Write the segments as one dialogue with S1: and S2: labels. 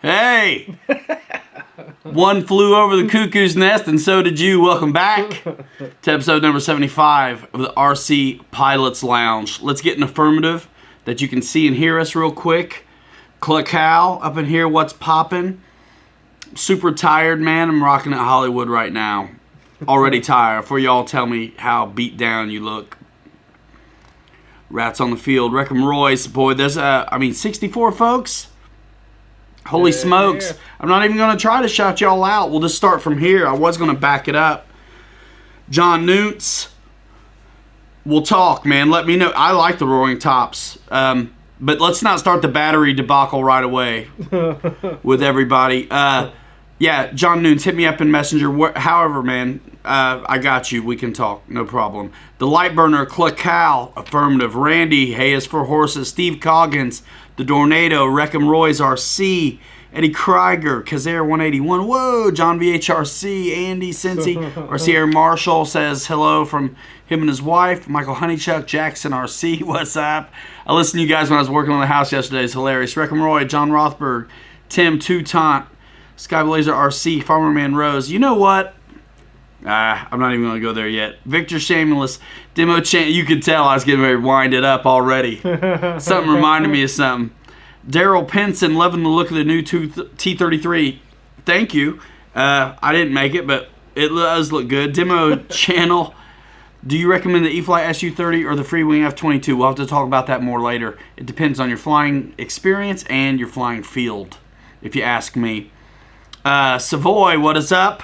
S1: Hey! One flew over the cuckoo's nest, and so did you. Welcome back to episode number 75 of the RC Pilots Lounge. Let's get an affirmative that you can see and hear us real quick. Cluckow up in here, what's poppin'? Super tired, man. I'm rocking at Hollywood right now. Already tired. Before y'all tell me how beat down you look. Rats on the field. Wreckham Royce. Boy, there's 64 folks. Holy smokes. Yeah. I'm not even going to try to shout y'all out. We'll just start from here. I was going to back it up. John Newts. We'll talk, man. Let me know. I like the Roaring Tops. But let's not start the battery debacle right away with everybody. Yeah, John Newts, hit me up in Messenger. However, man, I got you. We can talk. No problem. The Lightburner, Cluckow, affirmative. Randy, Hayes for Horses. Steve Coggins, The Dornado, Wreckham Roy's RC. Eddie Krieger, Kazair 181. Whoa, John VHRC, Andy Cincy, RC Air Marshall says hello from him and his wife. Michael Honeychuck, Jackson RC, what's up? I listened to you guys when I was working on the house yesterday. It's hilarious. Wreckham Roy, John Rothberg, Tim Toutant, Skyblazer RC, Farmerman Rose. You know what? I'm not even going to go there yet. Victor Shameless, Demo Chan. You could tell I was getting ready to wind it up already. Something reminded me of something. Daryl Pinson, loving the look of the new T33. Thank you. I didn't make it, but it does look good. Demo Channel. Do you recommend the E-Fly SU-30 or the Freewing F-22? We'll have to talk about that more later. It depends on your flying experience and your flying field, if you ask me. Savoy, what is up?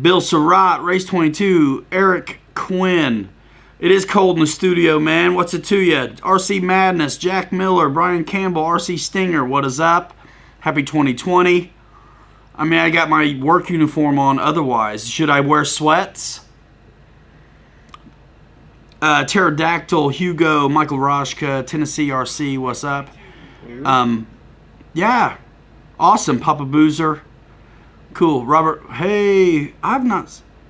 S1: Bill Surratt, Race 22, Eric Quinn. It is cold in the studio, man. What's it to you? RC Madness, Jack Miller, Brian Campbell, RC Stinger. What is up? Happy 2020. I mean, I got my work uniform on otherwise. Should I wear sweats? Pterodactyl, Hugo, Michael Roshka, Tennessee RC. What's up? Yeah. Awesome. Papa Boozer. Cool. Robert, hey,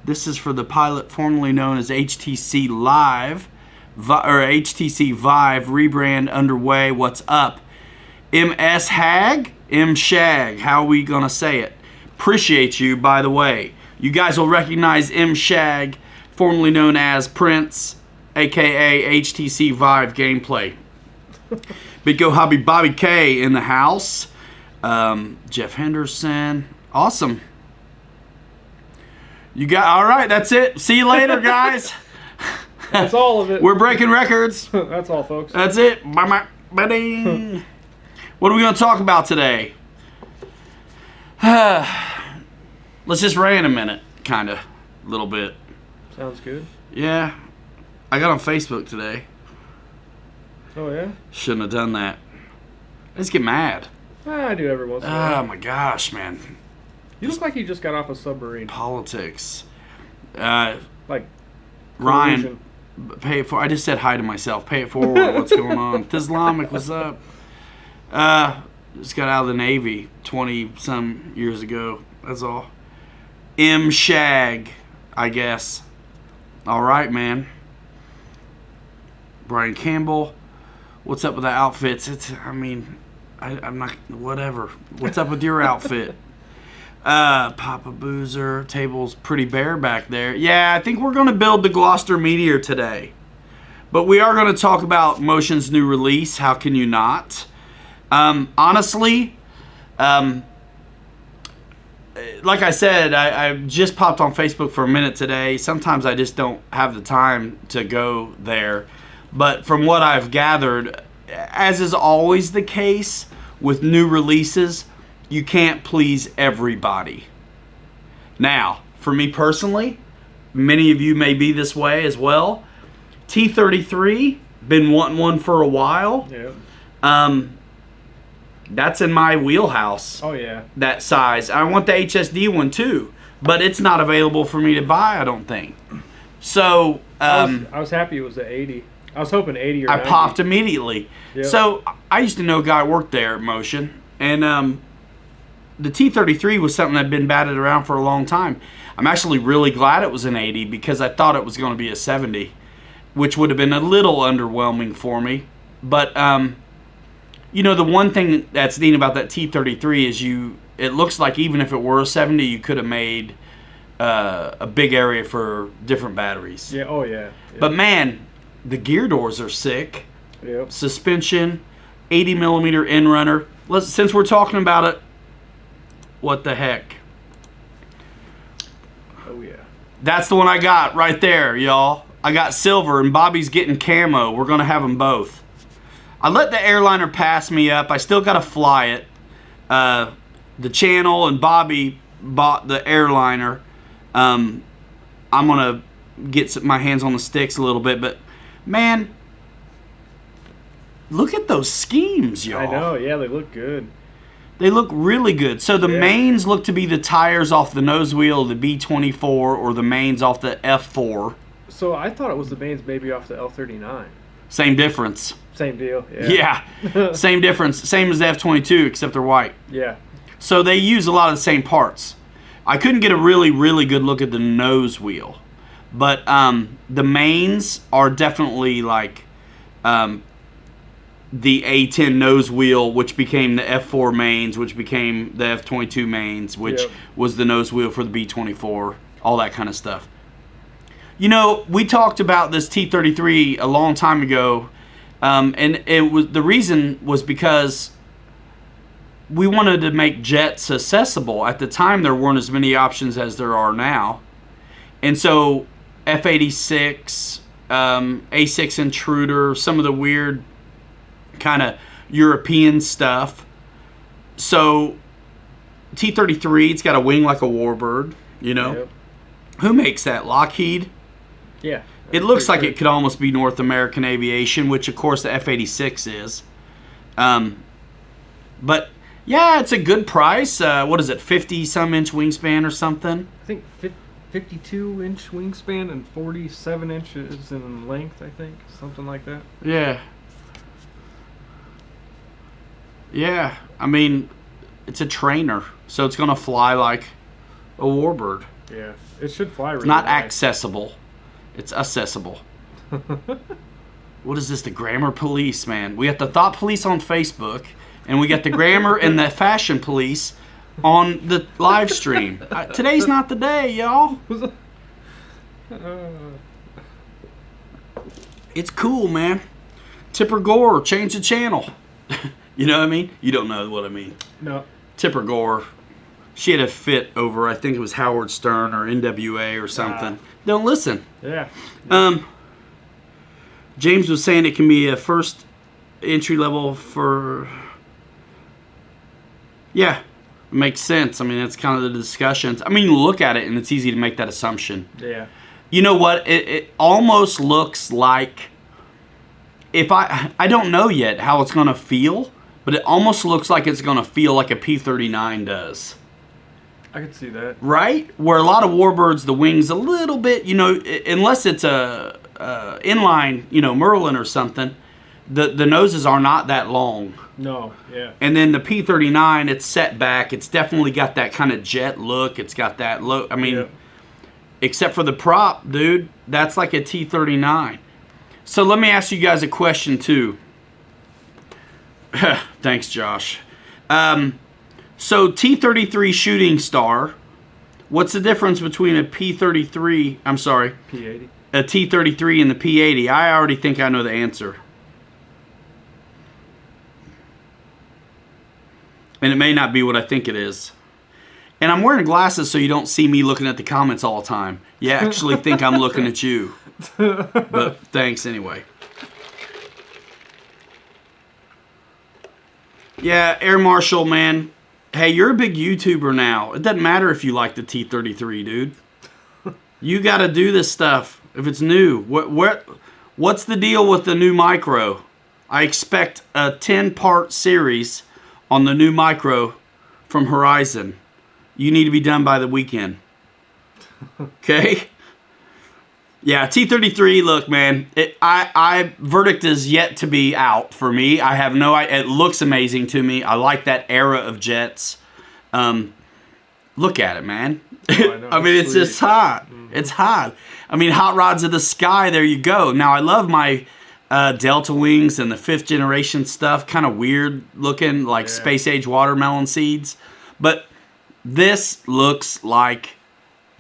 S1: this is for the pilot formerly known as HTC Live, or HTC Vive, rebrand underway. What's up? MS Hag? M Shag. How are we going to say it? Appreciate you, by the way. You guys will recognize M Shag, formerly known as Prince, a.k.a. HTC Vive gameplay. Big Go Hobby Bobby K in the house. Jeff Henderson. Awesome. You got all right. That's it. See you later, guys.
S2: That's all of it.
S1: We're breaking records.
S2: That's all, folks.
S1: That's it. Bye, buddy. What are we going to talk about today? Let's just rant a minute, kind of, a little bit.
S2: Sounds good.
S1: Yeah, I got on Facebook today.
S2: Oh yeah.
S1: Shouldn't have done that. I just get mad.
S2: I do every once in a while.
S1: Oh my gosh, man.
S2: You look like you just got off a submarine.
S1: Politics.
S2: Like
S1: Ryan, pay it forward. I just said hi to myself. Pay it forward. What's going on? Islamic, what's up? Just got out of the Navy 20-some years ago. That's all. M Shag, I guess. All right, man. Brian Campbell. What's up with the outfits? I'm not, whatever. What's up with your outfit? Papa Boozer, table's pretty bare back there. Yeah, I think we're going to build the Gloucester Meteor today. But we are going to talk about Motion's new release. How can you not? Honestly, like I said, I just popped on Facebook for a minute today. Sometimes I just don't have the time to go there. But from what I've gathered, as is always the case with new releases, you can't please everybody. Now, for me personally, many of you may be this way as well. T33, been wanting one for a while.
S2: Yeah.
S1: That's in my wheelhouse.
S2: Oh yeah.
S1: That size. I want the HSD one too, but it's not available for me to buy, I don't think. So
S2: I was happy it was at 80. I was hoping 80 or 90.
S1: I popped immediately.
S2: Yep.
S1: So I used to know a guy who worked there at Motion, and the T33 was something that had been batted around for a long time. I'm actually really glad it was an 80 because I thought it was going to be a 70, which would have been a little underwhelming for me. But You know, the one thing that's neat about that T33 is it looks like even if it were a 70, you could have made a big area for different batteries.
S2: Yeah. Oh yeah.
S1: But man, the gear doors are sick.
S2: Yep.
S1: Suspension, 80 millimeter end runner. Since we're talking about it, what the heck?
S2: Oh yeah.
S1: That's the one I got right there, y'all. I got silver, and Bobby's getting camo. We're gonna have them both. I let the airliner pass me up. I still gotta fly it. The channel and Bobby bought the airliner. I'm gonna get my hands on the sticks a little bit, but man, look at those schemes, y'all.
S2: I know. Yeah, they look good.
S1: They look really good. So the mains look to be the tires off the nose wheel of the B24 or the mains off the F4.
S2: So I thought it was the mains maybe off the L39.
S1: Same difference.
S2: Same deal.
S1: Yeah. Same difference. Same as the F22, except they're white.
S2: Yeah.
S1: So they use a lot of the same parts. I couldn't get a really, really good look at the nose wheel. But the mains are definitely like the A10 nose wheel, which became the F4 mains, which became the F22 mains, which was the nose wheel for the B24, all that kind of stuff. You know, we talked about this T33 a long time ago, and the reason was because we wanted to make jets accessible. At the time, there weren't as many options as there are now. And so F86, A6 Intruder, some of the weird kind of European stuff. So T33, it's got a wing like a warbird, you know.
S2: Yep.
S1: Who makes that? Lockheed?
S2: Yeah.
S1: It looks like it could almost be North American Aviation, which of course the F86 is. But yeah, it's a good price. What is it, 50-some inch wingspan or something?
S2: I think 52-inch wingspan and 47 inches in length, I think. Something like that.
S1: Yeah. Yeah. I mean, it's a trainer, so it's going to fly like a warbird.
S2: Yeah. It should fly really
S1: It's not
S2: high.
S1: accessible. It's accessible. What is this? The Grammar Police, man. We got the Thought Police on Facebook, and we got the Grammar and the Fashion Police on the live stream. Today's not the day, y'all. It's cool, man. Tipper Gore, change the channel. You know what I mean? You don't know what I mean.
S2: No.
S1: Tipper Gore. She had a fit over, I think it was Howard Stern or NWA or something. Don't listen.
S2: Yeah.
S1: James was saying it can be a first entry level for... Yeah, it makes sense. I mean, that's kind of the discussions. I mean, you look at it and it's easy to make that assumption.
S2: Yeah.
S1: You know what? It almost looks like... I don't know yet how it's going to feel, but it almost looks like it's going to feel like a P-39 does.
S2: I could see that.
S1: Right? Where a lot of warbirds, the wings a little bit, you know, unless it's a inline, you know, Merlin or something, the noses are not that long.
S2: No, yeah.
S1: And then the P-39, it's set back. It's definitely got that kind of jet look. It's got that look. I mean, except for the prop, dude, that's like a T-39. So let me ask you guys a question, too. Thanks, Josh. So T-33 Shooting Star, what's the difference between a P-33, I'm sorry,
S2: P-80.
S1: a T-33 and the P-80? I already think I know the answer. And it may not be what I think it is. And I'm wearing glasses so you don't see me looking at the comments all the time. You actually think I'm looking at you. But thanks anyway. Yeah, Air Marshal, man. Hey, you're a big YouTuber now. It doesn't matter if you like the T-33, dude. You got to do this stuff if it's new. What's the deal with the new micro? I expect a 10-part series on the new micro from Horizon. You need to be done by the weekend. Okay? Yeah, T-33, look, man. Verdict is yet to be out for me. I have no idea. It looks amazing to me. I like that era of jets. Look at it, man.
S2: Oh,
S1: I mean, it's just hot. Mm-hmm. It's hot. I mean, Hot Rods of the Sky, there you go. Now, I love my Delta Wings and the 5th generation stuff. Kind of weird looking, like space age watermelon seeds. But this looks like,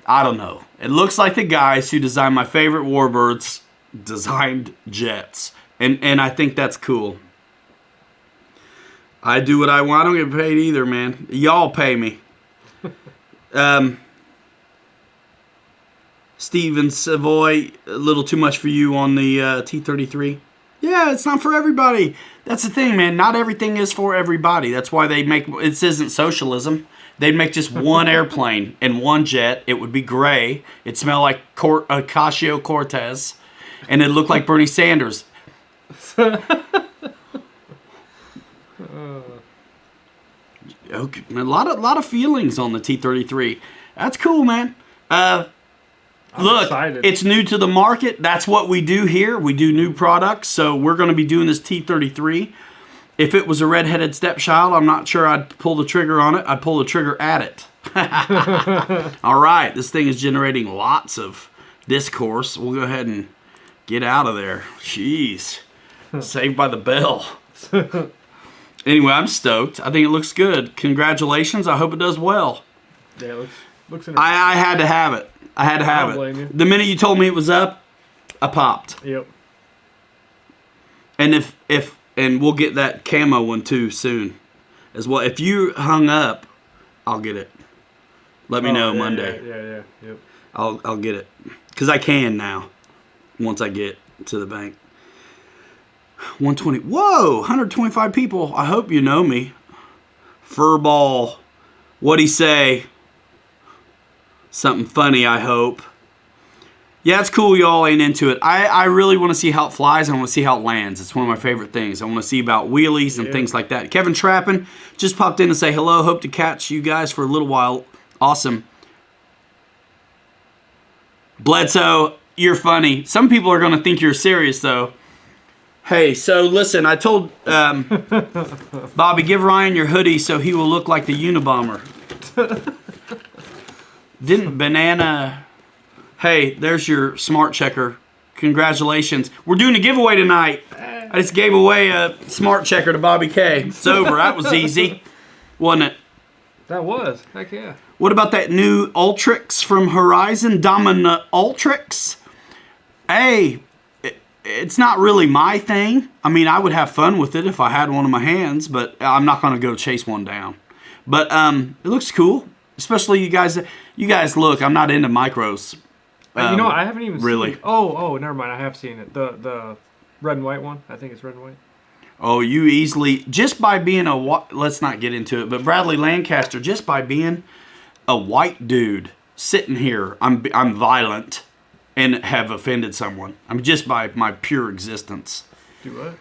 S1: I don't know. It looks like the guys who designed my favorite warbirds designed jets. And I think that's cool. I do what I want. I don't get paid either, man. Y'all pay me. Steven Savoy, a little too much for you on the T-33. Yeah, it's not for everybody. That's the thing, man. Not everything is for everybody. That's why they make, it isn't socialism. They'd make just one airplane and one jet. It would be gray. It'd smell like Ocasio-Cortez. And it'd look like Bernie Sanders. Okay, a lot of feelings on the T-33. That's cool, man. Look,
S2: excited.
S1: It's new to the market. That's what we do here. We do new products. So we're going to be doing this T-33. If it was a redheaded stepchild, I'm not sure I'd pull the trigger on it. I'd pull the trigger at it. All right, this thing is generating lots of discourse. We'll go ahead and get out of there. Jeez. Saved by the bell. Anyway, I'm stoked. I think it looks good. Congratulations. I hope it does well.
S2: Yeah, it looks interesting.
S1: I had to have it. I had to have
S2: don't blame
S1: it.
S2: you.
S1: The minute you told me it was up, I popped.
S2: Yep.
S1: And and we'll get that camo one too soon as well. If you hung up, I'll get it. Let me know Monday.
S2: Yeah. Yep.
S1: I'll get it because I can now. Once I get to the bank. 120. Whoa, 125 people. I hope you know me. Furball. What'd he say? Something funny, I hope. Yeah, it's cool y'all ain't into it. I really want to see how it flies. I want to see how it lands. It's one of my favorite things. I want to see about wheelies and things like that. Kevin Trappin just popped in to say hello. Hope to catch you guys for a little while. Awesome. Bledsoe, you're funny. Some people are going to think you're serious, though. Hey, so listen, I told Bobby, give Ryan your hoodie so he will look like the Unabomber. Didn't Banana... Hey, there's your smart checker. Congratulations. We're doing a giveaway tonight. I just gave away a smart checker to Bobby K. It's over. That was easy, wasn't it?
S2: That was. Heck yeah.
S1: What about that new Ultrix from Horizon? Domina Ultrix? Hey, it's not really my thing. I mean, I would have fun with it if I had one in my hands, but I'm not going to go chase one down. But it looks cool. Especially you guys look, I'm not into micros.
S2: You know what? I haven't even
S1: really
S2: seen it. Oh, never mind. I have seen it. The red and white one. I think it's red and white.
S1: Oh, you easily, just by being let's not get into it, but Bradley Lancaster, just by being a white dude sitting here, I'm violent and have offended someone. I'm just by my pure existence.
S2: Do what?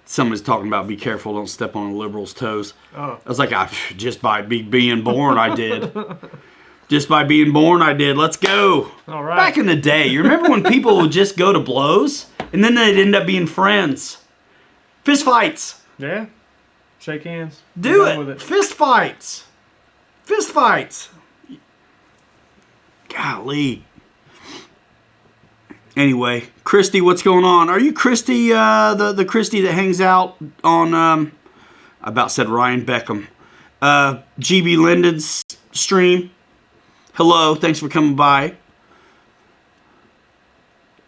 S1: Somebody's talking about be careful, don't step on a liberal's toes.
S2: Oh.
S1: I was like, just by being born, I did. Just by being born, I did. Let's go.
S2: All right.
S1: Back in the day, you remember when people would just go to blows and then they'd end up being friends? Fist fights.
S2: Yeah. Shake hands.
S1: Do
S2: Get on with
S1: it. Fist fights. Fist fights. Golly. Anyway, Christy, what's going on? Are you Christy, the Christy that hangs out on, I about said Ryan Beckham, GB Linden's stream? Hello, thanks for coming by.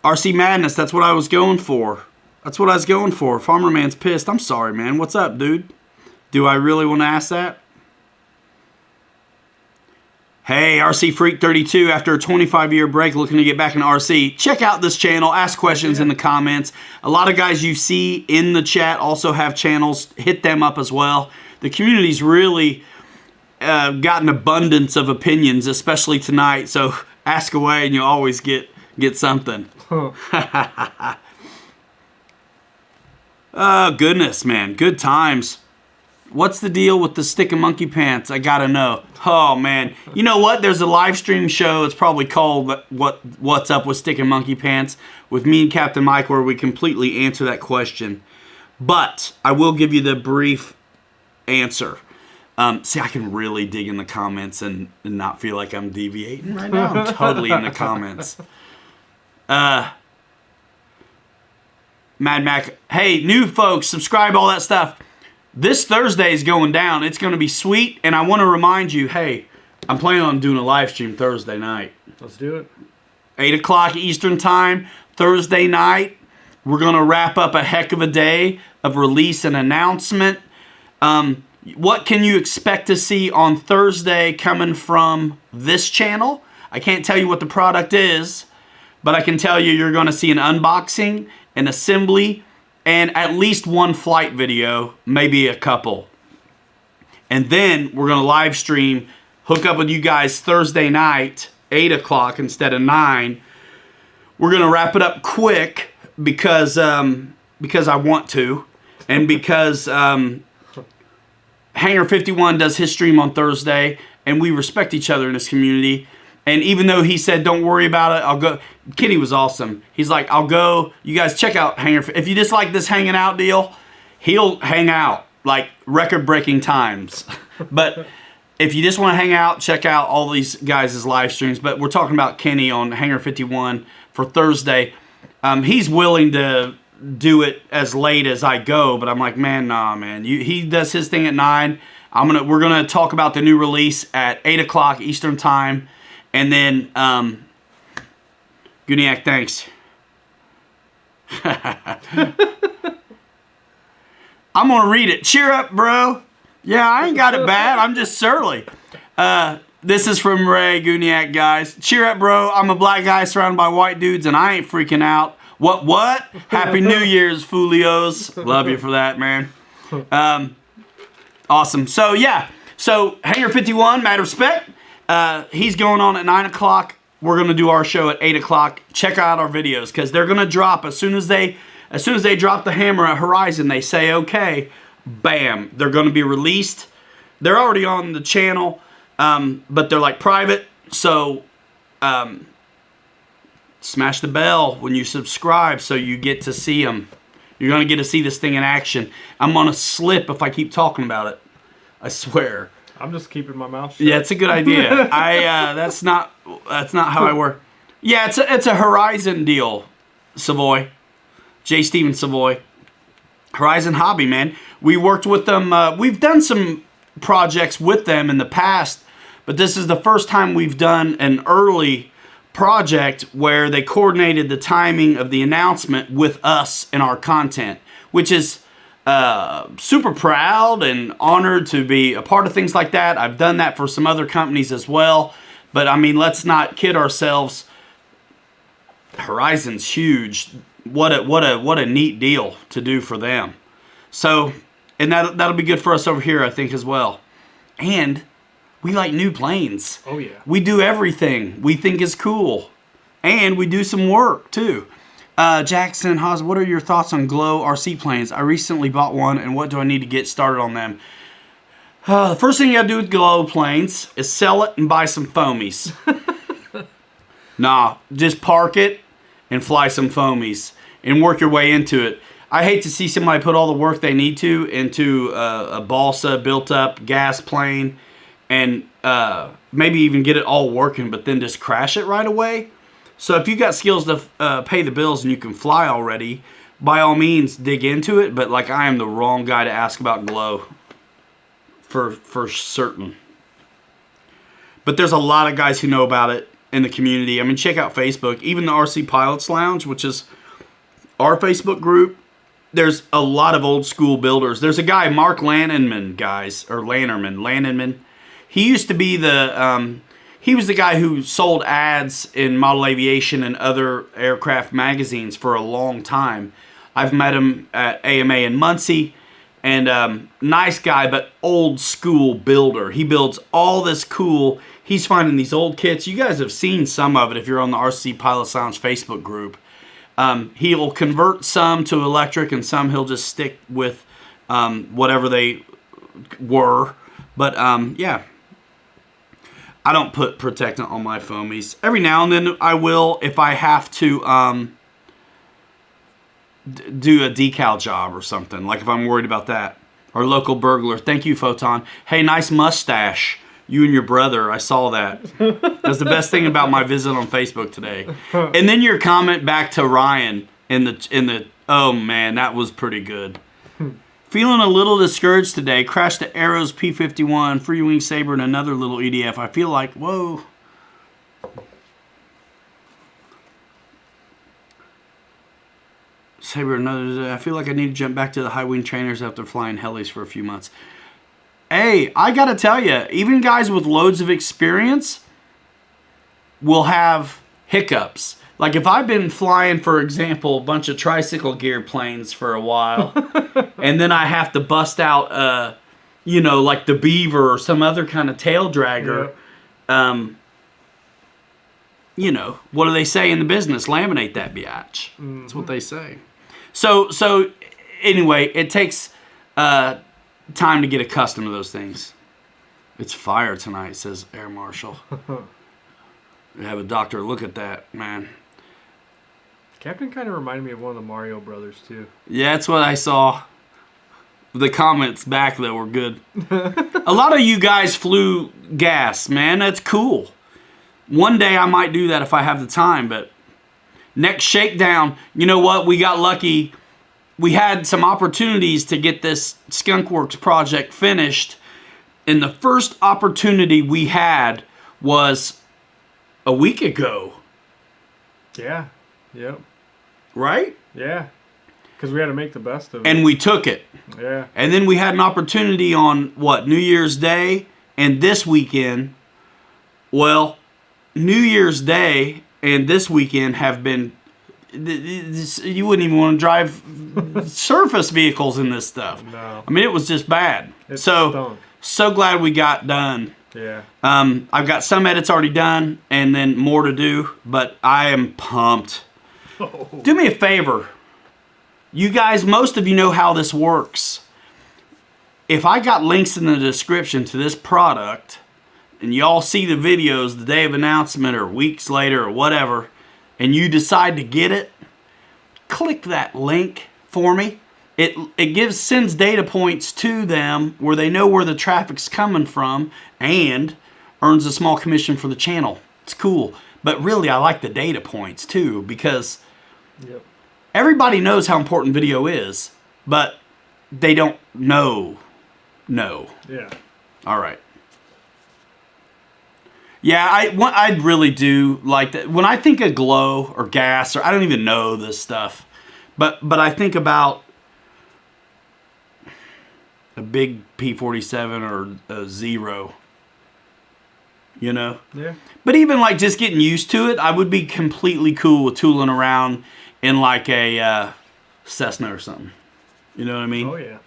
S1: RC Madness, that's what I was going for. That's what I was going for. Farmer Man's pissed. I'm sorry, man. What's up, dude? Do I really want to ask that? Hey, RC Freak 32, after a 25-year break, looking to get back into RC. Check out this channel. Ask questions in the comments. A lot of guys you see in the chat also have channels. Hit them up as well. The community's really got an abundance of opinions, especially tonight. So ask away, and you'll always get something. Oh, goodness, man. Good times. What's the deal with the Stick and Monkey Pants? I gotta know. Oh, man. You know what? There's a live stream show. It's probably called What's Up with Stick and Monkey Pants with me and Captain Mike, where we completely answer that question. But I will give you the brief answer. See, I can really dig in the comments and not feel like I'm deviating right now. I'm totally in the comments. Mad Mac. Hey, new folks, subscribe, all that stuff. This Thursday is going down. It's going to be sweet, and I want to remind you, hey, I'm planning on doing a live stream Thursday night.
S2: Let's do it.
S1: 8 o'clock Eastern Time, Thursday night. We're going to wrap up a heck of a day of release and announcement. What can you expect to see on Thursday coming from this channel? I can't tell you what the product is, but I can tell you you're going to see an unboxing, an assembly, and at least one flight video, maybe a couple. And then we're going to live stream, hook up with you guys Thursday night, 8 o'clock instead of 9. We're going to wrap it up quick because I want to, and because Hangar 51 does his stream on Thursday, and we respect each other in this community. And even though he said, don't worry about it, I'll go. Kenny was awesome. He's like, I'll go. You guys check out Hangar. If you just like this hanging out deal, he'll hang out like record-breaking times. But if you just want to hang out, check out all these guys' live streams. But we're talking about Kenny on Hangar 51 for Thursday. He's willing to do it as late as I go, but I'm like, man, nah, man. He does his thing at 9. We're gonna talk about the new release at 8 o'clock Eastern Time. And then, Guniac, thanks. I'm going to read it. Cheer up, bro. Yeah, I ain't got it bad. I'm just surly. This is from Ray Guniac, guys. Cheer up, bro. I'm a black guy surrounded by white dudes, and I ain't freaking out. What? Happy New Year's, Foolios. Love you for that, man. Awesome. So, yeah. So, Hangar 51, mad respect. He's going on at 9 o'clock. We're going to do our show at 8 o'clock. Check out our videos because they're going to drop as soon as they drop the hammer at Horizon. They say, okay, bam. They're going to be released. They're already on the channel, but they're like private. So smash the bell when you subscribe so you get to see them. You're going to get to see this thing in action. I'm going to slip if I keep talking about it. I swear.
S2: I'm just keeping my mouth shut.
S1: Yeah, it's a good idea. That's not how I work. Yeah, it's a Horizon deal, Savoy. J. Steven Savoy. Horizon Hobby, man. We worked with them. We've done some projects with them in the past, but this is the first time we've done an early project where they coordinated the timing of the announcement with us and our content, which is super proud and honored to be a part of things like that. I've done that for some other companies as well. But I mean, let's not kid ourselves. Horizon's huge. What a neat deal to do for them. So, and that'll be good for us over here, I think, as well. And we like new planes.
S2: Oh yeah.
S1: We do everything we think is cool. And we do some work too. Jackson Haas, what are your thoughts on Glow RC planes? I recently bought one, and what do I need to get started on them? The first thing you gotta do with Glow planes is sell it and buy some foamies. Nah, just park it and fly some foamies and work your way into it. I hate to see somebody put all the work they need to into a balsa built up gas plane and maybe even get it all working, but then just crash it right away. So if you got skills to pay the bills and you can fly already, by all means dig into it. But like, I am the wrong guy to ask about Glow for certain. But there's a lot of guys who know about it in the community. I mean, check out Facebook, even the RC Pilots Lounge, which is our Facebook group. There's a lot of old school builders. There's a guy, Mark Lanenman, guys, or Lanenman. He used to be he was the guy who sold ads in Model Aviation and other aircraft magazines for a long time. I've met him at AMA in Muncie, and nice guy, but old school builder. He builds all this cool. He's finding these old kits. You guys have seen some of it if you're on the RC Pilots Lounge Facebook group. He'll convert some to electric, and some he'll just stick with whatever they were. But yeah. I don't put protectant on my foamies. Every now and then I will if I have to do a decal job or something. Like if I'm worried about that. Our local burglar. Thank you, Photon. Hey, nice mustache. You and your brother. I saw that. That's the best thing about my visit on Facebook today. And then your comment back to Ryan. Oh man, that was pretty good. Feeling a little discouraged today. Crashed the Arrows P51, Free Wing Saber, and another little EDF. I feel like, whoa. Saber, another. I feel like I need to jump back to the high wing trainers after flying helis for a few months. Hey, I gotta tell you, even guys with loads of experience will have hiccups. Like if I've been flying, for example, a bunch of tricycle gear planes for a while, and then I have to bust out, like the Beaver or some other kind of tail dragger. Yep. What do they say in the business? Laminate that biatch. Mm-hmm. That's what they say. So anyway, it takes time to get accustomed to those things. It's fire tonight, says Air Marshal. Have a doctor look at that, man.
S2: Captain kind of reminded me of one of the Mario brothers, too.
S1: Yeah, that's what I saw. The comments back, though, were good. A lot of you guys flew gas, man. That's cool. One day I might do that if I have the time, but next shakedown, you know what? We got lucky. We had some opportunities to get this Skunkworks project finished, and the first opportunity we had was a week ago.
S2: Yeah. Yep.
S1: Right?
S2: Yeah. Because we had to make the best of it.
S1: And we took it.
S2: Yeah.
S1: And then we had an opportunity on, New Year's Day and this weekend. Well, New Year's Day and this weekend have been... You wouldn't even want to drive surface vehicles in this stuff.
S2: No.
S1: I mean, it was just bad.
S2: It's
S1: so
S2: stunk.
S1: glad we got done.
S2: Yeah.
S1: I've got some edits already done and then more to do, but I am pumped.
S2: Oh.
S1: Do me a favor. You guys, most of you know how this works. If I got links in the description to this product and y'all see the videos the day of announcement or weeks later or whatever, and you decide to get it, click that link for me. It sends data points to them where they know where the traffic's coming from and earns a small commission for the channel. It's cool. But really, I like the data points too because everybody knows how important video is, but they don't know.
S2: Yeah.
S1: All right. Yeah, I really do like that. When I think of glow or gas, or I don't even know this stuff, but I think about a big P47 or a Zero,
S2: Yeah.
S1: But even like just getting used to it, I would be completely cool with tooling around in like a Cessna or something. You know what I mean?
S2: Oh, yeah.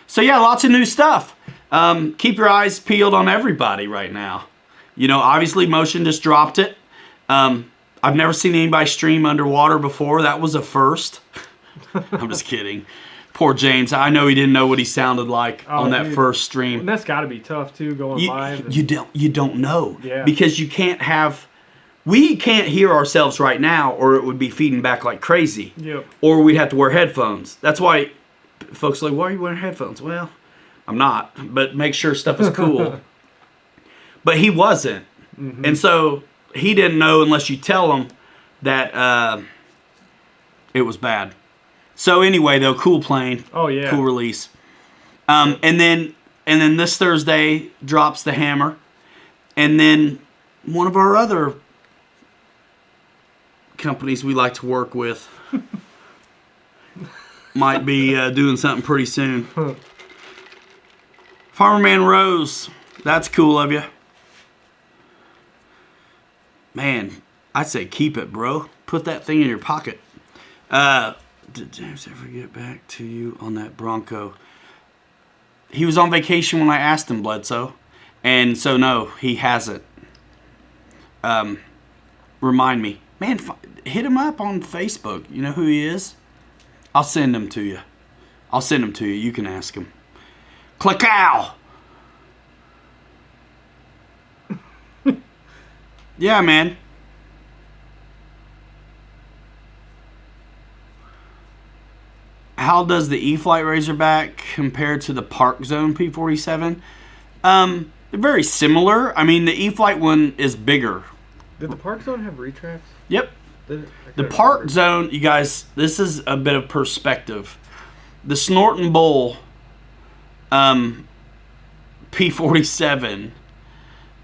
S1: So yeah, lots of new stuff. Keep your eyes peeled on everybody right now. Obviously Motion just dropped it. I've never seen anybody stream underwater before. That was a first. I'm just kidding. Poor James. I know he didn't know what he sounded like on that first stream.
S2: And that's got to be tough too, going live.
S1: You don't know.
S2: Yeah.
S1: Because we can't hear ourselves right now, or it would be feeding back like crazy.
S2: Yep.
S1: Or we'd have to wear headphones. That's why folks are like, why are you wearing headphones? Well, I'm not, but make sure stuff is cool. But he wasn't. Mm-hmm. And so he didn't know unless you tell him that it was bad. So anyway, though, cool plane.
S2: Oh, yeah.
S1: Cool release. And then this Thursday drops the Hammer. And then one of our other companies we like to work with might be doing something pretty soon. Farmerman Rose. That's cool of you. Man, I'd say keep it, bro. Put that thing in your pocket. Did James ever get back to you on that Bronco? He was on vacation when I asked him, Bledsoe. And so, no, he hasn't. Remind me. Man, hit him up on Facebook. You know who he is? I'll send him to you. You can ask him. Click-ow! Yeah, man. How does the E-Flight Razorback compare to the Park Zone P47? They're very similar. I mean, the E-Flight one is bigger.
S2: Did the Park Zone have retracts?
S1: Yep. The park zone, you guys, this is a bit of perspective. The Snorton Bull P47,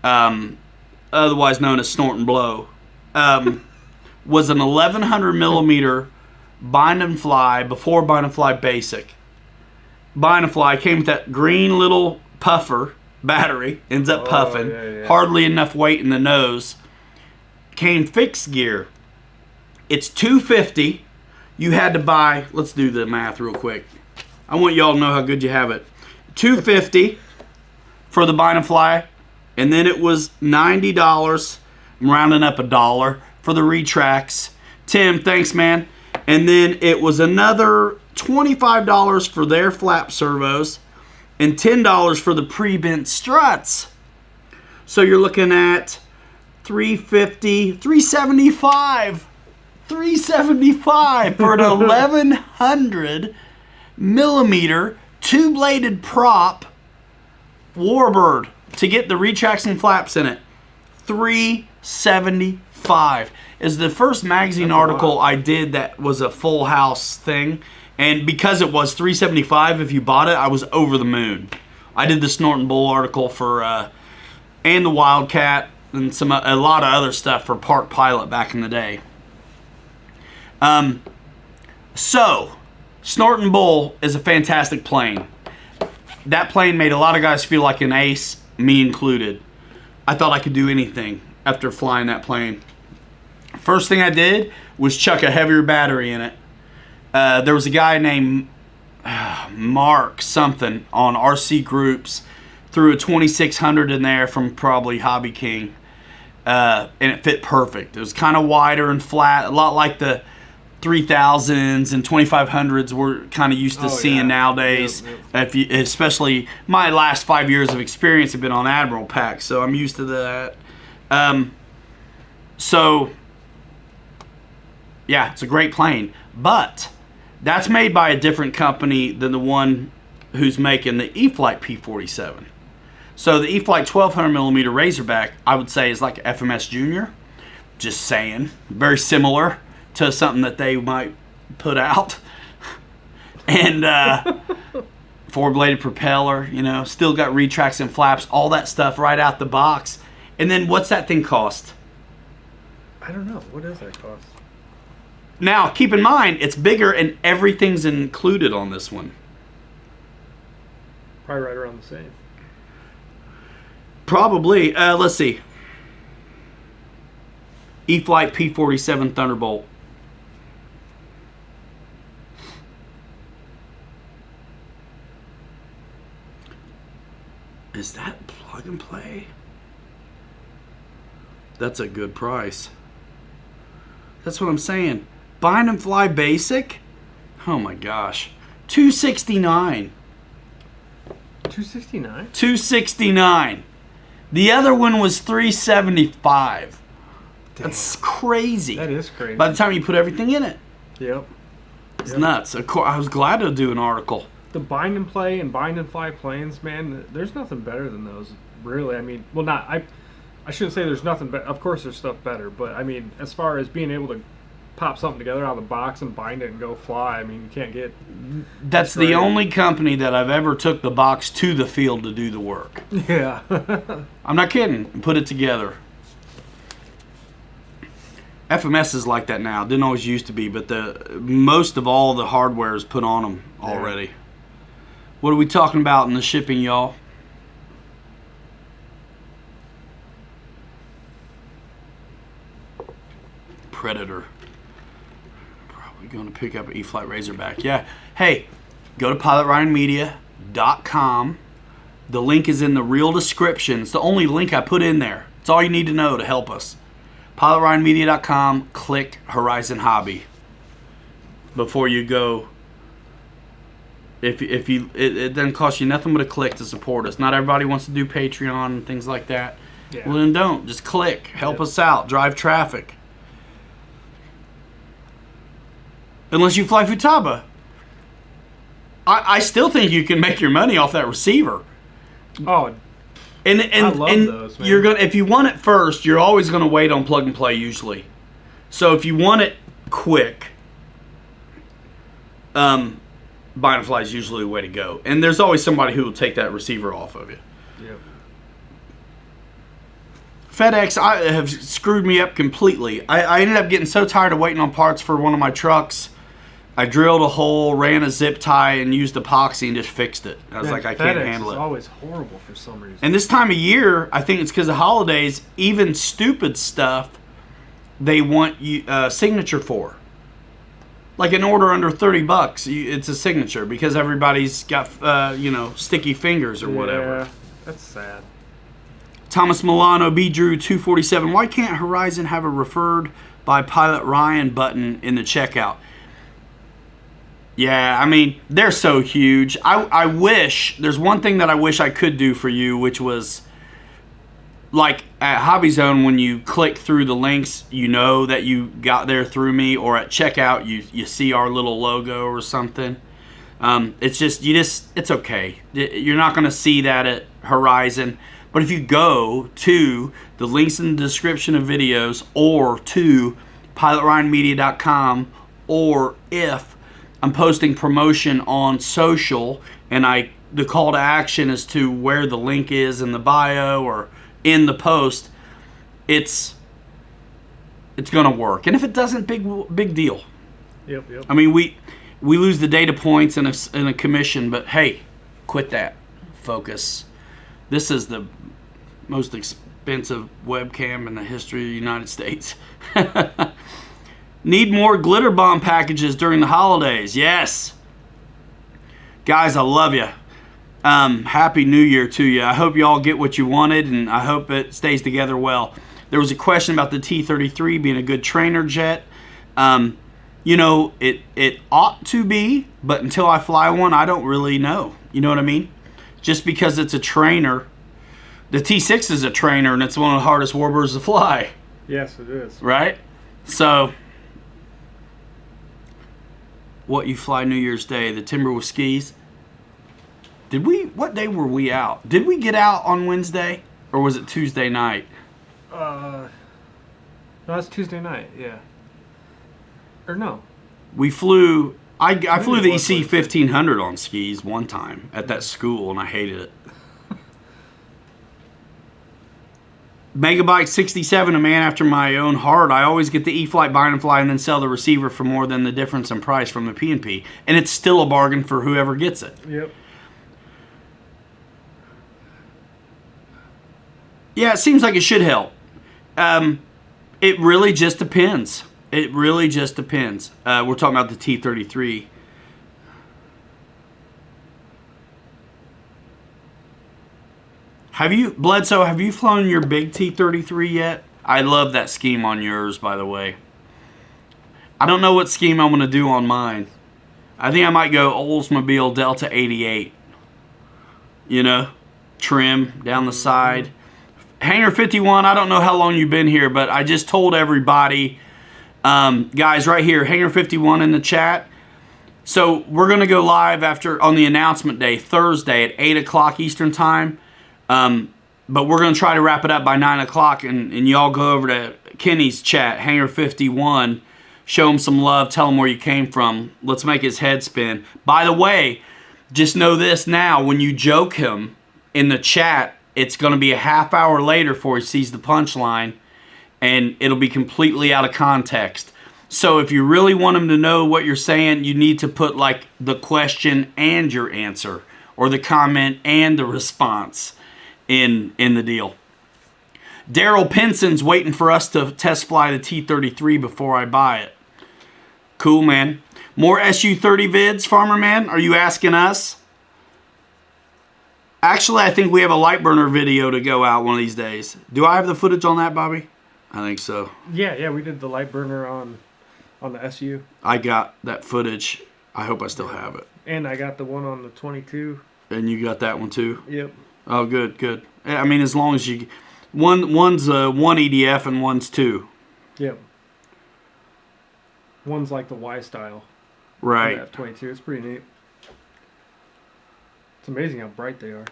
S1: otherwise known as Snorton Blow, was an 1100 millimeter bind and fly before bind and fly basic. Bind and fly came with that green little puffer battery, ends up puffing, hardly enough weight in the nose. Came fixed gear. It's $250. You had to buy, let's do the math real quick. I want y'all to know how good you have it. $250 for the bind and fly, and then it was $90. I'm rounding up $1 for the retracts. Tim, thanks, man. And then it was another $25 for their flap servos and $10 for the pre-bent struts. So you're looking at $350, $375. $375 for an 1100 millimeter two-bladed prop Warbird to get the retracts and flaps in it. $375 is the first magazine article I did that was a full house thing, and because it was $375 if you bought it, I was over the moon. I did the Snorton Bull article for and the Wildcat and a lot of other stuff for Park Pilot back in the day. So, Snorton Bull is a fantastic plane. That plane made a lot of guys feel like an ace, me included. I thought I could do anything after flying that plane. First thing I did was chuck a heavier battery in it. There was a guy named Mark something on RC Groups, threw a 2600 in there from probably Hobby King, and it fit perfect. It was kind of wider and flat, a lot like the 3000s and 2500s we're kind of used to seeing nowadays. Yep. Especially my last 5 years of experience have been on Admiral packs, so I'm used to that. So yeah, it's a great plane, but that's made by a different company than the one who's making the E-flite P47. So the E-flite 1200 millimeter Razorback, I would say, is like FMS Junior. Just saying, very similar to something that they might put out. And four-bladed propeller, still got retracts and flaps, all that stuff right out the box. And then what's that thing cost?
S2: I don't know. What does that cost?
S1: Now, keep in mind, it's bigger and everything's included on this one.
S2: Probably right around the same.
S1: Probably. Let's see. E-flite P47 Thunderbolt. Is that plug and play? That's a good price. That's what I'm saying. Bind and fly basic? Oh my gosh. $269.
S2: $269?
S1: $269. The other one was $375. That's crazy.
S2: That is crazy.
S1: By the time you put everything in it.
S2: Yep.
S1: It's nuts. Of course, I was glad to do an article.
S2: The bind and play and bind and fly planes, man, there's nothing better than those. Really, I mean, well, not I shouldn't say there's nothing better. Of course, there's stuff better, but I mean, as far as being able to pop something together out of the box and bind it and go fly, I mean, you can't get.
S1: That's the only company that I've ever took the box to the field to do the work.
S2: Yeah.
S1: I'm not kidding. Put it together. FMS is like that now. Didn't always used to be, but most of all the hardware is put on them already. Yeah. What are we talking about in the shipping, y'all? Predator. Probably going to pick up an E-flite Razorback. Yeah. Hey, go to pilotryanmedia.com. The link is in the real description. It's the only link I put in there. It's all you need to know to help us. pilotryanmedia.com. Click Horizon Hobby before you go. If you it doesn't cost you nothing but a click to support us. Not everybody wants to do Patreon and things like that. Yeah. Well, then don't. Just click. Help us out. Drive traffic. Unless you fly Futaba. I still think you can make your money off that receiver.
S2: Oh,
S1: and
S2: I love those, man.
S1: You're gonna, if you want it first, you're always gonna wait on plug and play usually. So if you want it quick, Bind and Fly is usually the way to go. And there's always somebody who will take that receiver off of you.
S2: Yep.
S1: FedEx have screwed me up completely. I ended up getting so tired of waiting on parts for one of my trucks. I drilled a hole, ran a zip tie, and used epoxy and just fixed it. I was like, I can't handle it.
S2: FedEx is always horrible for some reason.
S1: And this time of year, I think it's because of holidays, even stupid stuff, they want you signature for. Like an order under $30, it's a signature because everybody's got sticky fingers or whatever.
S2: Yeah, that's sad.
S1: Thomas Milano, B. Drew 247. Why can't Horizon have a referred by Pilot Ryan button in the checkout? Yeah, I mean, they're so huge. I wish, there's one thing that I wish I could do for you, which was, like, at Hobby Zone, when you click through the links, you know that you got there through me, or at checkout, you see our little logo or something. It's okay. You're not going to see that at Horizon. But if you go to the links in the description of videos, or to pilotryanmedia.com, or if I'm posting promotion on social and the call to action is to where the link is in the bio or in the post, it's gonna work. And if it doesn't, big deal.
S2: Yep.
S1: I mean, we lose the data points and a commission, but hey, quit that. Focus. This is the most expensive webcam in the history of the United States. Need more glitter bomb packages during the holidays. Yes. Guys, I love you. Happy New Year to you. I hope you all get what you wanted, and I hope it stays together well. There was a question about the T-33 being a good trainer jet. It ought to be, but until I fly one, I don't really know. You know what I mean? Just because it's a trainer. The T-6 is a trainer, and it's one of the hardest warbirds to fly.
S2: Yes, it is.
S1: Right? So, what you fly New Year's Day, the Timberwolf skis. What day were we out? Did we get out on Wednesday, or was it Tuesday night?
S2: No, it's Tuesday night, yeah. Or no.
S1: We flew, I flew the
S2: was
S1: EC 1500 on skis one time at that school, and I hated it. Megabyte 67, a man after my own heart. I always get the E-Flight Bind and Fly and then sell the receiver for more than the difference in price from the P&P. And it's still a bargain for whoever gets it.
S2: Yep.
S1: Yeah, it seems like it should help. It really just depends. It really just depends. We're talking about the T-33. Bledsoe, have you flown your big T-33 yet? I love that scheme on yours, by the way. I don't know what scheme I'm going to do on mine. I think I might go Oldsmobile Delta 88. Trim down the side. Hangar 51, I don't know how long you've been here, but I just told everybody, guys, right here, Hangar 51 in the chat. So we're going to go live on the announcement day, Thursday at 8 o'clock Eastern Time. But we're going to try to wrap it up by 9 o'clock, and y'all go over to Kenny's chat, Hangar 51, show him some love, tell him where you came from. Let's make his head spin. By the way, just know this now, when you joke him in the chat, it's going to be a half hour later before he sees the punchline, and it'll be completely out of context. So if you really want him to know what you're saying, you need to put like the question and your answer, or the comment and the response in the deal. Daryl Pinson's waiting for us to test fly the T-33 before I buy it. Cool, man. More SU-30 vids, Farmer Man? Are you asking us? Actually, I think we have a light burner video to go out one of these days. Do I have the footage on that, Bobby? I think so.
S2: Yeah, we did the light burner on the SU.
S1: I got that footage. I hope I still have it.
S2: And I got the one on the 22.
S1: And you got that one too?
S2: Yep.
S1: Oh, good. I mean, as long as you... One's one EDF and one's two.
S2: Yep. One's like the Y style.
S1: Right.
S2: The F-22. It's pretty neat. It's amazing how bright they are.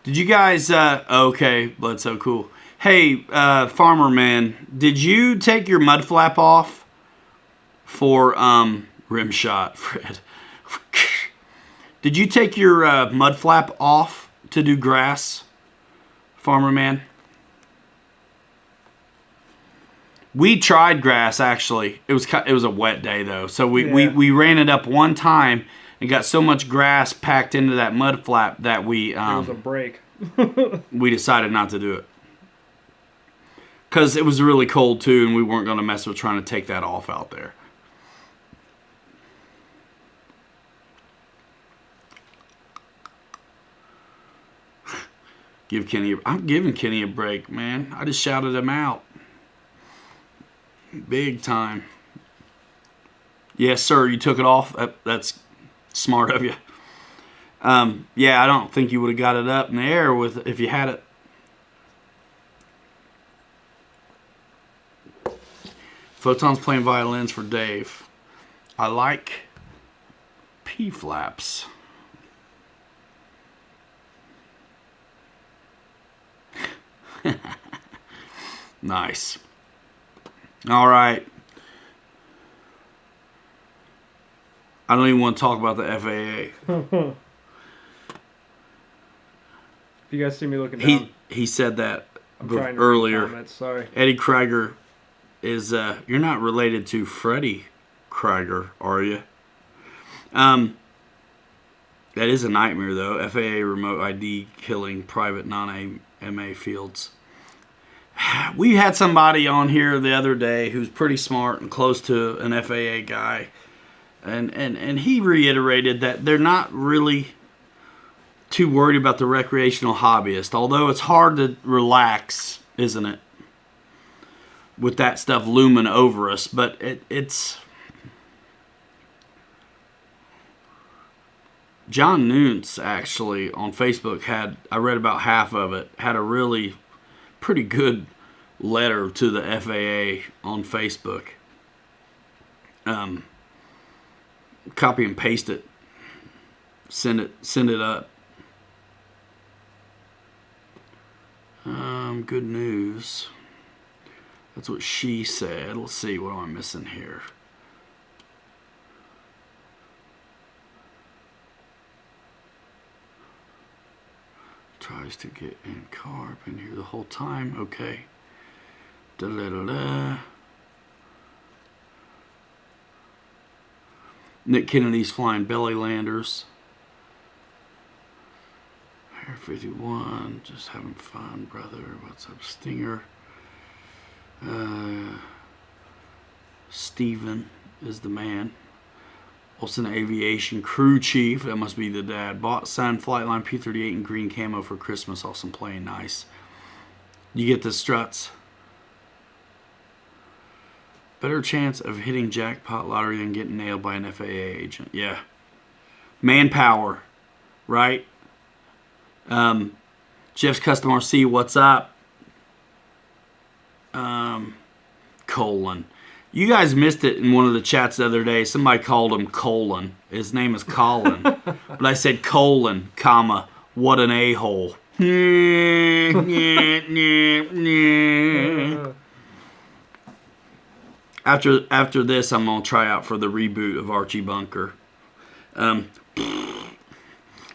S1: Did you guys... okay, Bledsoe, cool. Hey, farmer man, did you take your mud flap off for rim shot, Fred? Did you take your mud flap off to do grass, farmer man? We tried grass actually. It was a wet day though, so we ran it up one time and got so much grass packed into that mud flap that we
S2: It was a break.
S1: we decided not to do it because it was really cold too, and we weren't going to mess with trying to take that off out there. I'm giving Kenny a break, man. I just shouted him out. Big time. Yes, sir, you took it off. That's smart of you. Yeah, I don't think you would have got it up in the air if you had it. Photon's playing violins for Dave. I like P-flaps. Nice. All right. I don't even want to talk about the FAA.
S2: If you guys see me looking down,
S1: He said that
S2: trying to
S1: earlier.
S2: read comments, sorry.
S1: Eddie Krieger is you're not related to Freddie Krieger, are you? That is a nightmare though. FAA remote ID killing private non-MA fields. We had somebody on here the other day who's pretty smart and close to an FAA guy, and he reiterated that they're not really too worried about the recreational hobbyist, although it's hard to relax, isn't it, with that stuff looming over us. But it's John Nunes actually on Facebook I read about half of it, had a really pretty good letter to the FAA on Facebook. Copy and paste it. Send it up. Good news. That's what she said. Let's see, what am I missing here? Tries to get in car. Been here the whole time. Okay. Da-da-da-da. Nick Kennedy's flying belly landers. Air 51, just having fun, brother. What's up, Stinger? Steven is the man. Olsen Aviation crew chief, that must be the dad. Bought signed Flightline P-38 in green camo for Christmas. Awesome plane, nice. You get the struts. Better chance of hitting jackpot lottery than getting nailed by an FAA agent. Yeah. Manpower, right? Jeff's Custom RC, what's up? Colon. You guys missed it in one of the chats the other day. Somebody called him Colon. His name is Colin. But I said colon, comma, what an a-hole. After this, I'm going to try out for the reboot of Archie Bunker.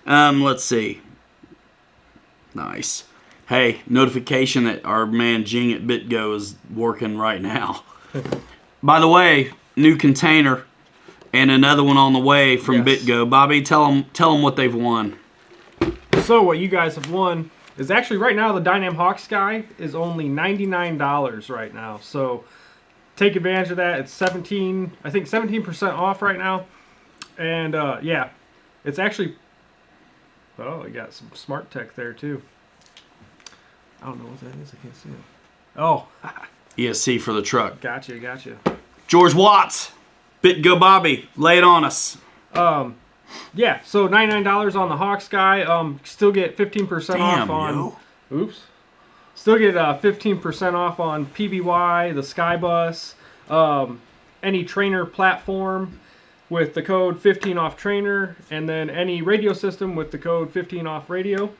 S1: Let's see. Nice. Hey, notification that our man Jing at BitGo is working right now. By the way, new container and another one on the way from
S2: Yes.
S1: BitGo. Bobby, tell them what they've won.
S2: So what you guys have won is actually right now the Dynam Hawk Sky is only $99 right now. So take advantage of that. It's 17% off right now. And yeah, it's actually, oh, I got some smart tech there too. I don't know what that is. I can't see it. Oh,
S1: ESC for the truck.
S2: gotcha.
S1: George Watts, BitGo Bobby, lay it on us.
S2: Yeah, so $99 on the Hawk Sky. Still get 15% off on.
S1: Yo.
S2: Oops. Still get 15% off on PBY, the Skybus, any trainer platform with the code 15 off trainer, and then any radio system with the code 15 off radio.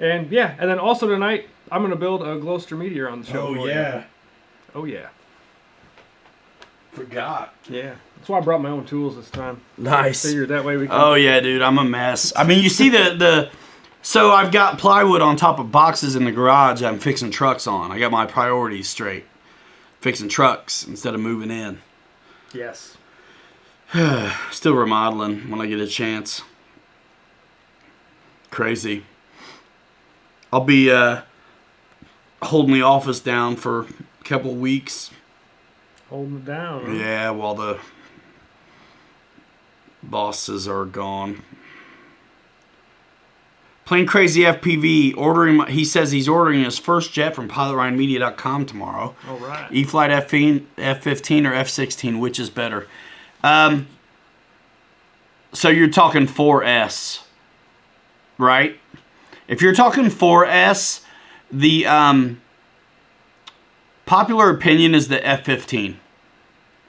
S2: And yeah, and then also tonight I'm gonna build a Gloster Meteor on the show.
S1: Oh
S2: for you.
S1: yeah.
S2: Oh yeah.
S1: Forgot.
S2: Yeah. That's why I brought my own tools this time.
S1: Nice.
S2: Figured that way we can.
S1: Oh yeah, dude, I'm a mess. I mean, you see the so I've got plywood on top of boxes in the garage I'm fixing trucks on. I got my priorities straight. Fixing trucks instead of moving in.
S2: Yes.
S1: Still remodeling when I get a chance. Crazy. I'll be holding the office down for a couple weeks.
S2: Holding it down. Huh?
S1: Yeah, while the bosses are gone. Plain Crazy FPV he says he's ordering his first jet from PilotRyanMedia.com tomorrow.
S2: All right.
S1: E-Flight F-15 or F-16, which is better? So you're talking 4S, right? If you're talking 4S, the popular opinion is the F-15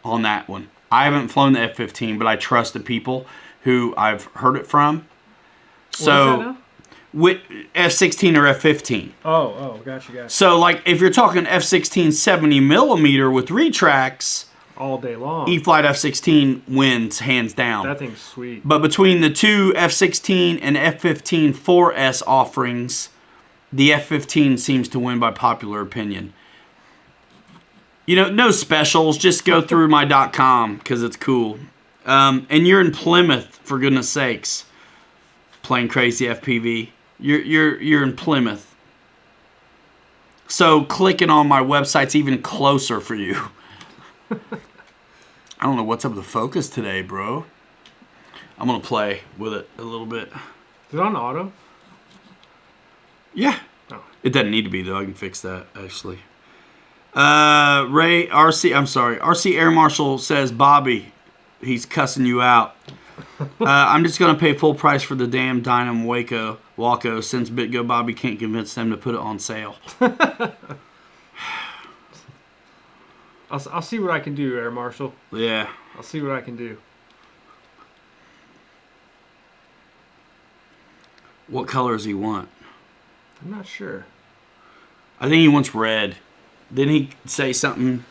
S1: on that one. I haven't flown the F-15, but I trust the people who I've heard it from. So, with F-16 or F-15.
S2: Oh, gotcha.
S1: So, like, if you're talking F-16 70 millimeter with retracts,
S2: all day long,
S1: E-Flight F-16 wins hands down.
S2: That thing's sweet.
S1: But between the two F-16 and F-15 4S offerings, the F-15 seems to win by popular opinion. You know, no specials. Just go through my .com because it's cool. And you're in Plymouth, for goodness sakes. Plain Crazy FPV. You're in Plymouth. So clicking on my website's even closer for you. I don't know what's up with the focus today, bro. I'm gonna play with it a little bit.
S2: Is it on auto?
S1: Yeah.
S2: Oh.
S1: It doesn't need to be though. I can fix that actually. RC Air Marshal says, Bobby, he's cussing you out. I'm just gonna pay full price for the damn Dynam Waco since BitGo Bobby can't convince them to put it on sale.
S2: I'll see what I can do, Air Marshal.
S1: Yeah.
S2: I'll see what I can do.
S1: What color does he want?
S2: I'm not sure.
S1: I think he wants red. Didn't he say something?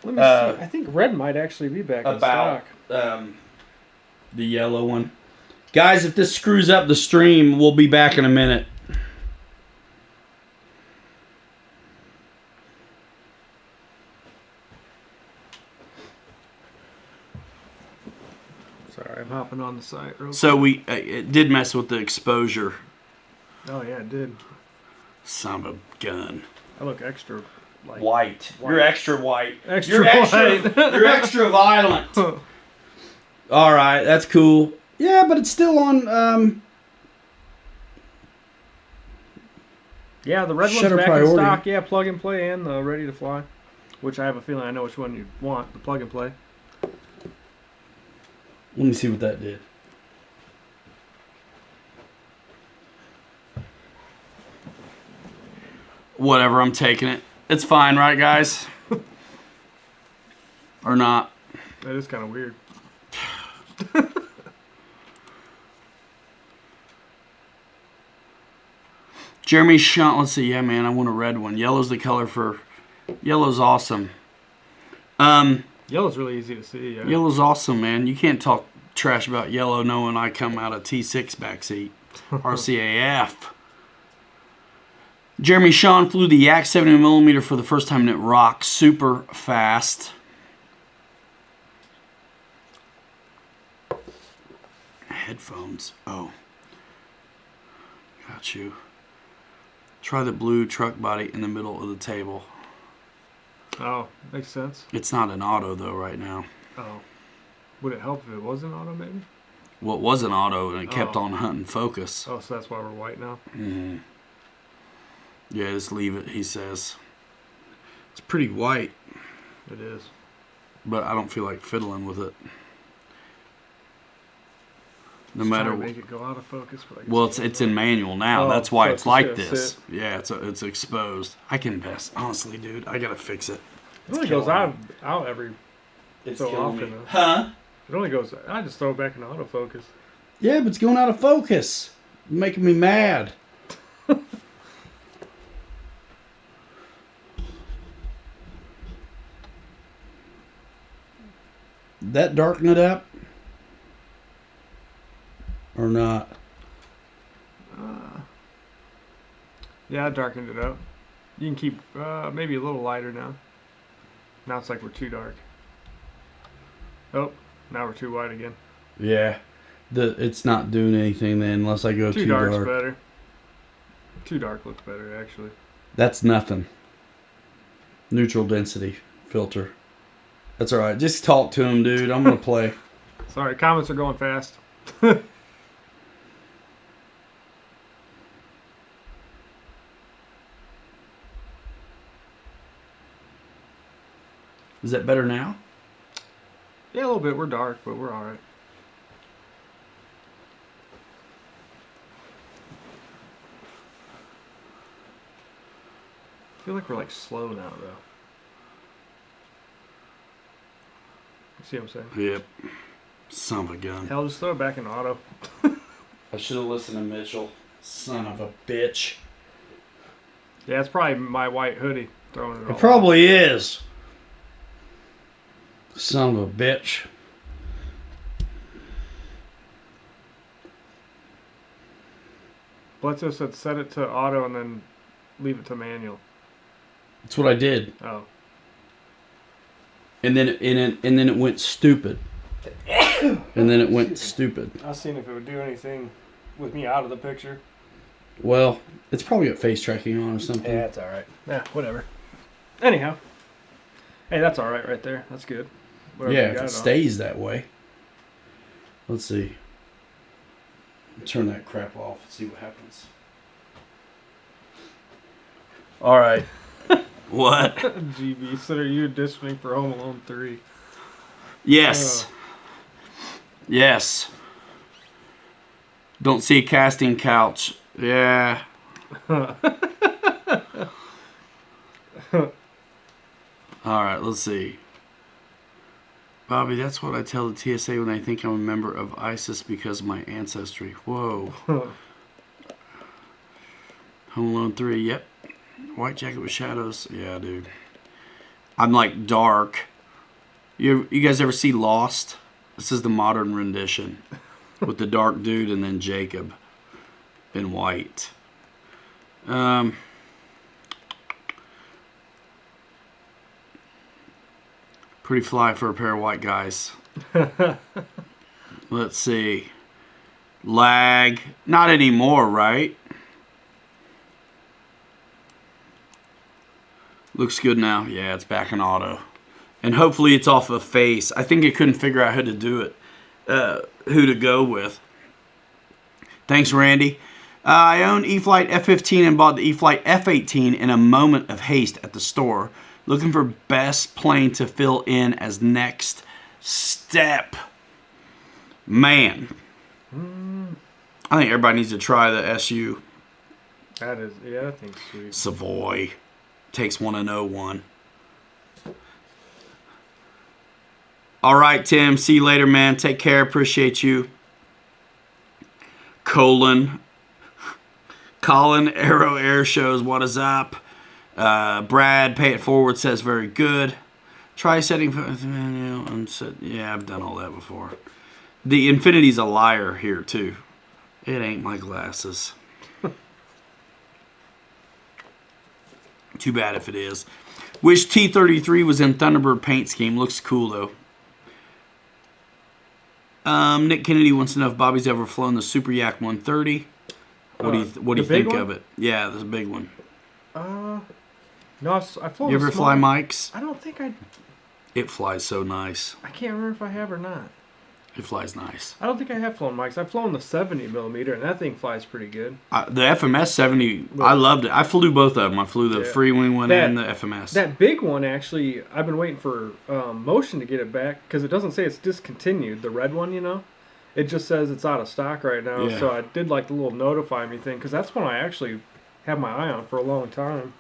S2: Let me see. I think red might actually be back in stock.
S1: The yellow one. Guys, if this screws up the stream, we'll be back in a minute.
S2: Sorry, I'm hopping on the site real quick.
S1: So it did mess with the exposure.
S2: Oh yeah, it did.
S1: Son of a gun.
S2: I look extra like
S1: White. You're extra white.
S2: Extra white.
S1: You're extra violent. All right, that's cool. Yeah, but it's still on.
S2: Yeah, the red one's
S1: Shutter
S2: back
S1: priority.
S2: in stock. Yeah, plug and play and ready to fly. Which I have a feeling I know which one you want. The plug and play.
S1: Let me see what that did. Whatever, I'm taking it. It's fine, right, guys? Or not?
S2: That is kind of weird.
S1: Jeremy Shunt, let's see. Yeah, man, I want a red one. Yellow's the color for... Yellow's awesome.
S2: Yellow's really easy to see. Yeah.
S1: Yellow's awesome, man. You can't talk trash about yellow knowing I come out of T6 backseat. RCAF. Jeremy Shawn flew the Yak 70mm for the first time and it rocks super fast. Headphones. Oh. Got you. Try the blue truck body in the middle of the table.
S2: Oh, makes sense.
S1: It's not an auto though right now.
S2: Oh. Would it help if it was an auto maybe?
S1: Well, it was an auto and it kept
S2: Oh.
S1: on hunting focus.
S2: Oh, so that's why we're white now?
S1: Mm-hmm. Yeah, just leave it, he says. It's pretty white,
S2: It is.
S1: but I don't feel like fiddling with it. No
S2: Just
S1: matter
S2: trying to
S1: what.
S2: make it go out of focus. But I guess
S1: Well, it's in manual now.
S2: Oh,
S1: That's why
S2: so
S1: it's
S2: it's
S1: like
S2: just
S1: this.
S2: gonna
S1: Yeah, it's exposed. I can best, honestly, dude. I gotta fix it.
S2: It only goes out every
S1: It's
S2: so
S1: killing
S2: often,
S1: me.
S2: though.
S1: Huh?
S2: It only goes. I just throw it back in autofocus.
S1: Yeah, but it's going out of focus. Making me mad. that darken it up? Or not?
S2: Yeah, I darkened it up. You can keep maybe a little lighter now. Now it's like we're too dark. Oh, now we're too white again.
S1: Yeah. It's not doing anything then unless I go too
S2: dark's
S1: dark.
S2: Better. Too dark looks better, actually.
S1: That's nothing. Neutral density filter. That's all right. Just talk to him, dude. I'm going to play.
S2: Sorry, comments are going fast.
S1: Is that better now?
S2: Yeah, a little bit. We're dark, but we're all right. I feel like we're like slow now, though. You see what I'm saying?
S1: Yep. Son of a gun.
S2: Hell, just throw it back in auto.
S1: I should have listened to Mitchell. Son of a bitch.
S2: Yeah, it's probably my white hoodie throwing it.
S1: It probably is. Son of a bitch.
S2: Bledsoe said set it to auto and then leave it to manual.
S1: That's what I did.
S2: Oh.
S1: And then it went stupid. And then it went stupid.
S2: I was seeing if it would do anything with me out of the picture.
S1: Well, it's probably got face tracking on or something.
S2: Yeah, it's alright. Yeah, whatever. Anyhow. Hey, that's alright right there. That's good. Whatever
S1: Yeah,
S2: you
S1: if
S2: got
S1: it
S2: on.
S1: stays that way. Let's see. Turn that crap off and see what happens. All right. What?
S2: GB, so are you auditioning for Home Alone 3?
S1: Yes. Yes. Don't see a casting couch. Yeah. All right, let's see. Bobby, that's what I tell the TSA when they think I'm a member of ISIS because of my ancestry. Whoa. Home Alone 3, yep. White jacket with shadows. Yeah, dude. I'm like dark. You guys ever see Lost? This is the modern rendition with the dark dude and then Jacob in white. Pretty fly for a pair of white guys. Let's see. Lag. Not anymore, right? Looks good now. Yeah, it's back in auto. And hopefully it's off of face. I think it couldn't figure out how to do it. Who to go with. Thanks, Randy. I own E-flite F15 and bought the E-flite F18 in a moment of haste at the store. Looking for best plane to fill in as next step. Man. I think everybody needs to try the SU.
S2: That is, yeah, I think sweet.
S1: Savoy. Takes 1-01. All right, Tim. See you later, man. Take care. Appreciate you. Colin Arrow Air Shows. What is up? Brad Pay It Forward says very good. Try setting manual and set. Yeah, I've done all that before. The Infinity's a liar here too. It ain't my glasses. Too bad if it is. Wish T33 was in Thunderbird paint scheme. Looks cool though. Nick Kennedy wants to know if Bobby's ever flown the Super Yak 130. What do you think of it? Yeah, this big one.
S2: No, I've flown.
S1: You ever fly Mike's?
S2: I don't think I.
S1: It flies so nice.
S2: I can't remember if I have or not.
S1: It flies nice.
S2: I don't think I have flown Mike's. I've flown the 70mm, and that thing flies pretty good.
S1: The FMS 70, I loved it. I flew both of them. I flew the free wing one and the FMS.
S2: That big one, actually, I've been waiting for Motion to get it back because it doesn't say it's discontinued. The red one, you know, it just says it's out of stock right now.
S1: Yeah.
S2: So I did like the little notify me thing because that's one I actually have my eye on for a long time.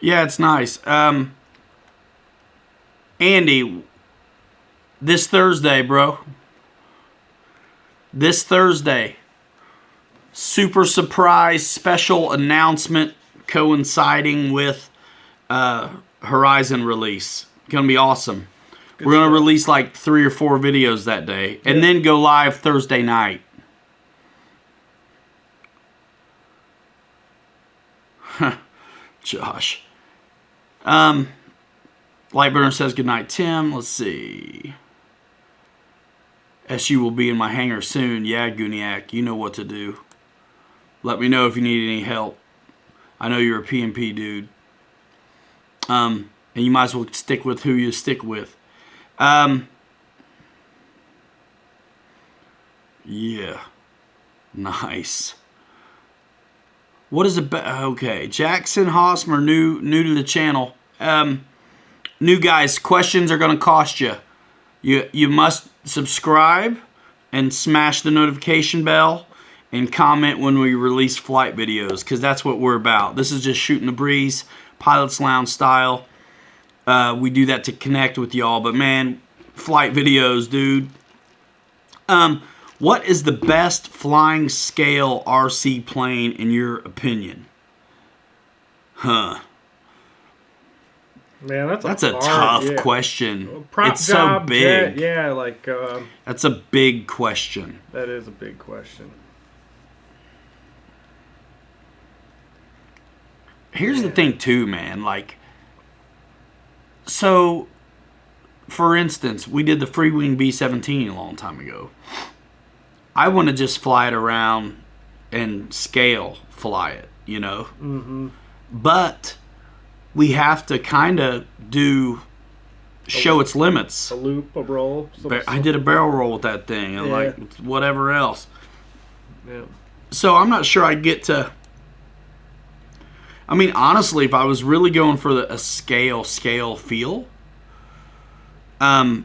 S1: Yeah, it's nice. Andy, this Thursday, bro. This Thursday. Super surprise special announcement coinciding with Horizon release. Gonna be awesome. We're going to
S2: stuff.
S1: release like 3 or 4 videos that day. And then go live Thursday night. Josh. Lightburner says goodnight, Tim. Let's see. SU will be in my hangar soon. Yeah, Gooniac, you know what to do. Let me know if you need any help. I know you're a PMP dude. And you might as well stick with who you stick with. Yeah. Nice. What is it? Okay, Jackson Hosmer, new to the channel. New guys, questions are going to cost you. You must subscribe and smash the notification bell and comment when we release flight videos, because that's what we're about. This is just shooting the breeze, Pilot's Lounge style. We do that to connect with y'all, but man, flight videos, dude. What is the best flying scale RC plane in your opinion?
S2: Man, that's
S1: a tough question.
S2: Prop
S1: it's so
S2: job,
S1: big.
S2: Jet, yeah, like
S1: that's a big question.
S2: that is a big question.
S1: Here's the thing too, man. Like, so, for instance, we did the Freewing B-17 a long time ago. I want to just fly it around and scale fly it, you know?
S2: Mm-hmm.
S1: But we have to kind of show its limits.
S2: A loop, a roll.
S1: I did a barrel roll with that thing and like whatever else.
S2: Yeah.
S1: So I'm not sure I get to... I mean, honestly, if I was really going for a scale feel, I'd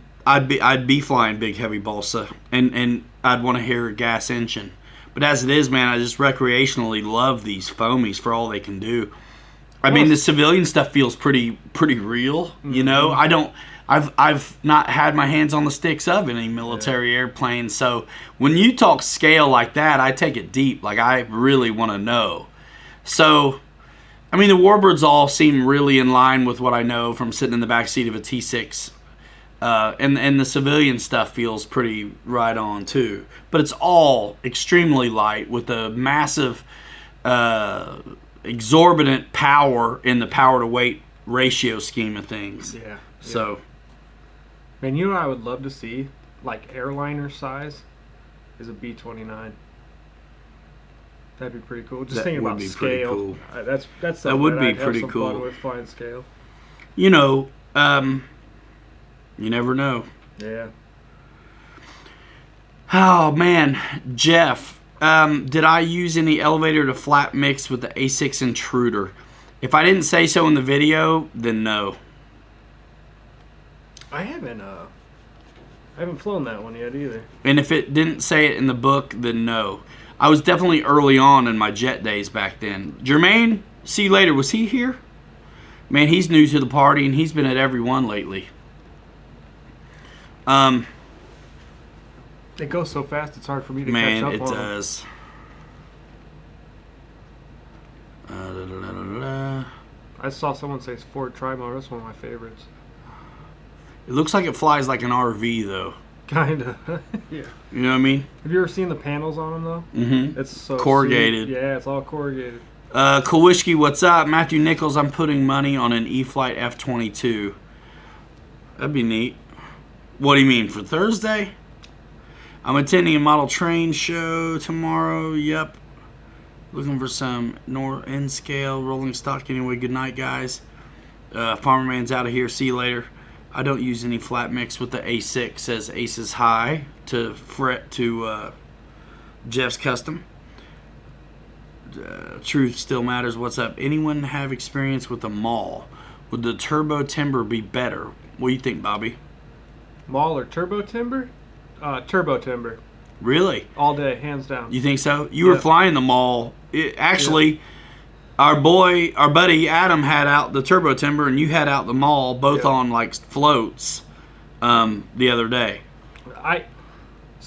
S1: be flying big heavy balsa, and I'd want to hear a gas engine. But as it is, man, I just recreationally love these foamies for all they can do. I mean, the civilian stuff feels pretty real, you know. I've not had my hands on the sticks of any military airplane, so when you talk scale like that, I take it deep. Like, I really want to know. So, I mean, the Warbirds all seem really in line with what I know from sitting in the backseat of a T6. And the civilian stuff feels pretty right on, too. But it's all extremely light with a massive, exorbitant power in the power-to-weight ratio scheme of things.
S2: Yeah.
S1: So,
S2: man, you know what I would love to see, like airliner size, is a B-29. That'd be pretty cool. Just
S1: That
S2: thinking
S1: would
S2: about
S1: be pretty
S2: scale.
S1: cool.
S2: That's
S1: That
S2: something
S1: would be
S2: I'd have
S1: pretty
S2: some
S1: cool.
S2: fun with flying scale.
S1: you know, you never know.
S2: Yeah.
S1: Oh, man. Jeff, did I use any elevator to flat mix with the A6 Intruder? If I didn't say so in the video, then no.
S2: I haven't flown that one yet either.
S1: And if it didn't say it in the book, then no. I was definitely early on in my jet days back then. Jermaine, see you later. Was he here? Man, he's new to the party, and he's been at every one lately.
S2: It goes so fast, it's hard for me to catch
S1: Man,
S2: up
S1: it
S2: on.
S1: does.
S2: I saw someone say Ford Trimo. That's one of my favorites.
S1: It looks like it flies like an RV, though.
S2: Kinda. Yeah.
S1: You know what I mean?
S2: Have you ever seen the panels on them though?
S1: Mm-hmm.
S2: It's so
S1: Corrugated.
S2: Yeah, it's all corrugated.
S1: Kowishki, what's up? Matthew Nichols, I'm putting money on an E-Flight F-22. That'd be neat. What do you mean, for Thursday? I'm attending a model train show tomorrow. Yep. Looking for some N-scale rolling stock. Anyway, good night, guys. Farmerman's out of here. See you later. I don't use any flat mix with the A6. Says Aces High to Jeff's Custom. Truth still matters. What's up? Anyone have experience with the Maul? Would the turbo timber be better? What do you think, Bobby?
S2: Maul or turbo timber? Turbo timber.
S1: Really?
S2: All day, hands down.
S1: You think so? You were flying the Maul. Actually, our buddy Adam had out the turbo timber, and you had out the Maul, both on like floats, the other day.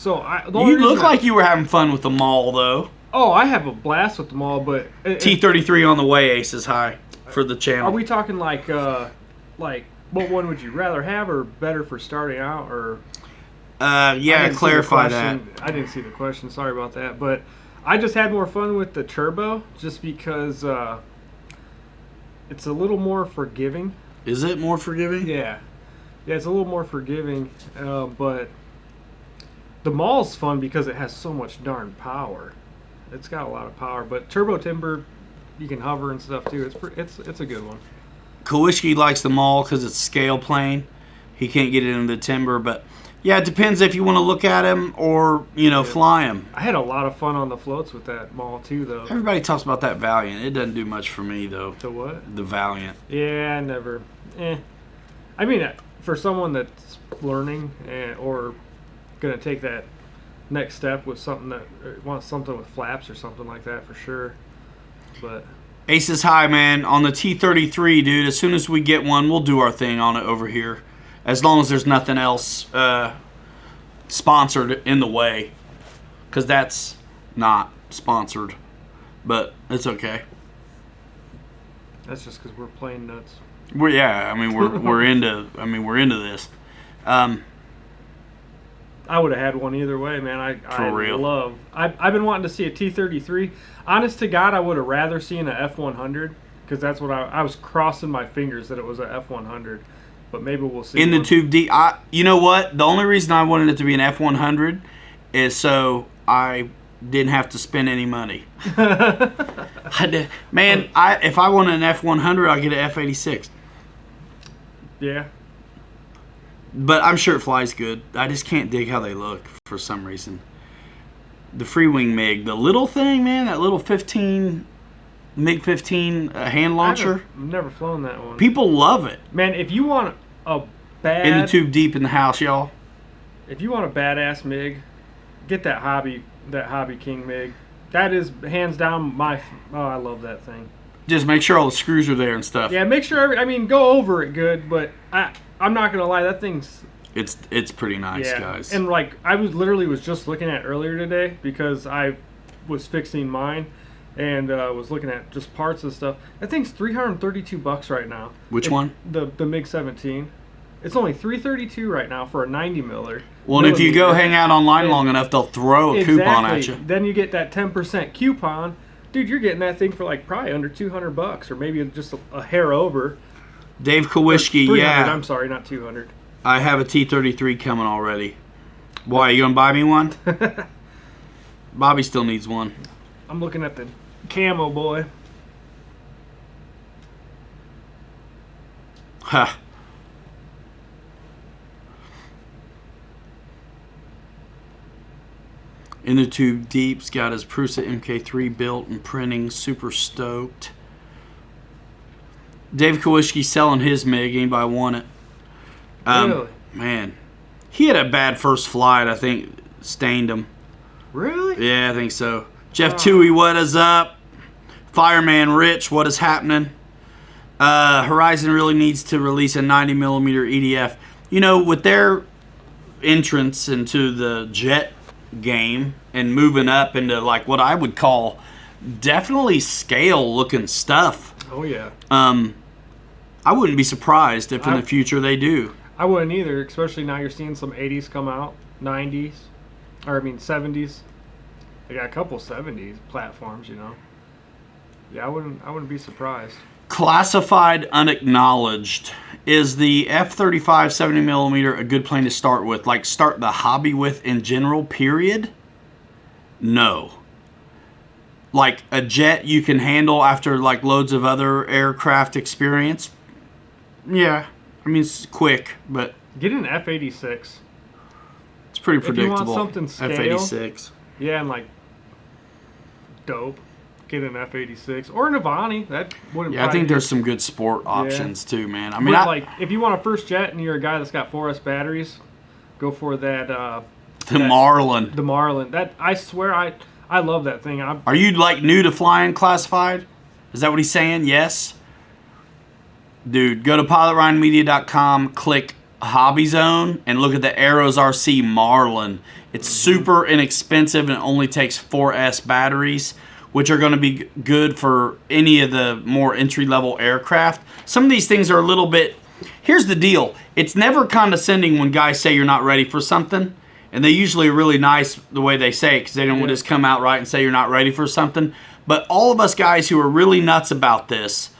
S1: You look like you were having fun with the Maul, though.
S2: Oh, I have a blast with the Maul, but
S1: T-33 on the way, Aces High for the channel.
S2: Are we talking like what one would you rather have, or better for starting out, or?
S1: Yeah,
S2: I didn't see the
S1: clarify that.
S2: question. I didn't see the question. Sorry about that. But I just had more fun with the turbo, just because it's a little more forgiving.
S1: Is it more forgiving?
S2: Yeah, it's a little more forgiving. But the Maul's fun because it has so much darn power. It's got a lot of power. But Turbo Timber, you can hover and stuff too. It's a good one.
S1: Kowalski likes the Maul because it's scale plane. He can't get it into the timber, but yeah, it depends if you want to look at him or fly him.
S2: I had a lot of fun on the floats with that Maul too, though.
S1: Everybody talks about that Valiant. It doesn't do much for me though.
S2: The what?
S1: The Valiant.
S2: Yeah, I never. I mean, for someone that's learning or gonna take that next step with something that wants something with flaps or something like that, for sure. But
S1: Aces high, man, on the T33, dude. As soon as we get one, we'll do our thing on it over here. As long as there's nothing else sponsored in the way. Because that's not sponsored. But it's okay.
S2: that's just because we're playing nuts.
S1: We're into this.
S2: I would have had one either way, man.
S1: For real.
S2: I've been wanting to see a T33. Honest to God, I would have rather seen a F100, because that's what I was crossing my fingers that it was a F100. But maybe we'll see.
S1: In the Tube D, you know what? The only reason I wanted it to be an F100 is so I didn't have to spend any money. If I want an F100, I'll get an F86.
S2: Yeah.
S1: But I'm sure it flies good. I just can't dig how they look for some reason. The Freewing MiG, the little thing, man, that little MiG-15 hand launcher.
S2: I've never flown that one.
S1: People love it.
S2: Man, if you want a
S1: In the Tube Deep in the house, y'all.
S2: If you want a badass MiG, get that Hobby King MiG. That is hands down I love that thing.
S1: Just make sure all the screws are there and stuff.
S2: Yeah, make sure. Go over it good, but I'm not gonna lie, that thing's.
S1: It's pretty nice, guys.
S2: And I was just looking at earlier today because I was fixing mine and was looking at just parts and stuff. That thing's $332 right now.
S1: Which one?
S2: The MiG-17. It's only $332 right now for a 90 miller.
S1: Well, and if you go hang out online long enough, they'll throw a coupon at you.
S2: Then you get that 10% coupon. Dude, you're getting that thing for probably under $200, or maybe just a hair over.
S1: Dave Kowalski, yeah.
S2: I'm sorry, not 200.
S1: I have a T33 coming already. Why, you gonna buy me one? Bobby still needs one.
S2: I'm looking at the camo boy.
S1: Huh. In the Tube Deep's got his Prusa MK3 built and printing. Super stoked. Dave Kowalski selling his MiG. Anybody want it?
S2: Really?
S1: Man. He had a bad first flight, I think. Stained him.
S2: Really?
S1: Yeah, I think so. Jeff Toohey, what is up? Fireman Rich, what is happening? Horizon really needs to release a 90mm EDF. With their entrance into the jet game and moving up into what I would call definitely scale looking stuff.
S2: Oh yeah.
S1: I wouldn't be surprised if in the future they do.
S2: I wouldn't either, especially now you're seeing some 80s come out, 90s, 70s. They got a couple 70s platforms, Yeah, I wouldn't be surprised.
S1: Classified unacknowledged. Is the F-35 70mm a good plane to start with? Start the hobby with in general, period? No. A jet you can handle after loads of other aircraft experience? Yeah. It's quick, but...
S2: Get an F-86.
S1: It's pretty predictable.
S2: If you want something scale...
S1: F-86.
S2: Yeah, and dope. Get an F-86 or an Avani. That wouldn't.
S1: Yeah, I think there's some good sport options too, man.
S2: If you want a first jet and you're a guy that's got 4S batteries, go for that.
S1: Marlin.
S2: The Marlin. That I swear I love that thing.
S1: Are you new to flying classified? Is that what he's saying? Yes. Dude, go to pilotryanmedia.com, click Hobby Zone, and look at the Arrows RC Marlin. It's super inexpensive and it only takes 4S batteries, which are going to be good for any of the more entry-level aircraft. Some of these things are a little bit Here's the deal. It's never condescending when guys say you're not ready for something. And they usually are really nice the way they say it because they don't want to just come out right and say you're not ready for something. But all of us guys who are really nuts about this,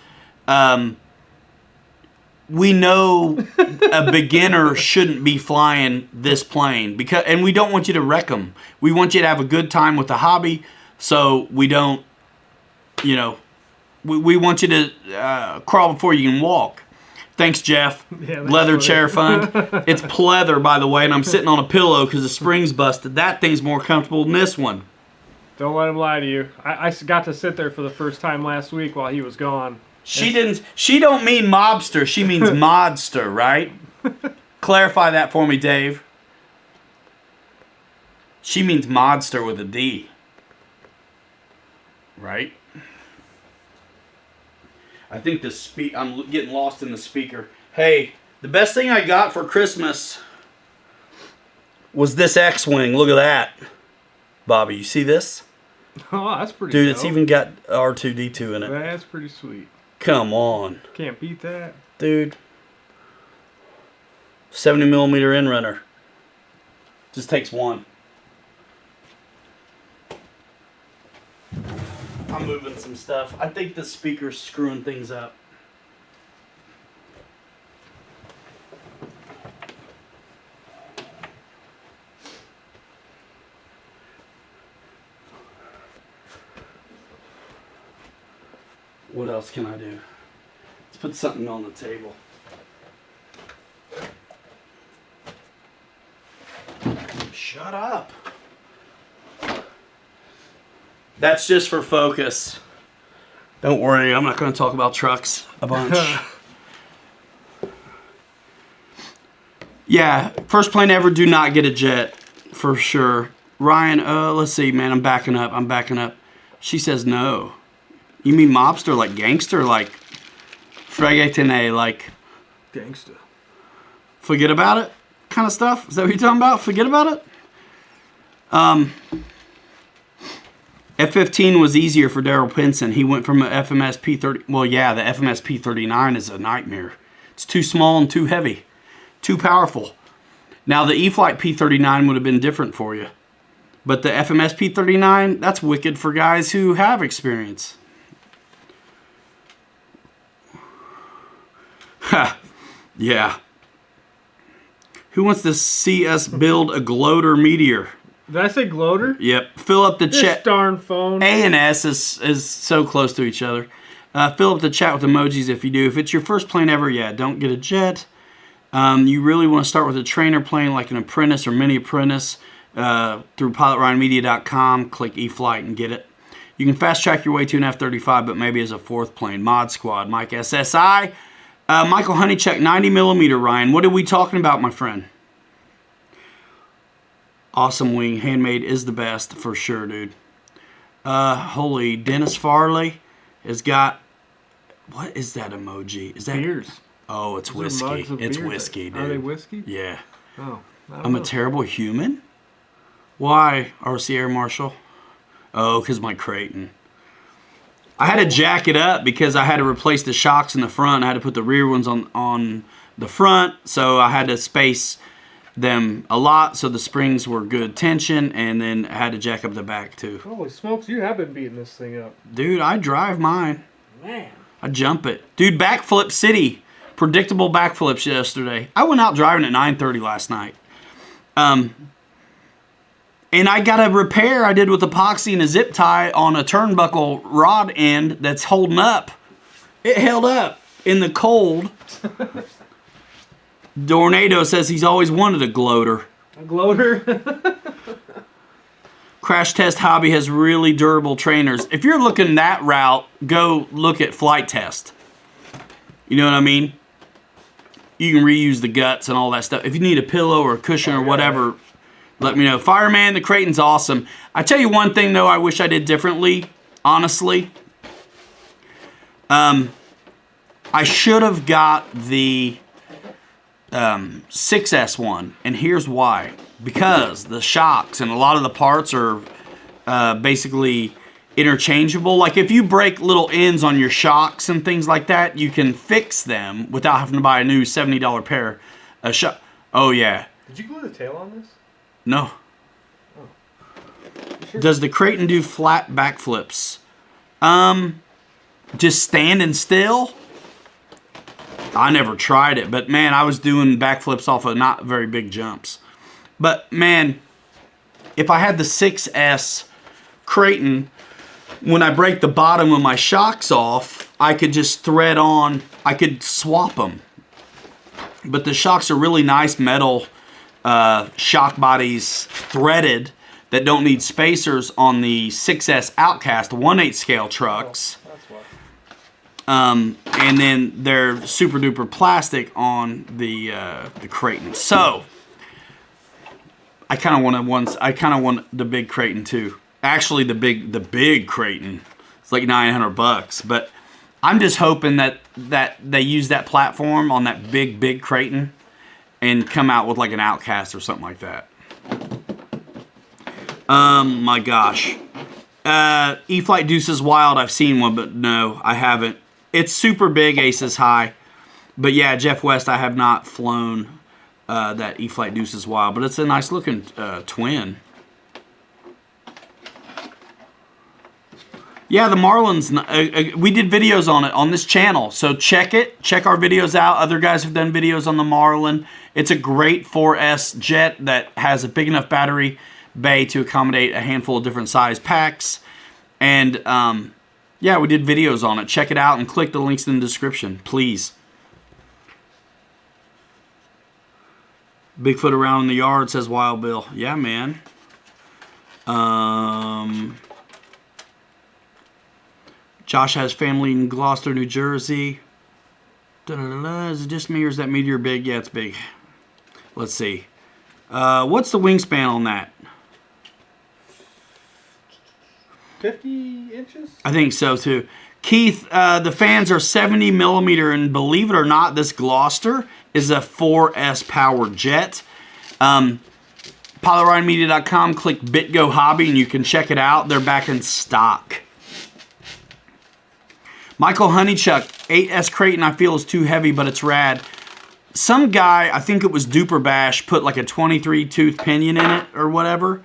S1: we know a beginner shouldn't be flying this plane and we don't want you to wreck them. We want you to have a good time with the hobby, so we don't, we want you to crawl before you can walk. Thanks, Jeff.
S2: Yeah,
S1: Leather chair fund. It's pleather, by the way, and I'm sitting on a pillow because the spring's busted. That thing's more comfortable than this one.
S2: Don't let him lie to you. I got to sit there for the first time last week while he was gone.
S1: She don't mean mobster. She means modster, right? Clarify that for me, Dave. She means modster with a D. Right? I think I'm getting lost in the speaker. Hey, the best thing I got for Christmas was this X-Wing. Look at that. Bobby, you see this?
S2: Oh, that's pretty
S1: Dude,
S2: dope.
S1: it's even got R2-D2 in it.
S2: That's pretty sweet.
S1: Come on.
S2: Can't beat that.
S1: Dude. 70mm in runner. Just takes one. I'm moving some stuff. I think the speaker's screwing things up. What else can I do? Let's put something on the table. Shut up. That's just for focus. Don't worry, I'm not going to talk about trucks a bunch. Yeah, first plane ever, do not get a jet, for sure. Ryan, let's see, man, I'm backing up. She says no. You mean mobster, like gangster, like fregatene, like
S2: Gangsta.
S1: forget about it kind of stuff? Is that what you're talking about? Forget about it? F-15 was easier for Daryl Pinson. He went from a FMS P-30. Well, yeah, the FMS P-39 is a nightmare. It's too small and too heavy. Too powerful. Now, the E-Flight P-39 would have been different for you. But the FMS P-39, that's wicked for guys who have experience. Ha. Yeah. Who wants to see us build a Gloater Meteor?
S2: Did I say gloater?
S1: Yep. Fill up the
S2: This
S1: chat.
S2: darn phone.
S1: A and S is so close to each other. Fill up the chat with emojis if you do. If it's your first plane ever, yeah, don't get a jet. You really want to start with a trainer plane like an apprentice or mini apprentice through pilotryanmedia.com. Click E-Flight and get it. You can fast track your way to an F-35, but maybe as a fourth plane. Mod Squad, Mike SSI. Michael Honeycheck, 90mm, Ryan. What are we talking about, my friend? Awesome wing. Handmade is the best for sure, dude. Holy, Dennis Farley has got... What is that emoji? Is that...
S2: Beers.
S1: Oh, it's
S2: Those are
S1: whiskey.
S2: mugs of
S1: It's
S2: beers.
S1: whiskey, dude.
S2: Are they whiskey?
S1: Yeah.
S2: Oh.
S1: I'm a terrible human? Why, RC Air Marshal? Oh, because my Creighton. I had to jack it up because I had to replace the shocks in the front. I had to put the rear ones on the front, so I had to space them a lot so the springs were good tension, and then I had to jack up the back too.
S2: Holy smokes, you have been beating this thing up.
S1: Dude, I drive mine.
S2: Man.
S1: I jump it. Dude, backflip city. Predictable backflips yesterday. I went out driving at 9:30 last night. And I got a repair I did with epoxy and a zip tie on a turnbuckle rod end that's holding up. It held up in the cold. Dornado says he's always wanted a gloater.
S2: A gloater?
S1: Crash Test Hobby has really durable trainers. If you're looking that route, go look at Flight Test. You know what I mean? You can reuse the guts and all that stuff. If you need a pillow or a cushion or whatever, let me know. Fireman, the Creighton's awesome. I tell you one thing, though, I wish I did differently, honestly. I should have got the 6S one, and here's why. Because the shocks and a lot of the parts are basically interchangeable. Like if you break little ends on your shocks and things like that, you can fix them without having to buy a new $70 pair of shock. Oh yeah.
S2: Did you glue the tail on this?
S1: No.
S2: Oh. Sure?
S1: Does the Creighton do flat backflips? Just standing still? I never tried it, but man, I was doing backflips off of not very big jumps. But man, if I had the 6S Creighton, when I break the bottom of my shocks off, I could just thread on, I could swap them. But the shocks are really nice metal shock bodies, threaded, that don't need spacers on the 6S Outcast 1/8 scale trucks.
S2: Oh, that's why.
S1: And then they're super duper plastic on the Creighton. So I kind of want the big Creighton too. Actually, the big Creighton. It's like $900, but I'm just hoping that they use that platform on that big Creighton and come out with like an Outcast or something like that. My gosh. E-Flight Deuces Wild, I've seen one, but no, I haven't. It's super big, Aces High. But yeah, Jeff West, I have not flown that E-Flight Deuces Wild, but it's a nice looking twin. Yeah, the Marlins, we did videos on it on this channel, so check it. Check our videos out. Other guys have done videos on the Marlin. It's a great 4S jet that has a big enough battery bay to accommodate a handful of different size packs. And yeah, we did videos on it. Check it out and click the links in the description, please. Bigfoot around in the yard, says Wild Bill. Yeah, man. Josh has family in Gloucester, New Jersey. Is it just me or is that meteor big? Yeah, it's big. Let's see. What's the wingspan on that?
S2: 50 inches?
S1: I think so too. Keith, the fans are 70 millimeter, and believe it or not, this Gloucester is a 4S powered jet. PilotRyanMedia.com, click BitGo Hobby, and you can check it out. They're back in stock. Michael Honeychuck, 8S Creighton I feel is too heavy, but it's rad. Some guy, I think it was Duper Bash, put like a 23 tooth pinion in it or whatever,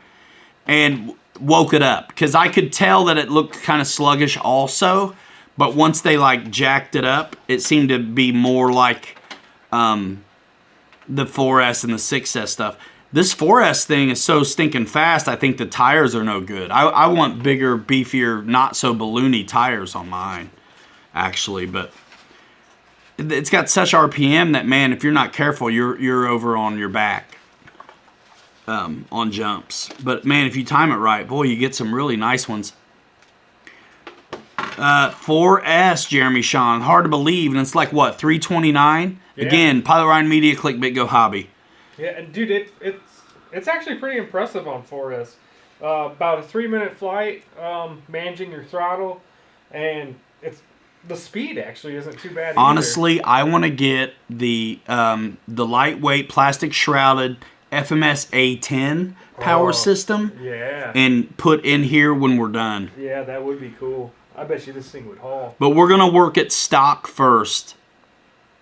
S1: and woke it up. Because I could tell that it looked kind of sluggish also, but once they like jacked it up, it seemed to be more like the 4S and the 6S stuff. This 4S thing is so stinking fast, I think the tires are no good. I want bigger, beefier, not so balloony tires on mine, actually. But it's got such RPM that, man, if you're not careful, you're over on your back on jumps. But, man, if you time it right, boy, you get some really nice ones. 4S, Jeremy Sean. Hard to believe, and it's like, what, $329? Yeah. Again, Pilot Ryan Media, click BitGo Hobby.
S2: Yeah, and dude, it's actually pretty impressive on 4S. About a 3-minute flight, managing your throttle, and the speed actually isn't too bad either.
S1: Honestly, I want to get the lightweight plastic shrouded FMS A10 power system.
S2: Yeah.
S1: And put in here when we're done.
S2: Yeah, that would be cool. I bet you this thing would haul.
S1: But we're gonna work it stock first.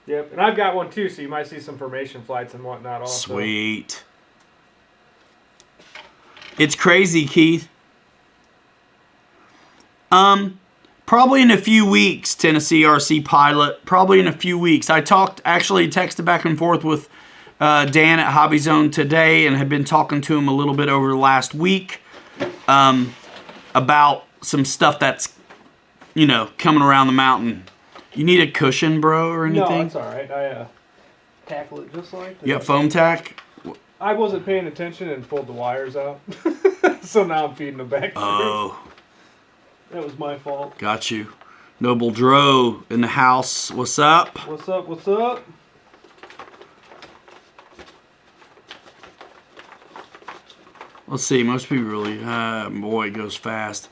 S2: Yep, and I've got one too, so you might see some formation flights and whatnot also.
S1: Sweet. It's crazy, Keith. Probably in a few weeks, Tennessee RC Pilot. Probably in a few weeks. I texted back and forth with Dan at Hobby Zone today, and have been talking to him a little bit over the last week about some stuff that's, coming around the mountain. You need a cushion, bro, or anything?
S2: No, it's all right. I tackle it just like this.
S1: You got foam tack?
S2: I wasn't paying attention and pulled the wires out. So now I'm feeding them back.
S1: Oh.
S2: That was my fault.
S1: Got you. Noble Dro in the house. What's up?
S2: What's up? What's up?
S1: Let's see. Most people really... boy, it goes fast.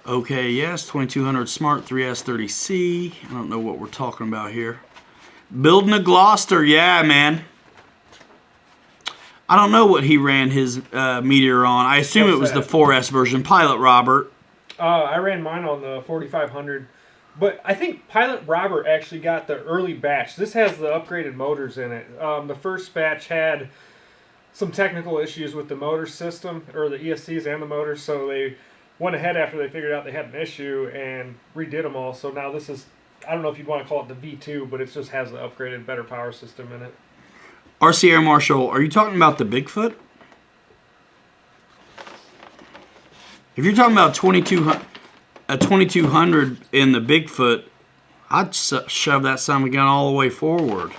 S1: Okay, yes. 2200 Smart 3S30C. I don't know what we're talking about here. Building a Gloucester. Yeah, man. I don't know what he ran his Meteor on. I assume
S2: What's
S1: it was
S2: that?
S1: the 4S version. Pilot Robert.
S2: I ran mine on the 4500, but I think Pilot Robert actually got the early batch. This has the upgraded motors in it. The first batch had some technical issues with the motor system, or the ESCs and the motors, so they went ahead after they figured out they had an issue and redid them all. So now this is, I don't know if you'd want to call it the V2, but it just has the upgraded, better power system in it.
S1: RC Air Marshal, are you talking about the Bigfoot? If you're talking about 2200 in the Bigfoot, I'd shove that son of a gun all the way forward.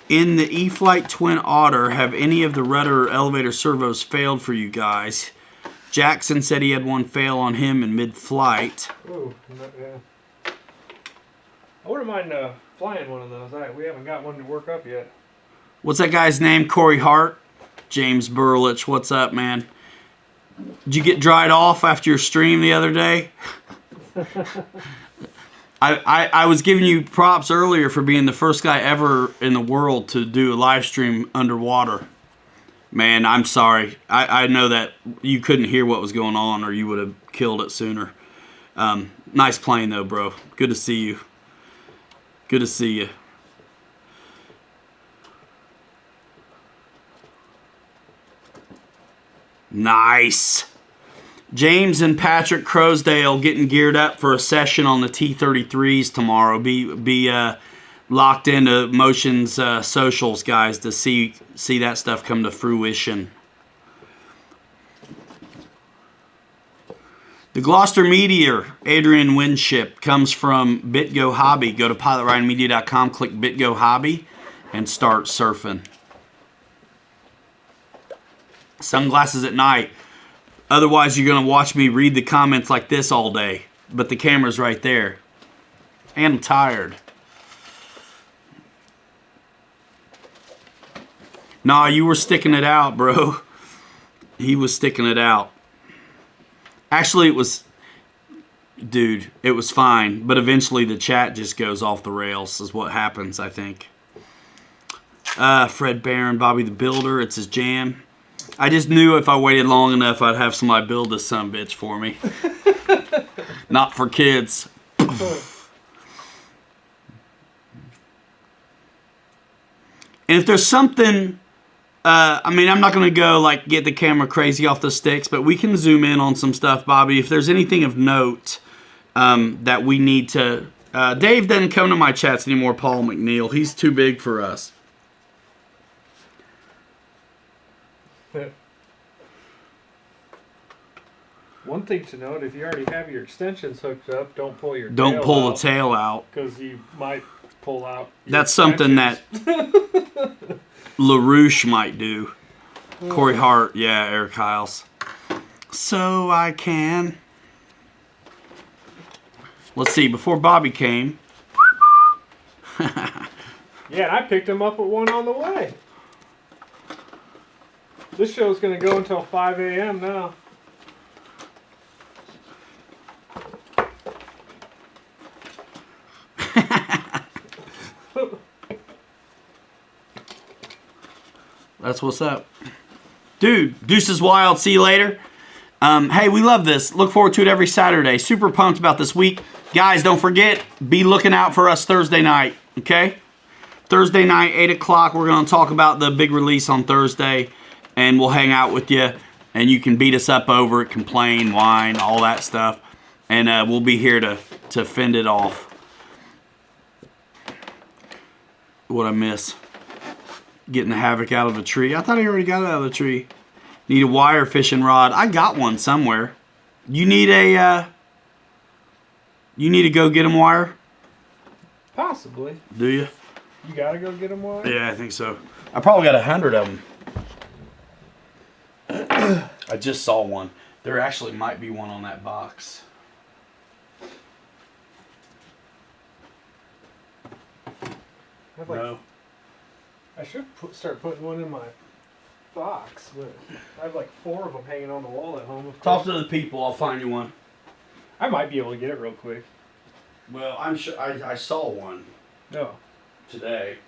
S1: In the E-Flite Twin Otter, have any of the rudder or elevator servos failed for you guys? Jackson said he had one fail on him in mid-flight.
S2: Ooh, yeah. I wouldn't mind flying one of those. We haven't got one to work up yet.
S1: What's that guy's name? Corey Hart? James Burlich, what's up, man? Did you get dried off after your stream the other day? I was giving you props earlier for being the first guy ever in the world to do a live stream underwater. Man, I'm sorry. I know that you couldn't hear what was going on or you would have killed it sooner. Nice plane though, bro. Good to see you. Good to see you. Nice. James and Patrick Crosdale getting geared up for a session on the T-33s tomorrow. Be locked into Motion's socials, guys, to see that stuff come to fruition. The Gloucester Meteor, Adrian Winship, comes from BitGo Hobby. Go to pilotryanmedia.com, click BitGo Hobby, and start surfing. Sunglasses at night. Otherwise, you're going to watch me read the comments like this all day. But the camera's right there. And I'm tired. Nah, you were sticking it out, bro. He was sticking it out. Actually, it was... Dude, it was fine. But eventually the chat just goes off the rails is what happens, I think. Fred Barron, Bobby the Builder. It's his jam. I just knew if I waited long enough, I'd have somebody build this sumbitch for me. Not for kids. And if there's something, I mean, I'm not going to go like get the camera crazy off the sticks, but we can zoom in on some stuff, Bobby. If there's anything of note that we need to... Dave doesn't come to my chats anymore, Paul McNeil. He's too big for us.
S2: One thing to note, if you already have your extensions hooked up, don't pull your
S1: Don't pull the tail out.
S2: Because you might pull out your
S1: That's something that LaRouche might do. Corey Hart, yeah, Eric Hiles. So I can. Let's see, before Bobby came.
S2: Yeah, and I picked him up with one on the way. This show's going to go until 5 a.m. now.
S1: That's what's up. Dude, Deuces Wild. See you later. Hey, we love this. Look forward to it every Saturday. Super pumped about this week. Guys, don't forget, be looking out for us Thursday night, okay? Thursday night, 8 o'clock. We're going to talk about the big release on Thursday, and we'll hang out with you, and you can beat us up over it, complain, whine, all that stuff, and we'll be here to fend it off. What'd I miss? Getting the Havoc out of a tree. I thought I already got it out of the tree. Need a wire fishing rod. I got one somewhere. You need a... you need to go get him wire?
S2: Possibly.
S1: Do you?
S2: You gotta go get him one?
S1: Yeah, I think so. I probably got 100 of them. I just saw one. There actually might be one on that box.
S2: I have like,
S1: No.
S2: I should start putting one in my box, but I have like 4 of them hanging on the wall at home. Of
S1: Talk
S2: course.
S1: to the people. I'll find you one.
S2: I might be able to get it real quick.
S1: Well, I'm sure I saw one
S2: No.
S1: today.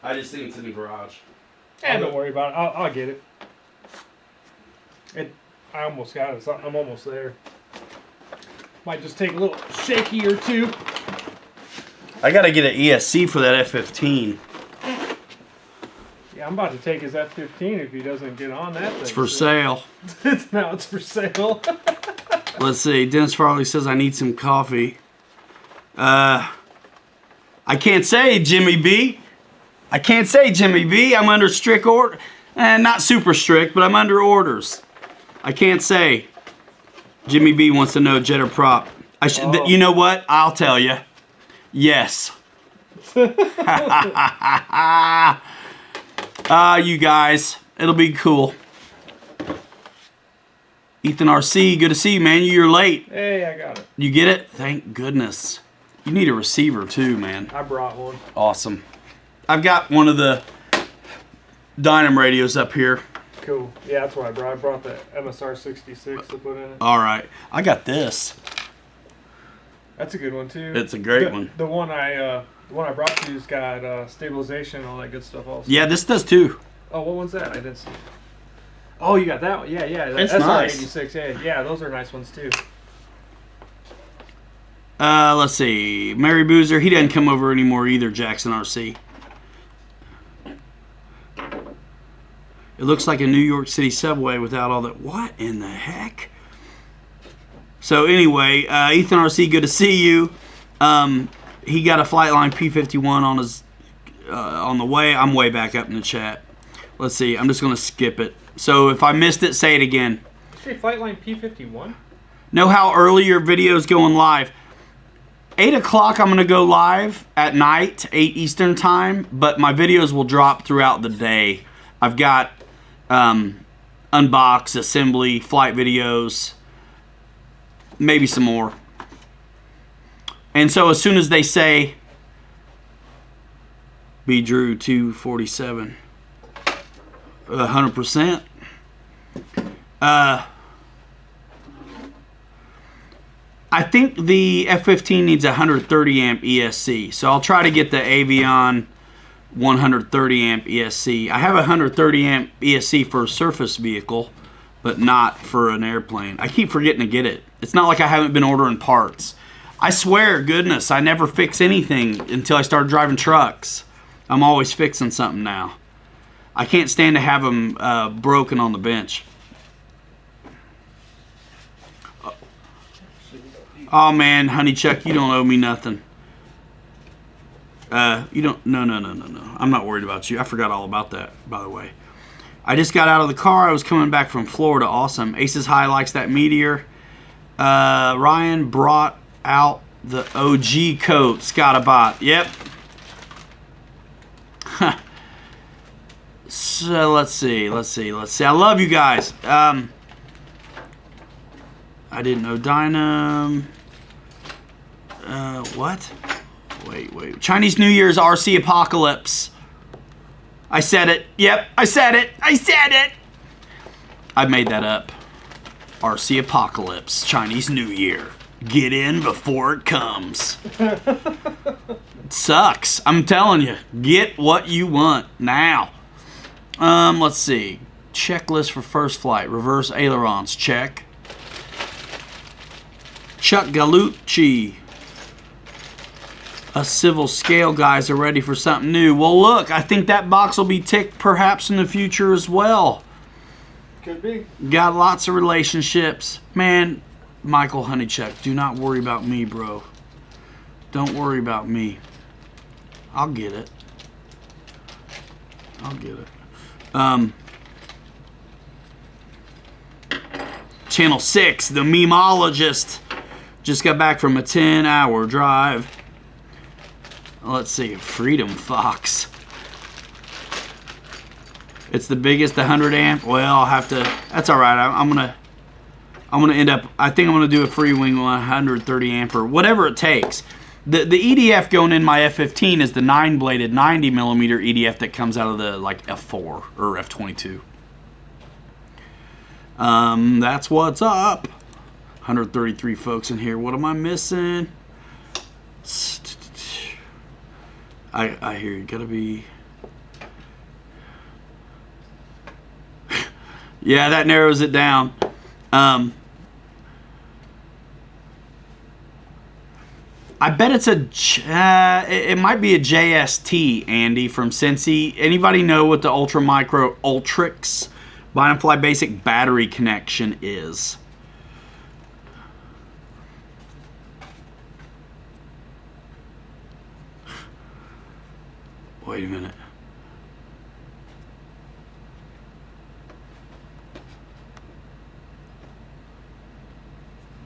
S1: I just think it's in the garage.
S2: Don't worry about it. I'll get it. I almost got it. I'm almost there. Might just take a little shaky or two.
S1: I gotta get an ESC for that F-15.
S2: Yeah, I'm about to take his F-15 if he doesn't get on that thing.
S1: It's for sale.
S2: Now it's for sale.
S1: Let's see. Dennis Farley says I need some coffee. I can't say, Jimmy B. I can't say, Jimmy B. I'm under strict order. Not super strict, but I'm under orders. I can't say. Jimmy B wants to know jet or prop. You know what? I'll tell you. Yes. You guys. It'll be cool. Ethan RC, good to see you, man. You're late.
S2: Hey, I got it.
S1: You get it? Thank goodness. You need a receiver too, man.
S2: I brought one.
S1: Awesome. I've got one of the Dynam radios up here.
S2: Cool. Yeah, that's what I brought. I brought the MSR 66 to put in it.
S1: All right. I got this.
S2: That's a good one too.
S1: It's a great one.
S2: The one I brought to you's got stabilization and all that good stuff also.
S1: Yeah, this does too.
S2: Oh, what one's that? I didn't see. Oh, you got that one. Yeah.
S1: It's
S2: SR
S1: nice.
S2: 86. Yeah, those are nice ones too.
S1: Let's see. Mary Boozer, he doesn't come over anymore either, Jackson RC. It looks like a New York City subway without all that. What in the heck? So anyway, Ethan RC, good to see you. He got a Flightline P51 on his on the way. I'm way back up in the chat. Let's see. I'm just going to skip it. So if I missed it, say it again.
S2: Did you say Flightline P51?
S1: Know how early your video's going live? 8 o'clock I'm going to go live at night, 8 Eastern time, but my videos will drop throughout the day. I've got unbox, assembly, flight videos, maybe some more. And so as soon as they say B Drew 247, 100%. I think the F-15 needs a 130 amp ESC, so I'll try to get the Avion 130 amp ESC. I have a 130 amp ESC for a surface vehicle, but not for an airplane. I keep forgetting to get it. It's not like I haven't been ordering parts. I swear, goodness, I never fix anything until I start driving trucks. I'm always fixing something now. I can't stand to have them broken on the bench. Oh man, honey Chuck, you don't owe me nothing. You don't. No. I'm not worried about you. I forgot all about that, by the way. I just got out of the car. I was coming back from Florida. Awesome. Aces High likes that Meteor. Ryan brought out the OG coat. Scottabot. Yep. So let's see. I love you guys. I didn't know Dynam. What? Wait. Chinese New Year's RC Apocalypse. I said it. Yep, I said it. I made that up. RC Apocalypse, Chinese New Year. Get in before it comes. It sucks. I'm telling you. Get what you want now. Let's see. Checklist for first flight. Reverse ailerons. Check. Chuck Galucci. Us civil scale guys are ready for something new. Well, look, I think that box will be ticked perhaps in the future as well.
S2: Could be.
S1: Got lots of relationships. Man, Michael Honeychuck, do not worry about me, bro. Don't worry about me. I'll get it. Channel 6, the memeologist. Just got back from a 10-hour drive. Let's see, Freedom Fox. It's the biggest, the 100 amp. Well, I'll have to. That's all right. I'm gonna end up. I think I'm gonna do a Freewing 130 amp or whatever it takes. The EDF going in my F-15 is the 9-bladed 90 millimeter EDF that comes out of the like F4 or F-22. That's what's up. 133 folks in here. What am I missing? I hear you. Gotta be. Yeah, that narrows it down. I bet it's it might be a JST, Andy, from Cincy. Anybody know what the Ultra Micro Ultrix Bind and Fly Basic battery connection is? Wait a minute.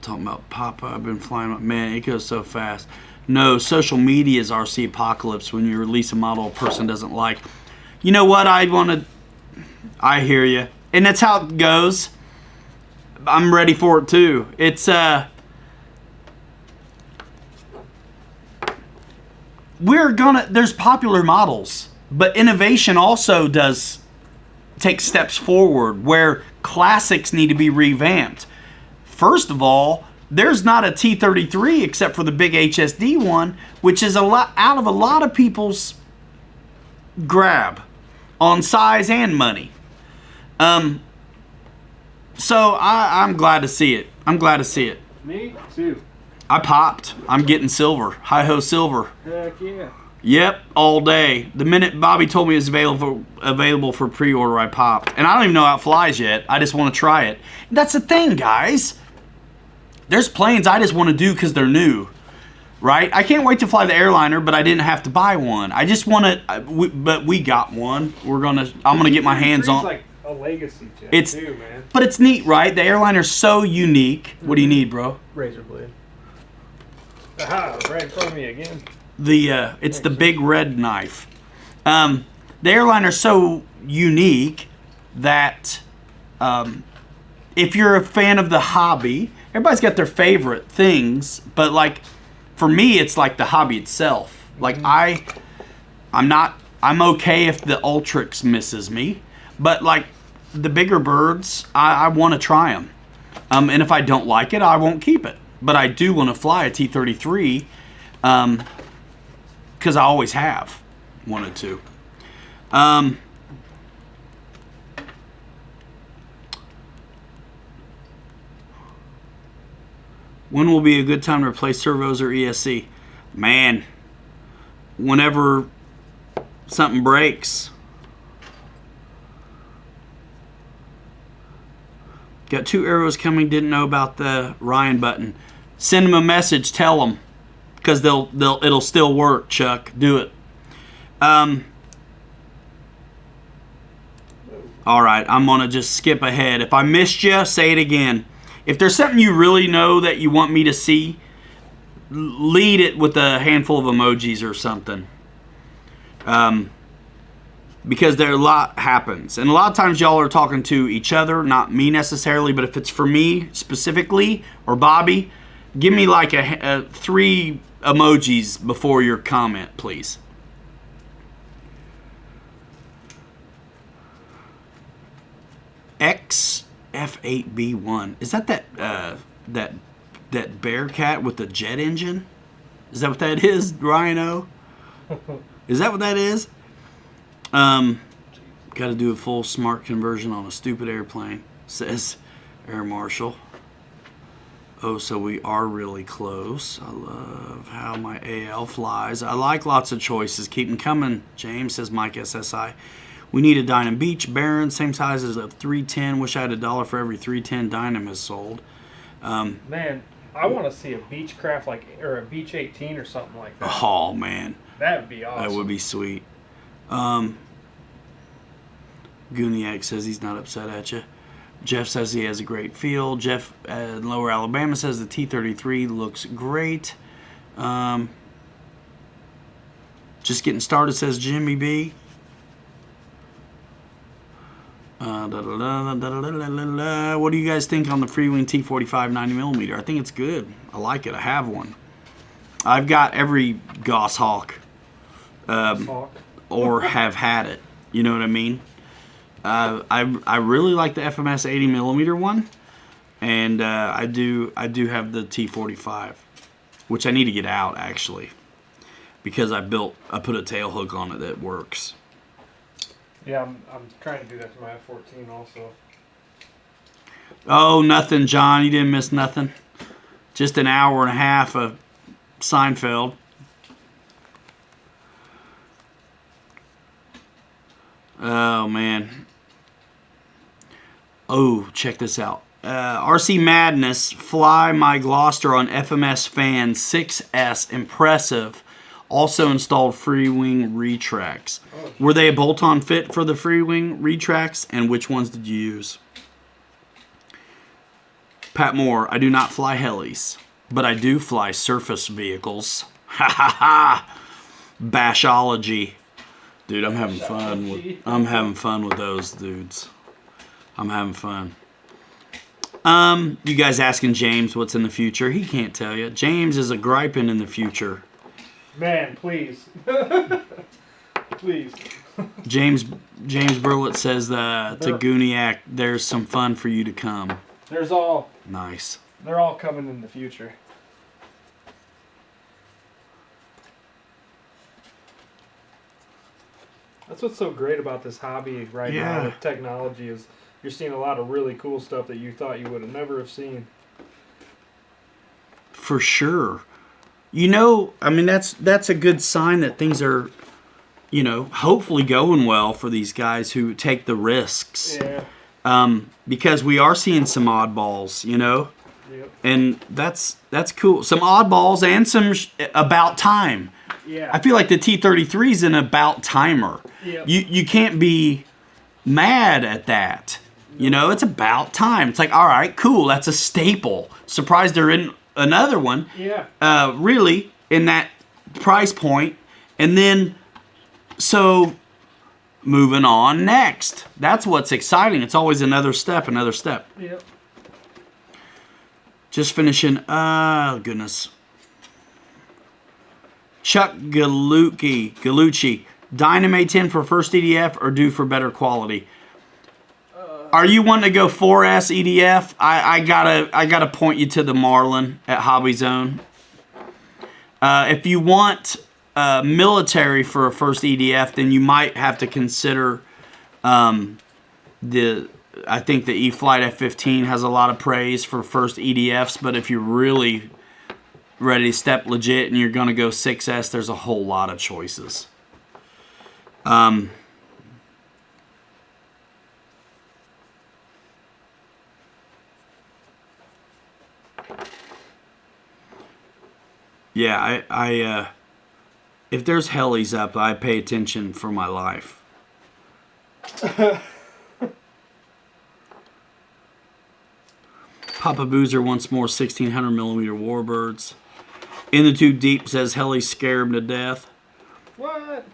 S1: Talking about Papa, I've been flying. Man, it goes so fast. No, social media is RC apocalypse when you release a model a person doesn't like. You know what? I hear you. And that's how it goes. I'm ready for it too. It's, there's popular models, but innovation also does take steps forward where classics need to be revamped. First of all, there's not a T33 except for the big HSD one, which is out of a lot of people's grab on size and money. So I'm glad to see it. I'm glad to see it.
S2: Me too.
S1: I popped. I'm getting silver. Hi-ho silver.
S2: Heck yeah.
S1: Yep, all day. The minute Bobby told me it was available for pre-order, I popped. And I don't even know how it flies yet. I just want to try it. That's the thing, guys. There's planes I just want to do because they're new, right? I can't wait to fly the airliner, but I didn't have to buy one. I just want to, but we got one. I'm gonna get my hands on.
S2: It's like a legacy jet too, man.
S1: But it's neat, right? The airliner's so unique. What do you need, bro?
S2: Razor blade. Aha, right in front of me again.
S1: It's the big red knife. The airliner's so unique that if you're a fan of the hobby, everybody's got their favorite things, but like for me, it's like the hobby itself. Like I'm okay if the Ultrix misses me, but like the bigger birds, I want to try them. And if I don't like it, I won't keep it. But I do want to fly a T-33 because I always have wanted to. When will be a good time to replace servos or ESC? Man, whenever something breaks. Got 2 arrows coming, didn't know about the Ryan button. Send them a message, tell them. Because it'll still work, Chuck. Do it. Alright, I'm going to just skip ahead. If I missed you, say it again. If there's something you really know that you want me to see, lead it with a handful of emojis or something. Because a lot happens. And a lot of times y'all are talking to each other, not me necessarily, but if it's for me specifically, or Bobby, give me like a 3 emojis before your comment, please. XF8B1. Is that Bearcat with the jet engine? Is that what that is, Rhino? Is that what that is? Got to do a full smart conversion on a stupid airplane, says Air Marshal. Oh, so we are really close. I love how my AL flies. I like lots of choices. Keep them coming, James, says Mike SSI. We need a Dynam Beach Baron, same size as a 310. Wish I had $1 for every 310 Dynam is sold.
S2: Man, I want to see a Beechcraft or a Beech 18 or something like that.
S1: Oh, man.
S2: That would be awesome.
S1: That would be sweet. Gooniac says he's not upset at you. Jeff says he has a great feel. Jeff in Lower Alabama says the T-33 looks great. Just getting started, says Jimmy B. What do you guys think on the Freewing T-45 90mm? I think it's good. I like it. I have one. I've got every Goshawk or have had it. You know what I mean? I really like the FMS 80 millimeter one, and I do have the T45, which I need to get out actually, because I put a tail hook on it that works.
S2: Yeah, I'm trying to do that to my F-14 also.
S1: Oh, nothing, John. You didn't miss nothing. Just an hour and a half of Seinfeld. Oh, man. Oh, check this out. RC Madness, fly my Gloucester on FMS Fan 6S. Impressive. Also installed free wing retracts. Were they a bolt-on fit for the free wing retracts? And which ones did you use? Pat Moore, I do not fly helis, but I do fly surface vehicles. Ha ha ha! Bashology. Dude, I'm having fun with those dudes. I'm having fun. You guys asking James what's in the future? He can't tell you. James is a griping in the future.
S2: Man, please. Please.
S1: James Burlett says to Gooniac, there's some fun for you to come.
S2: Nice. They're all coming in the future. That's what's so great about this hobby right now with technology is you're seeing a lot of really cool stuff that you thought you would have never have seen.
S1: For sure. You know, I mean, that's a good sign that things are, you know, hopefully going well for these guys who take the risks.
S2: Yeah.
S1: Because we are seeing some oddballs, you know?
S2: Yep.
S1: And that's cool. Some oddballs and some about time.
S2: Yeah.
S1: I feel like the T-33 is an about timer.
S2: Yep.
S1: You can't be mad at that. You know, it's about time. It's like, all right, cool, that's a staple. Surprised they're in another one.
S2: Yeah.
S1: Really, in that price point. And then, so, moving on next. That's what's exciting. It's always another step.
S2: Yep.
S1: Just finishing, goodness. Chuck Galucci, Dynamate 10 for first EDF or due for better quality? Are you wanting to go 4S EDF? I gotta point you to the Marlin at Hobby Zone. If you want military for a first EDF, then you might have to consider I think the E-Flight F-15 has a lot of praise for first EDFs, but if you're really ready to step legit and you're going to go 6S, there's a whole lot of choices. Yeah, I if there's helis up, I pay attention for my life. Papa Boozer once more 1600 millimeter warbirds. In the Too Deep says heli scare him to death.
S2: What?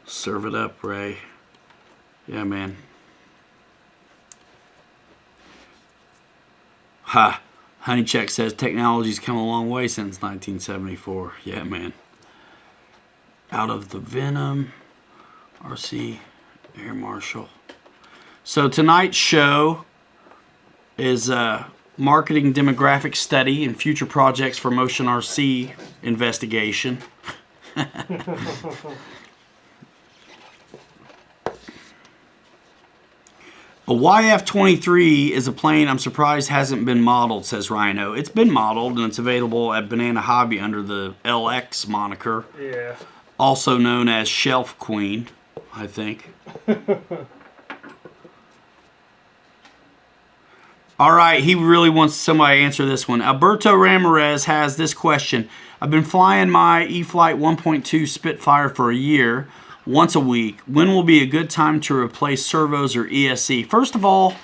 S1: Serve it up, Ray. Yeah, man. Ha. Honeycheck says technology's come a long way since 1974. Yeah, man. Out of the Venom. RC Air Marshal. So tonight's show is a marketing demographic study and future projects for Motion RC investigation. A YF-23 is a plane I'm surprised hasn't been modeled, says Rhino. It's been modeled and it's available at Banana Hobby under the LX moniker.
S2: Yeah.
S1: Also known as Shelf Queen, I think. All right, he really wants somebody to answer this one. Alberto Ramirez has this question. I've been flying my E-Flight 1.2 Spitfire for a year, once a week. When will be a good time to replace servos or ESC? First of all,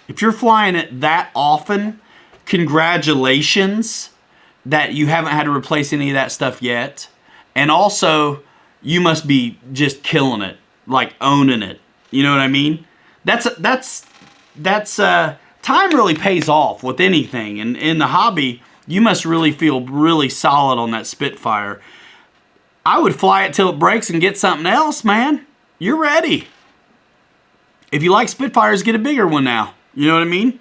S1: if you're flying it that often, congratulations that you haven't had to replace any of that stuff yet. And also, you must be just killing it, like owning it. You know what I mean? Time really pays off with anything, and in the hobby, you must really feel really solid on that Spitfire. I would fly it till it breaks and get something else, man. you're ready. If you like Spitfires, get a bigger one now. You know what I mean?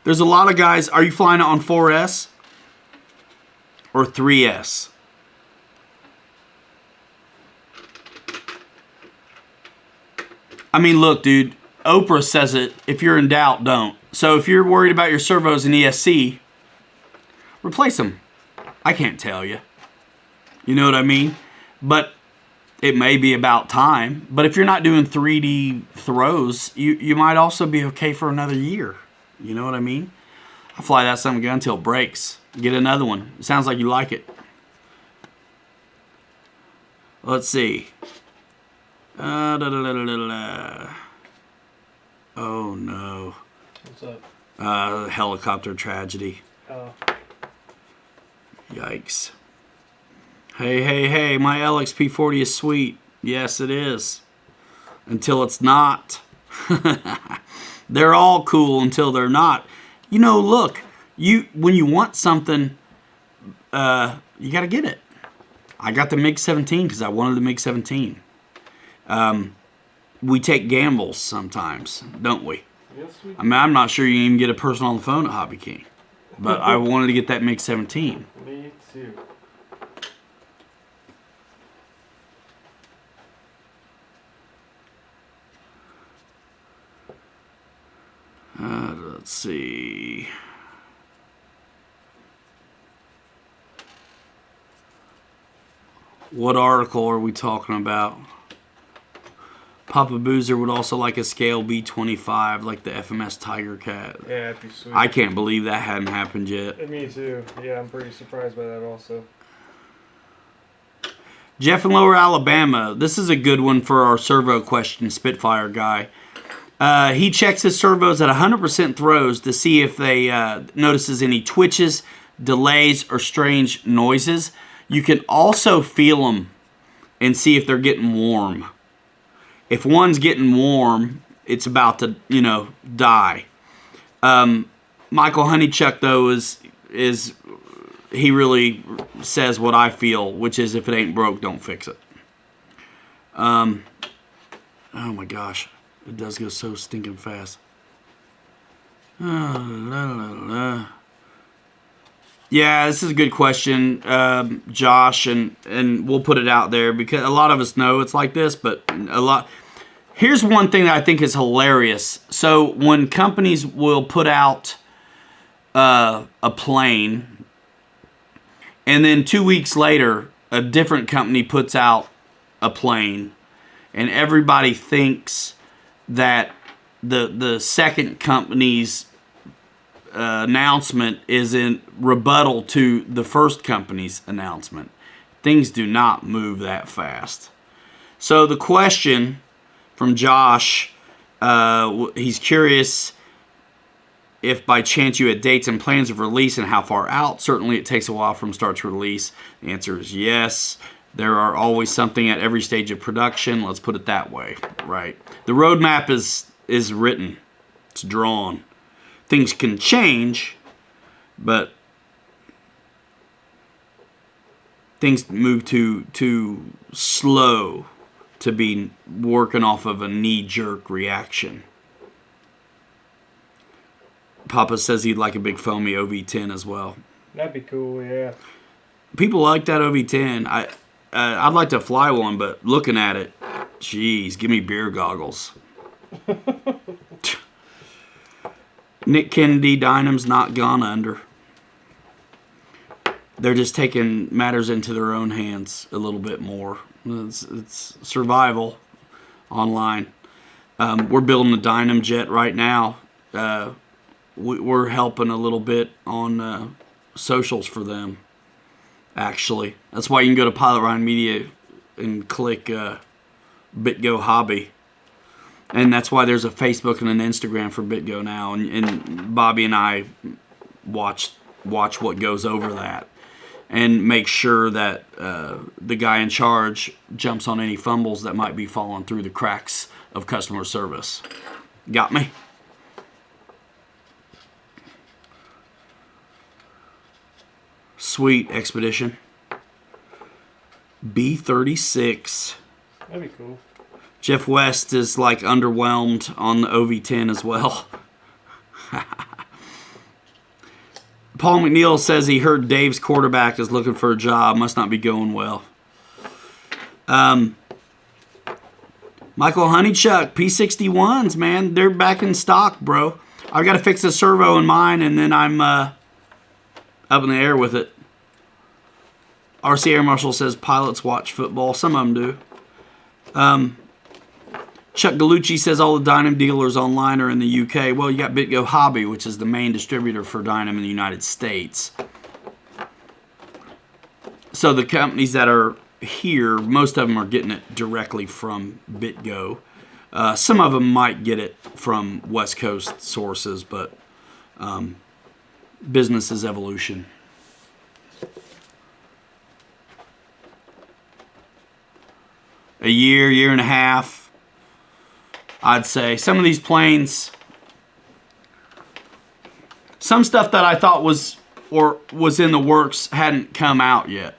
S1: There's a lot of guys. Are you flying it on 4S or 3S? I mean, look, dude. Oprah says it. If you're in doubt, don't. So if you're worried about your servos in ESC, replace them. I can't tell you. You know what I mean? But it may be about time. But if you're not doing 3D throws, you might also be okay for another year. You know what I mean? I fly that son of a gun until it breaks. Get another one. It sounds like you like it. Let's see. Oh no.
S2: What's up?
S1: Helicopter tragedy.
S2: Oh.
S1: Yikes. Hey, my LXP40 is sweet. Yes, it is. Until it's not. They're all cool until they're not. You know, look, when you want something, you got to get it. I got the MiG-17 because I wanted the MiG-17. We take gambles sometimes, don't we?
S2: Yes, we do.
S1: I mean, I'm not sure you can even get a person on the phone at Hobby King. But I wanted to get that MiG-17.
S2: Me too.
S1: Let's see. What article are we talking about? Papa Boozer would also like a scale B-25, like the FMS Tiger Cat.
S2: Yeah, that'd be sweet.
S1: I can't believe that hadn't happened yet.
S2: Me too. Yeah, I'm pretty surprised by that also.
S1: Jeff in Lower Alabama. This is a good one for our servo question, Spitfire guy. He checks his servos at 100% throws to see if they notices any twitches, delays, or strange noises. You can also feel them and see if they're getting warm. If one's getting warm, it's about to, die. Michael Honeychuck, though, is he really says what I feel, which is if it ain't broke, don't fix it. Oh my gosh. It does go so stinking fast. Yeah, this is a good question, Josh, and we'll put it out there because a lot of us know it's like this, but Here's one thing that I think is hilarious. So when companies will put out a plane, and then 2 weeks later, a different company puts out a plane, and everybody thinks that the second company's announcement is in rebuttal to the first company's announcement. Things do not move that fast. So the question from Josh, he's curious if by chance you had dates and plans of release and how far out. Certainly it takes a while from start to release. The answer is yes. There are always something at every stage of production. Let's put it that way, right? The roadmap is written. It's drawn. Things can change, but things move too slow to be working off of a knee-jerk reaction. Papa says he'd like a big foamy OV-10 as well.
S2: That'd be cool, yeah.
S1: People like that OV-10. I'd like to fly one, but looking at it, geez, give me beer goggles. Nick Kennedy, Dynam's not gone under. They're just taking matters into their own hands a little bit more. It's survival online. We're building a Dynam jet right now. We're helping a little bit on socials for them, actually. That's why you can go to Pilot Ryan Media and click BitGo Hobby. And that's why there's a Facebook and an Instagram for BitGo now. And Bobby and I watch what goes over that and make sure that the guy in charge jumps on any fumbles that might be falling through the cracks of customer service. Got me? Sweet Expedition. B-36.
S2: That'd be cool.
S1: Jeff West is like underwhelmed on the OV10 as well. Paul McNeil says he heard Dave's quarterback is looking for a job. Must not be going well. Michael Honeychuck, P61s, man. They're back in stock, bro. I've got to fix the servo in mine, and then I'm up in the air with it. RC Air Marshal says pilots watch football. Some of them do. Chuck Gallucci says all the Dynam dealers online are in the UK. Well, you got BitGo Hobby, which is the main distributor for Dynam in the United States. So the companies that are here, most of them are getting it directly from BitGo. Some of them might get it from West Coast sources, but business is evolution. A year and a half. I'd say some of these planes, some stuff that I thought was in the works hadn't come out yet.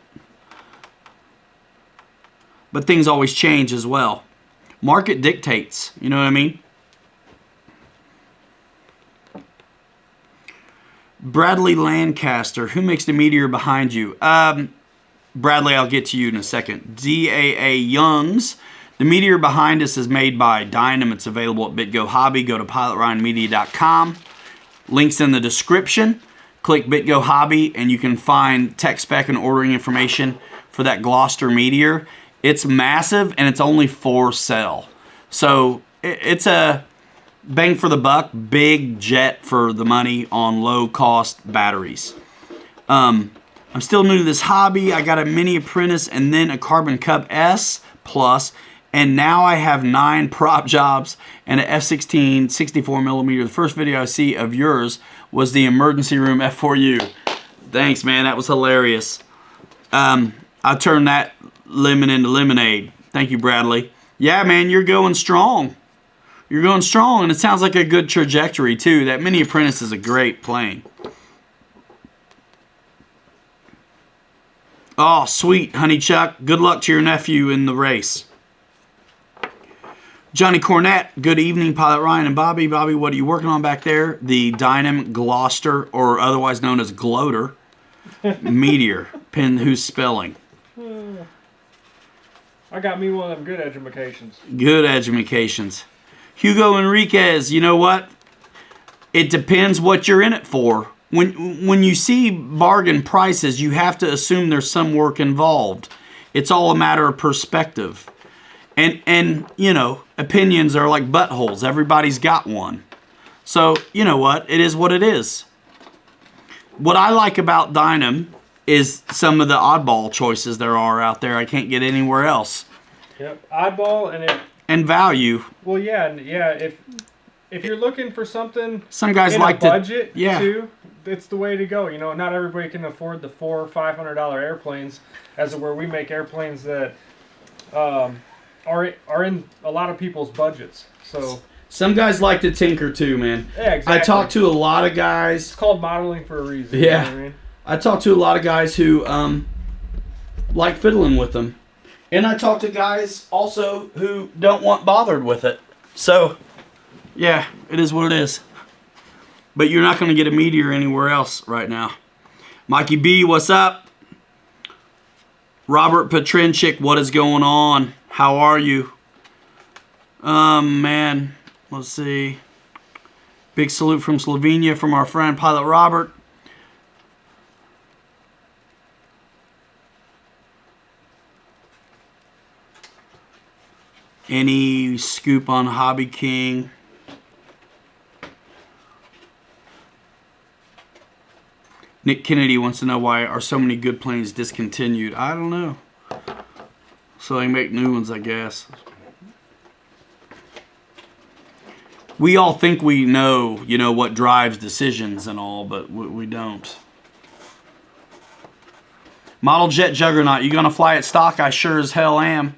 S1: But things always change as well. Market dictates, you know what I mean? Bradley Lancaster, who makes the Meteor behind you? Bradley, I'll get to you in a second. DAA Youngs. The Meteor behind us is made by Dynam. It's available at BitGo Hobby. Go to pilotryanmedia.com. Links in the description. Click BitGo Hobby and you can find tech spec and ordering information for that Gloster Meteor. It's massive and it's only for sale. So it's a bang for the buck, big jet for the money on low cost batteries. I'm still new to this hobby. I got a Mini Apprentice and then a Carbon Cub S Plus. And now I have 9 prop jobs and an F-16 64mm. The first video I see of yours was the emergency room F4U. Thanks, man. That was hilarious. I turned that lemon into lemonade. Thank you, Bradley. Yeah, man, you're going strong. You're going strong, and it sounds like a good trajectory, too. That Mini Apprentice is a great plane. Oh, sweet, honey Chuck. Good luck to your nephew in the race. Johnny Cornett, good evening, Pilot Ryan and Bobby. Bobby, what are you working on back there? The Dynam Gloster, or otherwise known as Gloater, Meteor. Pin who's spelling.
S2: I got me one of them good edumacations.
S1: Good edumacations. Hugo Enriquez, you know what? It depends what you're in it for. When you see bargain prices, you have to assume there's some work involved. It's all a matter of perspective. And you know, opinions are like buttholes. Everybody's got one. So, you know what? It is what it is. What I like about Dynam is some of the oddball choices there are out there I can't get anywhere else.
S2: Yep, oddball
S1: and value.
S2: Well, yeah, if you're looking for something
S1: some guys
S2: in
S1: like
S2: a budget
S1: yeah.
S2: too, it's the way to go. You know, not everybody can afford the $400 or $500 airplanes, as it were. We make airplanes that are in a lot of people's budgets. So
S1: some guys like to tinker too, man.
S2: Yeah, exactly.
S1: I talk to a lot of guys.
S2: It's called modeling for a reason.
S1: Yeah.
S2: You know what I mean?
S1: I talk to a lot of guys who like fiddling with them. And I talk to guys also who don't want bothered with it. So, yeah, it is what it is. But you're not going to get a Meteor anywhere else right now. Mikey B, what's up? Robert Petrinchik, what is going on? How are you? Man, let's see. Big salute from Slovenia from our friend Pilot Robert. Any scoop on Hobby King? Nick Kennedy wants to know why are so many good planes discontinued. I don't know. So they make new ones, I guess. We all think we know, you know, what drives decisions and all, but we don't. Model Jet Juggernaut, you gonna fly it stock? I sure as hell am.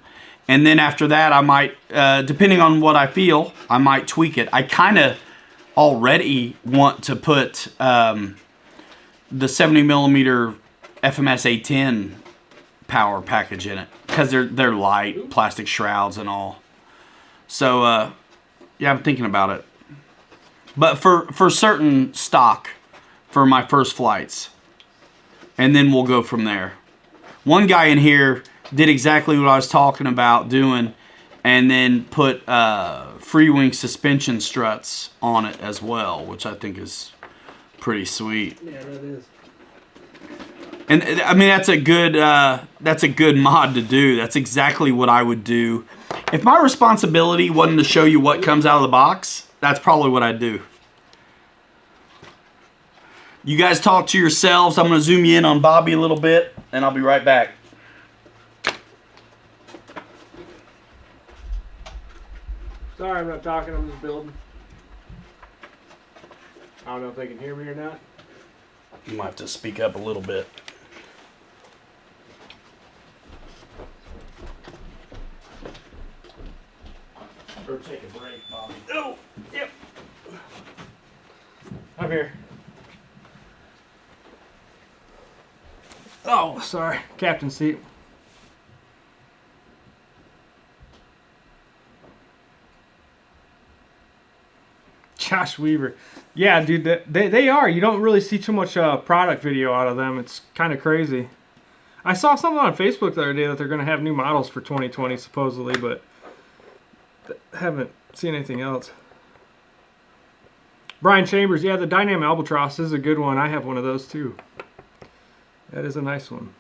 S1: And then after that, I might, depending on what I feel, I might tweak it. I kind of already want to put the 70mm FMS A10 power package in it because they're light, plastic shrouds and all. So yeah, I'm thinking about it. But for certain stock for my first flights, and then we'll go from there. One guy in here did exactly what I was talking about doing, and then put free wing suspension struts on it as well, which I think is pretty sweet.
S2: Yeah, that is.
S1: And I mean, that's a good mod to do. That's exactly what I would do. If my responsibility wasn't to show you what comes out of the box, that's probably what I'd do. You guys talk to yourselves. I'm going to zoom you in on Bobby a little bit, and I'll be right back.
S2: Sorry, I'm not talking. I'm just building. I don't know if they can hear me or not.
S1: You might have to speak up a little bit. Or take a break, Bobby. Oh, yep.
S2: I'm here. Oh, sorry. Captain seat. Josh Weaver. Yeah, dude, they are. You don't really see too much product video out of them. It's kind of crazy. I saw something on Facebook the other day that they're going to have new models for 2020, supposedly, but haven't seen anything else. Brian Chambers, yeah, the Dynam Albatross is a good one. I have one of those too. That is a nice one.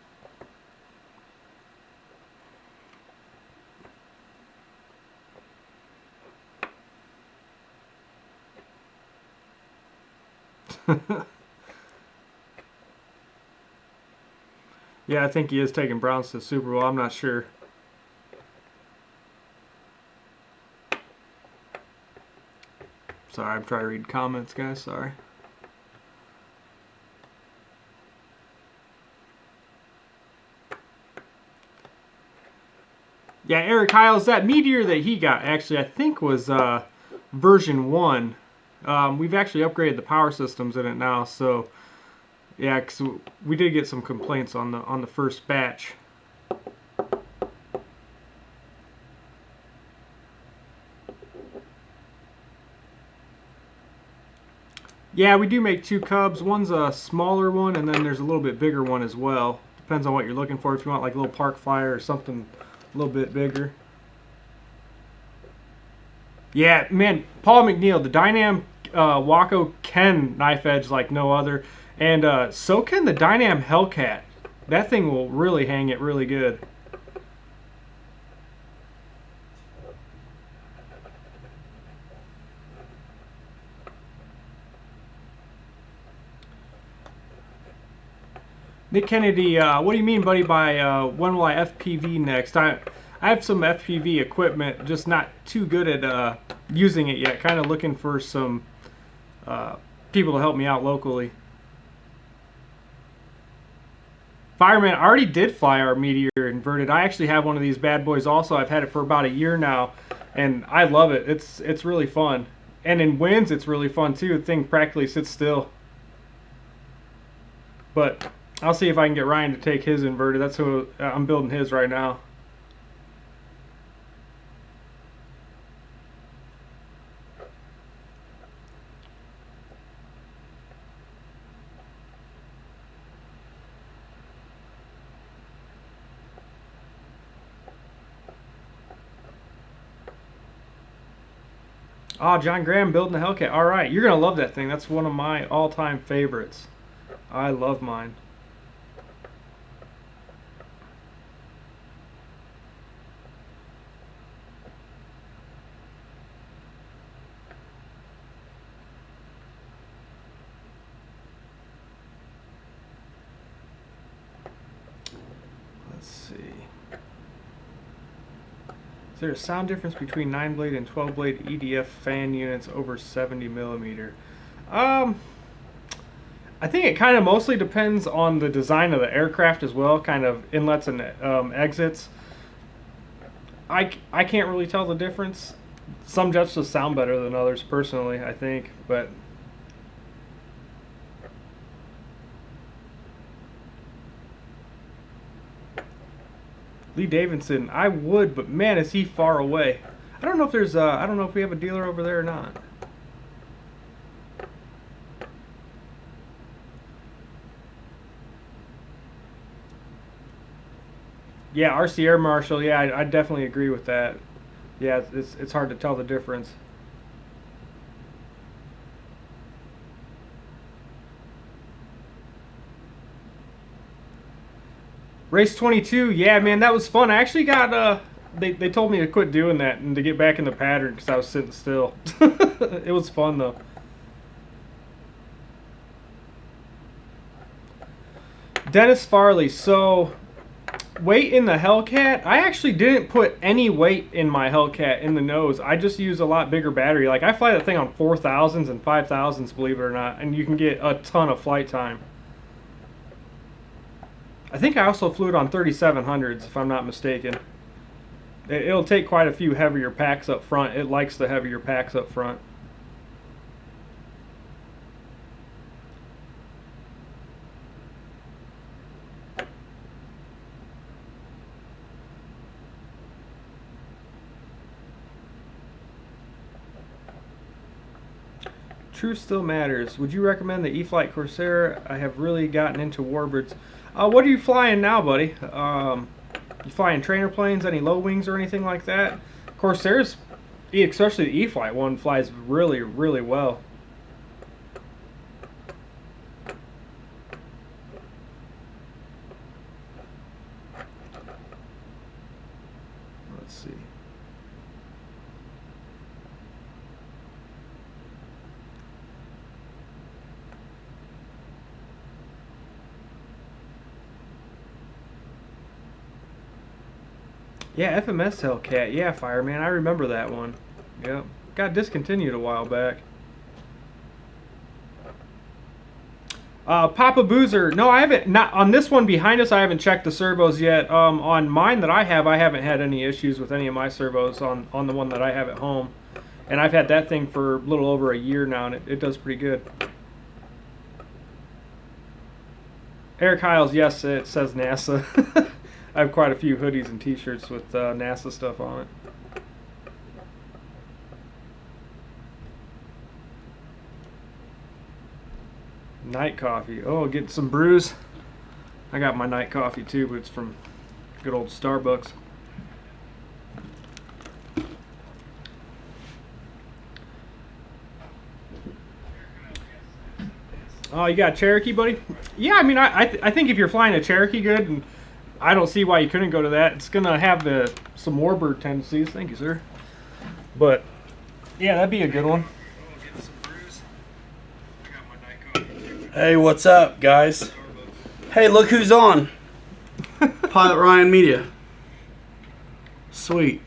S2: Yeah, I think he is taking Browns to the Super Bowl. I'm not sure. Sorry, I'm trying to read comments, guys. Sorry. Yeah, Eric Hiles, that Meteor that he got, actually, I think was version 1. We've actually upgraded the power systems in it now, so yeah, because we did get some complaints on the first batch. Yeah, we do make 2 Cubs. One's a smaller one, and then there's a little bit bigger one as well. Depends on what you're looking for. If you want like a little park flyer or something a little bit bigger. Yeah, man, Paul McNeil, the Dynam Waco Ken knife edge like no other. And so can the Dynam Hellcat. That thing will really hang it really good. Nick Kennedy, what do you mean, buddy, by when will I FPV next? I have some FPV equipment, just not too good at using it yet. Kind of looking for some people to help me out locally. Fireman, I already did fly our Meteor inverted. I actually have one of these bad boys also. I've had it for about a year now, and I love it. It's really fun. And in winds, it's really fun too. The thing practically sits still. But I'll see if I can get Ryan to take his inverted. That's who I'm building his right now. Oh, John Graham building the Hellcat. All right, you're going to love that thing. That's one of my all-time favorites. I love mine. Let's see. Is there a sound difference between 9-blade and 12-blade EDF fan units over 70 millimeter? I think it kind of mostly depends on the design of the aircraft as well, kind of inlets and exits. I can't really tell the difference. Some jets just sound better than others, personally, I think, but Lee Davidson, I would, but man, is he far away. I don't know if there's I don't know if we have a dealer over there or not. Yeah, RC Air Marshal. Yeah, I definitely agree with that. Yeah, it's hard to tell the difference. Race 22. Yeah, man, that was fun. I actually got they told me to quit doing that and to get back in the pattern because I was sitting still. It was fun though. Dennis Farley. So, weight in the Hellcat, I actually didn't put any weight in my Hellcat in the nose. I just use a lot bigger battery. Like, I fly that thing on 4000s and 5000s, believe it or not, and you can get a ton of flight time. I think I also flew it on 3700s, if I'm not mistaken. It'll take quite a few heavier packs up front. It likes the heavier packs up front. Truth still matters. Would you recommend the E-flite Corsair? I have really gotten into warbirds. What are you flying now, buddy? You flying trainer planes, any low wings or anything like that? Corsairs, especially the E-flite one, flies really, really well. Let's see. Yeah, FMS Hellcat. Yeah, Fireman. I remember that one. Yep. Got discontinued a while back. Papa Boozer. No, I haven't. Not on this one behind us. I haven't checked the servos yet. On mine that I haven't had any issues with any of my servos on the one that I have at home. And I've had that thing for a little over a year now, and it does pretty good. Eric Hiles. Yes, it says NASA. I have quite a few hoodies and t-shirts with NASA stuff on it. Night coffee. Oh, getting some brews. I got my night coffee too, but it's from good old Starbucks. Oh, you got a Cherokee, buddy? Yeah, I mean, I think if you're flying a Cherokee good, and I don't see why you couldn't go to that. It's going to have some warbird tendencies. Thank you, sir. But, yeah, that'd be a good one.
S1: Hey, what's up, guys? Hey, look who's on. Pilot Ryan Media. Sweet.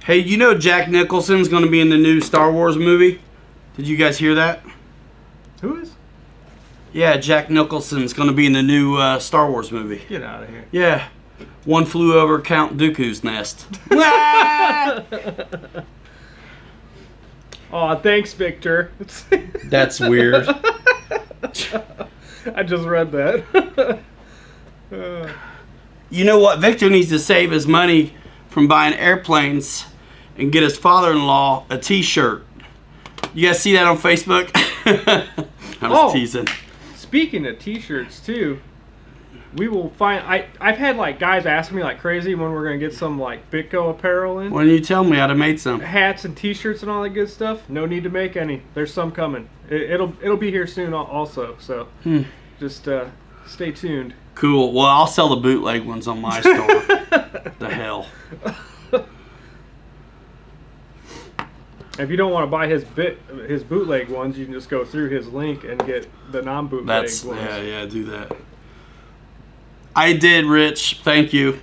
S1: Hey, you know Jack Nicholson's going to be in the new Star Wars movie? Did you guys hear that?
S2: Who is?
S1: Yeah, Jack Nicholson's going to be in the new Star Wars movie.
S2: Get out of here.
S1: Yeah. One Flew Over Count Dooku's Nest.
S2: Aw, thanks, Victor.
S1: That's weird.
S2: I just read that.
S1: You know what? Victor needs to save his money from buying airplanes and get his father-in-law a t-shirt. You guys see that on Facebook? I was teasing.
S2: Speaking of t-shirts too, we will find. I've had like guys asking me like crazy when we're gonna get some like Bitco apparel in.
S1: Why didn't you tell me? I'd have made some
S2: hats and t-shirts and all that good stuff. No need to make any. There's some coming. It'll be here soon also. So just stay tuned.
S1: Cool. Well, I'll sell the bootleg ones on my store. The hell.
S2: If you don't want to buy his bootleg ones, you can just go through his link and get the non-bootleg ones.
S1: Yeah, do that. I did, Rich. Thank you.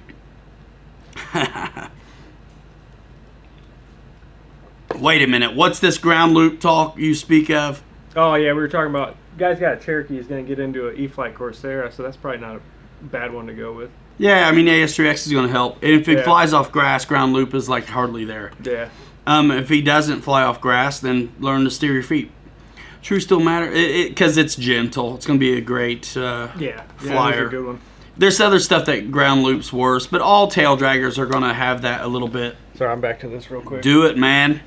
S1: Wait a minute. What's this ground loop talk you speak of?
S2: Oh, yeah, we were talking about... Guy's got a Cherokee. He's going to get into an E-flite Corsair, so that's probably not a bad one to go with.
S1: Yeah, I mean, AS3X is going to help. And if it flies off grass, ground loop is like hardly there.
S2: Yeah.
S1: If he doesn't fly off grass, then learn to steer your feet. True still matter because it's gentle. It's going to be a great flyer.
S2: That's a good one.
S1: There's other stuff that ground loops worse, but all tail draggers are going to have that a little bit.
S2: Sorry, I'm back to this real quick.
S1: Do it, man.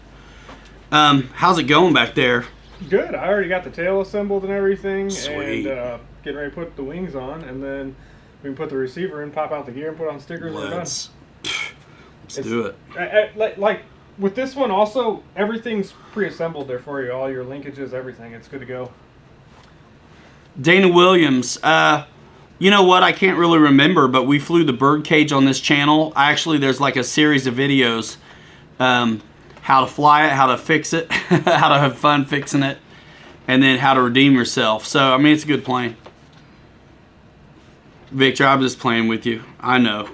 S1: How's it going back there?
S2: Good. I already got the tail assembled and everything.
S1: Sweet.
S2: And getting ready to put the wings on, and then we can put the receiver in, pop out the gear, and put on stickers, and we're done.
S1: Let's do it.
S2: Like with this one, also, everything's pre-assembled there for you. All your linkages, everything. It's good to go.
S1: Dana Williams, you know what? I can't really remember, but we flew the bird cage on this channel. Actually, there's like a series of videos, how to fly it, how to fix it, how to have fun fixing it, and then how to redeem yourself. So, I mean, it's a good plane. Victor, I'm just playing with you. I know.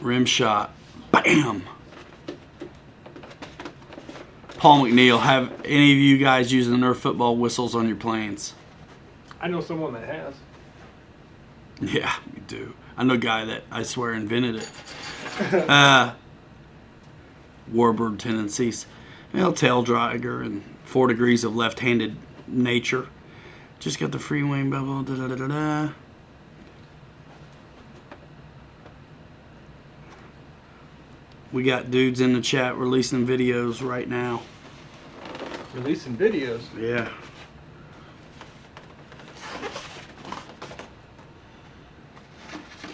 S1: Rim shot. Bam! Paul McNeil, have any of you guys using Nerf football whistles on your planes?
S2: I know someone that has.
S1: Yeah, you do. I know a guy that I swear invented it. Warbird tendencies. Well, tail dragger and 4 degrees of left-handed nature. Just got the free wing bubble. Da, da, da, da, da. We got dudes in the chat releasing videos right now.
S2: Releasing videos.
S1: Yeah.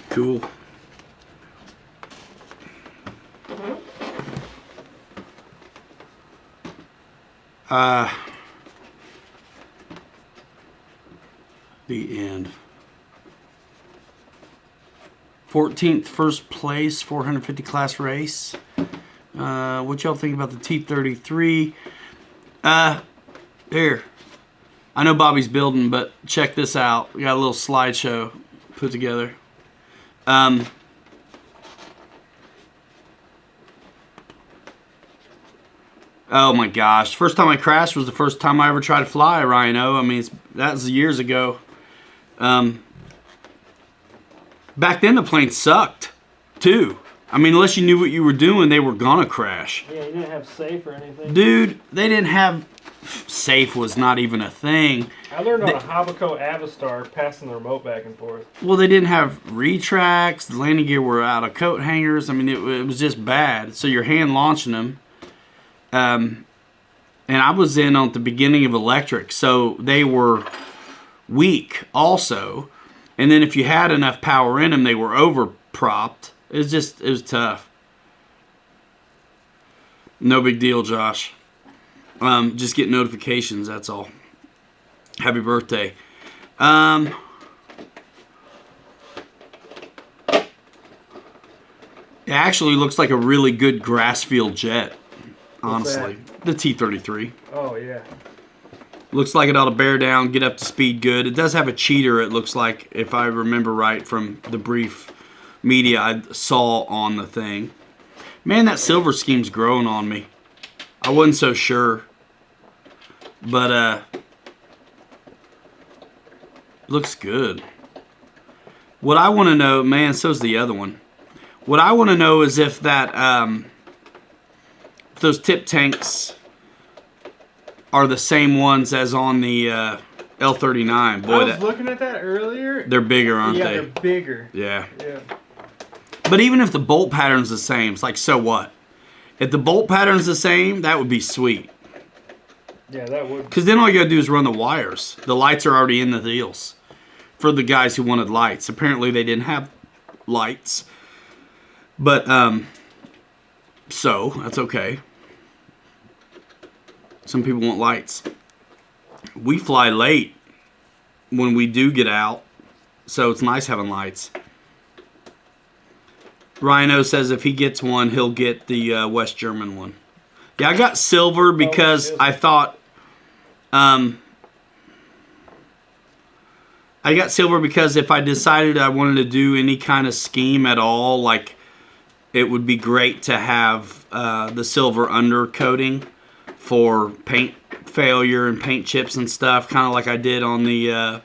S1: Cool. The end. 14th first place, 450 class race. What y'all think about the T-33? Here. I know Bobby's building, but check this out. We got a little slideshow put together. Oh my gosh. First time I crashed was the first time I ever tried to fly a Rhino. I mean, that was years ago. Back then the plane sucked, too. I mean, unless you knew what you were doing, they were gonna crash.
S2: Yeah, you didn't have safe or anything.
S1: Dude, they didn't have... Safe was not even a thing.
S2: I learned on a Habaco Avistar passing the remote back and forth.
S1: Well, they didn't have retracts. The landing gear were out of coat hangers. I mean, it was just bad. So you're hand launching them. And I was in on the beginning of electric, so they were weak also. And then if you had enough power in them, they were over-propped. It was tough. No big deal, Josh. Just get notifications, that's all. Happy birthday. It actually looks like a really good grass field jet, honestly. The T-33.
S2: Oh, yeah.
S1: Looks like it ought to bear down, get up to speed good. It does have a cheater, it looks like, if I remember right from the brief media I saw on the thing. Man, that silver scheme's growing on me. I wasn't so sure. But, looks good. What I want to know, man, so's the other one. What I want to know is if that, if those tip tanks are the same ones as on the L39. Boy,
S2: I was looking at that earlier.
S1: They're bigger, aren't they?
S2: Yeah, they're bigger.
S1: Yeah.
S2: Yeah.
S1: But even if the bolt pattern's the same, it's like, so what? If the bolt pattern's the same, that would be sweet.
S2: Yeah, that would.
S1: Because then all you gotta do is run the wires. The lights are already in the deals. For the guys who wanted lights. Apparently they didn't have lights. But, so, that's okay. Some people want lights. We fly late when we do get out. So it's nice having lights. Rhino says if he gets one, he'll get the West German one. Yeah, I got silver because I thought... I got silver because if I decided I wanted to do any kind of scheme at all, like, it would be great to have the silver undercoating for paint failure and paint chips and stuff, kind of like I did on the...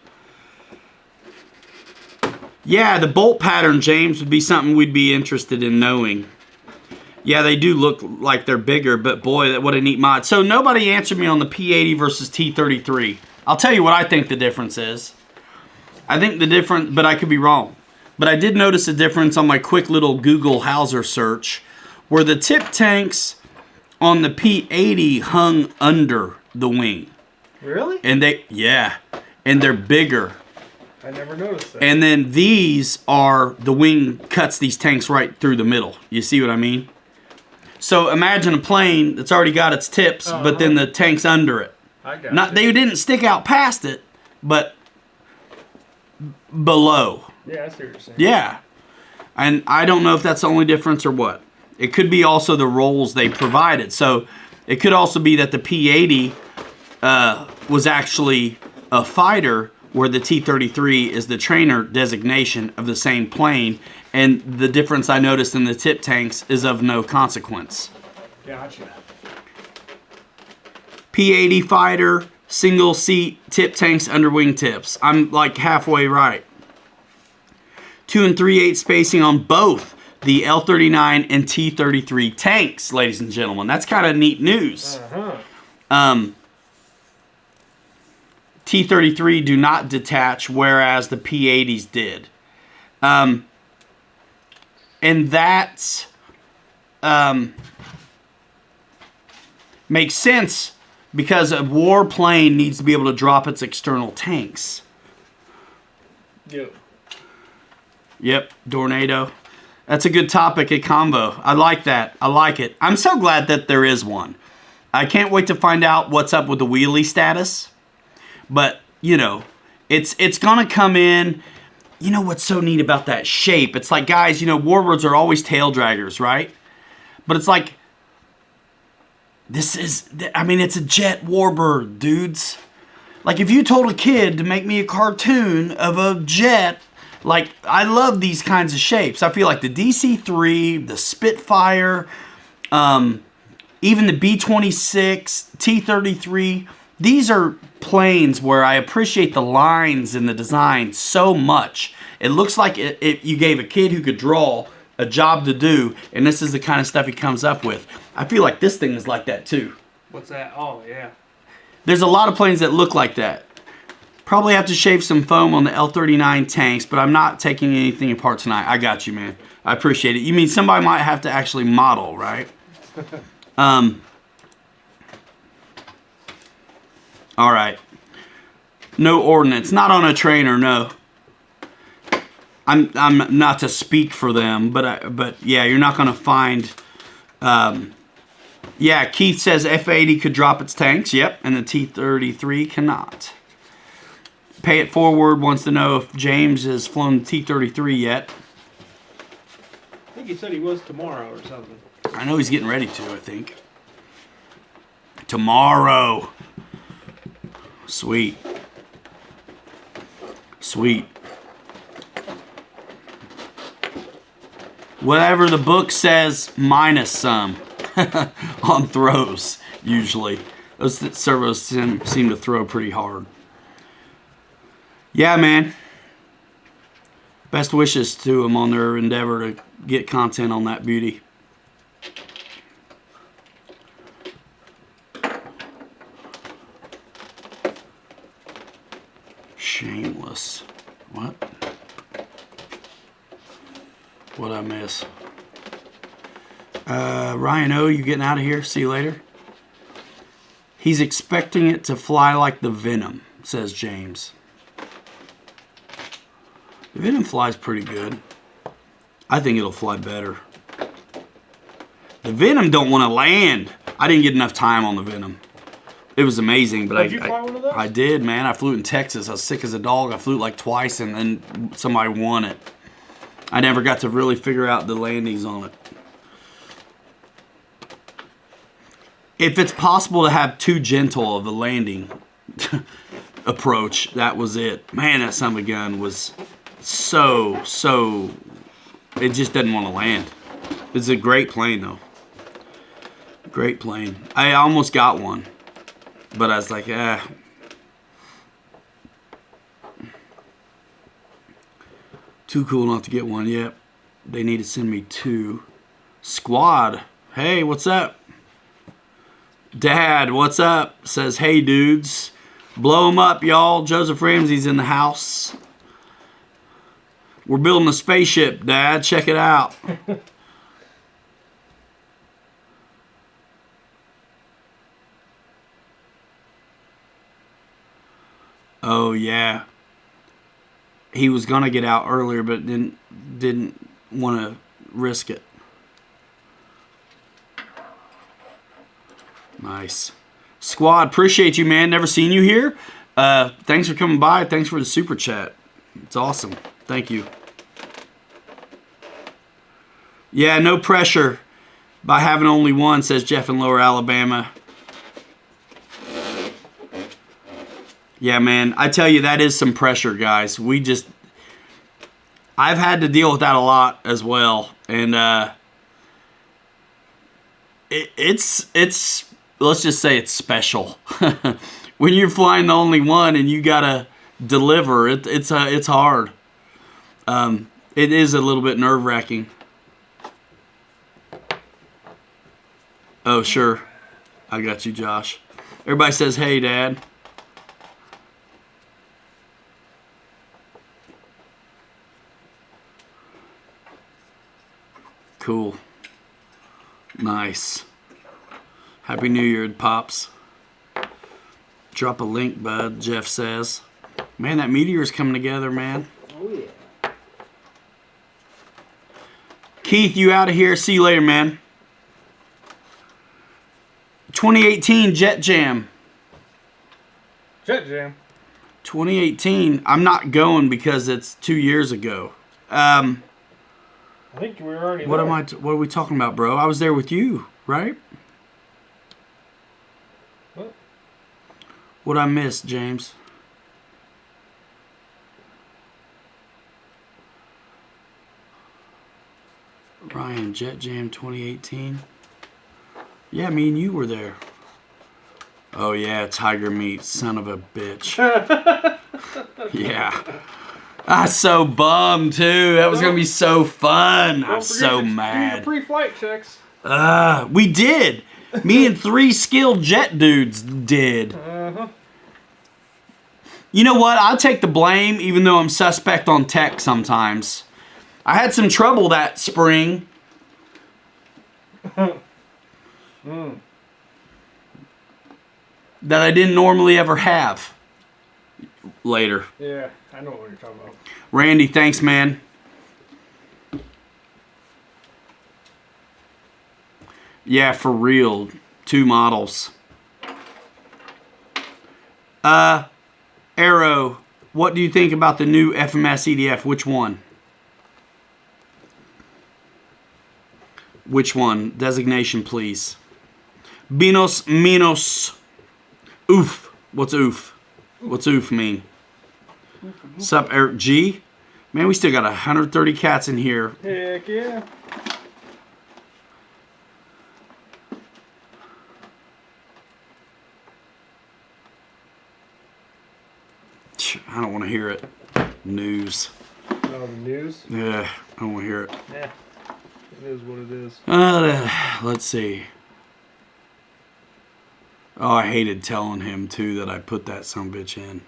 S1: Yeah, the bolt pattern, James, would be something we'd be interested in knowing. Yeah, they do look like they're bigger, but boy, what a neat mod. So nobody answered me on the P80 versus T33. I'll tell you what I think the difference is. I think the difference, but I could be wrong. But I did notice a difference on my quick little Google Hauser search, where the tip tanks on the P80 hung under the wing.
S2: Really?
S1: And they're bigger.
S2: I never noticed that.
S1: And then these are, the wing cuts these tanks right through the middle. You see what I mean? So imagine a plane that's already got its tips, but then the tank's under it.
S2: I got you.
S1: They didn't stick out past it, but below.
S2: Yeah, I see what you're saying.
S1: Yeah. And I don't know if that's the only difference or what. It could be also the rolls they provided. So it could also be that the P80 was actually a fighter, where the T-33 is the trainer designation of the same plane, and the difference I noticed in the tip tanks is of no consequence.
S2: Gotcha.
S1: P-80 fighter, single seat, tip tanks, under wing tips. I'm like halfway right. 2 3/8 spacing on both the L-39 and T-33 tanks, ladies and gentlemen. That's kind of neat news. T-33 do not detach, whereas the P-80s did. And that makes sense, because a warplane needs to be able to drop its external tanks. Yep, Tornado. That's a good topic at Convo. I like that. I like it. I'm so glad that there is one. I can't wait to find out what's up with the wheelie status. But, you know, it's going to come in. You know what's so neat about that shape? It's like, guys, you know, warbirds are always tail draggers, right? But it's like, it's a jet warbird, dudes. Like, if you told a kid to make me a cartoon of a jet, like, I love these kinds of shapes. I feel like the DC-3, the Spitfire, even the B-26, T-33, these are planes where I appreciate the lines in the design so much. It looks like you gave a kid who could draw a job to do, and this is the kind of stuff he comes up with. I feel like this thing is like that too.
S2: What's that? Oh, yeah.
S1: There's a lot of planes that look like that. Probably have to shave some foam on the L-39 tanks, but I'm not taking anything apart tonight. I got you, man. I appreciate it. You mean somebody might have to actually model, right? All right. No ordnance. Not on a trainer, no. I'm not to speak for them, but yeah, you're not going to find... yeah, Keith says F-80 could drop its tanks. Yep, and the T-33 cannot. Pay It Forward wants to know if James has flown the T-33 yet.
S2: I think he said he was tomorrow or something.
S1: I know he's getting ready to, I think. Tomorrow. Sweet. Sweet. Whatever the book says, minus some on throws, usually. Those servos seem to throw pretty hard. Yeah, man. Best wishes to them on their endeavor to get content on that beauty. Shameless. What? What'd I miss? Ryan O, you getting out of here? See you later. He's expecting it to fly like the Venom, says James. The Venom flies pretty good. I think it'll fly better. The Venom don't want to land. I didn't get enough time on the Venom. It was amazing, but
S2: Did you fly one of those?
S1: I did, man. I flew it in Texas. I was sick as a dog. I flew it like twice, and then somebody won it. I never got to really figure out the landings on it. If it's possible to have too gentle of a landing approach, that was it. Man, that son of a gun was so, it just doesn't want to land. It's a great plane, though. Great plane. I almost got one, but I was like, too cool not to get one yet. They need to send me 2. Squad. Hey, what's up? Dad, what's up? Says, hey, dudes. Blow them up, y'all. Joseph Ramsey's in the house. We're building a spaceship, Dad. Check it out. Oh yeah. He was gonna get out earlier, but didn't want to risk it. Nice. Squad, appreciate you, man. Never seen you here. Thanks for coming by. Thanks for the super chat. It's awesome. Thank you. Yeah, no pressure by having only one, says Jeff in Lower Alabama. Yeah, man. I tell you, that is some pressure, guys. I've had to deal with that a lot as well. And it's let's just say it's special. When you're flying the only one and you gotta deliver, it's hard. It is a little bit nerve-wracking. Oh, sure. I got you, Josh. Everybody says, hey, Dad. Cool. Nice. Happy New Year, Pops. Drop a link, bud, Jeff says. Man, that meteor's coming together, man.
S2: Oh, yeah.
S1: Keith, you out of here. See you later, man. 2018 Jet Jam.
S2: Jet Jam.
S1: 2018. I'm not going because it's 2 years ago.
S2: I think we were already
S1: What
S2: there.
S1: what are we talking about, bro? I was there with you, right?
S2: What?
S1: What'd I miss, James? Ryan, Jet Jam 2018. Yeah, me and you were there. Oh yeah, Tiger Meat, son of a bitch. Yeah. I was so bummed too. That was gonna be so fun. I'm so mad.
S2: Pre-flight checks.
S1: We did. Me and 3 skilled jet dudes did.
S2: Uh-huh.
S1: You know what? I'll take the blame, even though I'm suspect on tech sometimes. I had some trouble that spring. That I didn't normally ever have. Later.
S2: Yeah, I know what you're talking about.
S1: Randy, thanks, man. Yeah, for real. 2 models. Arrow, what do you think about the new FMS EDF? Which one? Which one? Designation, please. Binos Minos. Oof. What's oof? What's oof mean? Sup, Eric G? Man, we still got 130 cats in here.
S2: Heck yeah.
S1: I don't want to hear it. News.
S2: Oh, the news?
S1: Yeah, I don't want to hear it.
S2: Yeah. It is what it is.
S1: Let's see. Oh, I hated telling him, too, that I put that sumbitch in.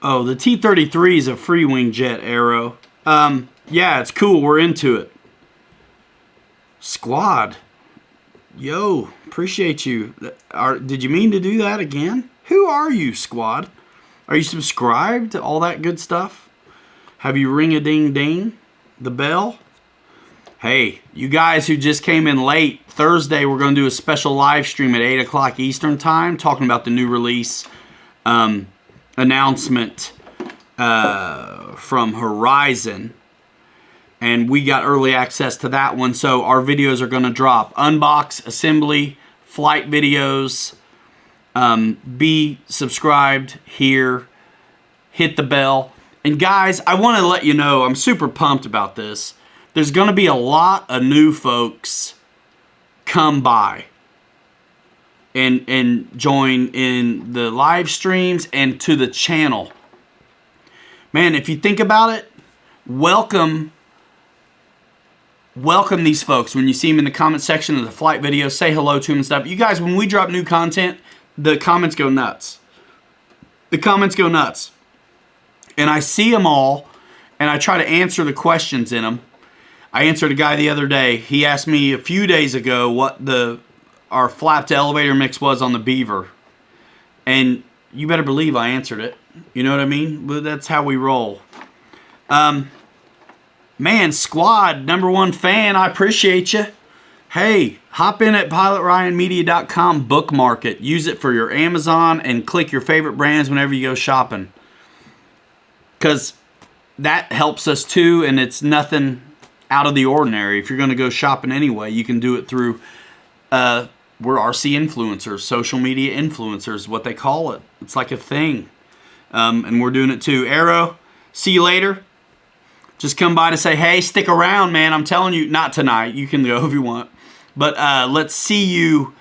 S1: Oh, the T-33 is a free wing jet, Arrow. Yeah, it's cool. We're into it. Squad. Yo, appreciate you. Did you mean to do that again? Who are you, Squad? Are you subscribed to all that good stuff? Have you ring-a-ding-ding? The bell? Hey, you guys who just came in late, Thursday we're going to do a special live stream at 8 o'clock Eastern Time talking about the new release announcement from Horizon. And we got early access to that one, so our videos are going to drop. Unbox, assembly, flight videos. Be subscribed here. Hit the bell. And guys, I want to let you know, I'm super pumped about this. There's going to be a lot of new folks come by and join in the live streams and to the channel. Man, if you think about it, welcome these folks. When you see them in the comment section of the flight video, say hello to them and stuff. You guys, when we drop new content, the comments go nuts. the comments go nuts. And I see them all, and I try to answer the questions in them. I answered a guy the other day. He asked me a few days ago what our flap to elevator mix was on the Beaver. And you better believe I answered it. You know what I mean? But that's how we roll. Man, Squad, #1 fan, I appreciate you. Hey, hop in at pilotryanmedia.com, bookmark it. Use it for your Amazon and click your favorite brands whenever you go shopping. Because that helps us too, and it's nothing out of the ordinary. If you're going to go shopping anyway, you can do it through, we're RC influencers, social media influencers, what they call it. It's like a thing. And we're doing it too. Arrow, see you later. Just come by to say, hey, stick around, man. I'm telling you, not tonight. You can go if you want. But let's see you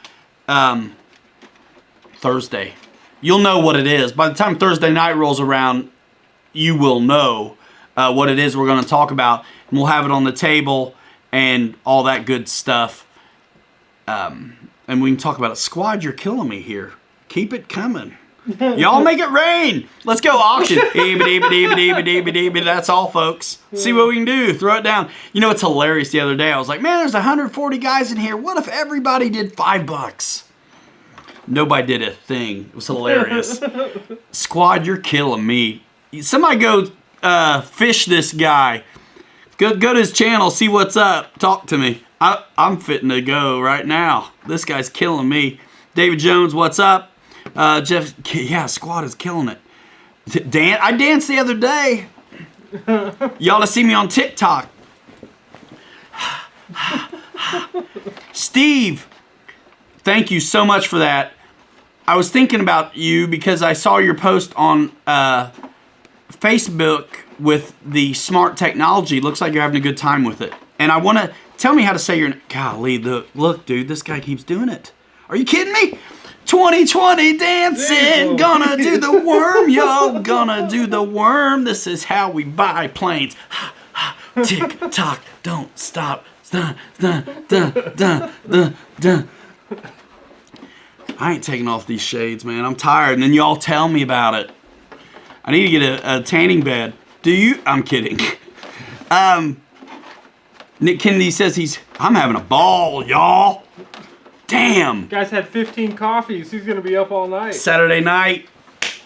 S1: Thursday. You'll know what it is. By the time Thursday night rolls around, you will know what it is we're going to talk about. And we'll have it on the table and all that good stuff. And we can talk about it. Squad, you're killing me here. Keep it coming. Y'all make it rain. Let's go auction. That's all, folks. See what we can do. Throw it down. You know, it's hilarious. The other day, I was like, man, there's 140 guys in here. What if everybody did $5? Nobody did a thing. It was hilarious. Squad, you're killing me. Somebody go fish this guy. Go to his channel. See what's up. Talk to me. I'm fitting to go right now. This guy's killing me. David Jones, what's up? Jeff, yeah, Squad is killing it. I danced the other day. Y'all to see me on TikTok. Steve, thank you so much for that. I was thinking about you because I saw your post on Facebook with the smart technology. Looks like you're having a good time with it. And I want to tell me how to say your name. Golly, look, dude, this guy keeps doing it. Are you kidding me? 2020 dancing, gonna do the worm, y'all, gonna do the worm. This is how we buy planes. Tick tock, don't stop. Dun, dun, dun, dun, dun, dun. I ain't taking off these shades, man. I'm tired, and then y'all tell me about it. I need to get a tanning bed. Do you? I'm kidding. Nick Kennedy says I'm having a ball, y'all. Damn.
S2: Guy's had 15 coffees. He's going to be up all night.
S1: Saturday night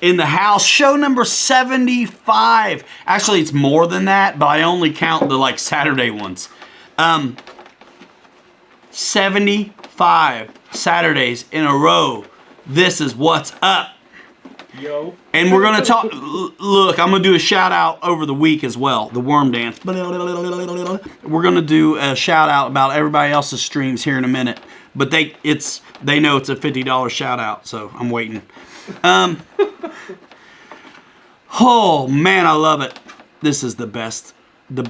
S1: in the house. Show number 75. Actually, it's more than that, but I only count the Saturday ones. 75 Saturdays in a row. This is what's up.
S2: Yo.
S1: And we're going to talk. Look, I'm going to do a shout out over the week as well. The worm dance. We're going to do a shout out about everybody else's streams here in a minute. But they know it's a $50 shout out, so I'm waiting. Oh man, I love it. This is the best. Did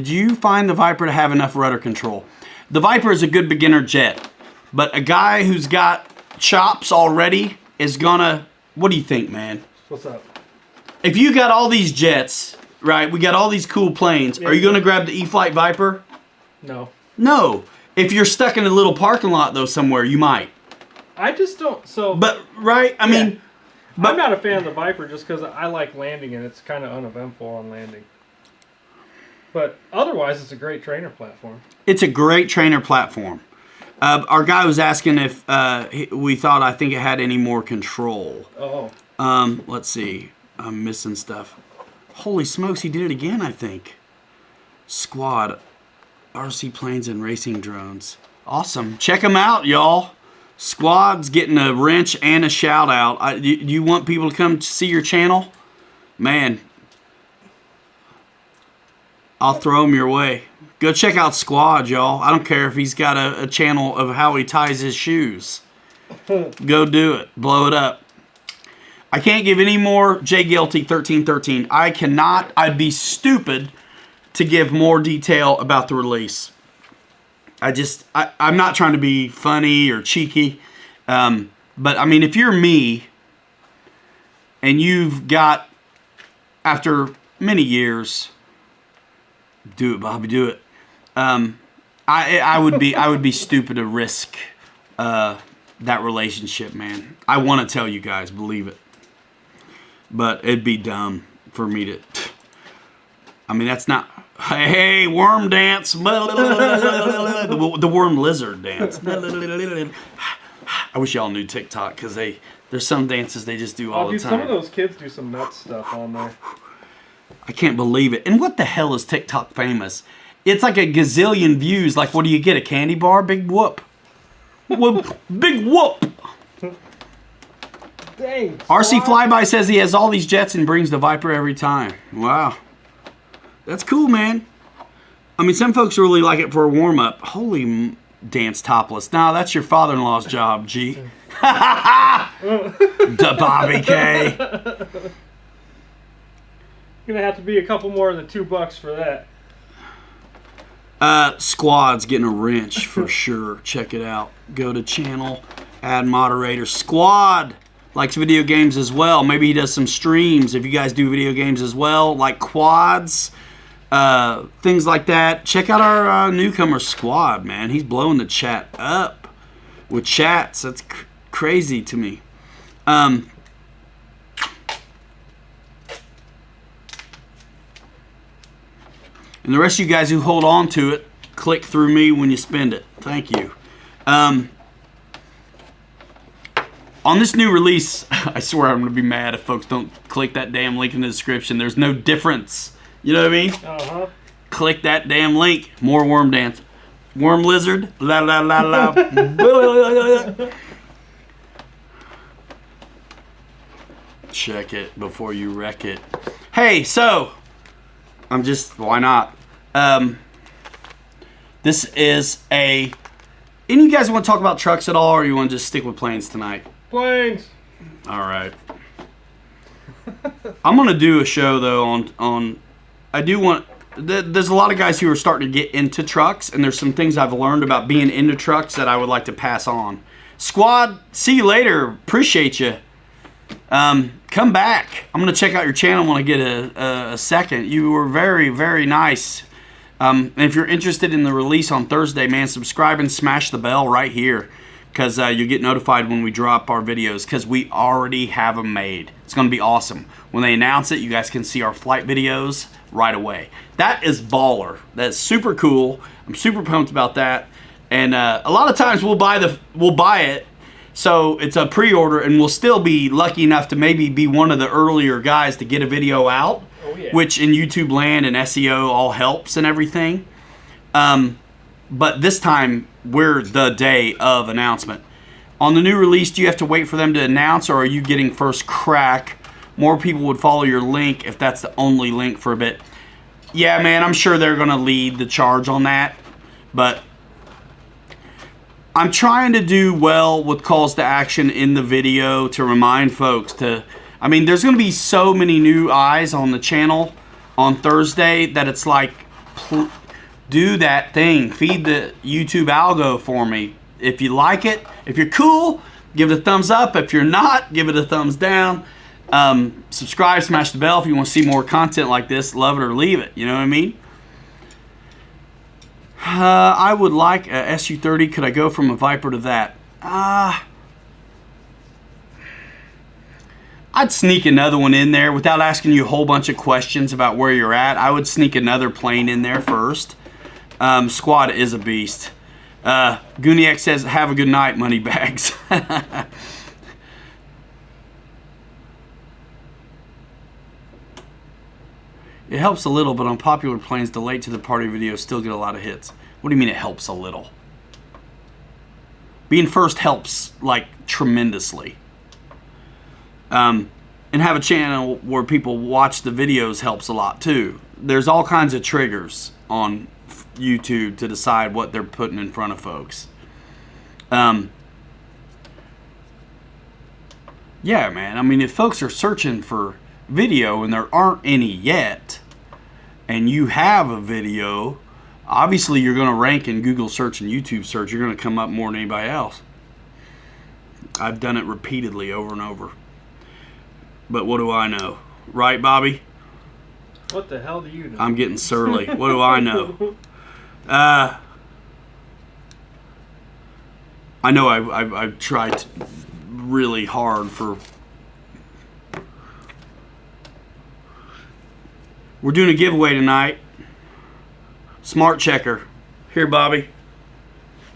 S1: you find the Viper to have enough rudder control? The Viper is a good beginner jet, but a guy who's got chops already is gonna. What do you think, man?
S2: What's up?
S1: If you got all these jets, right? We got all these cool planes. Yeah. Are you gonna grab the E-flite Viper?
S2: No.
S1: No. If you're stuck in a little parking lot, though, somewhere, you might.
S2: I just don't.
S1: But, right? I mean.
S2: But, I'm not a fan of the Viper just because I like landing and it's kind of uneventful on landing. But otherwise, it's a great trainer platform.
S1: It's a great trainer platform. Our guy was asking if we thought, I think it had any more control.
S2: Oh.
S1: Let's see. I'm missing stuff. Holy smokes, he did it again, I think. Squad. RC planes and racing drones. Awesome. Check them out, y'all. Squad's getting a wrench and a shout out. Do you want people to come see your channel? Man, I'll throw them your way. Go check out Squad, y'all. I don't care if he's got a channel of how he ties his shoes. Go do it. Blow it up. I can't give any more J Guilty 1313. I cannot. I'd be stupid to give more detail about the release. I'm not trying to be funny or cheeky, but I mean, if you're me and you've got, after many years, do it, Bobby, do it. I would be stupid to risk that relationship, man. I want to tell you guys, believe it. But it'd be dumb for me to... I mean, that's not... Hey, worm dance. The worm lizard dance. I wish y'all knew TikTok, because there's some dances they just do all the time.
S2: Some of those kids do some nuts stuff on there.
S1: I can't believe it. And what the hell is TikTok famous? It's like a gazillion views. Like, what do you get? A candy bar? Big whoop. Whoop. Big whoop.
S2: Dang.
S1: RC Flyby says he has all these jets and brings the Viper every time. Wow. That's cool, man. I mean, some folks really like it for a warm-up. Holy dance topless. Nah, that's your father-in-law's job, G. Bobby K.
S2: Gonna have to be a couple more than $2 for that.
S1: Squad's getting a wrench for sure. Check it out. Go to channel, add moderator. Squad likes video games as well. Maybe he does some streams if you guys do video games as well, like quads, things like that. Check out our newcomer Squad, man. He's blowing the chat up with chats. That's crazy to me. And the rest of you guys who hold on to it, click through me when you spend it. Thank you. On this new release, I swear I'm going to be mad if folks don't click that damn link in the description. There's no difference. You know what I mean?
S2: Uh-huh.
S1: Click that damn link. More worm dance. Worm lizard. La la la la. Check it before you wreck it. Hey, so... why not? This is any of you guys want to talk about trucks at all, or you want to just stick with planes tonight?
S2: Planes.
S1: All right. I'm going to do a show, though, on I do want... There's a lot of guys who are starting to get into trucks, and there's some things I've learned about being into trucks that I would like to pass on. Squad, see you later. Appreciate you. Come back. I'm going to check out your channel when I get a second. You were very, very nice. And if you're interested in the release on Thursday, man, subscribe and smash the bell right here, because you'll get notified when we drop our videos, because we already have them made. It's going to be awesome. When they announce it, you guys can see our flight videos right away. That is baller. That's super cool. I'm super pumped about that. And a lot of times we'll buy it. So it's a pre-order, and we'll still be lucky enough to maybe be one of the earlier guys to get a video out, which in YouTube land and SEO all helps and everything. But this time, we're the day of announcement. On the new release, do you have to wait for them to announce, or are you getting first crack? More people would follow your link if that's the only link for a bit. Yeah, man, I'm sure they're going to lead the charge on that. But... I'm trying to do well with calls to action in the video to remind folks to... I mean, there's going to be so many new eyes on the channel on Thursday that it's like, do that thing. Feed the YouTube algo for me. If you like it, if you're cool, give it a thumbs up. If you're not, give it a thumbs down. Subscribe, smash the bell if you want to see more content like this. Love it or leave it. You know what I mean? I would like a SU-30. Could I go from a Viper to that? I'd sneak another one in there without asking you a whole bunch of questions about where you're at. I would sneak another plane in there first. Squad is a beast. Gooniac says, have a good night, money bags. It helps a little, but on popular planes, the late to the party videos still get a lot of hits. What do you mean it helps a little? Being first helps, like, tremendously. And have a channel where people watch the videos helps a lot, too. There's all kinds of triggers on YouTube to decide what they're putting in front of folks. Yeah, man. I mean, if folks are searching for video and there aren't any yet, and you have a video, obviously you're going to rank in Google search and YouTube search. You're going to come up more than anybody else. I've done it repeatedly over and over. But what do I know? Right, Bobby?
S2: What the hell do you know?
S1: I'm getting surly. What do I know? I know I've tried really hard for. We're doing a giveaway tonight. Smart checker. Here, Bobby.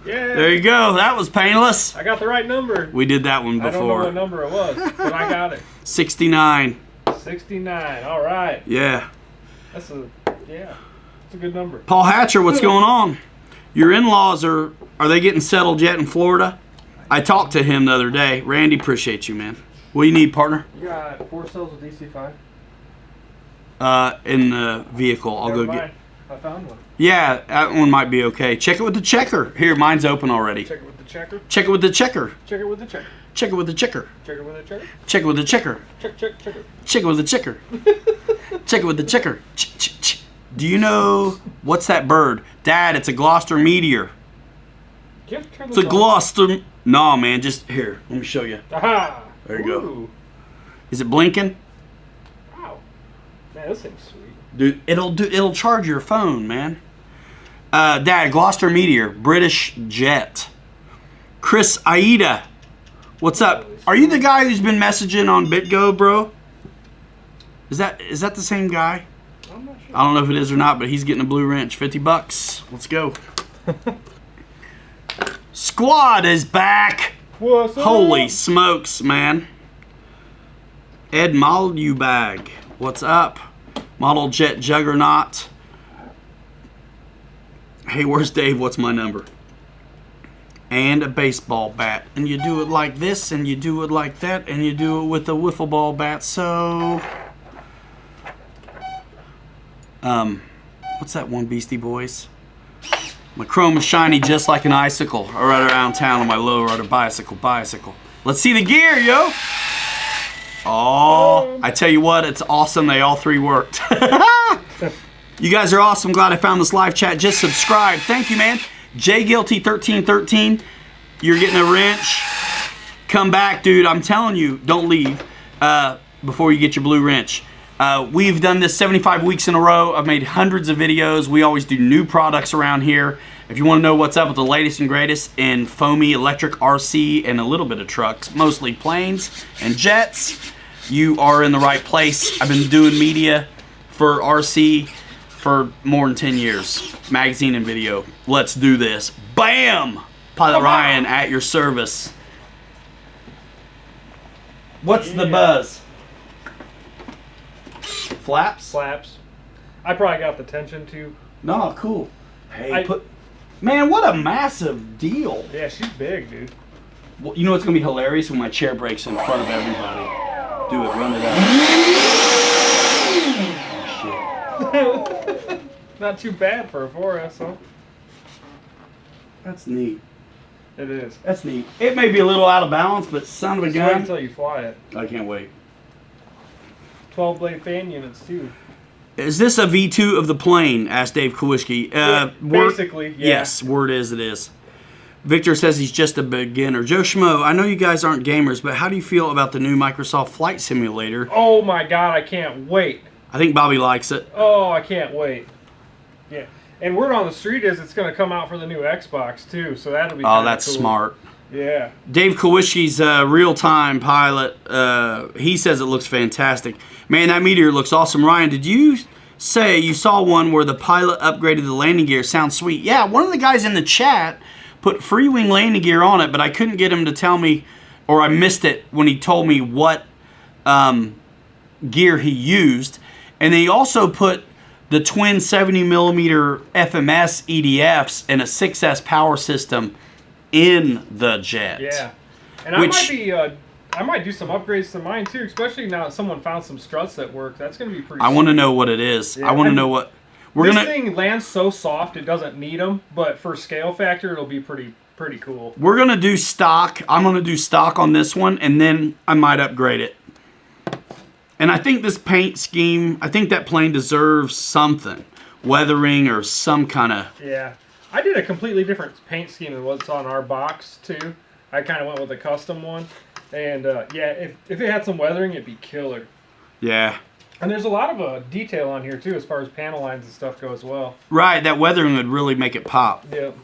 S2: Yeah.
S1: There you go. That was painless.
S2: I got the right number.
S1: We did that one
S2: I don't know
S1: before.
S2: what number it was, but I got it.
S1: 69.
S2: 69. All right.
S1: Yeah.
S2: That's a good number.
S1: Paul Hatcher, what's going on? Your in-laws are they getting settled yet in Florida? I talked to him the other day. Randy, appreciate you, man. What do you need, partner?
S2: You got 4 cells of DC5?
S1: In the vehicle. I'll
S2: Never
S1: go
S2: mind.
S1: get.
S2: I found one.
S1: Yeah, that one might be okay. Check it with the checker. Here, mine's open already.
S2: Check it with the checker.
S1: Check it with the checker.
S2: Check it with the checker.
S1: Check it with the checker.
S2: Check it with the checker.
S1: Check it with the checker.
S2: Checker.
S1: Check it with the checker. Check it with the checker. Do you know what's that bird? Dad, it's a Gloucester meteor.
S2: Do you have to turn
S1: It's a
S2: this on?
S1: Gloucester. No, man, just here. Let me show you.
S2: Aha!
S1: There you go.
S2: Ooh.
S1: Is it blinking?
S2: Wow. Man, this thing's sweet.
S1: Dude, it'll charge your phone, man. Dad, Gloucester Meteor, British jet. Chris Aida, what's up? Are you the guy who's been messaging on BitGo, bro? Is that the same guy?
S2: I'm not sure.
S1: I don't know if it is or not, but he's getting a blue wrench. $50. Let's go. Squad is back.
S2: What's up?
S1: Holy smokes, man. Ed Malubag, what's up? Model Jet Juggernaut. Hey, where's Dave? What's my number? And a baseball bat. And you do it like this, and you do it like that, and you do it with a wiffle ball bat. So, what's that one, Beastie Boys? My chrome is shiny just like an icicle. I ride around town on my lowrider bicycle. Let's see the gear, yo. Oh, I tell you what, it's awesome. They all three worked. You guys are awesome. Glad I found this live chat. Just subscribe. Thank you, man. JGuilty1313. You're getting a wrench. Come back, dude. I'm telling you, don't leave before you get your blue wrench. We've done this 75 weeks in a row. I've made hundreds of videos. We always do new products around here. If you want to know what's up with the latest and greatest in foamy electric RC and a little bit of trucks, mostly planes and jets, you are in the right place. I've been doing media for RC for more than 10 years. Magazine and video. Let's do this. Bam! Pilot Ryan at your service. What's the buzz? Flaps?
S2: Slaps. I probably got the tension too.
S1: No, cool. Hey, man, what a massive deal.
S2: Yeah, she's big, dude.
S1: Well, you know what's going to be hilarious? When my chair breaks in front of everybody. Do it, run it up. Shit.
S2: Not too bad for a 4S, huh?
S1: That's neat.
S2: It is.
S1: That's neat. It may be a little out of balance, but son of a
S2: Just wait
S1: gun.
S2: until you fly it.
S1: I can't wait.
S2: 12 blade fan units too.
S1: Is this a V2 of the plane? Asked Dave Kowalski.
S2: Basically, yeah.
S1: Yes, word is it is. Victor says he's just a beginner. Joe Schmo, I know you guys aren't gamers, but how do you feel about the new Microsoft Flight Simulator?
S2: Oh my god, I can't wait.
S1: I think Bobby likes it.
S2: Oh, I can't wait. Yeah. And word on the street is it's going to come out for the new Xbox too, so that'll be
S1: Oh, that's
S2: cool.
S1: smart.
S2: Yeah.
S1: Dave Kowalski's real-time pilot, he says it looks fantastic. Man, that meteor looks awesome. Ryan, did you say you saw one where the pilot upgraded the landing gear? Sounds sweet. Yeah, one of the guys in the chat put free wing landing gear on it, but I couldn't get him to tell me, or I missed it when he told me what gear he used. And he also put the twin 70mm FMS EDFs and a 6S power system in the jet.
S2: Yeah. And I might do some upgrades to mine too, especially now that someone found some struts that work. That's going to be pretty
S1: I want to
S2: sweet.
S1: know what it is.
S2: Yeah,
S1: I want to
S2: and
S1: know what
S2: this thing lands so soft it doesn't need them, but for scale factor it'll be pretty cool.
S1: We're gonna do stock. I'm gonna do stock on this one, and then I might upgrade it. And I think this paint scheme, I think that plane deserves something, weathering or some kind of.
S2: Yeah. I did a completely different paint scheme than what's on our box too. I kind of went with a custom one, and yeah, if it had some weathering, it'd be killer.
S1: Yeah.
S2: And there's a lot of detail on here too, as far as panel lines and stuff go as well.
S1: Right, that weathering would really make it pop.
S2: Yep.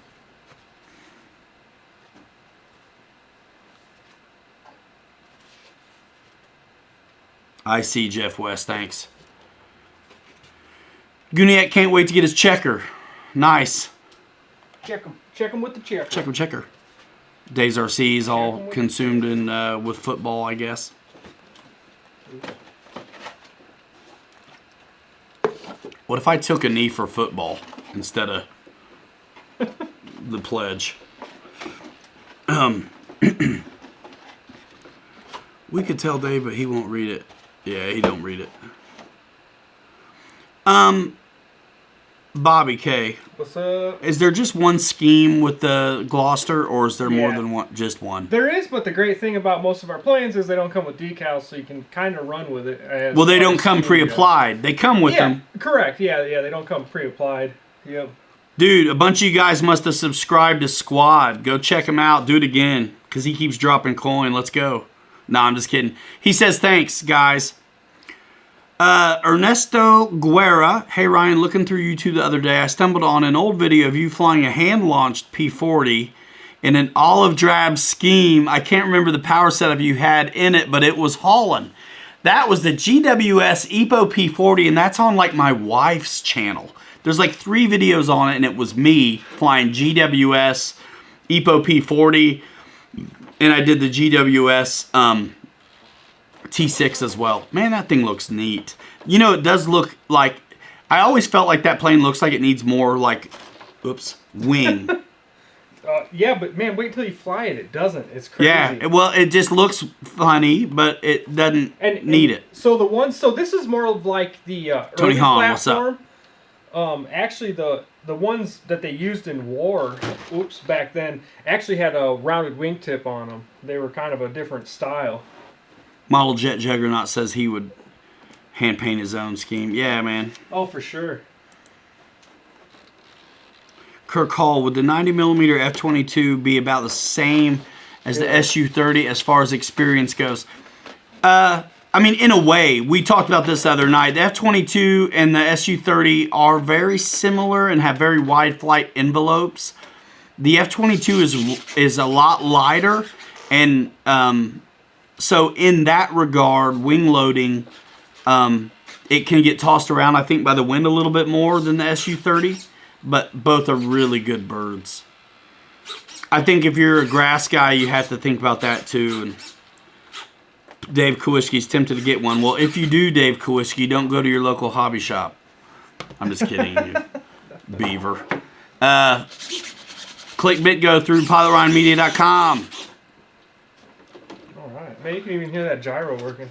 S1: I see Jeff West. Thanks. Guniak can't wait to get his checker. Nice.
S2: Check him with the checker.
S1: Checker. Days RC is all consumed in with football, I guess. What if I took a knee for football instead of the pledge? We could tell Dave, but he won't read it. Yeah, he don't read it. Bobby K.
S2: What's up?
S1: Is there just one scheme with the Gloucester, or is there more
S2: Yeah.
S1: than one? Just one.
S2: There is, but the great thing about most of our planes is they don't come with decals, so you can kind of run with it. As
S1: Well, they
S2: far
S1: don't
S2: as
S1: come
S2: steering goes.
S1: pre-applied. They come with
S2: Yeah,
S1: them.
S2: correct. Yeah, they don't come pre-applied. Yep.
S1: Dude, a bunch of you guys must have subscribed to Squad. Go check him out. Do it again, because he keeps dropping coin. Let's go. No, I'm just kidding. He says, thanks, guys. Ernesto Guerra. Hey, Ryan, looking through YouTube the other day, I stumbled on an old video of you flying a hand-launched P-40 in an olive drab scheme. I can't remember the power setup you had in it, but it was hauling. That was the GWS EPO P-40, and that's on, like, my wife's channel. There's, like, 3 videos on it, and it was me flying GWS EPO P-40, and I did the GWS T6 as well. Man, that thing looks neat. You know, it does look like... I always felt like that plane looks like it needs more, like... Oops. Wing.
S2: Yeah, but man, wait till you fly it. It doesn't. It's crazy.
S1: Yeah, well, it just looks funny, but it doesn't need it.
S2: So this is more of like the
S1: Tony
S2: early
S1: Hahn, what's up?
S2: platform. Actually, the ones that they used in war, back then, actually had a rounded wingtip on them. They were kind of a different style.
S1: Model Jet Juggernaut says he would hand paint his own scheme. Yeah, man.
S2: Oh, for sure.
S1: Kirk Hall, would the 90mm F-22 be about the same as the Su-30 as far as experience goes? I mean, in a way. We talked about this the other night. The F-22 and the Su-30 are very similar and have very wide flight envelopes. The F-22 is a lot lighter, and so in that regard, wing loading, it can get tossed around, I think, by the wind a little bit more than the Su-30. But both are really good birds. I think if you're a grass guy, you have to think about that too. And Dave Kowalski's tempted to get one. Well, if you do, Dave Kowalski, don't go to your local hobby shop. I'm just kidding, you beaver. Click BitGo through PilotRyanMedia.com.
S2: All right. Man, you can even hear that gyro working.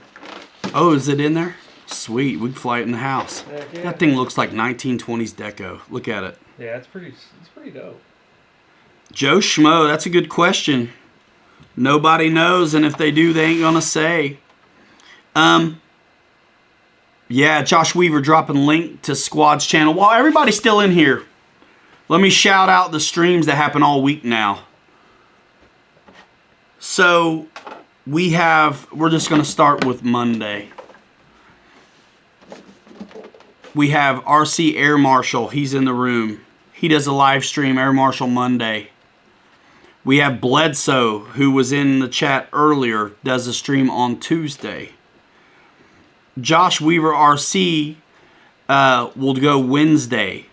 S1: Oh, is it in there? Sweet, we can fly it in the house.
S2: Heck yeah.
S1: That thing looks like 1920s deco. Look at it.
S2: Yeah, it's pretty dope.
S1: Joe Schmo, that's a good question. Nobody knows, and if they do, they ain't gonna say. Yeah, Josh Weaver dropping link to Squad's channel. While everybody's still in here, let me shout out the streams that happen all week now. So, we're just gonna start with Monday. We have RC Air Marshal. He's in the room. He does a live stream, Air Marshal Monday. We have Bledsoe, who was in the chat earlier, does a stream on Tuesday. Josh Weaver RC will go Wednesday.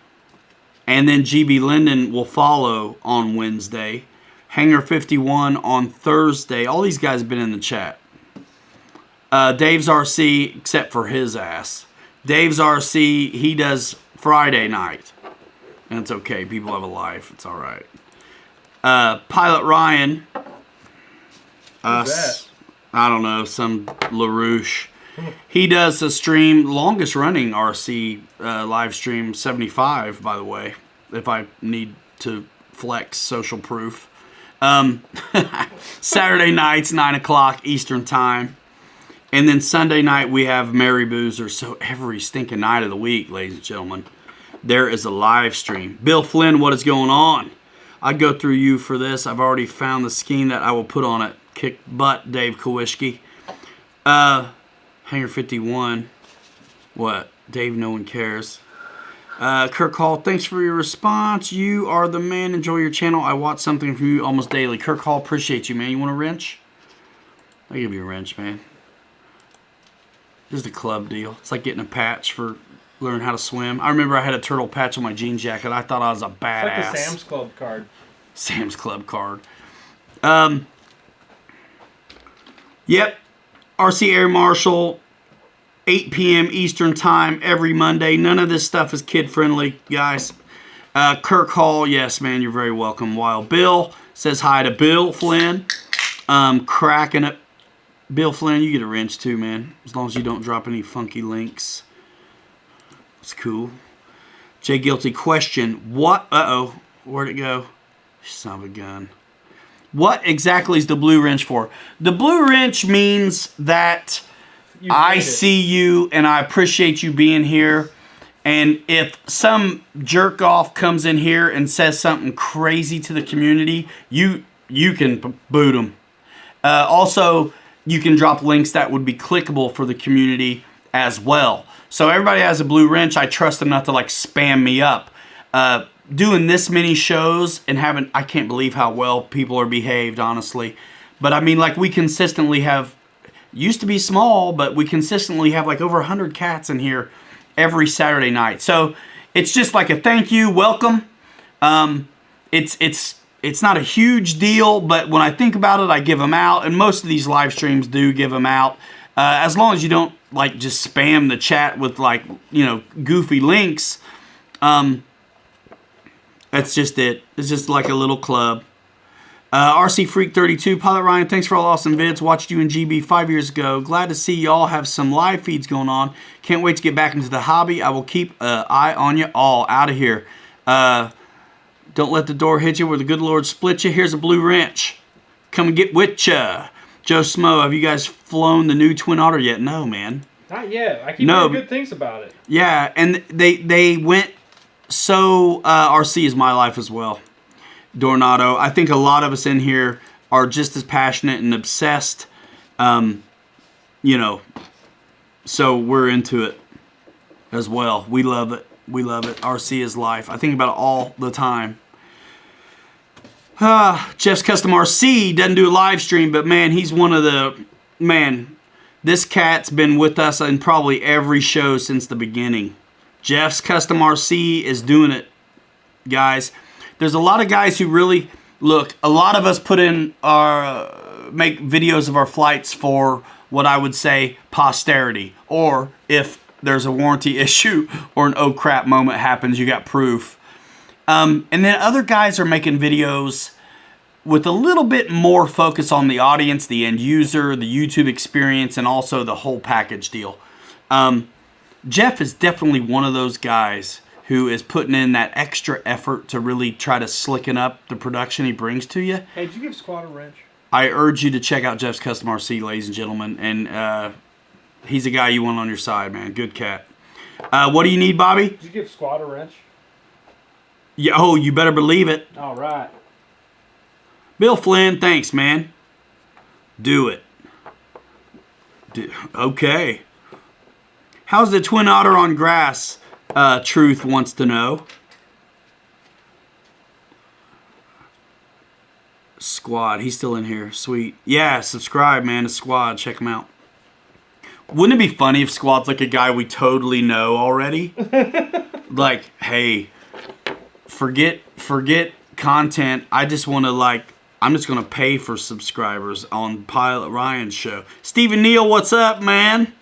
S1: And then GB Linden will follow on Wednesday. Hangar 51 on Thursday. All these guys have been in the chat. Dave's RC, except for his ass. Dave's RC, he does Friday night. And it's okay. People have a life. It's all right. Pilot Ryan.
S2: Who's
S1: I don't know. Some LaRouche. He does a stream, longest running RC live stream, 75, by the way. If I need to flex social proof. Saturday nights, 9 o'clock Eastern time. And then Sunday night, we have Mary Boozer. So every stinking night of the week, ladies and gentlemen, there is a live stream. Bill Flynn, what is going on? I'd go through you for this. I've already found the scheme that I will put on it. Kick butt, Dave Kowalski. Hangar 51. What? Dave, no one cares. Kirk Hall, thanks for your response. You are the man. Enjoy your channel. I watch something from you almost daily. Kirk Hall, appreciate you, man. You want a wrench? I'll give you a wrench, man. Just a club deal. It's like getting a patch for learning how to swim. I remember I had a turtle patch on my jean jacket. I thought I was a badass.
S2: It's like a Sam's Club card.
S1: Sam's Club card. Yep. RC Air Marshal, 8 p.m. Eastern Time every Monday. None of this stuff is kid-friendly, guys. Kirk Hall, yes, man, you're very welcome. Wild Bill says hi to Bill Flynn. Cracking it. Bill Flynn, you get a wrench too, man. As long as you don't drop any funky links. It's cool. Jay Guilty, question. What? Uh-oh. Where'd it go? Son of a gun. What exactly is the blue wrench for? The blue wrench means that I see you and I appreciate you being here. And if some jerk off comes in here and says something crazy to the community, you can boot them. Also, you can drop links that would be clickable for the community as well. So everybody has a blue wrench. I trust enough to like spam me up. Doing this many shows and having, I can't believe how well people are behaved, honestly. But I mean, like we consistently have, used to be small, but we consistently have like over 100 cats in here every Saturday night. So it's just like a thank you, welcome. It's not a huge deal, but when I think about it, I give them out. And most of these live streams do give them out. As long as you don't like just spam the chat with like, you know, goofy links. That's just it. It's just like a little club. RC Freak 32, Pilot Ryan, thanks for all awesome vids. Watched you in GB 5 years ago. Glad to see y'all have some live feeds going on. Can't wait to get back into the hobby. I will keep an eye on you all. Out of here. Don't let the door hit you where the good Lord split you. Here's a blue wrench. Come and get with ya. Joe Smo, have you guys flown the new Twin Otter yet? No, man.
S2: Not yet. I keep hearing good things about it.
S1: Yeah, and they went so RC is my life as well. Dornado. I think a lot of us in here are just as passionate and obsessed. You know, so we're into it as well. We love it. We love it. RC is life. I think about it all the time. Jeff's Custom RC doesn't do a live stream, but man, he's one of the, man, this cat's been with us in probably every show since the beginning. Jeff's Custom RC is doing it, guys. There's a lot of guys who really, look, a lot of us put in our, make videos of our flights for what I would say posterity. Or if there's a warranty issue or an oh crap moment happens, you got proof. And then other guys are making videos with a little bit more focus on the audience, the end user, the YouTube experience, and also the whole package deal. Jeff is definitely one of those guys who is putting in that extra effort to really try to slicken up the production he brings to you.
S2: Hey, did you give Squad a wrench?
S1: I urge you to check out Jeff's Custom RC, ladies and gentlemen. And he's a guy you want on your side, man. Good cat. What do you need, Bobby?
S2: Did you give Squad a wrench?
S1: Yeah, oh, you better believe it.
S2: All right.
S1: Bill Flynn, thanks, man. Do it. Okay. How's the Twin Otter on grass? Truth wants to know. Squad, he's still in here. Sweet. Yeah, subscribe, man, to Squad. Check him out. Wouldn't it be funny if Squad's like a guy we totally know already? Like, hey, forget content. I just want to, like, I'm just going to pay for subscribers on Pilot Ryan's show. Stephen Neal, what's up, man?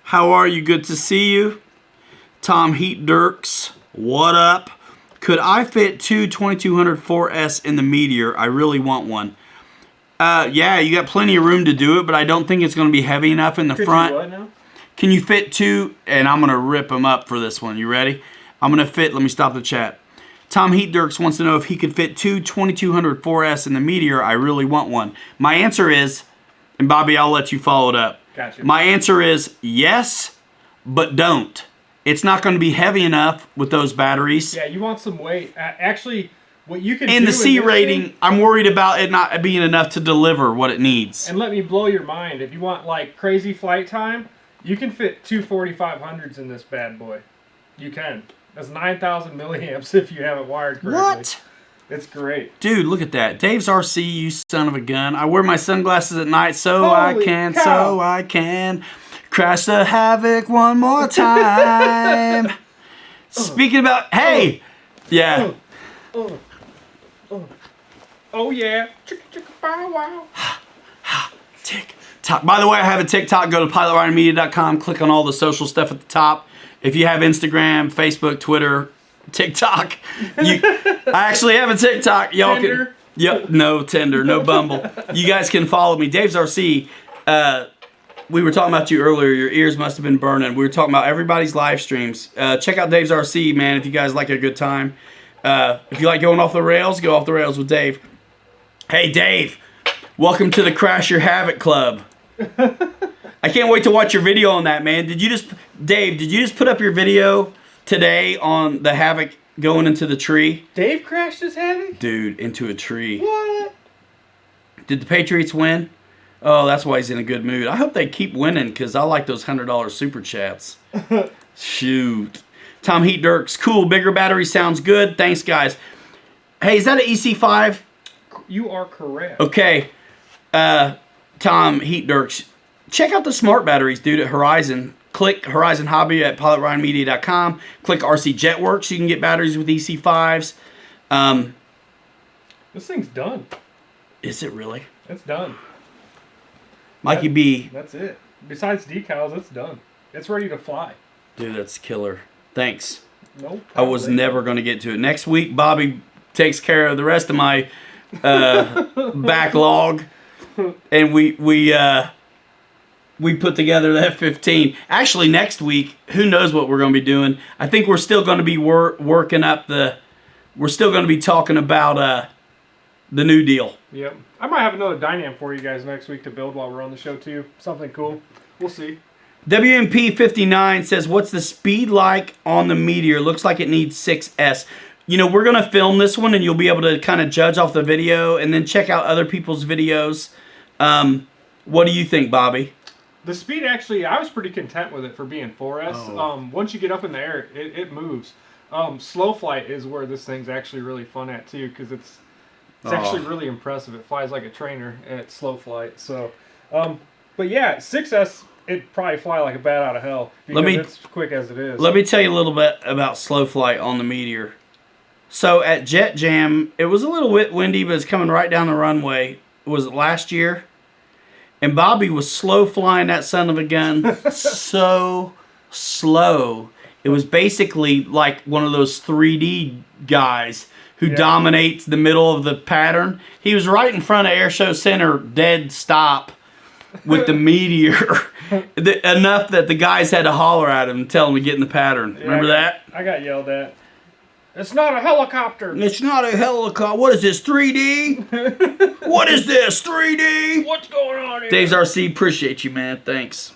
S1: How are you? Good to see you. Tom Heat Dirks, what up? Could I fit two 2200 4S in the Meteor? I really want one. Yeah, you got plenty of room to do it, but I don't think it's going to be heavy enough in the front.
S2: You what now?
S1: Can you fit two? And I'm going to rip them up for this one. You ready? I'm going to fit, let me stop the chat. Tom Heat Dirks wants to know if he could fit two 2200 4S in the Meteor. I really want one. My answer is, and Bobby, I'll let you follow it up.
S2: Gotcha.
S1: My answer is yes, but don't. It's not going to be heavy enough with those batteries.
S2: Yeah, you want some weight. Actually, what you can
S1: and
S2: do
S1: the C
S2: in
S1: rating,
S2: thing,
S1: I'm worried about it not being enough to deliver what it needs.
S2: And let me blow your mind. If you want like crazy flight time, you can fit two 4500s in this bad boy. You can. That's 9,000 milliamps if you have it wired correctly.
S1: What?
S2: It's great.
S1: Dude, look at that. Dave's RC, you son of a gun. I wear my sunglasses at night so
S2: Holy
S1: I can,
S2: cow.
S1: so I can. Crash the Havoc one more time. Speaking about, hey, yeah.
S2: Oh yeah. Chicka chicka bow wow.
S1: TikTok. By the way, I have a TikTok. Go to pilotridingmedia.com. Click on all the social stuff at the top. If you have Instagram, Facebook, Twitter, TikTok, I actually have a TikTok. Y'all
S2: Tinder.
S1: can. Yep. No Tinder. No Bumble. You guys can follow me. Dave's RC. We were talking about you earlier. Your ears must have been burning. We were talking about everybody's live streams. Check out Dave's RC, man, if you guys like a good time. If you like going off the rails, go off the rails with Dave. Hey, Dave. Welcome to the Crash Your Havoc Club. I can't wait to watch your video on that, man. Dave, did you just put up your video today on the Havoc going into the tree?
S2: Dave crashed his Havoc?
S1: Dude, into a tree.
S2: What?
S1: Did the Patriots win? Oh, that's why he's in a good mood. I hope they keep winning because I like those $100 super chats. Shoot. Tom Heat Dirks, cool. Bigger battery sounds good. Thanks, guys. Hey, is that an EC5?
S2: You are correct.
S1: Okay. Tom Heat Dirks, check out the smart batteries, dude, at Horizon. Click Horizon Hobby at pilotridingmedia.com. Click RC Jetworks. You can get batteries with EC5s.
S2: This thing's done.
S1: Is it really?
S2: It's done.
S1: Mikey B.
S2: That's it. Besides decals, it's done. It's ready to fly.
S1: Dude, that's killer. Thanks.
S2: Nope.
S1: I was never going to get to it. Next week, Bobby takes care of the rest of my backlog, and we put together the F-15. Actually, next week, who knows what we're going to be doing? I think we're still going to be working up the. We're still going to be talking about the New Deal.
S2: Yep. I might have another Dynam for you guys next week to build while we're on the show too. Something cool. We'll see.
S1: WMP59 says, what's the speed like on the Meteor? Looks like it needs 6S. You know, we're going to film this one, and you'll be able to kind of judge off the video and then check out other people's videos. What do you think, Bobby?
S2: The speed, actually, I was pretty content with it for being 4S.
S1: Oh.
S2: Once you get up in the air, it moves. Slow flight is where this thing's actually really fun at, too, because it's actually really impressive. It flies like a trainer at slow flight. So, but yeah, 6S, it'd probably fly like a bat out of hell because it's quick as it is.
S1: Let me tell you a little bit about slow flight on the Meteor. So at Jet Jam, it was a little bit windy, but it's coming right down the runway. Was it last year? And Bobby was slow flying that son of a gun. So slow. It was basically like one of those 3D guys who dominates the middle of the pattern. He was right in front of Airshow Center, dead stop, with the Meteor. Enough that the guys had to holler at him and tell him to get in the pattern.
S2: Yeah,
S1: Remember that?
S2: I got yelled at. It's not a helicopter.
S1: It's not a helicopter. What is this, 3D? What is this, 3D?
S2: What's going on here?
S1: Dave's RC, appreciate you, man. Thanks.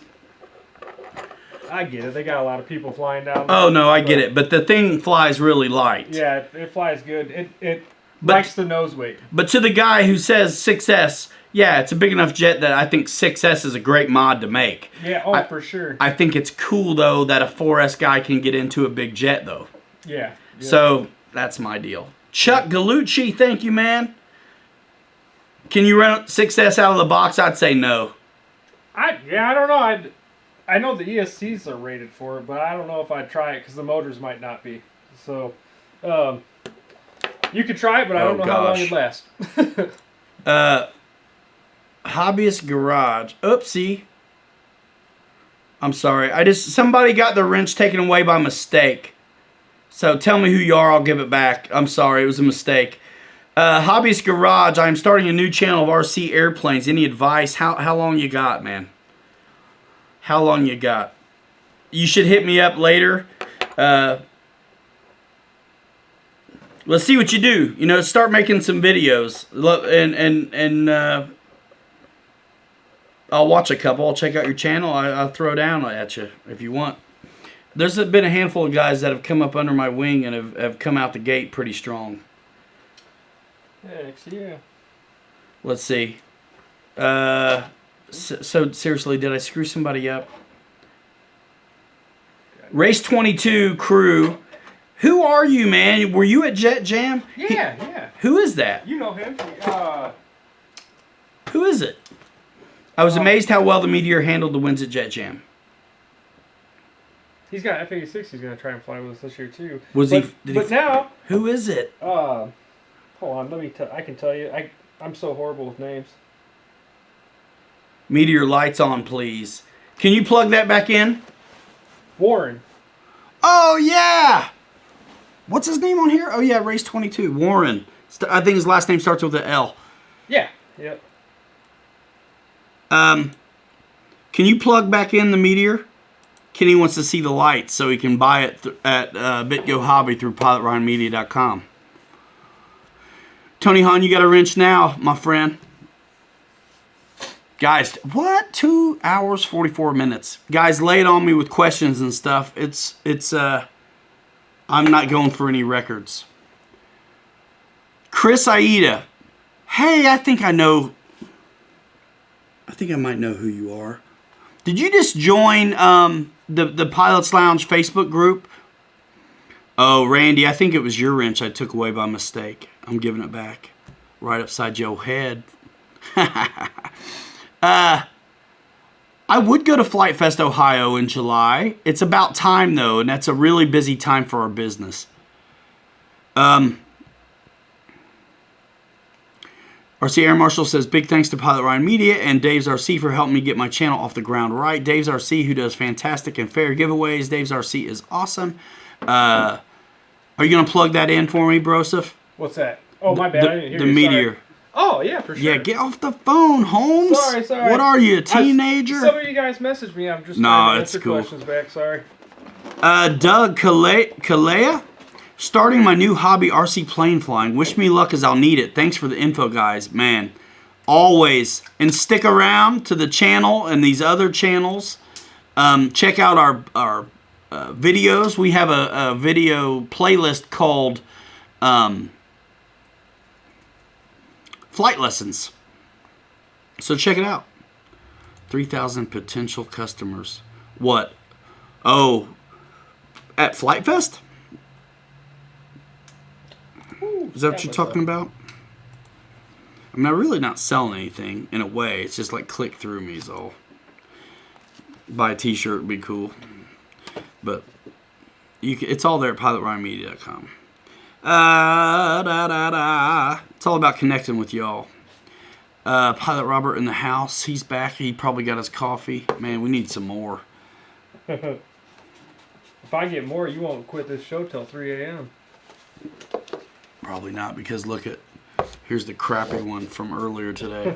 S2: I get it. They got a lot of people flying down there.
S1: Oh, no, I get it. But the thing flies really light.
S2: Yeah, it flies good. It likes the nose weight.
S1: But to the guy who says 6S, yeah, it's a big enough jet that I think 6S is a great mod to make.
S2: Yeah, for sure.
S1: I think it's cool, though, that a 4S guy can get into a big jet, though.
S2: Yeah.
S1: So that's my deal. Chuck Gallucci, thank you, man. Can you run 6S out of the box? I'd say no.
S2: I don't know. I know the ESCs are rated for it, but I don't know if I'd try it because the motors might not be. So, you could try it, but I don't know how long it'd last.
S1: Hobbyist Garage. Oopsie. I'm sorry. Somebody got the wrench taken away by mistake. So tell me who you are, I'll give it back. I'm sorry, it was a mistake. Hobbyist Garage, I'm starting a new channel of RC airplanes. Any advice? How long you got, man? How long you got? You should hit me up later. Let's see what you do. You know, start making some videos. And I'll watch a couple. I'll check out your channel. I'll throw down at you if you want. There's been a handful of guys that have come up under my wing and have come out the gate pretty strong.
S2: Yeah.
S1: Let's see. So seriously, did I screw somebody up? Race 22 crew. Who are you, man? Were you at Jet Jam?
S2: Yeah.
S1: Who is that?
S2: You know him.
S1: Who is it? I was amazed how well the Meteor handled the wins at Jet Jam.
S2: He's got F-86 he's going to try and fly with us this year, too.
S1: Was
S2: but,
S1: he? Did
S2: but
S1: he,
S2: now...
S1: who is it?
S2: Hold on, let me I can tell you. I'm so horrible with names.
S1: Meteor, lights on, please. Can you plug that back in?
S2: Warren.
S1: Oh, yeah! What's his name on here? Oh, yeah, Race 22. Warren. I think his last name starts with an L.
S2: Yeah. Yep.
S1: Can you plug back in the Meteor? Kenny wants to see the lights so he can buy it at BitGo Hobby through PilotRyanMedia.com. Tony Hahn, you got a wrench now, my friend. Guys, what? 2 hours, 44 minutes. Guys, lay it on me with questions and stuff. I'm not going for any records. Chris Aida. Hey, I think I know. I think I might know who you are. Did you just join the Pilots Lounge Facebook group? Oh, Randy, I think it was your wrench I took away by mistake. I'm giving it back. Right upside your head. I would go to Flight Fest Ohio in July. It's about time, though, and that's a really busy time for our business. RC Air Marshal says, big thanks to Pilot Ryan Media and Dave's RC for helping me get my channel off the ground right. Dave's RC, who does fantastic and fair giveaways. Dave's RC is awesome. Are you going to plug that in for me, Broseph?
S2: What's that? Oh, my bad. I didn't hear
S1: the
S2: you.
S1: Meteor.
S2: Sorry. Oh, yeah, for sure.
S1: Yeah, get off the phone, Holmes.
S2: Sorry.
S1: What are you, a teenager?
S2: Some of you guys messaged me. I'm just trying to answer
S1: cool.
S2: questions back. Sorry.
S1: Doug Kalea, starting my new hobby, RC plane flying. Wish me luck as I'll need it. Thanks for the info, guys. Man, always. And stick around to the channel and these other channels. Check out our videos. We have a video playlist called Flight Lessons. So check it out. 3,000 potential customers. What? Oh, at Flight Fest? Is that what you're talking about? I mean, I'm really not selling anything in a way. It's just like click through me is all. Buy a t-shirt would be cool. But it's all there at PilotRyanMedia.com. It's all about connecting with y'all. Pilot Robert in the house. He's back. He probably got his coffee. Man, we need some more.
S2: If I get more, you won't quit this show till 3 a.m.
S1: Probably not, because look at, here's the crappy one from earlier today.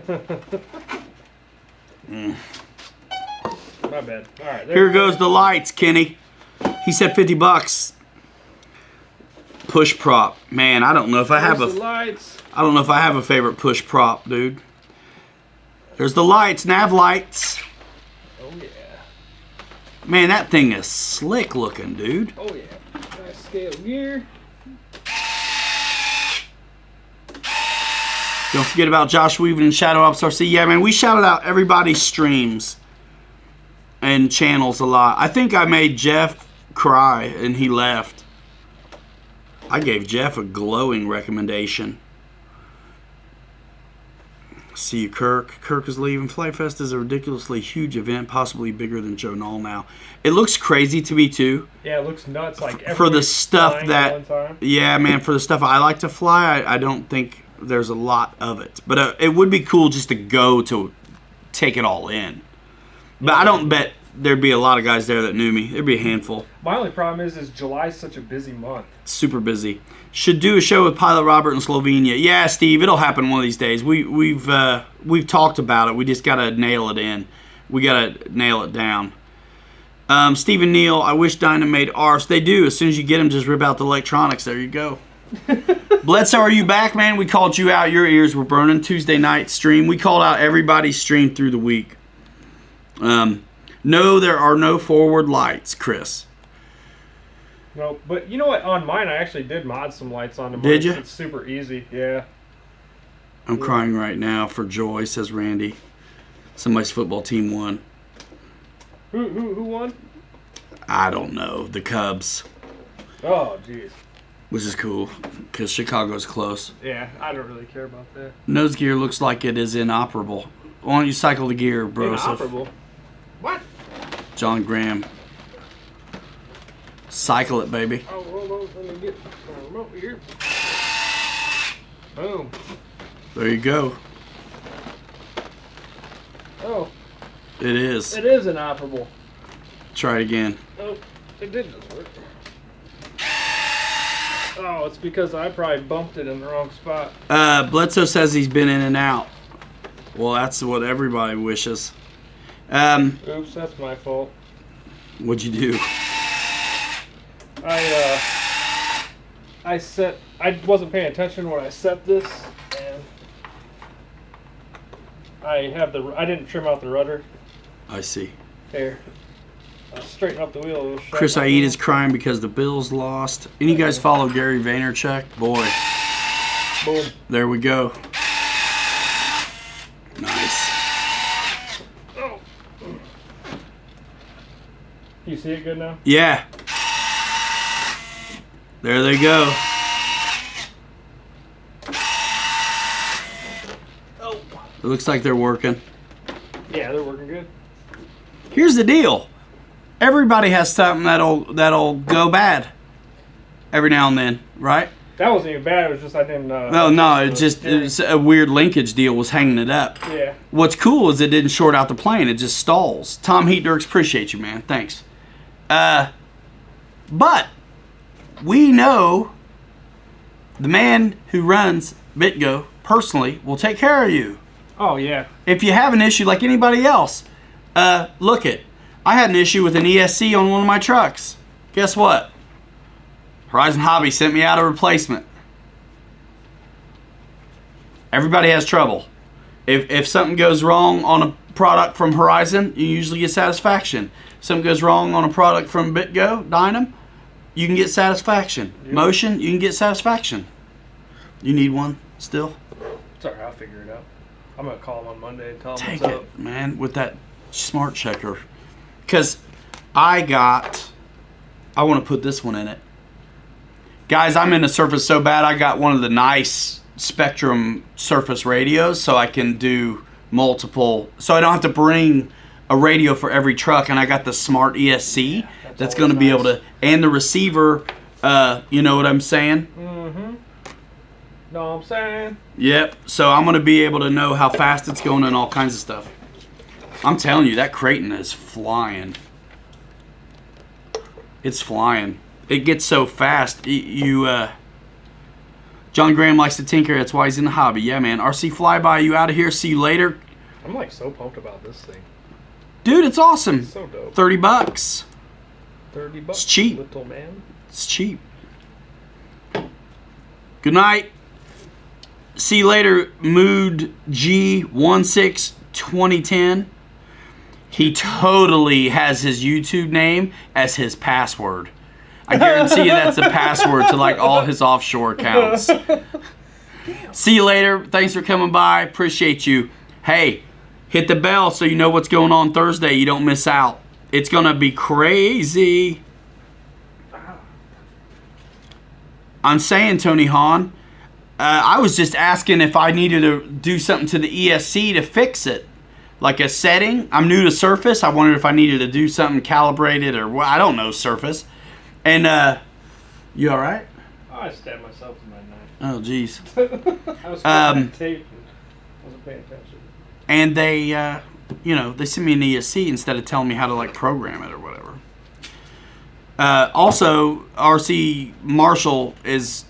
S2: My bad. All right.
S1: Here goes the lights, Kenny. He said $50. Push prop. Man, I don't know if I have I don't know if I have a favorite push prop, dude. There's the lights, nav lights.
S2: Oh yeah.
S1: Man, that thing is slick looking, dude.
S2: Oh yeah. Nice scale gear.
S1: Don't forget about Josh Weaven and Shadow Ops RC. Yeah, man, we shouted out everybody's streams and channels a lot. I think I made Jeff cry and he left. I gave Jeff a glowing recommendation. See you, Kirk. Kirk is leaving. Flight Fest is a ridiculously huge event, possibly bigger than Joe Knoll now. It looks crazy to me, too.
S2: Yeah, it looks nuts. Like
S1: for the stuff that, yeah, man, for the stuff I like to fly, I don't think there's a lot of it. But it would be cool just to go to take it all in. But I don't bet there'd be a lot of guys there that knew me. There'd be a handful.
S2: My only problem is July's such a busy month.
S1: Super busy. Should do a show with Pilot Robert in Slovenia. Yeah, Steve, it'll happen one of these days. We've talked about it. We just gotta nail it in. We gotta nail it down. Stephen Neal, I wish Dyna made ARFs. They do. As soon as you get them, just rip out the electronics. There you go. Bledsoe, are you back, man? We called you out. Your ears were burning. Tuesday night stream. We called out everybody's stream through the week. No, there are no forward lights, Chris.
S2: No, but you know what? On mine, I actually did mod some lights onto mine.
S1: Did you?
S2: It's super easy. Yeah.
S1: I'm crying right now for joy, says Randy. Somebody's football team won.
S2: Who won?
S1: I don't know. The Cubs.
S2: Oh, jeez.
S1: Which is cool, because Chicago's close.
S2: Yeah, I don't really care about that.
S1: Nose gear looks like it is inoperable. Why don't you cycle the gear, bro?
S2: Inoperable? What?
S1: John Graham. Cycle it, baby.
S2: Oh, hold on. Let me get the remote here. Boom.
S1: There you go.
S2: Oh.
S1: It is.
S2: It is inoperable.
S1: Try it again.
S2: Oh, it didn't work. Oh, it's because I probably bumped it in the wrong spot.
S1: Bledsoe says he's been in and out. Well, that's what everybody wishes.
S2: Oops, that's my fault.
S1: What'd you do?
S2: I wasn't paying attention when I set this, and I didn't trim out the rudder.
S1: I see.
S2: There. I'll straighten up the wheel. It'll shut
S1: Chris
S2: my
S1: Aid
S2: wheel.
S1: is crying because the Bills lost. Any of you guys follow Gary Vaynerchuk? Boy,
S2: Boom.
S1: there we go. Nice.
S2: Oh. You see it good now?
S1: Yeah. There they go.
S2: Oh.
S1: It looks like they're working.
S2: Yeah, they're working good.
S1: Here's the deal. Everybody has something that'll go bad every now and then, right?
S2: That wasn't even bad. It was just I didn't.
S1: No, it's a weird linkage deal was hanging it up.
S2: Yeah.
S1: What's cool is it didn't short out the plane. It just stalls. Tom Heat Dirks, appreciate you, man. Thanks. But we know the man who runs BitGo personally will take care of you.
S2: Oh yeah.
S1: If you have an issue like anybody else, look it. I had an issue with an ESC on one of my trucks. Guess what? Horizon Hobby sent me out a replacement. Everybody has trouble. If something goes wrong on a product from Horizon, you usually get satisfaction. If something goes wrong on a product from BitGo, Dynam, you can get satisfaction.
S2: Yep.
S1: Motion, you can get satisfaction. You need one still?
S2: It's alright. I'll figure it out. I'm gonna call him on Monday and tell him
S1: Take
S2: what's
S1: it,
S2: up.
S1: man, with that smart checker. Because I want to put this one in it. Guys, I'm into Surface so bad, I got one of the nice Spectrum Surface radios so I can do multiple. So I don't have to bring a radio for every truck, and I got the smart ESC that's going to be able to, and the receiver, you know what I'm saying?
S2: Mm-hmm. Know what I'm saying?
S1: Yep. So I'm going to be able to know how fast it's going and all kinds of stuff. I'm telling you, that Creighton is flying. It's flying. It gets so fast. John Graham likes to tinker. That's why he's in the hobby. Yeah, man. RC Flyby, you out of here. See you later.
S2: I'm like so pumped about this thing.
S1: Dude, it's awesome.
S2: So dope.
S1: $30.
S2: $30.
S1: It's cheap.
S2: Little man.
S1: It's cheap. Good night. See you later, Mood G16 2010. He totally has his YouTube name as his password. I guarantee you that's the password to like all his offshore accounts. See you later. Thanks for coming by. Appreciate you. Hey, hit the bell so you know what's going on Thursday. You don't miss out. It's going to be crazy. I'm saying, Tony Hahn, I was just asking if I needed to do something to the ESC to fix it. Like a setting. I'm new to Surface. I wondered if I needed to do something calibrated or I don't know Surface. And you all right?
S2: Oh, I stabbed myself with my knife.
S1: Oh, jeez.
S2: I was cutting that tape and wasn't paying attention.
S1: And they, they sent me an ESC instead of telling me how to like program it or whatever. Also, RC Marshall is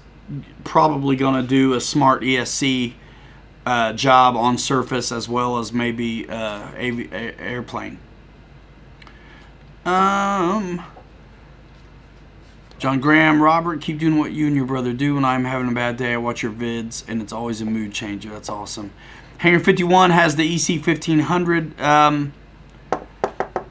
S1: probably going to do a smart ESC job on Surface as well as maybe airplane. John Graham, Robert, keep doing what you and your brother do. When I'm having a bad day, I watch your vids, and it's always a mood changer. That's awesome. Hangar 51 has the EC 1500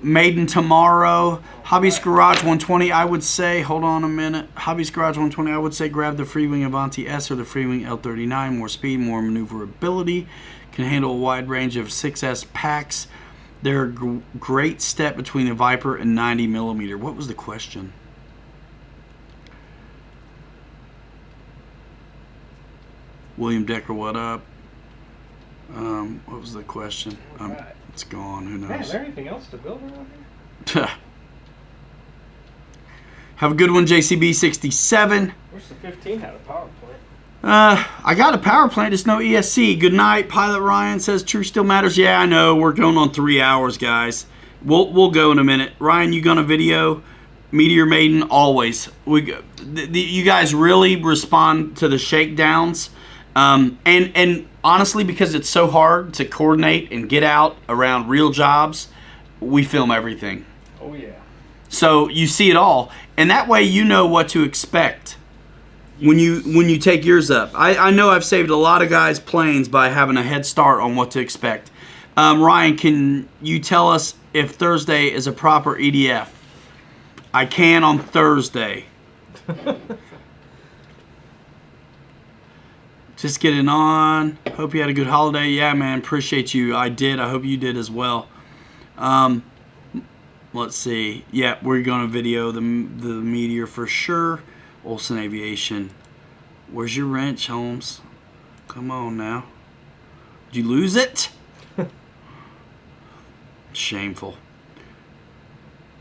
S1: maiden tomorrow. Hobbyist Garage 120, I would say, hold on a minute. Hobbyist Garage 120, I would say grab the Freewing Avanti S or the Freewing L39. More speed, more maneuverability. Can handle a wide range of 6S packs. They're a great step between a Viper and 90mm. What was the question? William Decker, what up? What was the question?
S2: Right.
S1: It's gone. Who knows?
S2: Man, is there anything else to build around here?
S1: Have a good one, JCB67.
S2: Wish the 15 had a power plant.
S1: I got a power plant. It's no ESC. Good night. Pilot Ryan says truth still matters. Yeah, I know. We're going on 3 hours, guys. We'll go in a minute. Ryan, you gonna video? Meteor Maiden, always. You guys really respond to the shakedowns. And honestly, because it's so hard to coordinate and get out around real jobs, we film everything.
S2: Oh, yeah.
S1: So you see it all. And that way you know what to expect when you take yours up. I know I've saved a lot of guys' planes by having a head start on what to expect. Ryan, can you tell us if Thursday is a proper EDF? I can on Thursday. Just getting on. Hope you had a good holiday. Yeah, man. Appreciate you. I did. I hope you did as well. Let's see. Yeah, we're going to video the Meteor for sure. Olsen Aviation. Where's your wrench, Holmes? Come on now. Did you lose it? Shameful.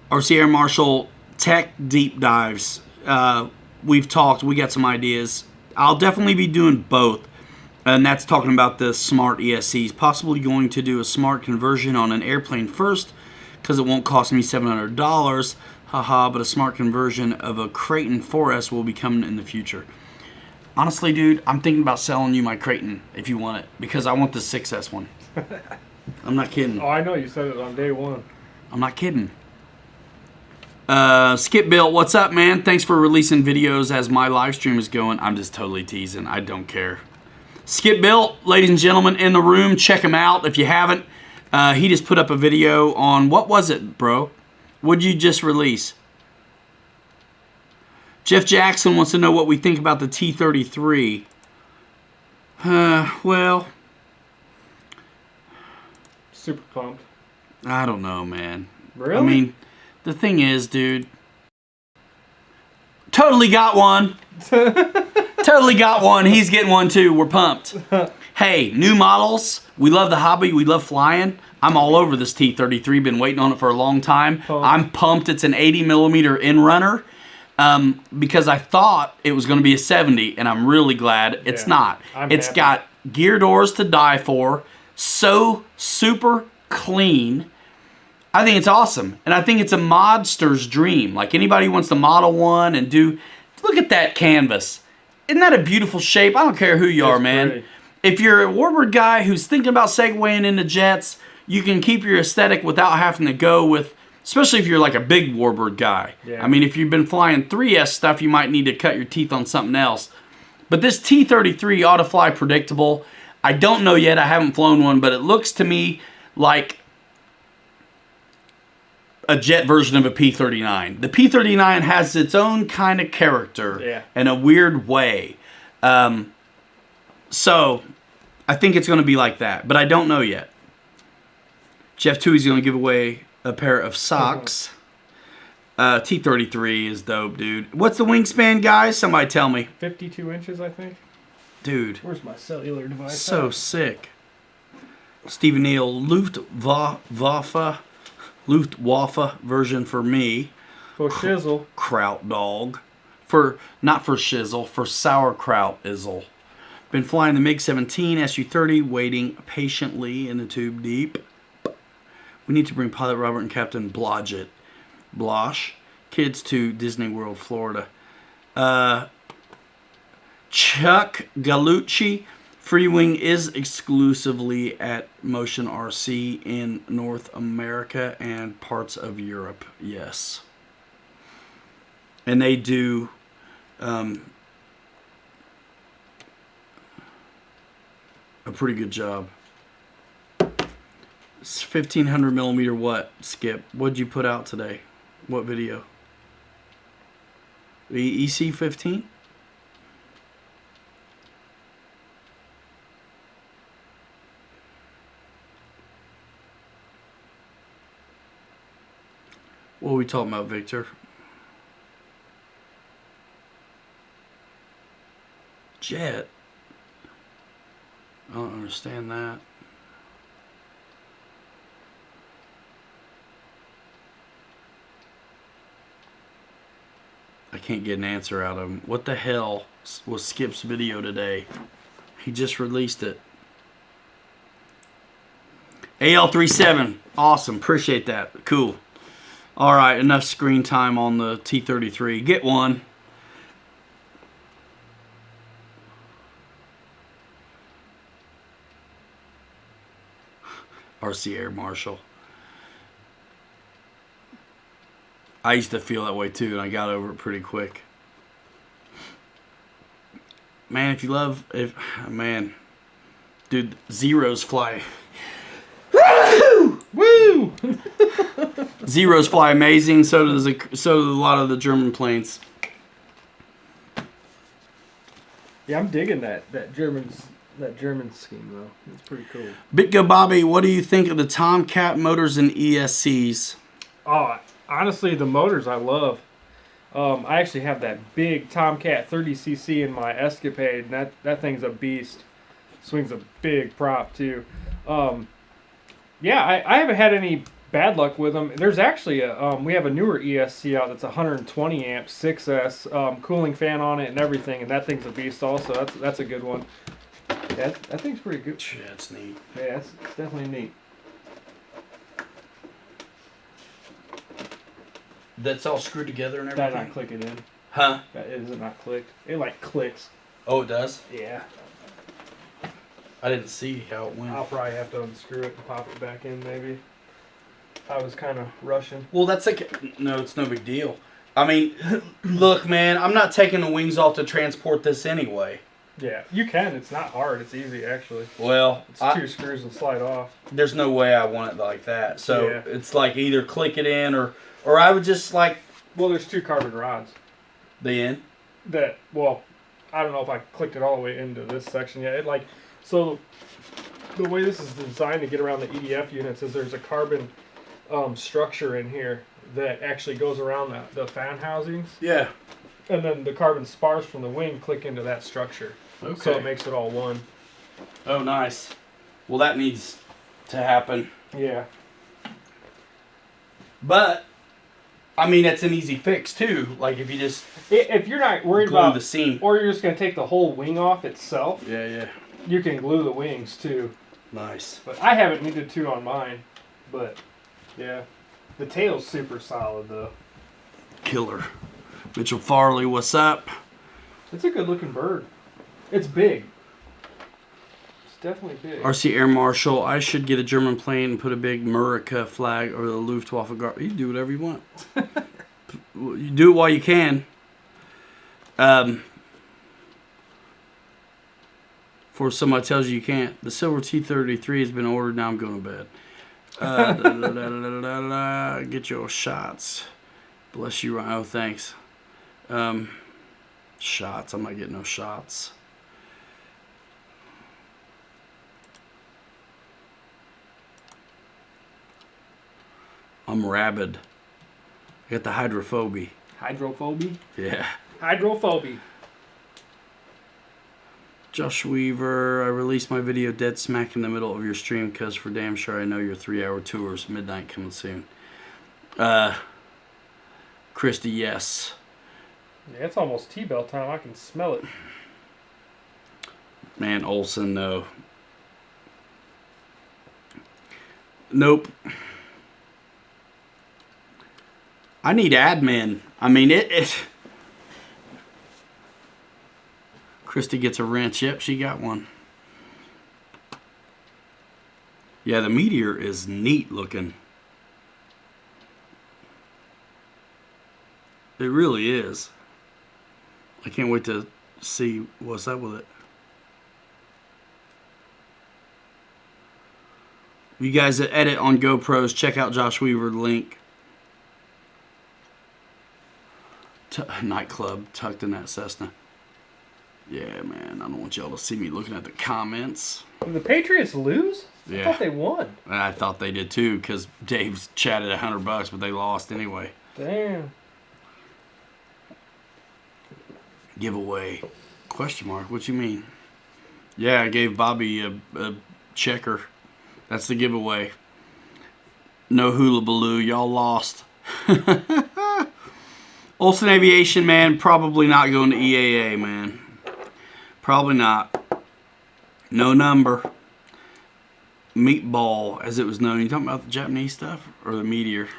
S1: RC Air Marshal Tech Deep Dives. We've talked. We got some ideas. I'll definitely be doing both. And that's talking about the smart ESCs. Possibly going to do a smart conversion on an airplane first, because it won't cost me $700. Haha, but a smart conversion of a Creighton 4S will be coming in the future. Honestly, dude, I'm thinking about selling you my Creighton if you want it, because I want the 6S one. I'm not kidding.
S2: Oh, I know. You said it on day one.
S1: I'm not kidding. Skip Bill, what's up, man? Thanks for releasing videos as my live stream is going. I'm just totally teasing. I don't care. Skip Bill, ladies and gentlemen in the room, check him out if you haven't. He just put up a video on, what was it, bro? What'd you just release? Jeff Jackson wants to know what we think about the T-33. Well,
S2: Super pumped.
S1: I don't know, man.
S2: Really?
S1: I mean, the thing is, dude, totally got one. Totally got one. He's getting one too. We're pumped. Hey, new models. We love the hobby. We love flying. I'm all over this T-33. Been waiting on it for a long time. I'm pumped. It's an 80 millimeter in-runner because I thought it was going to be a 70, and I'm really glad it's not. It's
S2: happy.
S1: got gear doors to die for. So super clean. I think it's awesome. And I think it's a modster's dream. Like, anybody who wants to model one and do... Look at that canvas. Isn't that a beautiful shape? I don't care who you are, man.
S2: Pretty.
S1: If you're a warbird guy who's thinking about segueing into jets, you can keep your aesthetic without having to go with... Especially if you're like a big warbird guy.
S2: Yeah.
S1: I mean, if you've been flying 3S stuff, you might need to cut your teeth on something else. But this T-33 ought to fly predictable. I don't know yet. I haven't flown one, but it looks to me like a jet version of a P-39. The P-39 has its own kind of character in a weird way. So I think it's going to be like that, but I don't know yet. Jeff Toohey's going to give away a pair of socks. T-33 is dope, dude. What's the wingspan, guys? Somebody tell me.
S2: 52 inches, I think.
S1: Dude.
S2: Where's my cellular device?
S1: So sick. Stephen Neal, Luftwaffe version for me.
S2: For shizzle.
S1: Kraut dog. Not for shizzle, for sauerkraut izzle. Been flying the MiG-17 Su-30, waiting patiently in the tube deep. We need to bring Pilot Robert and Captain Blosh kids to Disney World, Florida. Chuck Galucci, Free Wing is exclusively at Motion RC in North America and parts of Europe. Yes. And they do a pretty good job. It's 1500 millimeter what, Skip? What'd you put out today? What video? The EC-15? What are we talking about, Victor? Jet? I don't understand that. can't get an answer out of him. What the hell was Skip's video today? He just released it. AL37. Awesome. Appreciate that. Cool. All right. Enough screen time on the T33. Get one. RC Air Marshal. I used to feel that way too, and I got over it pretty quick. Man, man, dude, Zeros fly.
S2: Woo!
S1: Zeros fly amazing. So do a lot of the German planes.
S2: Yeah, I'm digging that German scheme though. It's pretty cool.
S1: BitGo Bobby, what do you think of the Tomcat motors and ESCs?
S2: Oh, honestly, the motors I love. I actually have that big Tomcat 30cc in my Escapade, and that thing's a beast. Swings a big prop too. Yeah, I haven't had any bad luck with them. There's actually we have a newer ESC out that's 120 amp 6S, cooling fan on it and everything, and that thing's a beast also. That's a good one. Yeah, that thing's pretty good.
S1: Yeah, it's neat.
S2: Yeah, it's definitely neat.
S1: That's all screwed together and
S2: That
S1: everything?
S2: not clicking in.
S1: Huh?
S2: That is it not clicked. It like clicks.
S1: Oh, it does?
S2: Yeah.
S1: I didn't see how it went.
S2: I'll probably have to unscrew it and pop it back in maybe. I was kind of rushing.
S1: Well, that's like, no, it's no big deal. I mean, look, man, I'm not taking the wings off to transport this anyway.
S2: Yeah, you can. It's not hard. It's easy, actually.
S1: Well,
S2: It's 2 screws and slide off.
S1: There's no way I want it like that. So
S2: Yeah.
S1: it's like either click it in or I would just like
S2: Well, there's 2 carbon rods.
S1: the end.
S2: Well, I don't know if I clicked it all the way into this section yet. So the way this is designed to get around the EDF units is there's a carbon structure in here that actually goes around the fan housings.
S1: Yeah.
S2: And then the carbon spars from the wing click into that structure.
S1: Okay.
S2: So it makes it all one.
S1: Oh, nice. Well, that needs to happen.
S2: Yeah.
S1: But, I mean, it's an easy fix, too. Like, if you just
S2: If you're not worried
S1: glue
S2: about,
S1: the seam.
S2: or you're just going to take the whole wing off itself,
S1: Yeah, yeah.
S2: you can glue the wings too.
S1: Nice.
S2: But I haven't needed to on mine. But, yeah. The tail's super solid, though.
S1: Killer. Mitchell Farley, what's up?
S2: It's a good looking bird. It's big. It's definitely big.
S1: RC Air Marshal, I should get a German plane and put a big Murica flag over the Luftwaffe guard. You do whatever you want. You do it while you can. Before somebody tells you you can't. The silver T-33 has been ordered. Now I'm going to bed. Get your shots. Bless you, Ryan. Oh, thanks. Shots. I'm not getting no shots. I'm rabid. I got the hydrophobia.
S2: Hydrophobia?
S1: Yeah.
S2: Hydrophobia.
S1: Josh Weaver, I released my video dead smack in the middle of your stream because for damn sure I know your 3-hour tours. Midnight coming soon. Christy, yes.
S2: Yeah, it's almost T-bell time. I can smell it.
S1: Man, Olsen, no. Nope. I need admin. I mean, it Christy gets a wrench. Yep, she got one. Yeah, the Meteor is neat looking. It really is. I can't wait to see what's up with it. You guys that edit on GoPros, check out Josh Weaver link. Nightclub tucked in that Cessna. Yeah, man. I don't want y'all to see me looking at the comments.
S2: Did the Patriots lose?
S1: Yeah.
S2: I thought they won.
S1: I thought they did too, because Dave's chatted $100, but they lost anyway.
S2: Damn.
S1: Giveaway. Question mark. What you mean? Yeah, I gave Bobby a checker. That's the giveaway. No hula baloo. Y'all lost. Olsen Aviation, man, probably not going to EAA, man. Probably not. No number. Meatball, as it was known. You talking about the Japanese stuff or the Meteor?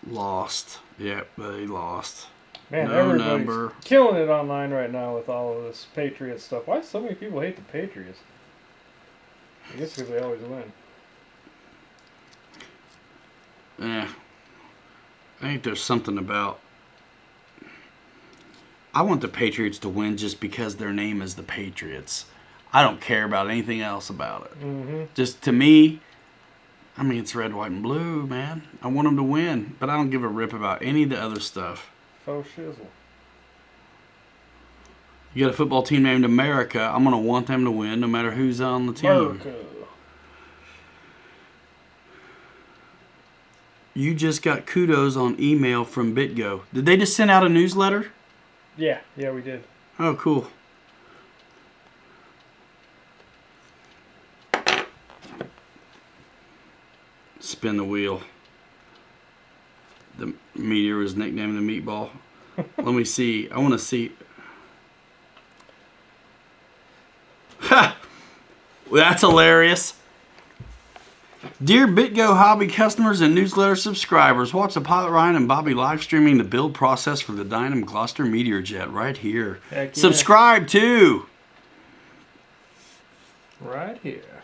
S1: Lost. Yep, they lost.
S2: Man,
S1: No
S2: everybody's
S1: number.
S2: killing it online right now with all of this Patriots stuff. Why do so many people hate the Patriots? I guess because they always win.
S1: Yeah. I think there's something about... I want the Patriots to win just because their name is the Patriots. I don't care about anything else about it.
S2: Mm-hmm.
S1: Just to me, I mean, it's red, white, and blue, man. I want them to win, but I don't give a rip about any of the other stuff.
S2: Faux shizzle.
S1: You got a football team named America. I'm going to want them to win no matter who's on the team.
S2: America.
S1: You just got kudos on email from BitGo. Did they just send out a newsletter?
S2: Yeah, we did.
S1: Oh, cool. Spin the wheel. The Meteor was nicknamed the Meatball. Let me see. I want to see. Ha! Well, that's hilarious. Dear BitGo hobby customers and newsletter subscribers, watch the Pilot Ryan and Bobby live streaming the build process for the Dynam Gloster Meteor Jet right here.
S2: Heck yeah.
S1: Subscribe too.
S2: Right here.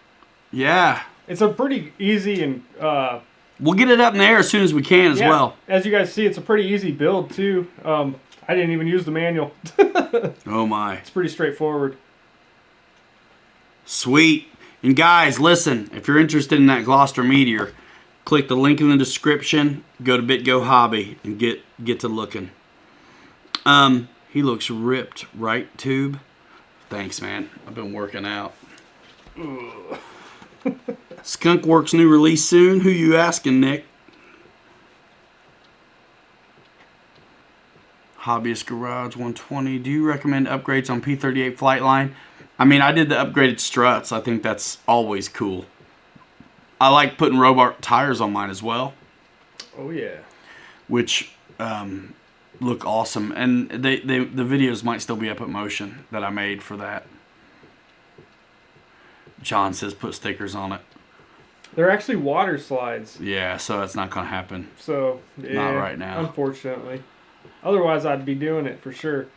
S1: Yeah.
S2: It's a pretty easy and
S1: We'll get it up in the air as soon as we can as well.
S2: As you guys see, it's a pretty easy build too. I didn't even use the manual.
S1: Oh my.
S2: It's pretty straightforward.
S1: Sweet. And guys, listen, if you're interested in that Gloster Meteor, click the link in the description, go to BitGo Hobby, and get to looking. He looks ripped, right, Tube? Thanks, man. I've been working out. Skunk Works new release soon. Who you asking, Nick? Hobbyist Garage 120. Do you recommend upgrades on P38 Flightline? I mean, I did the upgraded struts. I think that's always cool. I like putting Robart tires on mine as well.
S2: Oh, yeah.
S1: Which look awesome. And the videos might still be up at Motion that I made for that. John says put stickers on it.
S2: They're actually water slides.
S1: Yeah, so that's not going to happen.
S2: So, yeah,
S1: Not right now.
S2: Unfortunately. Otherwise, I'd be doing it for sure.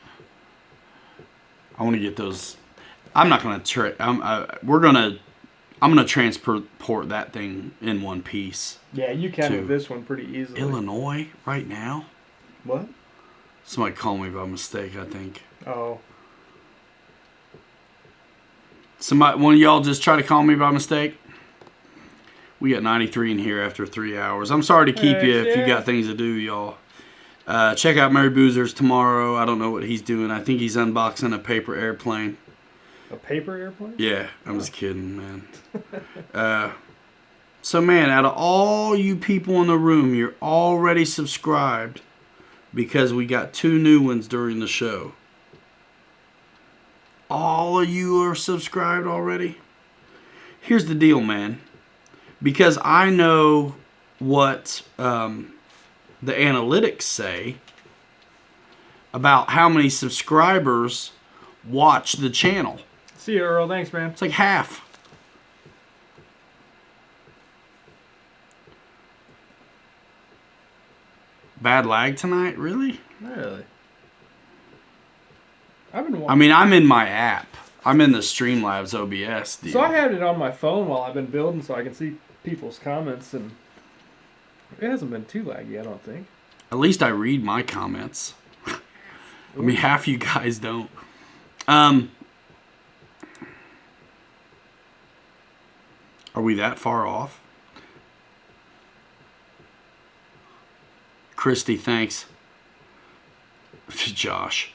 S1: I want to get those. I'm not going to I'm gonna transport that thing in one piece.
S2: Yeah, you can
S1: to
S2: with this one pretty easily.
S1: Illinois right now.
S2: What?
S1: Somebody called me by mistake, I think.
S2: Oh.
S1: One of y'all just try to call me by mistake. We got 93 in here after 3 hours. I'm sorry to keep you if you got things to do, y'all. Check out Mary Boozer's tomorrow. I don't know what he's doing. I think he's unboxing a paper airplane.
S2: A paper airplane?
S1: Yeah, I'm just kidding, man. So, man, out of all you people in the room, you're already subscribed because we got 2 new ones during the show. All of you are subscribed already? Here's the deal, man. Because I know what the analytics say about how many subscribers watch the channel.
S2: See you, Earl. Thanks, man.
S1: It's like half. Bad lag tonight? Really?
S2: Really? I've been watching.
S1: I mean, I'm in my app. I'm in the Streamlabs OBS deal.
S2: So I had it on my phone while I've been building so I can see people's comments, and it hasn't been too laggy, I don't think.
S1: At least I read my comments. I mean, half you guys don't. Are we that far off? Christy, thanks. Josh.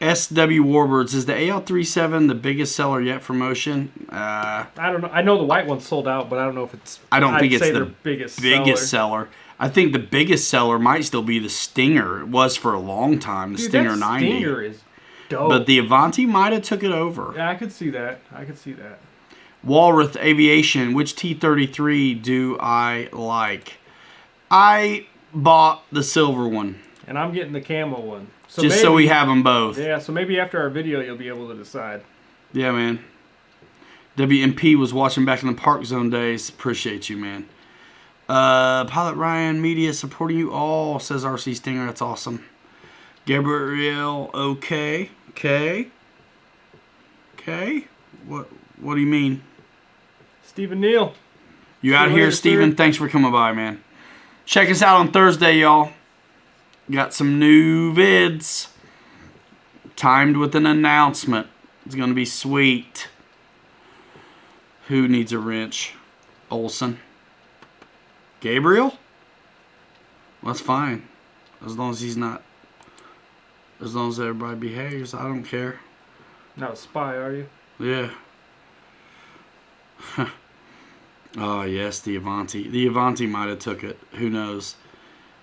S1: SW Warbirds, is the AL37 the biggest seller yet for Motion?
S2: I don't know. I know the white one's sold out, but I don't know if it's.
S1: I don't think it's
S2: say
S1: the
S2: their biggest
S1: seller. I think the biggest seller might still be the Stinger. It was for a long time, the
S2: Dude,
S1: Stinger
S2: that
S1: 90.
S2: Stinger is dope.
S1: But the Avanti might have took it over.
S2: Yeah, I could see that.
S1: Walrath Aviation, which T-33 do I like? I bought the silver one.
S2: And I'm getting the camo one. So
S1: Just so we have them both.
S2: Yeah, so maybe after our video you'll be able to decide.
S1: Yeah, man. WMP was watching back in the Park Zone days. Appreciate you, man. Pilot Ryan Media supporting you all, says RC Stinger. That's awesome. Gabriel, okay. What do you mean?
S2: Stephen Neal.
S1: You out here, Steven? Thanks for coming by, man. Check us out on Thursday, y'all. Got some new vids. Timed with an announcement. It's going to be sweet. Who needs a wrench? Olson. Gabriel? Well, that's fine. As long as he's not... As long as everybody behaves, I don't care.
S2: Not a spy, are you?
S1: Yeah. Oh, yes, the Avanti. The Avanti might have took it. Who knows?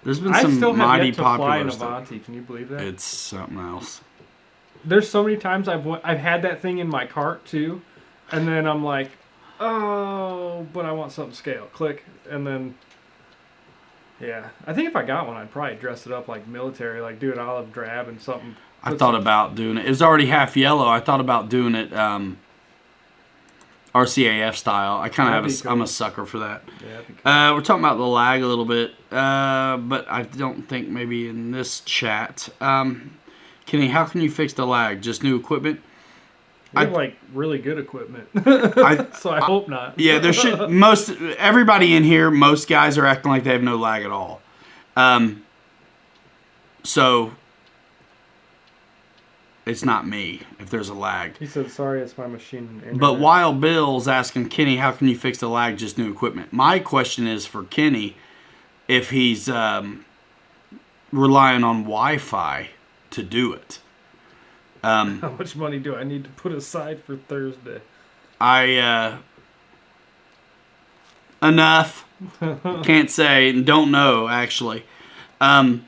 S1: There's been some mighty popular stuff. Avanti.
S2: Can you believe that?
S1: It's something else.
S2: There's so many times I've had that thing in my cart, too. And then I'm like, oh, but I want something scale. Click. And then... Yeah, I think if I got one, I'd probably dress it up like military, like do it olive drab and something.
S1: I thought about doing it. It was already half yellow. I thought about doing it RCAF style. I kind of have I'm a sucker for that.
S2: Yeah, that'd be cool.
S1: We're talking about the lag a little bit, but I don't think maybe in this chat. Kenny, how can you fix the lag? Just new equipment?
S2: We have like really good equipment, so I hope not.
S1: Yeah, there should everybody in here. Most guys are acting like they have no lag at all. So it's not me if there's a lag.
S2: He said, "Sorry, it's my machine."
S1: But Wild Bill's asking Kenny, "How can you fix the lag? Just new equipment." My question is for Kenny, if he's relying on Wi-Fi to do it.
S2: How much money do I need to put aside for Thursday?
S1: Enough. Can't say and don't know, actually. Lag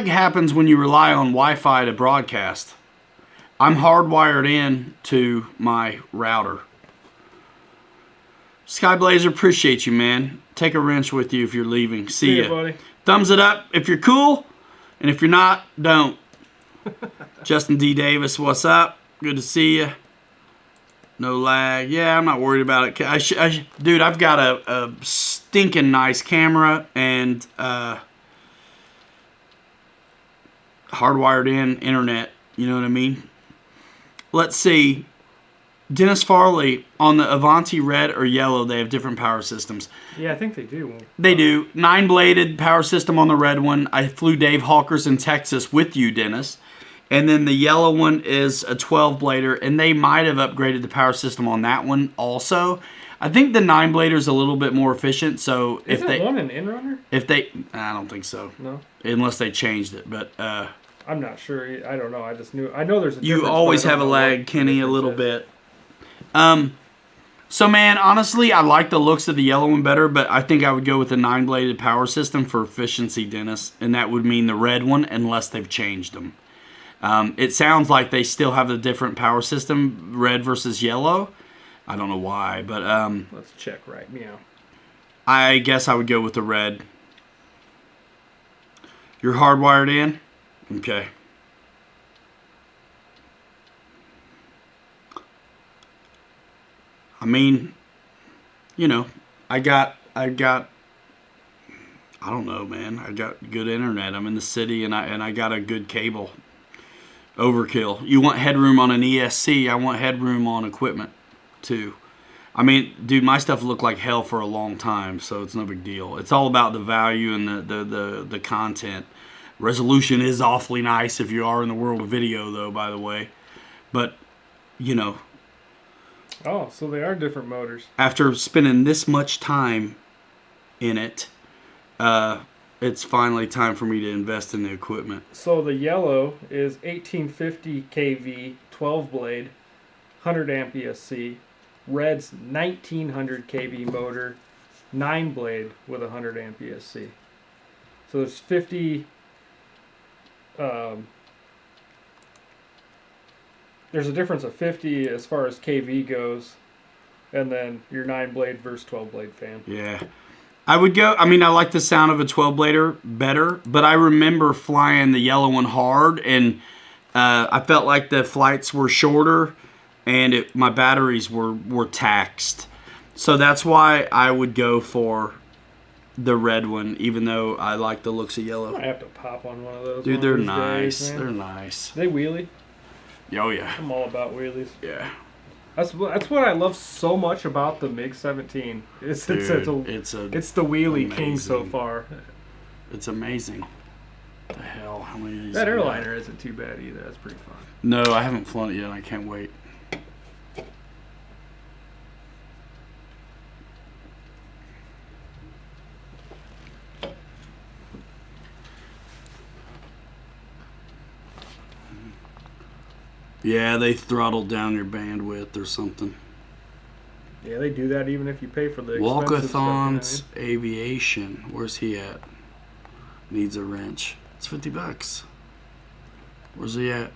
S1: happens when you rely on Wi-Fi to broadcast. I'm hardwired in to my router. Skyblazer, appreciate you, man. Take a wrench with you if you're leaving. See ya.
S2: Buddy.
S1: Thumbs it up if you're cool. And if you're not, don't. Justin D. Davis, what's up? Good to see you. No lag. Yeah, I'm not worried about it. Dude, I've got a stinking nice camera and hardwired in internet. You know what I mean? Let's see. Dennis Farley, on the Avanti red or yellow, they have different power systems.
S2: Yeah, I think they do.
S1: They do. 9-bladed power system on the red one. I flew Dave Hawkers in Texas with you, Dennis. And then the yellow one is a 12-blader, and they might have upgraded the power system on that one also. I think the 9-blader is a little bit more efficient. So
S2: if they one an Inrunner?
S1: I don't think so.
S2: No.
S1: Unless they changed it, but
S2: I'm not sure. I don't know. I know there's a.
S1: You always have a lag, Kenny, a little bit. So man, honestly, I like the looks of the yellow one better, but I think I would go with the 9-bladed power system for efficiency, Dennis, and that would mean the red one unless they've changed them. It sounds like they still have a different power system, red versus yellow. I don't know why, but
S2: let's check right meow.
S1: I guess I would go with the red. You're hardwired in? Okay. I mean, you know, I got, I don't know, man. I got good internet. I'm in the city, and I got a good cable. Overkill. You want headroom on an ESC? I want headroom on equipment, too. I mean, dude, my stuff looked like hell for a long time, so it's no big deal. It's all about the value and the content. Resolution is awfully nice if you are in the world of video, though, by the way. But, you know.
S2: Oh, so they are different motors.
S1: After spending this much time in it, it's finally time for me to invest in the equipment.
S2: So the yellow is 1850 kV, 12-blade, 100 amp ESC. Red's 1900 kV motor, 9-blade with 100 amp ESC. So there's 50... there's a difference of 50 as far as kV goes, and then your 9-blade versus 12-blade fan.
S1: Yeah. I would go. I mean, I like the sound of a 12-blader better, but I remember flying the yellow one hard, and I felt like the flights were shorter, and my batteries were taxed. So that's why I would go for the red one, even though I like the looks of yellow.
S2: I have to pop on one of those.
S1: Dude, they're
S2: these
S1: nice.
S2: days, man.
S1: They're nice.
S2: They wheelie.
S1: Oh yeah.
S2: I'm all about wheelies.
S1: Yeah.
S2: That's what I love so much about the MiG-17. It's the wheelie king so
S1: amazing.
S2: far.
S1: It's amazing. What the hell? How many of these?
S2: That
S1: do we got?
S2: airliner isn't too bad either. That's pretty fun.
S1: No, I haven't flown it yet. I can't wait. Yeah, they throttled down your bandwidth or something.
S2: Yeah, they do that even if you pay for the expensive
S1: Walkathons
S2: stuff.
S1: Aviation. Where's he at? Needs a wrench. It's $50. Where's he at?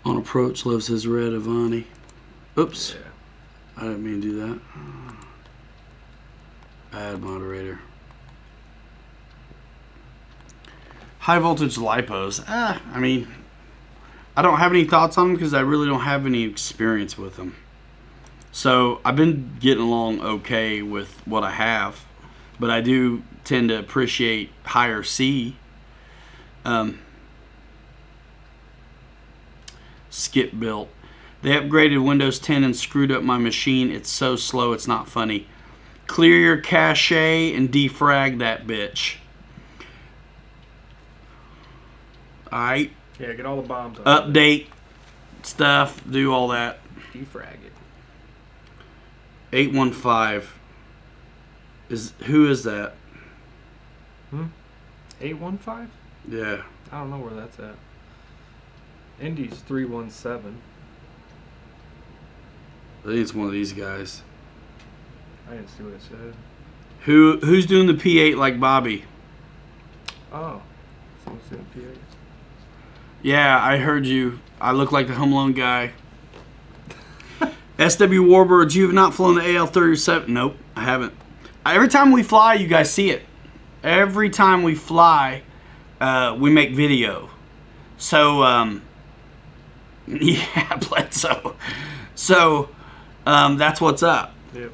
S1: On approach loves his red Avani. Oops.
S2: Yeah.
S1: I didn't mean to do that. Add moderator. High voltage lipos. I mean, I don't have any thoughts on them because I really don't have any experience with them. So I've been getting along okay with what I have, but I do tend to appreciate higher C. Skip built. They upgraded Windows 10 and screwed up my machine. It's so slow, it's not funny. Clear your cache and defrag that bitch. Alright.
S2: Yeah, get all the bombs out.
S1: Update stuff. Do all that.
S2: Defrag it.
S1: 815. Who is that?
S2: 815?
S1: Yeah.
S2: I don't know where that's at. Indy's 317.
S1: I think it's one of these guys.
S2: I didn't see what it said.
S1: Who's doing the P8 like Bobby?
S2: Oh. Someone's doing P8.
S1: Yeah, I heard you. I look like the Home Alone guy. SW Warbirds, you have not flown the AL-37. Nope, I haven't. Every time we fly, you guys see it. Every time we fly, we make video. So, yeah, Bledsoe. So, that's what's up.
S2: Yep.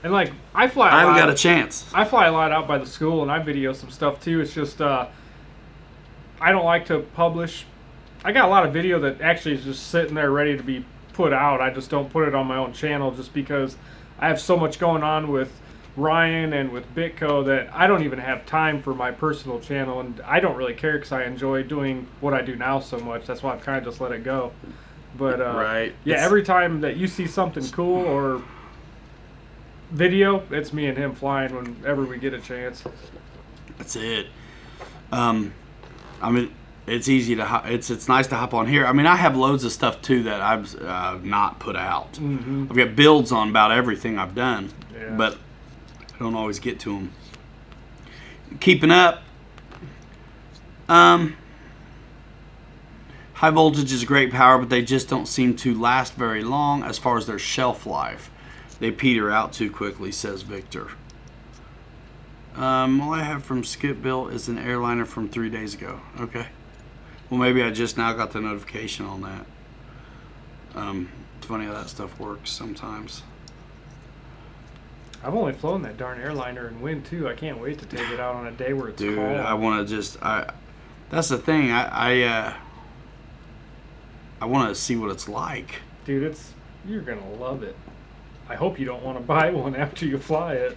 S2: And like, I fly a
S1: I haven't
S2: lot.
S1: got a chance.
S2: I fly a lot out by the school and I video some stuff too. It's just, I don't like to publish. I got a lot of video that actually is just sitting there ready to be put out. I just don't put it on my own channel just because I have so much going on with Ryan and with Bitco that I don't even have time for my personal channel, and I don't really care because I enjoy doing what I do now so much. That's why I've kind of just let it go. But
S1: Right.
S2: yeah, every time that you see something cool or video, it's me and him flying whenever we get a chance.
S1: That's it. I mean, it's easy to it's nice to hop on here. I mean, I have loads of stuff too that I've not put out.
S2: Mm-hmm.
S1: I've got builds on about everything I've done,
S2: Yeah.
S1: but I don't always get to them. Keeping up. High voltage is great power, but they just don't seem to last very long as far as their shelf life. They peter out too quickly, says Victor. All I have from Skip Built is an airliner from 3 days ago. Okay. Well, maybe I just now got the notification on that. It's funny how that stuff works sometimes.
S2: I've only flown that darn airliner in wind too. I can't wait to take it out on a day where it's
S1: Dude,
S2: calm.
S1: I want to just that's the thing. I want to see what it's like.
S2: Dude, you're gonna love it. I hope you don't want to buy one after you fly it.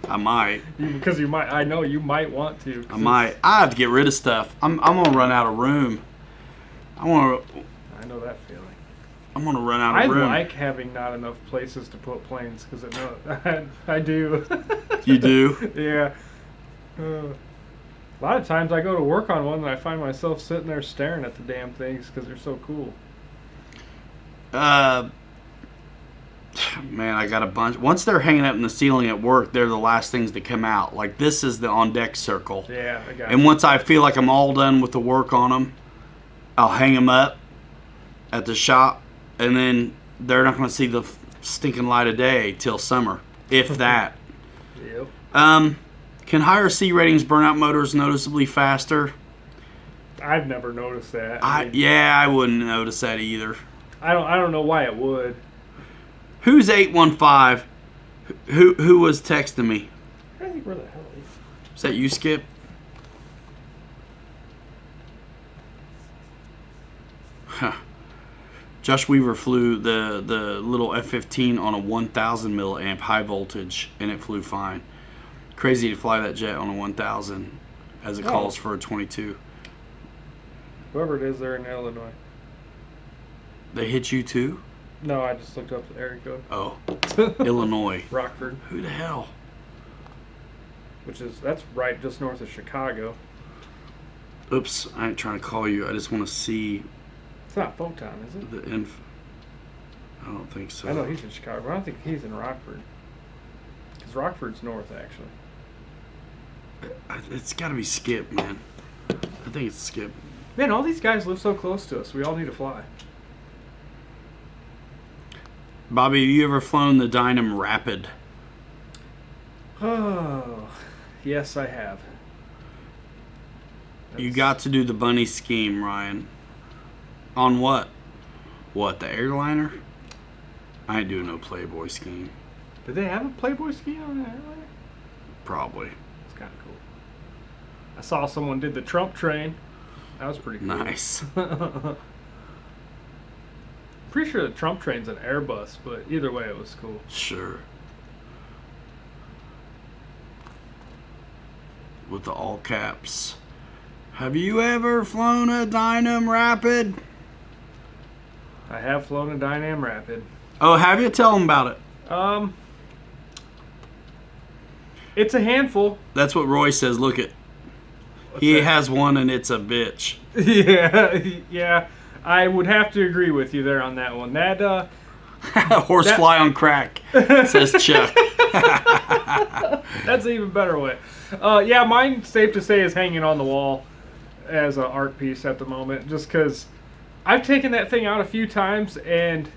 S1: I might.
S2: Because you might. I know you might want to.
S1: I might. I have to get rid of stuff. I'm gonna run out of room.
S2: I know that feeling.
S1: I'm gonna run out of
S2: I
S1: room.
S2: like having not enough places to put planes because I do.
S1: You do?
S2: Yeah. A lot of times I go to work on one and I find myself sitting there staring at the damn things because they're so cool.
S1: Man, I got a bunch. Once they're hanging up in the ceiling at work, they're the last things to come out. Like this is the on deck circle.
S2: Yeah, I got
S1: And once I feel like I'm all done with the work on them, I'll hang them up at the shop, and then they're not going to see the stinking light of day till summer. if that.
S2: Yep.
S1: Can higher C ratings burn out motors noticeably faster?
S2: I've never noticed that.
S1: I wouldn't notice that either.
S2: I don't know why it would.
S1: Who's 815? Who was texting me?
S2: I think where the hell is.
S1: Is that you, Skip? Huh. Josh Weaver flew the little F-15 on a 1,000 milliamp high voltage, and it flew fine. Crazy to fly that jet on a 1,000 as it calls for a 22.
S2: Whoever it is, they're in Illinois.
S1: They hit you too?
S2: No, I just looked up the area code.
S1: Oh, Illinois.
S2: Rockford.
S1: Who the hell?
S2: That's right just north of Chicago.
S1: Oops, I ain't trying to call you. I just want to see
S2: It's not Photon, is it?
S1: the inf. I don't think so.
S2: I know he's in Chicago, but I don't think he's in Rockford. Because Rockford's north, actually.
S1: It's got to be Skip, man. I think it's Skip.
S2: Man, all these guys live so close to us. We all need to fly.
S1: Bobby, have you ever flown the Dynam Rapid?
S2: Oh, yes, I have.
S1: You got to do the bunny scheme, Ryan. On what? What, the airliner? I ain't doing no Playboy scheme.
S2: Did they have a Playboy ski on that airliner?
S1: Probably.
S2: It's kind of cool. I saw someone did the Trump train. That was pretty cool.
S1: Nice.
S2: Pretty sure the Trump train's an Airbus, but either way, it was cool.
S1: Sure. With the all caps. Have you ever flown a Dynam Rapid?
S2: I have flown a Dynam Rapid.
S1: Oh, have you? Tell them about it.
S2: It's a handful.
S1: That's what Roy says. Look it. He has one and it's a bitch.
S2: Yeah. I would have to agree with you there on that one.
S1: Horsefly on crack, says Chuck.
S2: That's an even better way. Yeah, mine, safe to say, is hanging on the wall as an art piece at the moment, just because I've taken that thing out a few times, and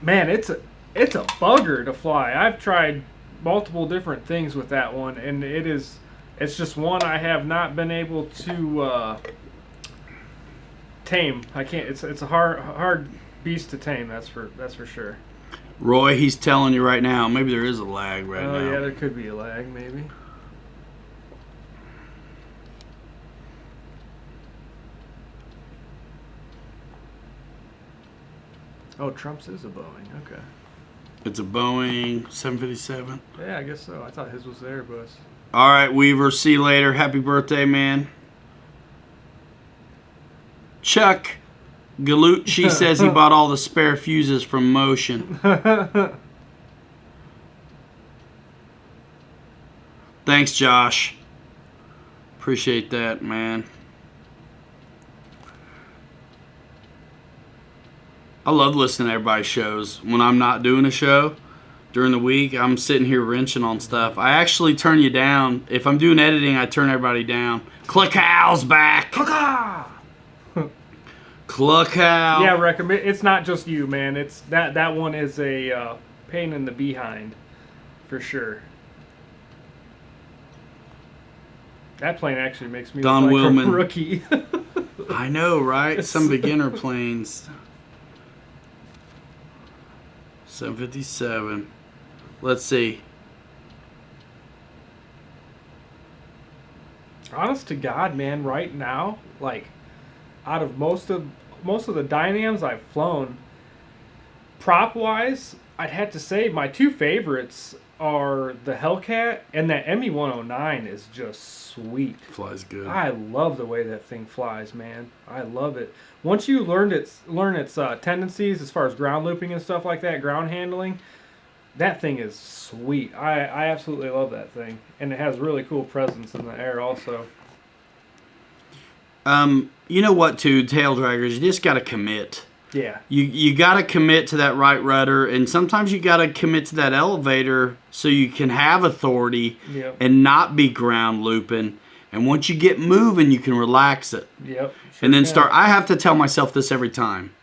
S2: man, it's a bugger to fly. I've tried multiple different things with that one, and it's just one I have not been able to tame. I can't. It's a hard beast to tame. That's for sure.
S1: Roy, he's telling you right now. Maybe there is a lag right now.
S2: Oh yeah, there could be a lag, maybe. Oh, Trump's is a Boeing. Okay.
S1: It's a Boeing 757.
S2: Yeah, I guess so. I thought his was the Airbus.
S1: All right, Weaver. See you later. Happy birthday, man. Chuck Galucci says he bought all the spare fuses from Motion. Thanks, Josh. Appreciate that, man. I love listening to everybody's shows. When I'm not doing a show during the week, I'm sitting here wrenching on stuff. I actually turn you down. If I'm doing editing, I turn everybody down. Cluckow's back.
S2: Cluckow!
S1: Cluckow.
S2: Yeah, recommend. It's not just you, man. It's that one is a pain in the behind, for sure. That plane actually makes me
S1: Don
S2: look like
S1: Willman.
S2: a rookie.
S1: I know, right? Some beginner planes. 757. Let's see.
S2: Honest to God, man, right now, like, out of most of the Dynams I've flown, prop wise, I'd have to say my two favorites are the Hellcat, and that ME-109 is just sweet.
S1: Flies good.
S2: I love the way that thing flies, man. I love it. Once you learn its tendencies as far as ground looping and stuff like that, ground handling, that thing is sweet. I absolutely love that thing, and it has really cool presence in the air also.
S1: You know what, too, tail draggers, you just got to commit.
S2: Yeah.
S1: You got to commit to that right rudder, and sometimes you got to commit to that elevator so you can have authority and not be ground looping. And once you get moving, you can relax it.
S2: Yep.
S1: And then start. I have to tell myself this every time.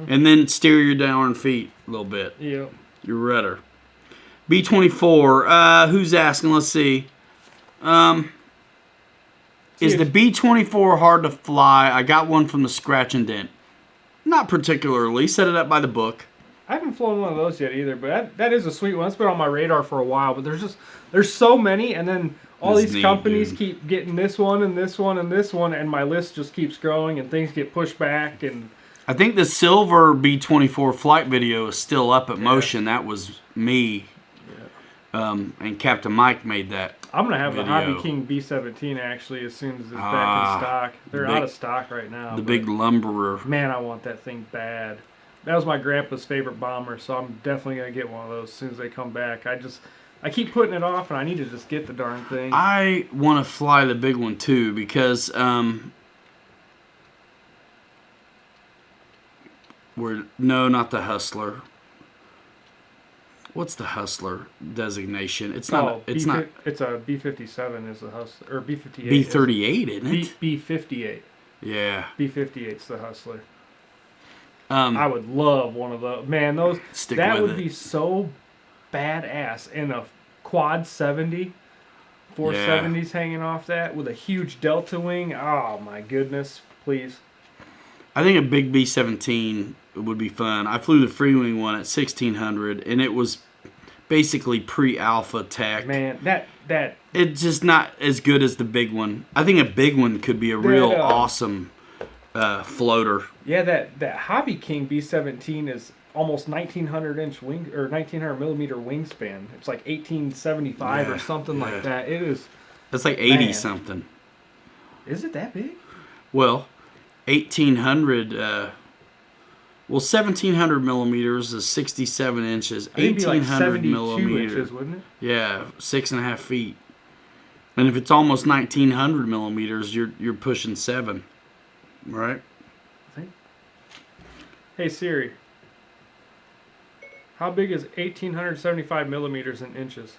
S1: And then steer your down feet a little bit.
S2: Yep.
S1: Your rudder. B-24. Who's asking? Let's see. Is the B-24 hard to fly? I got one from the Scratch and Dent. Not particularly. Set it up by the book.
S2: I haven't flown one of those yet either, but that is a sweet one. It's been on my radar for a while, but there's so many, and then all
S1: It's
S2: these
S1: neat,
S2: companies
S1: dude.
S2: keep getting this one and this one and this one, and my list just keeps growing, and things get pushed back. And
S1: I think the silver B-24 flight video is still up at Motion. That was me. And Captain Mike made that.
S2: I'm gonna have the
S1: Video.
S2: Hobby King B-17 actually as soon as it's back in stock. They're
S1: big-
S2: out of stock right now.
S1: The
S2: but
S1: big lumberer.
S2: man, I want that thing bad. That was my grandpa's favorite bomber, so I'm definitely gonna get one of those as soon as they come back. I keep putting it off, and I need to just get the darn thing.
S1: I want to fly the big one too because no, not the Hustler. What's the Hustler designation? It's not. It's not
S2: It's a B-57 is the Hustler, or B-58.
S1: B-38, isn't it?
S2: B-58.
S1: Yeah.
S2: B-58's the Hustler. I would love one of those. Man,
S1: Stick
S2: that
S1: with
S2: would
S1: it.
S2: be so badass. And a quad 70, 470s hanging off that with a huge delta wing. Oh my goodness, please.
S1: I think a big B-17 would be fun. I flew the free wing one at 1600, and it was basically pre-alpha tech.
S2: Man, that
S1: It's just not as good as the big one. I think a big one could be a real awesome floater.
S2: yeah, that Hobby King B-17 is almost 1900 inch wing or 1900 millimeter wingspan. It's like 1875
S1: Yeah,
S2: or something
S1: yeah.
S2: like that. It is.
S1: That's like 80
S2: Man.
S1: something.
S2: Is it that big?
S1: Well, 1800. 1700 millimeters is 67 inches.
S2: I think it'd be like
S1: 1800
S2: 72
S1: millimeters.
S2: inches, wouldn't it?
S1: Yeah, 6.5 feet. And if it's almost 1900 millimeters, you're pushing 7, right?
S2: I think. Hey Siri. How big is 1875 millimeters in inches?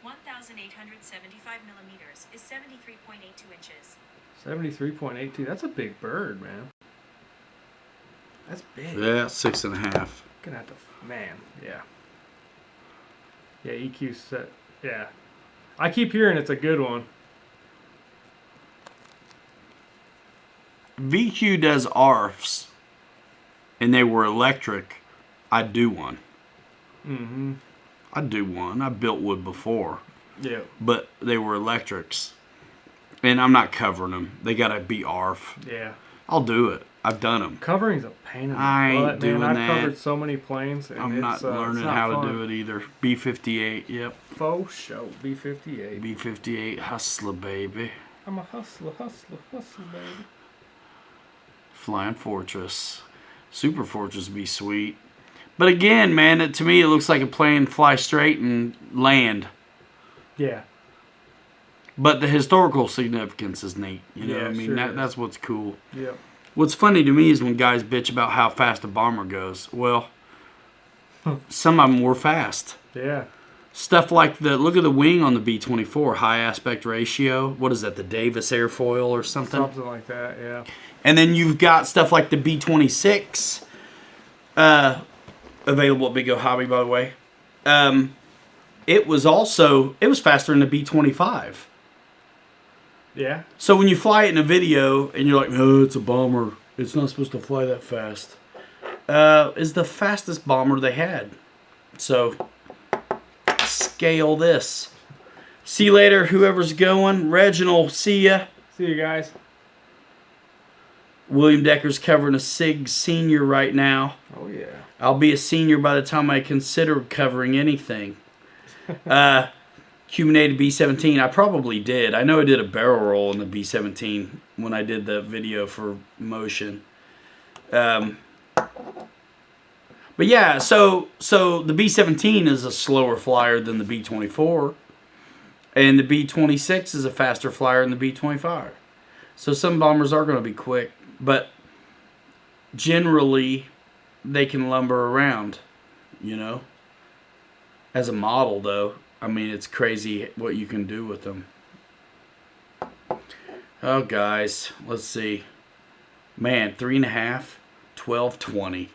S3: 1,875 millimeters is 73.82 inches.
S2: 73.82. That's a big bird, man. That's big.
S1: Yeah, 6.5.
S2: Gonna have to, man. Yeah. Yeah, EQ set. Yeah. I keep hearing it's a good one.
S1: VQ does ARFs, and they were electric. I'd do one.
S2: Mm-hmm.
S1: I'd do one. I built wood before,
S2: Yeah.
S1: but they were electrics. And I'm not covering them. They gotta be ARF.
S2: Yeah.
S1: I'll do it. I've done them.
S2: Covering's a pain in the
S1: I ain't
S2: butt,
S1: doing
S2: man. I've
S1: that.
S2: covered so many planes, and
S1: I'm not
S2: it's
S1: learning
S2: not
S1: how
S2: fun.
S1: to do it either. B-58, yep.
S2: Faux show. B-58.
S1: B-58 hustler, baby.
S2: I'm a hustler, baby.
S1: Flying Fortress. Super Fortress would be sweet. But again, man, to me it looks like a plane fly straight and land.
S2: Yeah.
S1: But the historical significance is neat. You know
S2: Yeah,
S1: what I mean?
S2: sure is.
S1: That's what's cool.
S2: Yep.
S1: What's funny to me is when guys bitch about how fast a bomber goes. Well, some of them were fast.
S2: Yeah.
S1: Stuff like look at the wing on the B-24, high aspect ratio. What is that, the Davis airfoil or something?
S2: Something like that, yeah.
S1: And then you've got stuff like the B-26, available at Big O Hobby, by the way. It was faster than the B-25.
S2: Yeah.
S1: So when you fly it in a video and you're like, oh, it's a bomber. It's not supposed to fly that fast. Is the fastest bomber they had. So scale this. See you later, whoever's going. Reginald, see ya.
S2: See you guys.
S1: William Decker's covering a SIG senior right now.
S2: Oh, yeah.
S1: I'll be a senior by the time I consider covering anything. Cuminated B-17, I probably did. I know I did a barrel roll in the B-17 when I did the video for Motion. But yeah, so the B-17 is a slower flyer than the B-24. And the B-26 is a faster flyer than the B-25. So some bombers are going to be quick. But generally, they can lumber around, you know. As a model, though, I mean, it's crazy what you can do with them. Oh, guys, let's see. Man, 3.5, 12:20.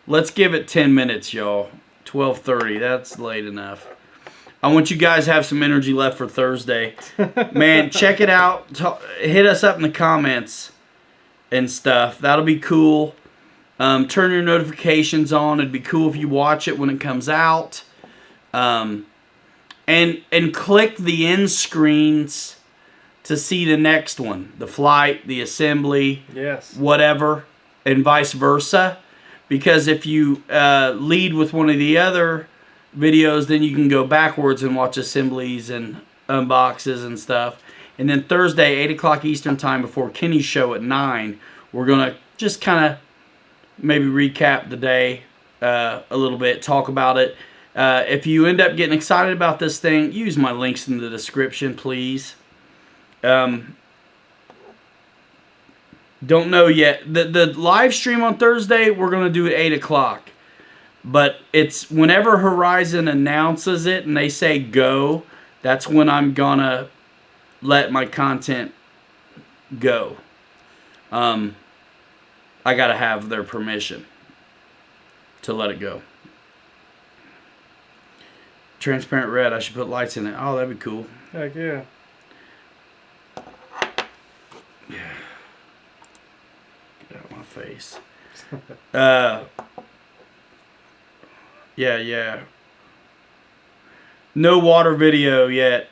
S1: Let's give it 10 minutes, y'all. 12:30. That's late enough. I want you guys to have some energy left for Thursday. Man, check it out. Hit us up in the comments and stuff. That'll be cool. Turn your notifications on. It'd be cool if you watch it when it comes out. And click the end screens to see the next one. The flight, the assembly,
S2: Yes.
S1: whatever, and vice versa. Because if you lead with one of the other videos, then you can go backwards and watch assemblies and unboxes and stuff. And then Thursday, 8 o'clock Eastern time before Kenny's show at 9, we're going to just kind of maybe recap the day a little bit, talk about it. If you end up getting excited about this thing, use my links in the description, please. Don't know yet. The live stream on Thursday, we're going to do at 8 o'clock. But it's whenever Horizon announces it and they say go, that's when I'm going to let my content go. I got to have their permission to let it go. Transparent red, I should put lights in it. Oh, that'd be cool.
S2: Heck yeah.
S1: Get out of my face. Yeah. No water video yet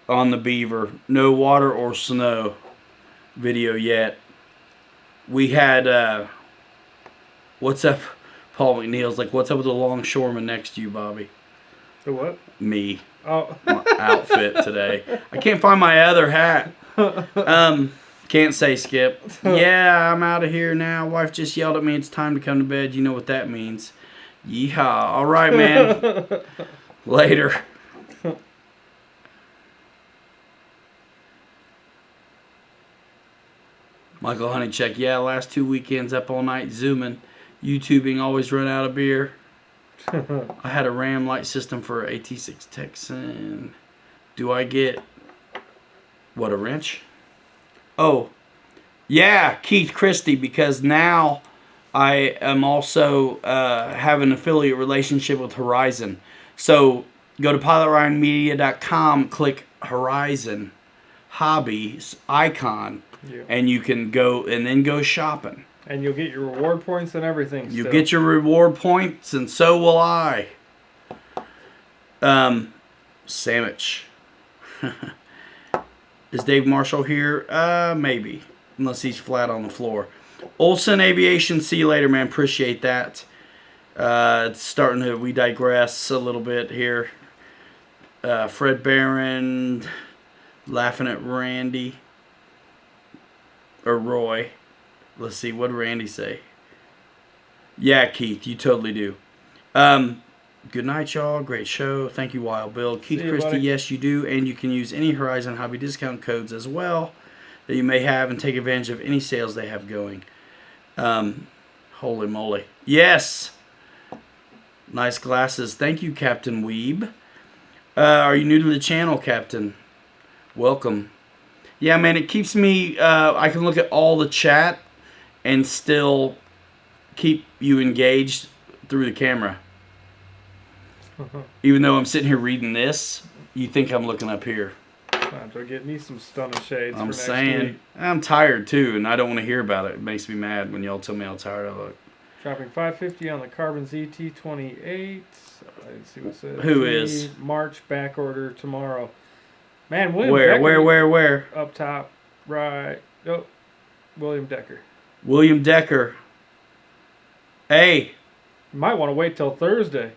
S1: on the Beaver. No water or snow video yet. We had, what's up? Paul McNeil's like, what's up with the longshoreman next to you, Bobby?
S2: The what?
S1: Me.
S2: Oh.
S1: My outfit today. I can't find my other hat. Can't say, Skip. Yeah, I'm out of here now. Wife just yelled at me. It's time to come to bed. You know what that means. Yeehaw. All right, man. Later. Michael Honeycheck. Yeah, last 2 weekends up all night zooming. YouTubing, always run out of beer. I had a RAM light system for AT6 Texan. Do I get... What, a wrench? Oh, yeah, Keith Christie, because now I am also have an affiliate relationship with Horizon. So go to pilotryanmedia.com, click Horizon Hobbies icon, and you can go and then go shopping.
S2: And you'll get your reward points and everything.
S1: You get your reward points, and so will I. Sandwich. Is Dave Marshall here? Maybe. Unless he's flat on the floor. Olson Aviation, see you later, man. Appreciate that. It's starting to, we digress a little bit here. Fred Barron, laughing at Randy. Or Roy. Let's see, what did Randy say? Yeah, Keith, you totally do. Good night, y'all. Great show. Thank you, Wild Bill. Keith Christie, buddy. Yes, you do. And you can use any Horizon Hobby discount codes as well that you may have and take advantage of any sales they have going. Holy moly. Yes. Nice glasses. Thank you, Captain Weeb. Are you new to the channel, Captain? Welcome. Yeah, man, it keeps me... I can look at all the chat and still keep you engaged through the camera. Even though I'm sitting here reading this, you think I'm looking up here.
S2: Time to get me some stunning shades.
S1: I'm
S2: for
S1: saying,
S2: next week.
S1: I'm tired too, and I don't want to hear about it. It makes me mad when y'all tell me how tired I look.
S2: Dropping $550 on the Carbon ZT28. Let's see what it says.
S1: Who is?
S2: March back order tomorrow. Man, William
S1: Where,
S2: Decker.
S1: where?
S2: Up top, right. Oh, William Decker.
S1: William Decker. Hey.
S2: You might want to wait till Thursday.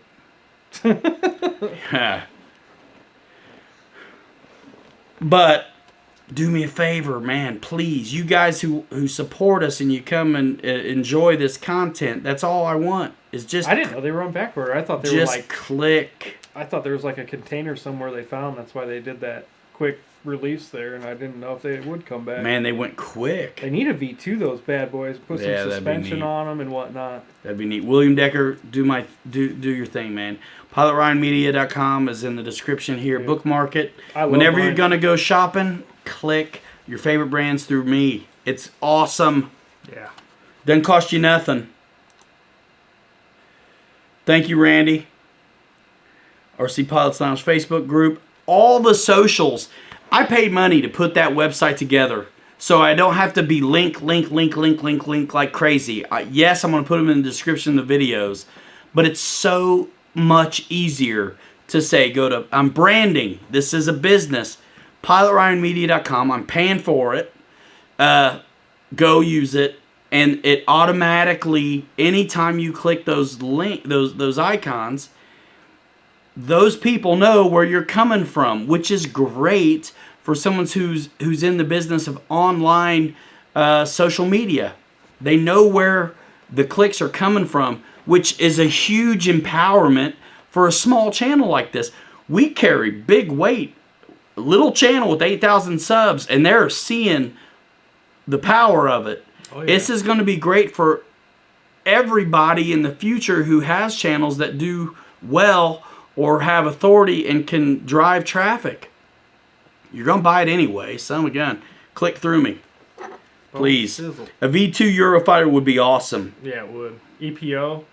S1: But do me a favor, man, please. You guys who support us and you come and enjoy this content, that's all I want. Is just
S2: I didn't know they were on back order. I thought they
S1: just
S2: were like
S1: click.
S2: I thought there was like a container somewhere they found. That's why they did that quick release there, and I didn't know if they would come back.
S1: Man, they went quick.
S2: They need a V2, those bad boys. Put
S1: Yeah,
S2: some
S1: that'd be
S2: suspension
S1: neat.
S2: on them and whatnot.
S1: That'd be neat. William Decker, do your thing, man. PilotRyanMedia.com is in the description here.
S2: Yeah.
S1: Bookmark it.
S2: I love
S1: Whenever
S2: mine.
S1: you're gonna go shopping, click your favorite brands through me. It's awesome.
S2: Yeah.
S1: Doesn't cost you nothing. Thank you, Randy. RC Pilots Lounge Facebook group. All the socials. I paid money to put that website together, so I don't have to be link like crazy. Yes, I'm going to put them in the description of the videos, but it's so much easier to say, I'm branding. This is a business. PilotRyanMedia.com. I'm paying for it. Go use it. And it automatically, anytime you click those icons, those people know where you're coming from, which is great for someone who's in the business of online social media. They know where the clicks are coming from, which is a huge empowerment for a small channel like this. We carry big weight, a little channel with 8,000 subs, and they're seeing the power of it. Oh, yeah. This is going to be great for everybody in the future who has channels that do well or have authority and can drive traffic. You're going to buy it anyway. So again, click through me. Please. A V2 Eurofighter would be awesome.
S2: Yeah, it would. EPO.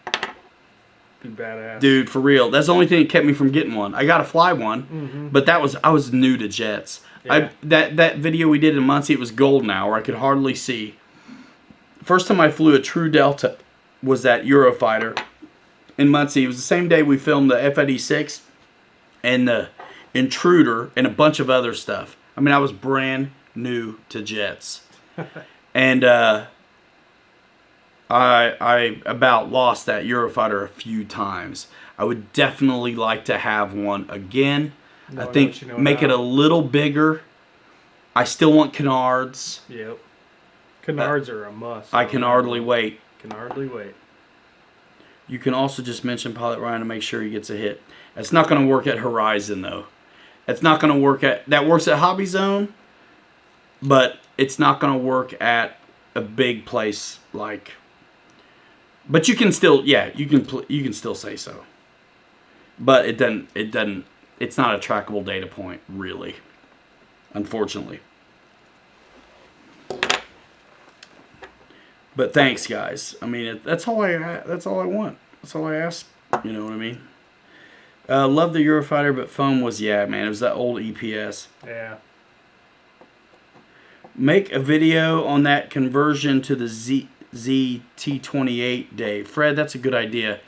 S2: Be badass.
S1: Dude, for real. That's the only thing that kept me from getting one. I got to fly one, but I was new to jets. Yeah. That video we did in Muncie, it was golden hour. I could hardly see. First time I flew a true Delta was that Eurofighter in Muncie. It was the same day we filmed the F-86 and the Intruder and a bunch of other stuff. I mean, I was brand new to jets. And I about lost that Eurofighter a few times. I would definitely like to have one again. I think make it a little bigger. I still want canards.
S2: Yep. Canards are a must.
S1: I can hardly wait.
S2: Can hardly wait.
S1: You can also just mention Pilot Ryan to make sure he gets a hit. It's not going to work at Horizon, though. It's not going to work at... That works at Hobby Zone, but it's not going to work at a big place like... But you can still... Yeah, you can still say so. But it doesn't... It's not a trackable data point, really. Unfortunately. But thanks, guys. I mean, that's all I want. That's all I ask. You know what I mean? Love the Eurofighter, but foam was, yeah, man. It was that old EPS.
S2: Yeah.
S1: Make a video on that conversion to the ZT28, Dave. Fred, that's a good idea.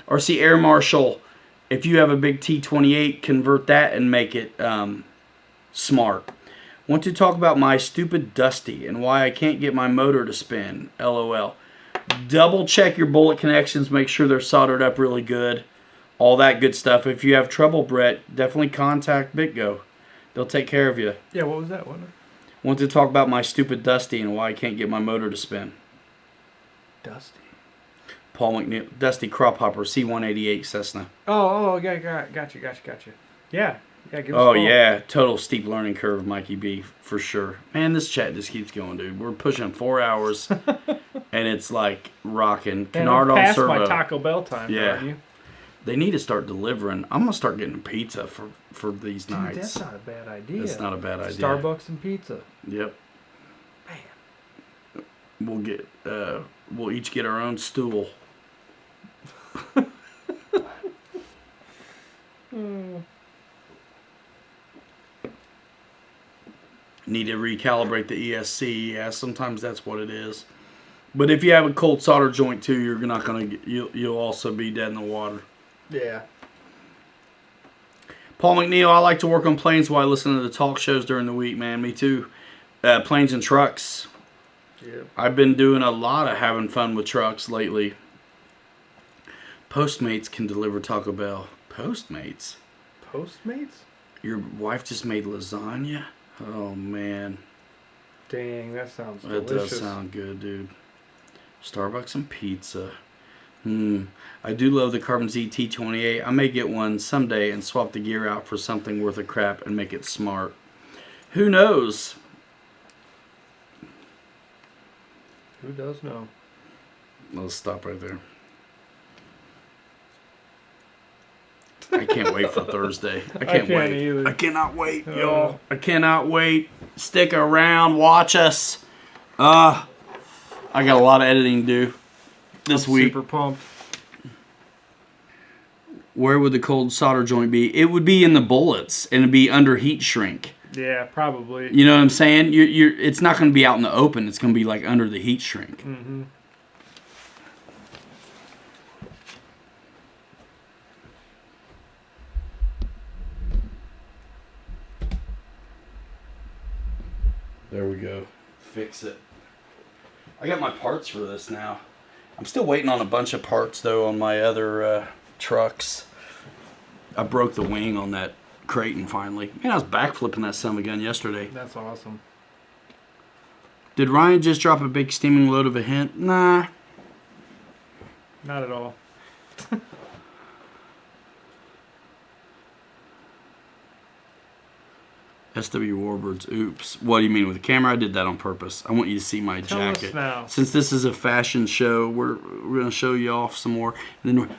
S1: RC Air Marshal, if you have a big T28, convert that and make it smart. Want to talk about my stupid Dusty and why I can't get my motor to spin. LOL. Double check your bullet connections. Make sure they're soldered up really good. All that good stuff. If you have trouble, Brett, definitely contact BitGo. They'll take care of you.
S2: Yeah, what was that one?
S1: Want to talk about my stupid Dusty and why I can't get my motor to spin.
S2: Dusty.
S1: Paul McNeil. Dusty Crop Hopper C-188 Cessna.
S2: Oh, gotcha. Yeah.
S1: Oh, yeah. Total steep learning curve, Mikey B, for sure. Man, this chat just keeps going, dude. We're pushing 4 hours, and it's like rocking. Canard on servo.
S2: My Taco Bell time,
S1: yeah. They need to start delivering. I'm going to start getting pizza for these nights.
S2: Dude, that's not a bad idea.
S1: That's not a bad idea.
S2: Starbucks and pizza.
S1: Yep. Man. We'll each get our own stool. Need to recalibrate the ESC. Yeah, sometimes that's what it is. But if you have a cold solder joint too, you're not gonna you'll also be dead in the water.
S2: Yeah.
S1: Paul McNeil, I like to work on planes while I listen to the talk shows during the week, man. Me too. Planes and trucks.
S2: Yeah.
S1: I've been doing a lot of having fun with trucks lately. Postmates can deliver Taco Bell. Postmates?
S2: Postmates?
S1: Your wife just made lasagna? Oh, man.
S2: Dang, that sounds delicious.
S1: That does sound good, dude. Starbucks and pizza. I do love the Carbon ZT28. I may get one someday and swap the gear out for something worth a crap and make it smart. Who knows?
S2: Who does know?
S1: Let's stop right there. I can't wait for Thursday. I can't wait.
S2: Either.
S1: I cannot wait, y'all. I cannot wait. Stick around. Watch us. I got a lot of editing to do this week.
S2: Super pumped.
S1: Where would the cold solder joint be? It would be in the bullets, and it'd be under heat shrink.
S2: Yeah, probably.
S1: You know what I'm saying? It's not going to be out in the open. It's going to be like under the heat shrink.
S2: Mm-hmm.
S1: There we go. Fix it. I got my parts for this now. I'm still waiting on a bunch of parts though on my other trucks. I broke the wing on that Creighton finally. Man, I was backflipping that son of a gun yesterday.
S2: That's awesome.
S1: Did Ryan just drop a big steaming load of a hint? Nah.
S2: Not at all.
S1: SW Warbirds. Oops. What do you mean with the camera? I did that on purpose. I want you to see my
S2: Tell
S1: jacket.
S2: us now.
S1: Since this is a fashion show, we're going to show you off some more. And then we're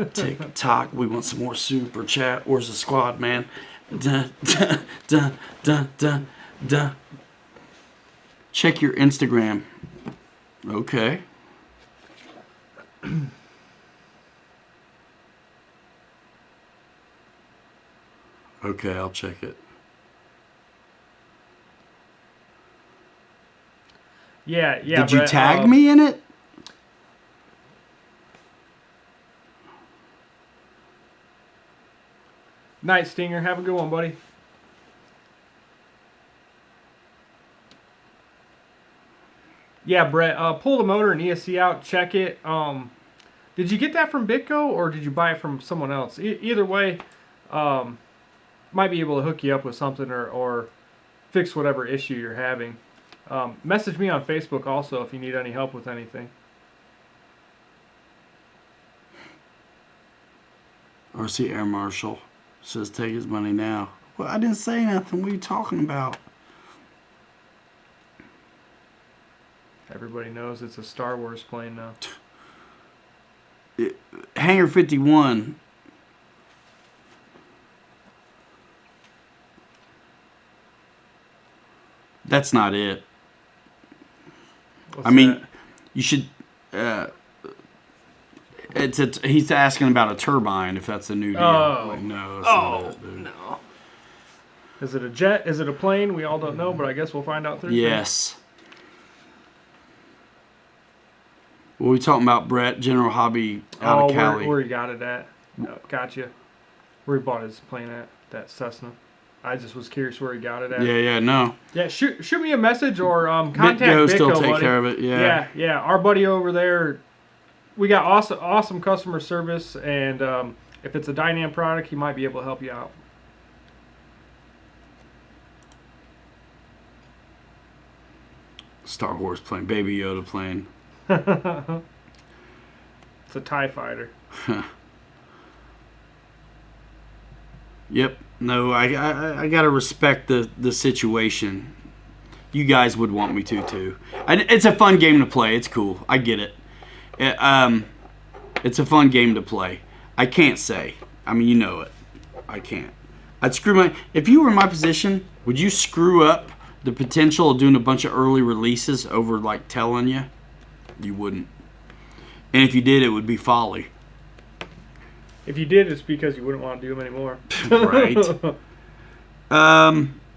S1: TikTok. We want some more super chat. Where's the squad, man? Dun, dun, dun, dun, dun, dun. Check your Instagram. Okay. Okay, I'll check it.
S2: Yeah.
S1: Did you
S2: Brett,
S1: tag me in it?
S2: Night Stinger. Have a good one, buddy. Yeah, Brett. Pull the motor and ESC out. Check it. Did you get that from Bitco or did you buy it from someone else? Either way, might be able to hook you up with something or fix whatever issue you're having. Message me on Facebook also if you need any help with anything.
S1: RC Air Marshal says take his money now. Well, I didn't say nothing. What are you talking about?
S2: Everybody knows it's a Star Wars plane now.
S1: Hangar 51. That's not it.
S2: What's
S1: I mean,
S2: that?
S1: you should. He's asking about a turbine. If that's a new deal.
S2: Oh.
S1: Like, no, that's not it, dude.
S2: No. Is it a jet? Is it a plane? We all don't know, but I guess we'll find out Thursday.
S1: Yes. What are we talking about, Brett? General Hobby out of Cali.
S2: Where he got it at. Gotcha. Where he bought his plane at, that Cessna. I just was curious where he got it at.
S1: Yeah, no.
S2: Yeah, shoot me a message or contact
S1: Bitco
S2: Bitco,
S1: still take
S2: buddy.
S1: care of it, yeah.
S2: Yeah. Our buddy over there, we got awesome customer service, and if it's a Dynam product, he might be able to help you out.
S1: Star Wars plane, Baby Yoda plane.
S2: It's a TIE fighter.
S1: Yep. No, I gotta respect the situation. You guys would want me to too. It's a fun game to play. It's cool. I get it. It's a fun game to play. I can't say. I mean, you know it. I can't. I'd screw my. If you were in my position, would you screw up the potential of doing a bunch of early releases over like telling you? You wouldn't. And if you did, it would be folly.
S2: If you did, it's because you wouldn't want to do them anymore.
S1: Right.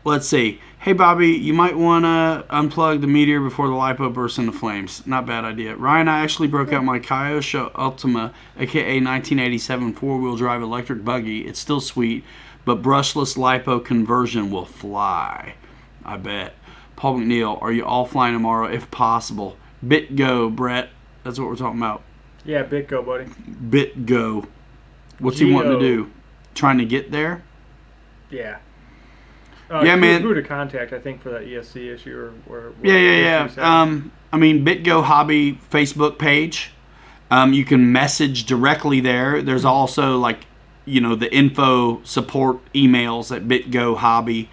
S1: Let's see. Hey, Bobby, you might want to unplug the meteor before the lipo bursts into flames. Not bad idea. Ryan, I actually broke out my Kyosho Ultima, a.k.a. 1987 four-wheel drive electric buggy. It's still sweet, but brushless lipo conversion will fly. I bet. Paul McNeil, are you all flying tomorrow if possible? BitGo, Brett. That's what we're talking about.
S2: Yeah, Bitco, buddy.
S1: BitGo. What's he wanting to do? Trying to get there?
S2: Yeah.
S1: Yeah, man.
S2: Who to contact, I think, for that ESC issue or
S1: Yeah. I mean, BitGo Hobby Facebook page. You can message directly there. There's also the info support emails at BitGo Hobby.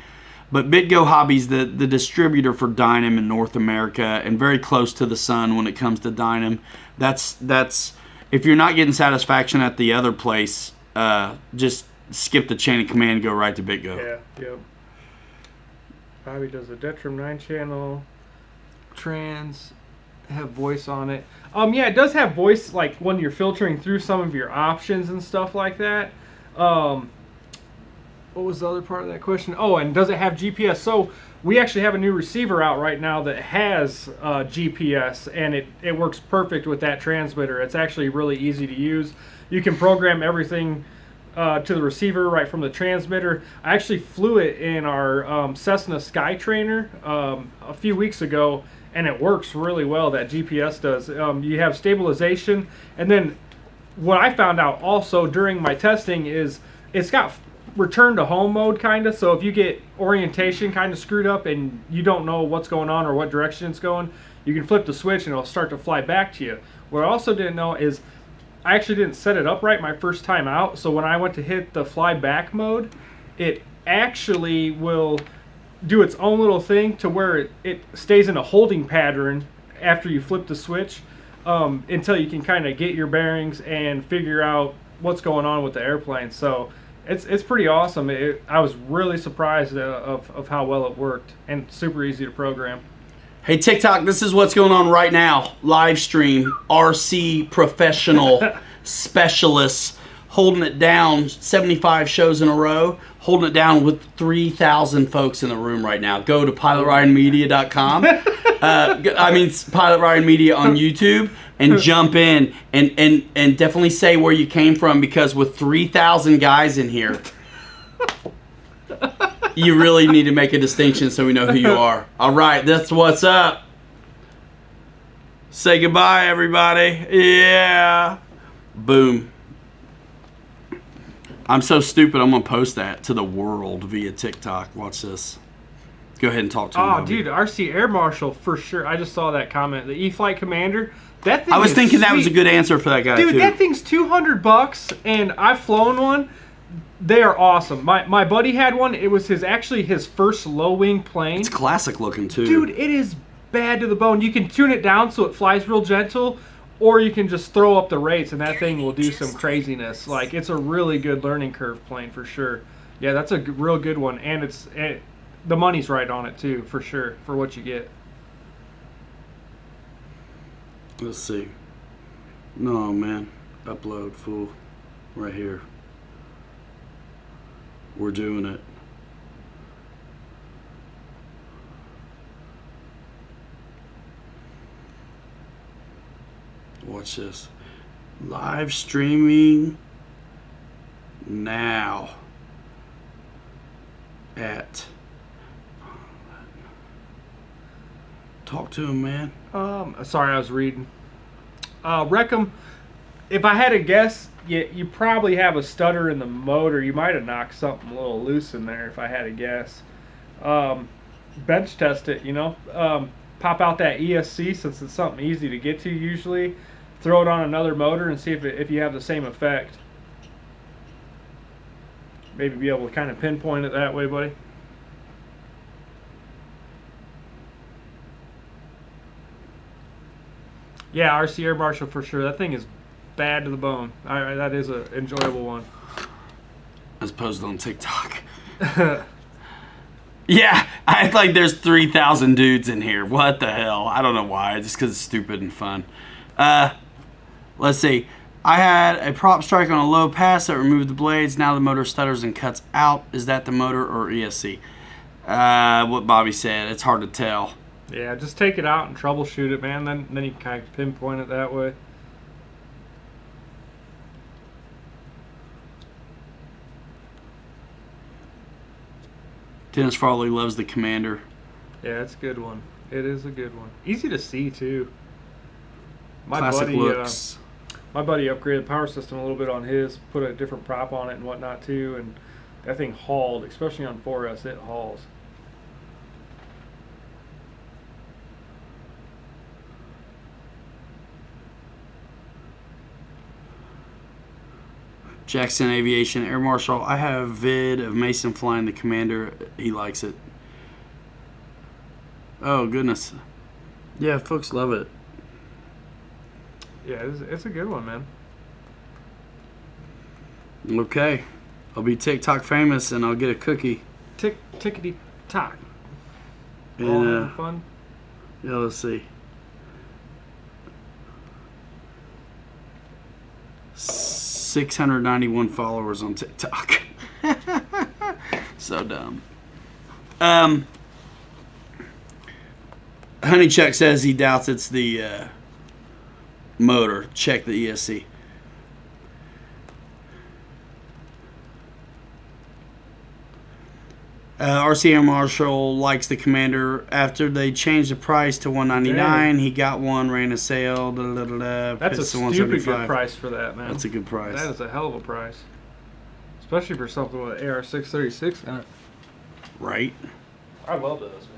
S1: But BitGo Hobby's the distributor for Dynam in North America and very close to the sun when it comes to Dynam. That's if you're not getting satisfaction at the other place, just skip the chain of command and go right to BitGo.
S2: Yeah, yep. Bobby does a Detrum 9-channel trans have voice on it. Yeah, it does have voice, like when you're filtering through some of your options and stuff like that. What was the other part of that question? Oh, and does it have GPS? So we actually have a new receiver out right now that has GPS, and it works perfect with that transmitter. It's actually really easy to use. You can program everything to the receiver right from the transmitter. I actually flew it in our Cessna Skytrainer a few weeks ago, and it works really well. That GPS does. You have stabilization, and then what I found out also during my testing is it's got return to home mode kind of. So if you get orientation kind of screwed up and you don't know what's going on or what direction it's going, you can flip the switch and it'll start to fly back to you. What I also didn't know is I actually didn't set it up right my first time out. So when I went to hit the fly back mode, it actually will do its own little thing to where it stays in a holding pattern after you flip the switch until you can kind of get your bearings and figure out what's going on with the airplane. So it's pretty awesome. I was really surprised of how well it worked, and super easy to program.
S1: Hey, TikTok, this is what's going on right now. Live stream, RC professional specialists holding it down, 75 shows in a row, holding it down with 3,000 folks in the room right now. Go to pilotryanmedia.com. Pilot Ryan Media on YouTube, and jump in and definitely say where you came from, because with 3,000 guys in here, you really need to make a distinction so we know who you are. All right, that's what's up. Say goodbye, everybody. Yeah. Boom. I'm so stupid, I'm going to post that to the world via TikTok. Watch this. Go ahead and talk to him.
S2: Oh, dude, RC Air Marshal for sure. I just saw that comment. The E-Flight Commander. That thing
S1: I was
S2: is
S1: thinking that
S2: sweet.
S1: was a good answer for that guy,
S2: dude,
S1: too.
S2: that thing's $200, and I've flown one. They are awesome. My buddy had one. It was actually his first low-wing plane.
S1: It's classic looking, too.
S2: Dude, it is bad to the bone. You can tune it down so it flies real gentle, or you can just throw up the rates, and that thing will do some craziness. Like, it's a really good learning curve plane for sure. Yeah, that's a real good one, and the money's right on it too, for sure, for what you get.
S1: Let's see. No, man. Upload, fool. Right here. We're doing it. Watch this. Live streaming now at... Talk to him, man.
S2: Sorry, I was reading. Reckham, if I had to guess, you probably have a stutter in the motor. You might have knocked something a little loose in there, if I had to guess. Bench test it, pop out that ESC, since it's something easy to get to usually. Throw it on another motor and see if you have the same effect. Maybe be able to kind of pinpoint it that way, buddy. Yeah, RC Air Marshal for sure. That thing is bad to the bone. That is an enjoyable one.
S1: As posted on TikTok. Yeah, I act like there's 3,000 dudes in here. What the hell? I don't know why. Just because it's stupid and fun. Let's see. I had a prop strike on a low pass that removed the blades. Now the motor stutters and cuts out. Is that the motor or ESC? What Bobby said. It's hard to tell.
S2: Yeah, just take it out and troubleshoot it, man. Then you can kind of pinpoint it that way.
S1: Dennis Farley loves the Commander.
S2: Yeah, it's a good one. It is a good one. Easy to see too.
S1: Classic looks.
S2: My buddy upgraded the power system a little bit on his, put a different prop on it and whatnot too, and that thing hauled, especially on 4S. It hauls.
S1: Jackson Aviation Air Marshal. I have a vid of Mason flying the Commander. He likes it. Oh, goodness. Yeah, folks love it.
S2: Yeah, it's a good one, man.
S1: Okay. I'll be TikTok famous and I'll get a cookie.
S2: Tickety tock.
S1: And,
S2: Fun.
S1: yeah, let's see. 691 followers on TikTok. So dumb. Honeychuck says he doubts it's the motor. Check the ESC. RCM Marshall likes the Commander. After they changed the price to $199, he got one, ran a sale.
S2: That's a stupid good price for that, man.
S1: That's a good price.
S2: That is a hell of a price. Especially for something with an AR-636 in it.
S1: Right?
S2: I love those, man.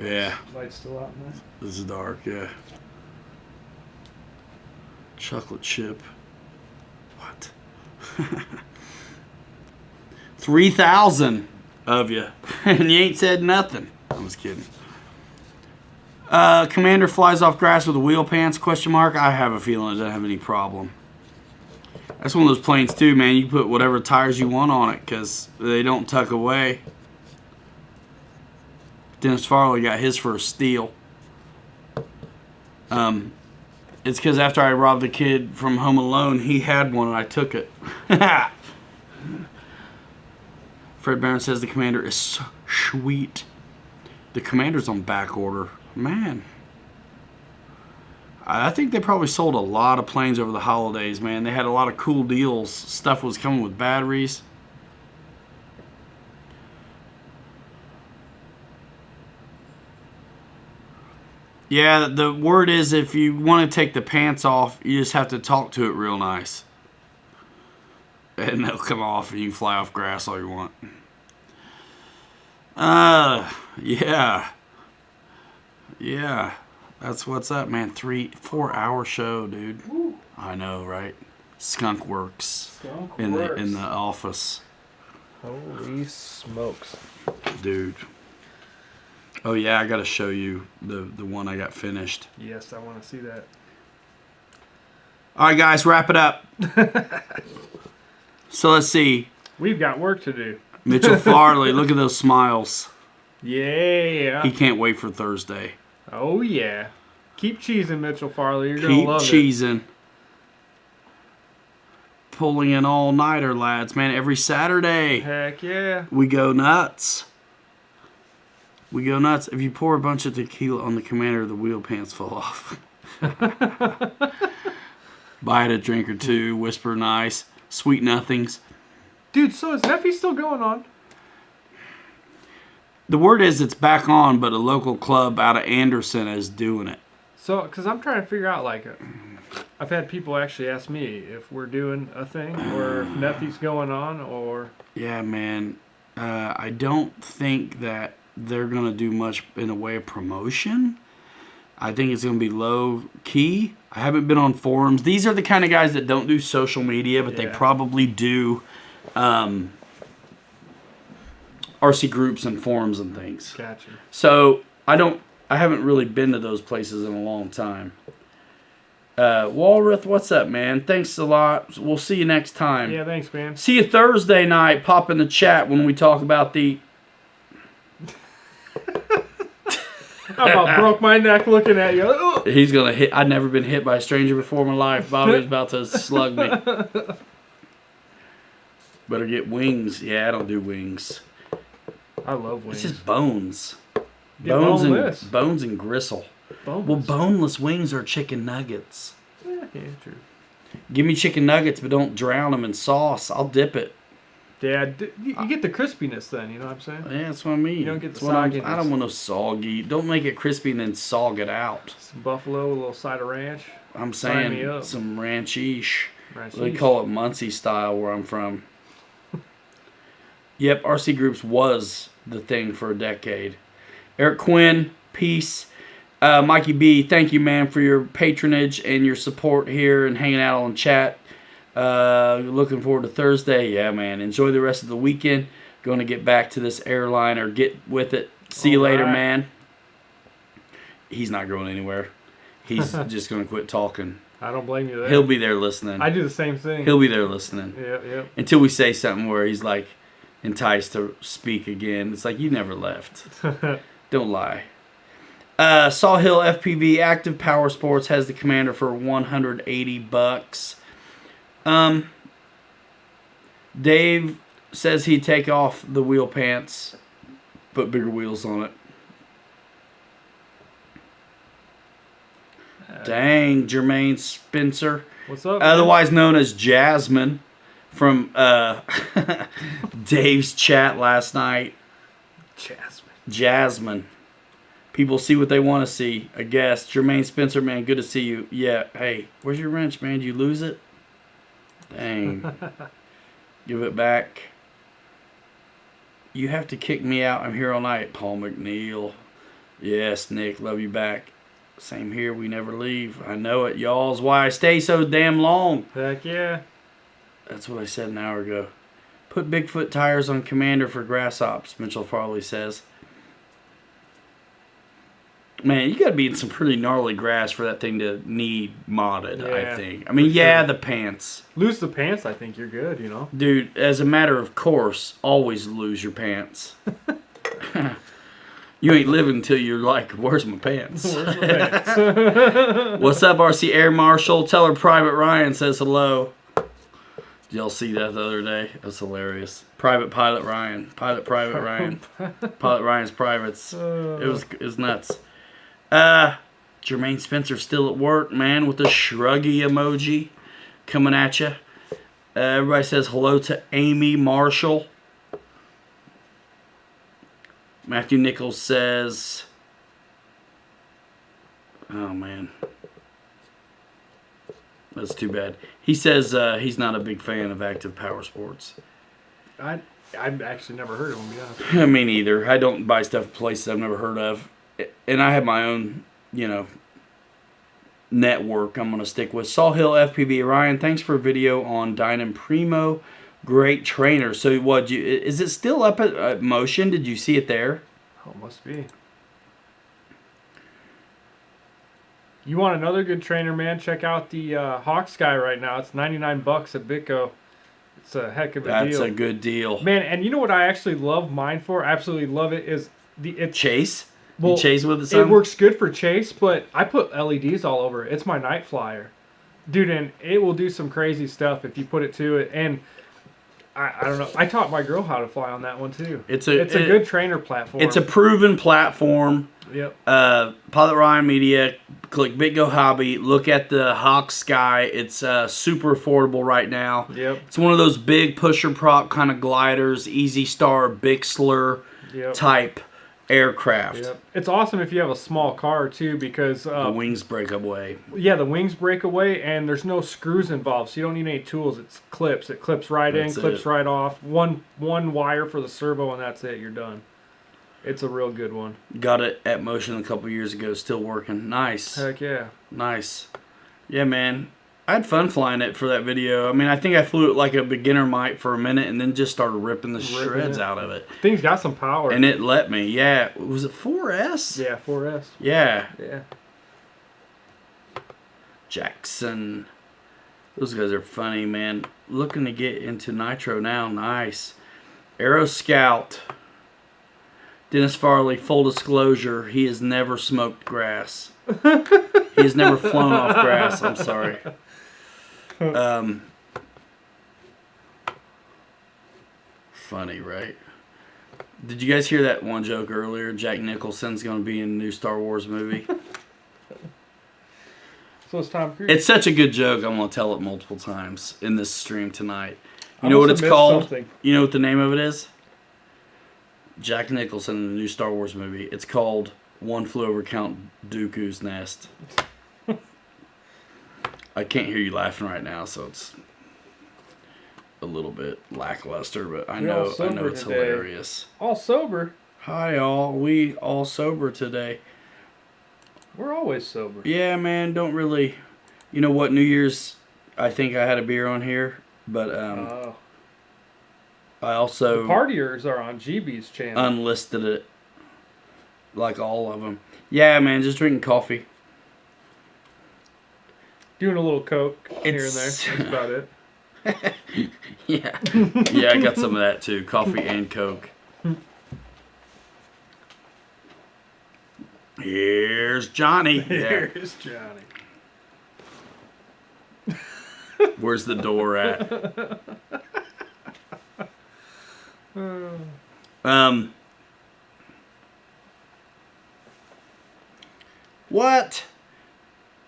S1: Yeah.
S2: Light's still out in there.
S1: This is dark, yeah. Chocolate chip. What? 3,000 of you. And you ain't said nothing. I'm just kidding. Commander flies off grass with the wheel pants, question mark. I have a feeling it doesn't have any problem. That's one of those planes too, man. You can put whatever tires you want on it because they don't tuck away. Dennis Farley got his for a steal. It's because after I robbed the kid from Home Alone, he had one and I took it. Fred Barron says the Commander is so sweet. The Commander's on back order. Man. I think they probably sold a lot of planes over the holidays, man. They had a lot of cool deals. Stuff was coming with batteries. Yeah, the word is if you want to take the pants off, you just have to talk to it real nice. And they'll come off and you can fly off grass all you want. Yeah. Yeah. That's what's up, man. 4 hour show, dude.
S2: Woo.
S1: I know, right? Skunk Works.
S2: In
S1: the office.
S2: Holy smokes.
S1: Dude. Oh yeah, I gotta show you the one I got finished.
S2: Yes, I want to see that.
S1: All right, guys, wrap it up. So let's see.
S2: We've got work to do.
S1: Mitchell Farley, look at those smiles.
S2: Yeah.
S1: He can't wait for Thursday.
S2: Oh yeah. Keep cheesing, Mitchell Farley. You're gonna
S1: Keep
S2: love
S1: cheesing. Pulling an all-nighter, lads, man. Every Saturday.
S2: it. Heck yeah.
S1: We go nuts. We go nuts. If you pour a bunch of tequila on the Commander, the wheel pants fall off. Buy it a drink or two. Whisper nice. Sweet nothings.
S2: Dude, so is Neffy still going on?
S1: The word is it's back on, but a local club out of Anderson is doing it.
S2: So, because I'm trying to figure out, like, I've had people actually ask me if we're doing a thing or if Neffy's going on or...
S1: Yeah, man. I don't think that they're going to do much in the way of promotion. I think it's going to be low key. I haven't been on forums. These are the kind of guys that don't do social media, but they probably do RC groups and forums and things.
S2: Gotcha.
S1: So I haven't really been to those places in a long time. Walrath, what's up, man? Thanks a lot. We'll see you next time.
S2: Yeah, thanks, man.
S1: See you Thursday night. Pop in the chat when we talk about the...
S2: I about broke my neck looking at you. Ugh.
S1: He's going to hit... I've never been hit by a stranger before in my life. Bobby's about to slug me. Better get wings. Yeah, I don't do wings.
S2: I love wings.
S1: It's just bones.
S2: Get boneless.
S1: Bones and gristle.
S2: Boneless.
S1: Well, boneless wings are chicken nuggets.
S2: Yeah, true.
S1: Give me chicken nuggets, but don't drown them in sauce. I'll dip it.
S2: Yeah, you get the crispiness then, you know what I'm saying?
S1: Yeah, that's what I mean.
S2: You don't get the
S1: I
S2: sogginess.
S1: don't want no soggy. Don't make it crispy and then sog it out.
S2: Some buffalo, a little side of ranch.
S1: I'm
S2: Sign me
S1: saying
S2: up.
S1: some ranchish.
S2: Ranch
S1: They
S2: cheese.
S1: call it Muncie style where I'm from. Yep, RC Groups was the thing for a decade. Eric Quinn, peace. Mikey B, thank you, man, for your patronage and your support here and hanging out on chat. Looking forward to Thursday. Yeah, man. Enjoy the rest of the weekend. Going to get back to this airline or get with it. See you later,
S2: right.
S1: man. He's not going anywhere. He's just going to quit talking.
S2: I don't blame you there.
S1: He'll be there listening.
S2: I do the same thing.
S1: He'll be there listening.
S2: Yep.
S1: Until we say something where he's like, enticed to speak again. It's like you never left. Don't lie. Sawhill FPV Active Power Sports has the Commander for $180. Dave says he'd take off the wheel pants, put bigger wheels on it. Dang, Jermaine Spencer,
S2: What's up? Man?
S1: otherwise known as Jasmine, from Dave's chat last night. Jasmine. People see what they want to see, I guess. Jermaine Spencer, man, good to see you. Yeah, hey, where's your wrench, man? Did you lose it? Dang. Give it back. You have to kick me out. I'm here all night. Paul McNeil. Yes, Nick, love you back. Same here. We never leave. I know it, y'all. Is why I stay so damn long.
S2: Heck yeah.
S1: That's what I said an hour ago. Put Bigfoot tires on Commander for grass ops, Mitchell Farley says. Man, you got to be in some pretty gnarly grass for that thing to need modded, I
S2: Yeah,
S1: think. I mean,
S2: for
S1: yeah,
S2: sure.
S1: the pants.
S2: Lose the pants, I think you're good, you know?
S1: Dude, as a matter of course, always lose your pants. You ain't living until you're like, where's my pants?
S2: Where's the pants?
S1: What's up, RC Air Marshal? Tell her Private Ryan says hello. Did y'all see that the other day? That's hilarious. Private Pilot Ryan. Private Ryan. Pilot Ryan's privates. It was nuts. Jermaine Spencer still at work, man, with the shruggy emoji coming at you. Everybody says hello to Amy Marshall. Matthew Nichols says, oh man, that's too bad. He says he's not a big fan of active power sports.
S2: I've actually never heard of them, to be honest.
S1: Me neither. I don't buy stuff at places I've never heard of. And I have my own, network I'm going to stick with. Sawhill FPV. Ryan, thanks for a video on Dynan Primo. Great trainer. So is it still up at Motion? Did you see it there?
S2: Oh, must be. You want another good trainer, man? Check out the Hawk Sky right now. It's $99 at Bitco. It's a heck of a deal.
S1: That's a good deal.
S2: Man, and you know what I actually love mine for? I absolutely love it is it's
S1: Chase?
S2: well,
S1: you chase with it some?
S2: It works good for chase, but I put LEDs all over it. It's my night flyer. Dude, and it will do some crazy stuff if you put it to it. And I don't know. I taught my girl how to fly on that one too. It's a good trainer platform.
S1: It's a proven platform.
S2: Yep.
S1: Pilot Ryan Media, click BitGo Hobby, look at the Hawk Sky. It's super affordable right now.
S2: Yep.
S1: It's one of those big pusher prop kind of gliders, Easy Star, Bixler type aircraft.
S2: Yep. It's awesome if you have a small car too because
S1: The wings break away.
S2: Yeah, the wings break away and there's no screws involved, so you don't need any tools. It's clips. It clips right in, clips right off. One wire for the servo and that's it. You're done. It's a real good one.
S1: Got it at Motion a couple years ago. Still working. Nice.
S2: Heck yeah.
S1: Nice. Yeah, man. I had fun flying it for that video. I mean, I think I flew it like a beginner might for a minute and then just started ripping the shreds out of it.
S2: Thing's got some power.
S1: And it let me. Yeah. Was it 4S?
S2: Yeah, 4S.
S1: Yeah.
S2: Yeah.
S1: Jackson. Those guys are funny, man. Looking to get into Nitro now. Nice. Aero Scout. Dennis Farley, full disclosure, he has never smoked grass. He has never flown off grass. I'm sorry. Funny, right? Did you guys hear that one joke earlier? Jack Nicholson's going to be in a new Star Wars movie.
S2: So it's Tom Cruise.
S1: It's such a good joke. I'm going to tell it multiple times in this stream tonight. You know what it's called?
S2: Something.
S1: You know what the name of it is? Jack Nicholson in the new Star Wars movie. It's called One Flew Over Count Dooku's Nest. I can't hear you laughing right now, so it's a little bit lackluster, but I know it's
S2: today.
S1: hilarious.
S2: All sober.
S1: Hi, all. We all sober today.
S2: We're always sober.
S1: Yeah, man. Don't really. You know what? New Year's, I think I had a beer on here, but I also
S2: The partiers are on GB's channel.
S1: unlisted it, like all of them. Yeah, man. Just drinking coffee.
S2: Doing a little coke here and there.
S1: It's-
S2: That's about it.
S1: Yeah. Yeah, I got some of that too. Coffee and Coke. Here's Johnny. Yeah.
S2: Here's Johnny.
S1: Where's the door at? What?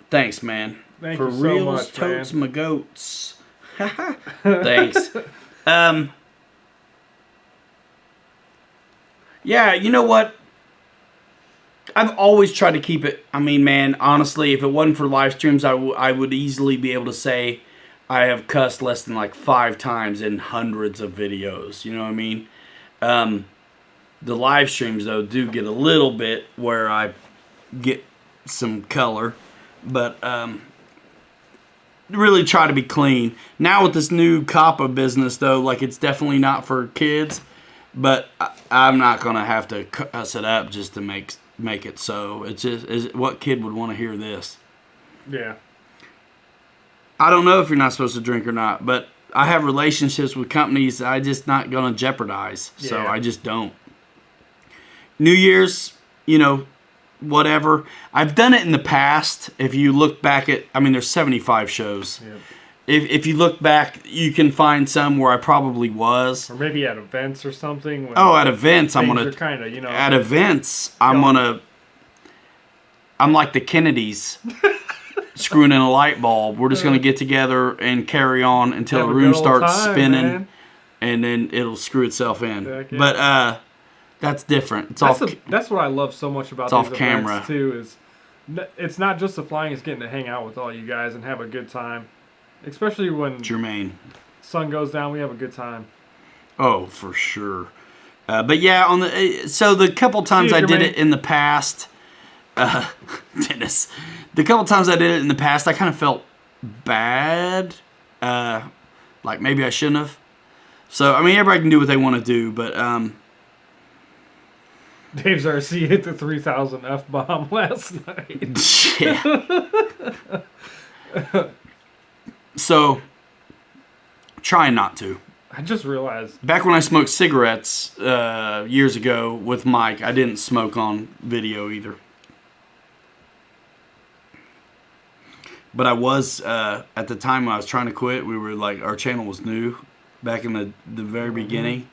S1: Thanks, man.
S2: Thank
S1: For
S2: you so
S1: reals,
S2: much,
S1: totes,
S2: man.
S1: my goats. Thanks. Yeah, you know what? I've always tried to keep it. I mean, man, honestly, if it wasn't for live streams, I would easily be able to say I have cussed less than like 5 times in hundreds of videos. You know what I mean? The live streams, though, do get a little bit where I get some color. But really try to be clean. Now with this new COPPA business, though, like it's definitely not for kids. But I'm not going to have to cuss it up just to make it so. It's just, what kid would want to hear this?
S2: Yeah.
S1: I don't know if you're not supposed to drink or not, but I have relationships with companies that I'm just not going to jeopardize. So
S2: Yeah.
S1: I just don't. New Year's, you know, whatever. I've done it in the past. If you look back at, I mean, there's 75 shows.
S2: Yeah.
S1: If you look back, you can find some where I probably was.
S2: Or maybe at events or something. When
S1: Oh, at events, I'm
S2: things
S1: gonna.
S2: are kind of, you know.
S1: At events, I'm like the Kennedys, screwing in a light bulb. We're just gonna get together and carry on until
S2: Have
S1: the
S2: a
S1: room
S2: good old
S1: starts
S2: time,
S1: spinning,
S2: man.
S1: and then it'll screw itself in.
S2: Heck yeah.
S1: But that's different. It's
S2: That's what I love so much about
S1: It's
S2: these
S1: off
S2: events
S1: camera.
S2: too. Is it's not just the flying; it's getting to hang out with all you guys and have a good time. Especially when
S1: Jermaine.
S2: sun goes down, we have a good time.
S1: Oh, for sure. But yeah, on the so the couple times
S2: See
S1: I
S2: you,
S1: did
S2: Jermaine.
S1: it in the past, Dennis. The couple times I did it in the past, I kind of felt bad. Like maybe I shouldn't have. So I mean, everybody can do what they want to do, but
S2: Dave's RC hit the 3,000 F-bomb last night.
S1: yeah. So trying not to.
S2: I just realized.
S1: Back when I smoked cigarettes years ago with Mike, I didn't smoke on video either. But I was, at the time when I was trying to quit, we were like, our channel was new. Back in the very beginning,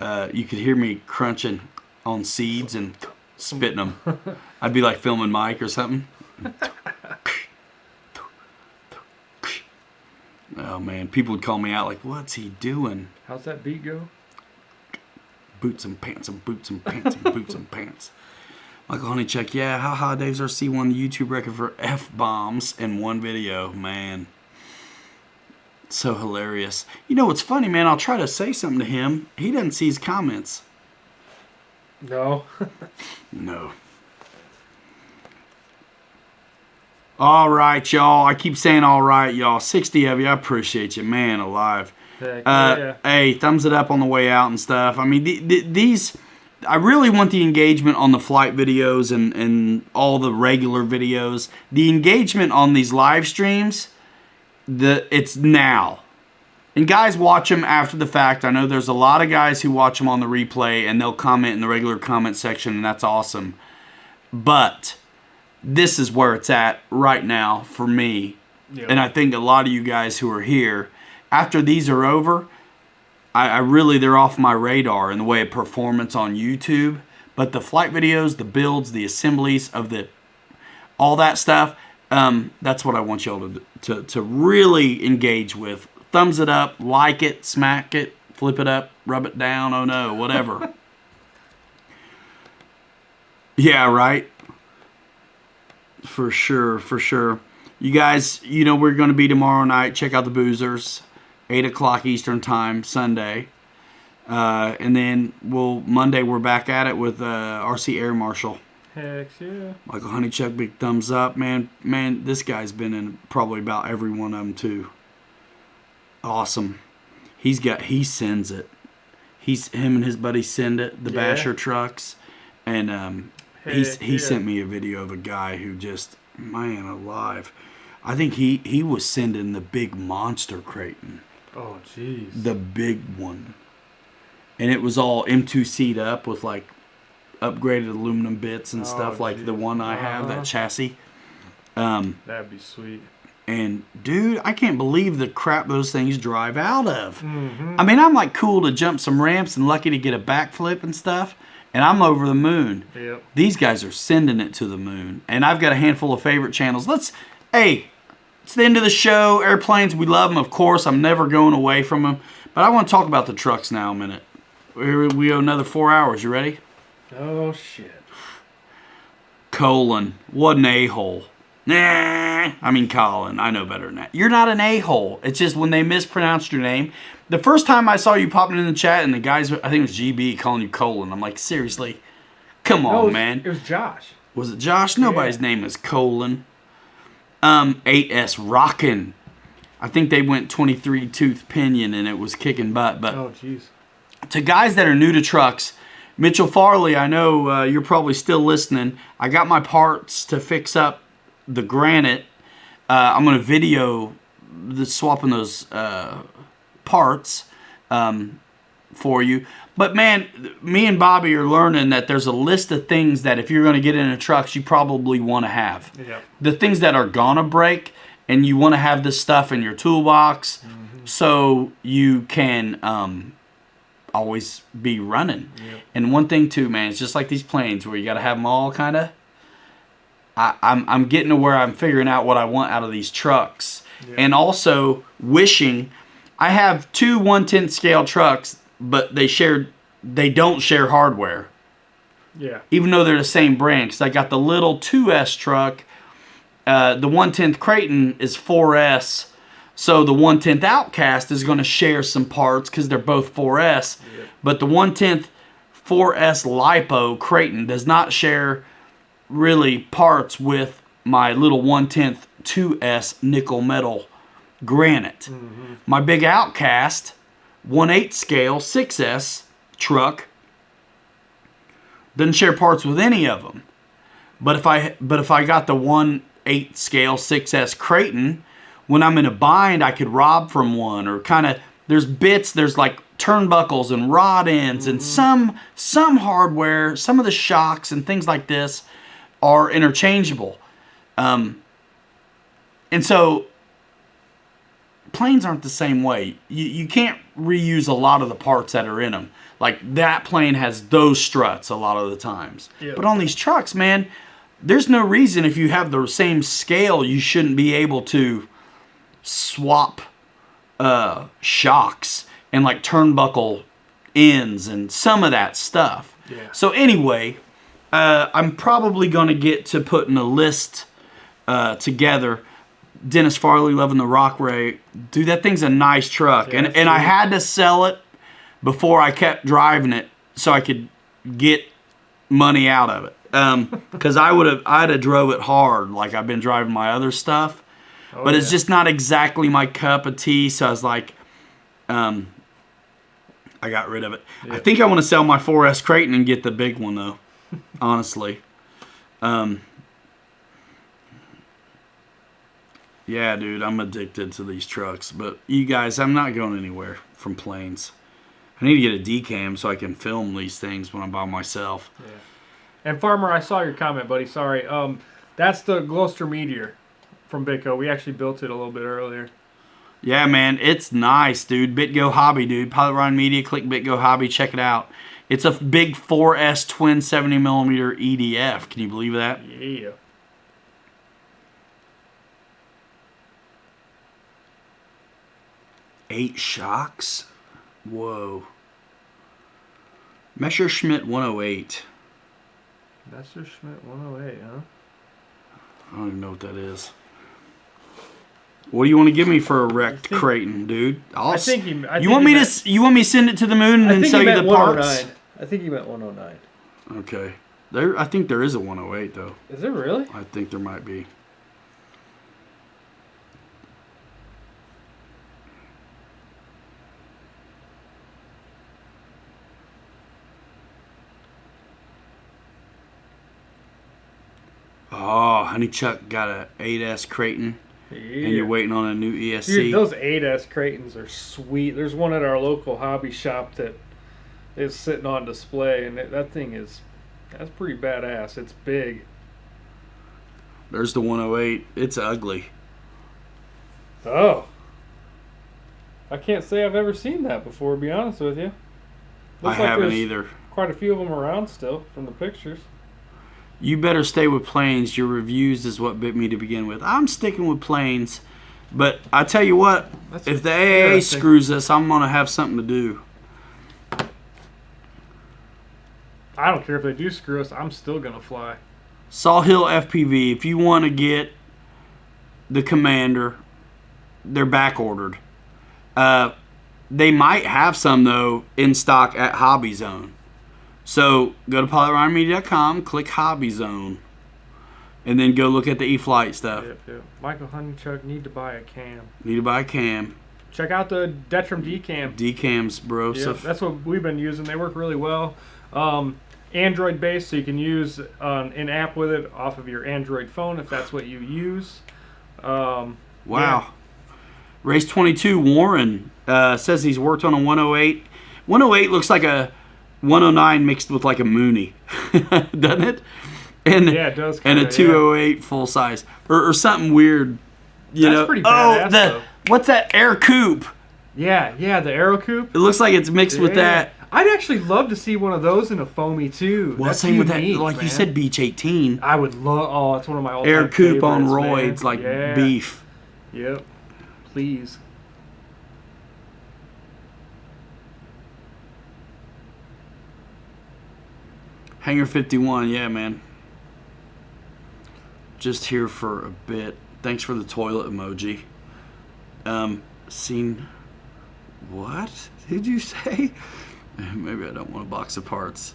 S1: you could hear me crunching on seeds and spitting them. I'd be like filming Mike or something. Oh man, people would call me out like, what's he doing?
S2: How's that beat go?
S1: Boots and pants and boots and pants and boots and pants. Michael Honeychuck, yeah, haha, Dave's RC won the YouTube record for F-bombs in one video. Man. So hilarious. You know what's funny, man? I'll try to say something to him. He doesn't see his comments.
S2: No.
S1: No. All right, y'all. I keep saying all right, y'all. 60 of you. I appreciate you. Man alive.
S2: Heck yeah.
S1: Hey, thumbs it up on the way out and stuff. I mean, these... I really want the engagement on the flight videos and all the regular videos. The engagement on these live streams, it's now. And guys watch them after the fact. I know there's a lot of guys who watch them on the replay and they'll comment in the regular comment section, and that's awesome. But this is where it's at right now for me.
S2: Yeah.
S1: And I think a lot of you guys who are here, after these are over, I really, they're off my radar in the way of performance on YouTube. But the flight videos, the builds, the assemblies of all that stuff, that's what I want y'all to really engage with. Thumbs it up, like it, smack it, flip it up, rub it down, oh no, whatever. Yeah, right? For sure, for sure. You guys, you know we're going to be tomorrow night. Check out the Boozers. 8 o'clock Eastern Time, Sunday. And then Monday we're back at it with RC Air Marshal.
S2: Heck yeah. Michael
S1: Honeychuck, big thumbs up. Man, this guy's been in probably about every one of them too. Awesome. He sends it. Him and his buddy send it, the Basher trucks. And he sent me a video of a guy who just, man alive. I think he was sending the big monster Creighton.
S2: Oh, jeez.
S1: The big one. And it was all M2C'd up with like upgraded aluminum bits and stuff like the
S2: geez.
S1: one I have, that chassis.
S2: That'd be sweet.
S1: And dude, I can't believe the crap those things drive out of.
S2: Mm-hmm.
S1: I mean, I'm like cool to jump some ramps and lucky to get a backflip and stuff, and I'm over the moon.
S2: Yep.
S1: These guys are sending it to the moon. And I've got a handful of favorite channels. Hey, it's the end of the show. Airplanes, we love them, of course. I'm never going away from them. But I want to talk about the trucks now a minute. We owe another 4 hours. You ready?
S2: Oh, shit.
S1: Colin, what an a-hole. Nah, I mean Colin, I know better than that. You're not an a-hole. It's just when they mispronounced your name. The first time I saw you popping in the chat and the guys, I think it was GB, calling you Colin. I'm like, seriously? Come on, man.
S2: It was Josh.
S1: Was it Josh? Nobody's name is Colin. 8S Rockin'. I think they went 23 tooth pinion and it was kicking butt. But
S2: Oh, jeez.
S1: to guys that are new to trucks, Mitchell Farley, I know you're probably still listening. I got my parts to fix up the Granite. I'm going to video swapping those parts for you. But man, me and Bobby are learning that there's a list of things that if you're going to get into trucks, you probably want to have.
S2: Yep.
S1: The things that are going to break, and you want to have this stuff in your toolbox so you can always be running.
S2: Yep.
S1: And one thing too, man, it's just like these planes where you got to have them all kind of. I'm getting to where I'm figuring out what I want out of these trucks.
S2: Yeah.
S1: And also wishing I have two 1/10 scale trucks, but they don't share hardware.
S2: Yeah.
S1: Even though they're the same brand. Because I got the little 2S truck. The 1/10 Creighton is 4S. So the 1/10 Outcast is going to share some parts because they're both 4S.
S2: Yep.
S1: But the 1/10 4S LiPo Creighton does not share really parts with my little 1/10 2S nickel metal Granite. My big Outcast 1/8 scale 6S truck doesn't share parts with any of them. But if I got the 1/8 scale 6S Creighton, when I'm in a bind, I could rob from one, or kind of there's like turnbuckles and rod ends and some hardware, some of the shocks and things like this are interchangeable. And so planes aren't the same way. You can't reuse a lot of the parts that are in them. Like that plane has those struts a lot of the times.
S2: Yeah.
S1: But on these trucks, man, there's no reason if you have the same scale you shouldn't be able to swap shocks and like turnbuckle ends and some of that stuff.
S2: Yeah.
S1: So anyway, I'm probably going to get to putting a list together. Dennis Farley, loving the Rockray. Dude, that thing's a nice truck.
S2: Yeah,
S1: and I had to sell it before I kept driving it so I could get money out of it. Because I'd have drove it hard like I've been driving my other stuff.
S2: Oh,
S1: But it's
S2: yeah.
S1: just not exactly my cup of tea. So I was like, I got rid of it. I think I want to sell my 4S Creighton and get the big one though. Honestly. Yeah, dude, I'm addicted to these trucks. But you guys, I'm not going anywhere from planes. I need to get a decam so I can film these things when I'm by myself.
S2: Yeah. And Farmer, I saw your comment, buddy. Sorry. That's the Gloucester Meteor from Bitco. We actually built it a little bit earlier.
S1: Yeah, man, it's nice, dude. BitGo Hobby, dude. Pilot Ryan Media, click BitGo Hobby, check it out. It's a big 4S twin 70mm EDF. Can you believe that?
S2: Yeah.
S1: Eight shocks? Whoa. Messerschmitt 108.
S2: Messerschmitt 108, huh?
S1: I don't even know what that is. What do you want to give me for a wrecked Creighton, dude?
S2: I think
S1: you want me to send it to the moon and then sell you the parts?
S2: I think he meant 109.
S1: Okay. I think there is a 108 though.
S2: Is there really?
S1: I think there might be. Oh, Honeychuck got a 8S Creighton.
S2: Yeah.
S1: and you're waiting on a new ESC.
S2: Dude, those 8S Creightons are sweet. There's one at our local hobby shop that is sitting on display, and that thing that's pretty badass. It's big.
S1: There's the 108. It's ugly.
S2: Oh. I can't say I've ever seen that before, to be honest with you.
S1: I haven't
S2: there's
S1: either.
S2: Quite a few of them around still from the pictures.
S1: You better stay with planes. Your reviews is what bit me to begin with. I'm sticking with planes. But I tell you what,
S2: That's
S1: if the AAA
S2: interesting.
S1: screws us, I'm going to have something to do.
S2: I don't care if they do screw us. I'm still going to fly.
S1: Saw Hill FPV, if you want to get the Commander, they're back ordered. They might have some, though, in stock at Hobby Zone. So go to pilotRyanMedia.com, click Hobby Zone, and then go look at the E-Flight stuff.
S2: Yep. Michael Honeychuck, need to buy a cam.
S1: Need to buy a cam.
S2: Check out the Detram D-Cam.
S1: D-cams, bro.
S2: Yep, that's what we've been using. They work really well. Android based, so you can use an app with it off of your Android phone if that's what you use.
S1: Wow.
S2: Yeah.
S1: Race 22, Warren says he's worked on a 108. 108 looks like a 109 mixed with like a Mooney, doesn't it? And,
S2: Yeah, it does
S1: And a
S2: kinda,
S1: 208 full size or something weird. You
S2: That's
S1: know?
S2: pretty badass, though.
S1: What's that Air Coupe?
S2: Yeah, the Aero Coupe.
S1: It looks like it's mixed with that.
S2: I'd actually love to see one of those in a foamy too.
S1: Well,
S2: That's
S1: same with that,
S2: unique,
S1: like you
S2: man.
S1: said, Beach 18.
S2: I would love. Oh, it's one of my all-time
S1: Air Coupe on
S2: favorites,
S1: roids,
S2: man.
S1: like
S2: Yeah.
S1: beef.
S2: Yep. Please.
S1: Hangar 51, yeah, man. Just here for a bit. Thanks for the toilet emoji. Seen. What did you say? Maybe I don't want a box of parts.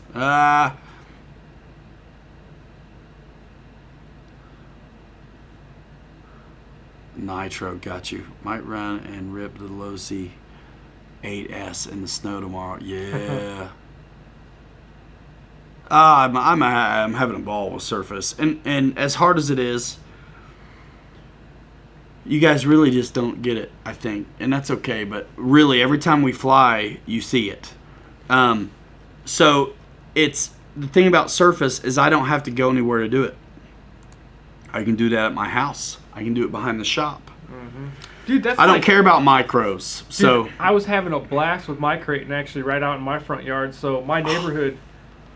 S1: Nitro, got you. Might run and rip the Losi 8S in the snow tomorrow. Yeah. I'm having a ball with Surface, and as hard as it is, you guys really just don't get it, I think, and that's okay. But really, every time we fly, you see it. So it's the thing about Surface is I don't have to go anywhere to do it. I can do that at my house. I can do it behind the shop.
S2: Dude, that's
S1: I don't
S2: like-
S1: care about micros.
S2: Dude,
S1: So
S2: I was having a blast with my Creighton actually right out in my front yard. So my neighborhood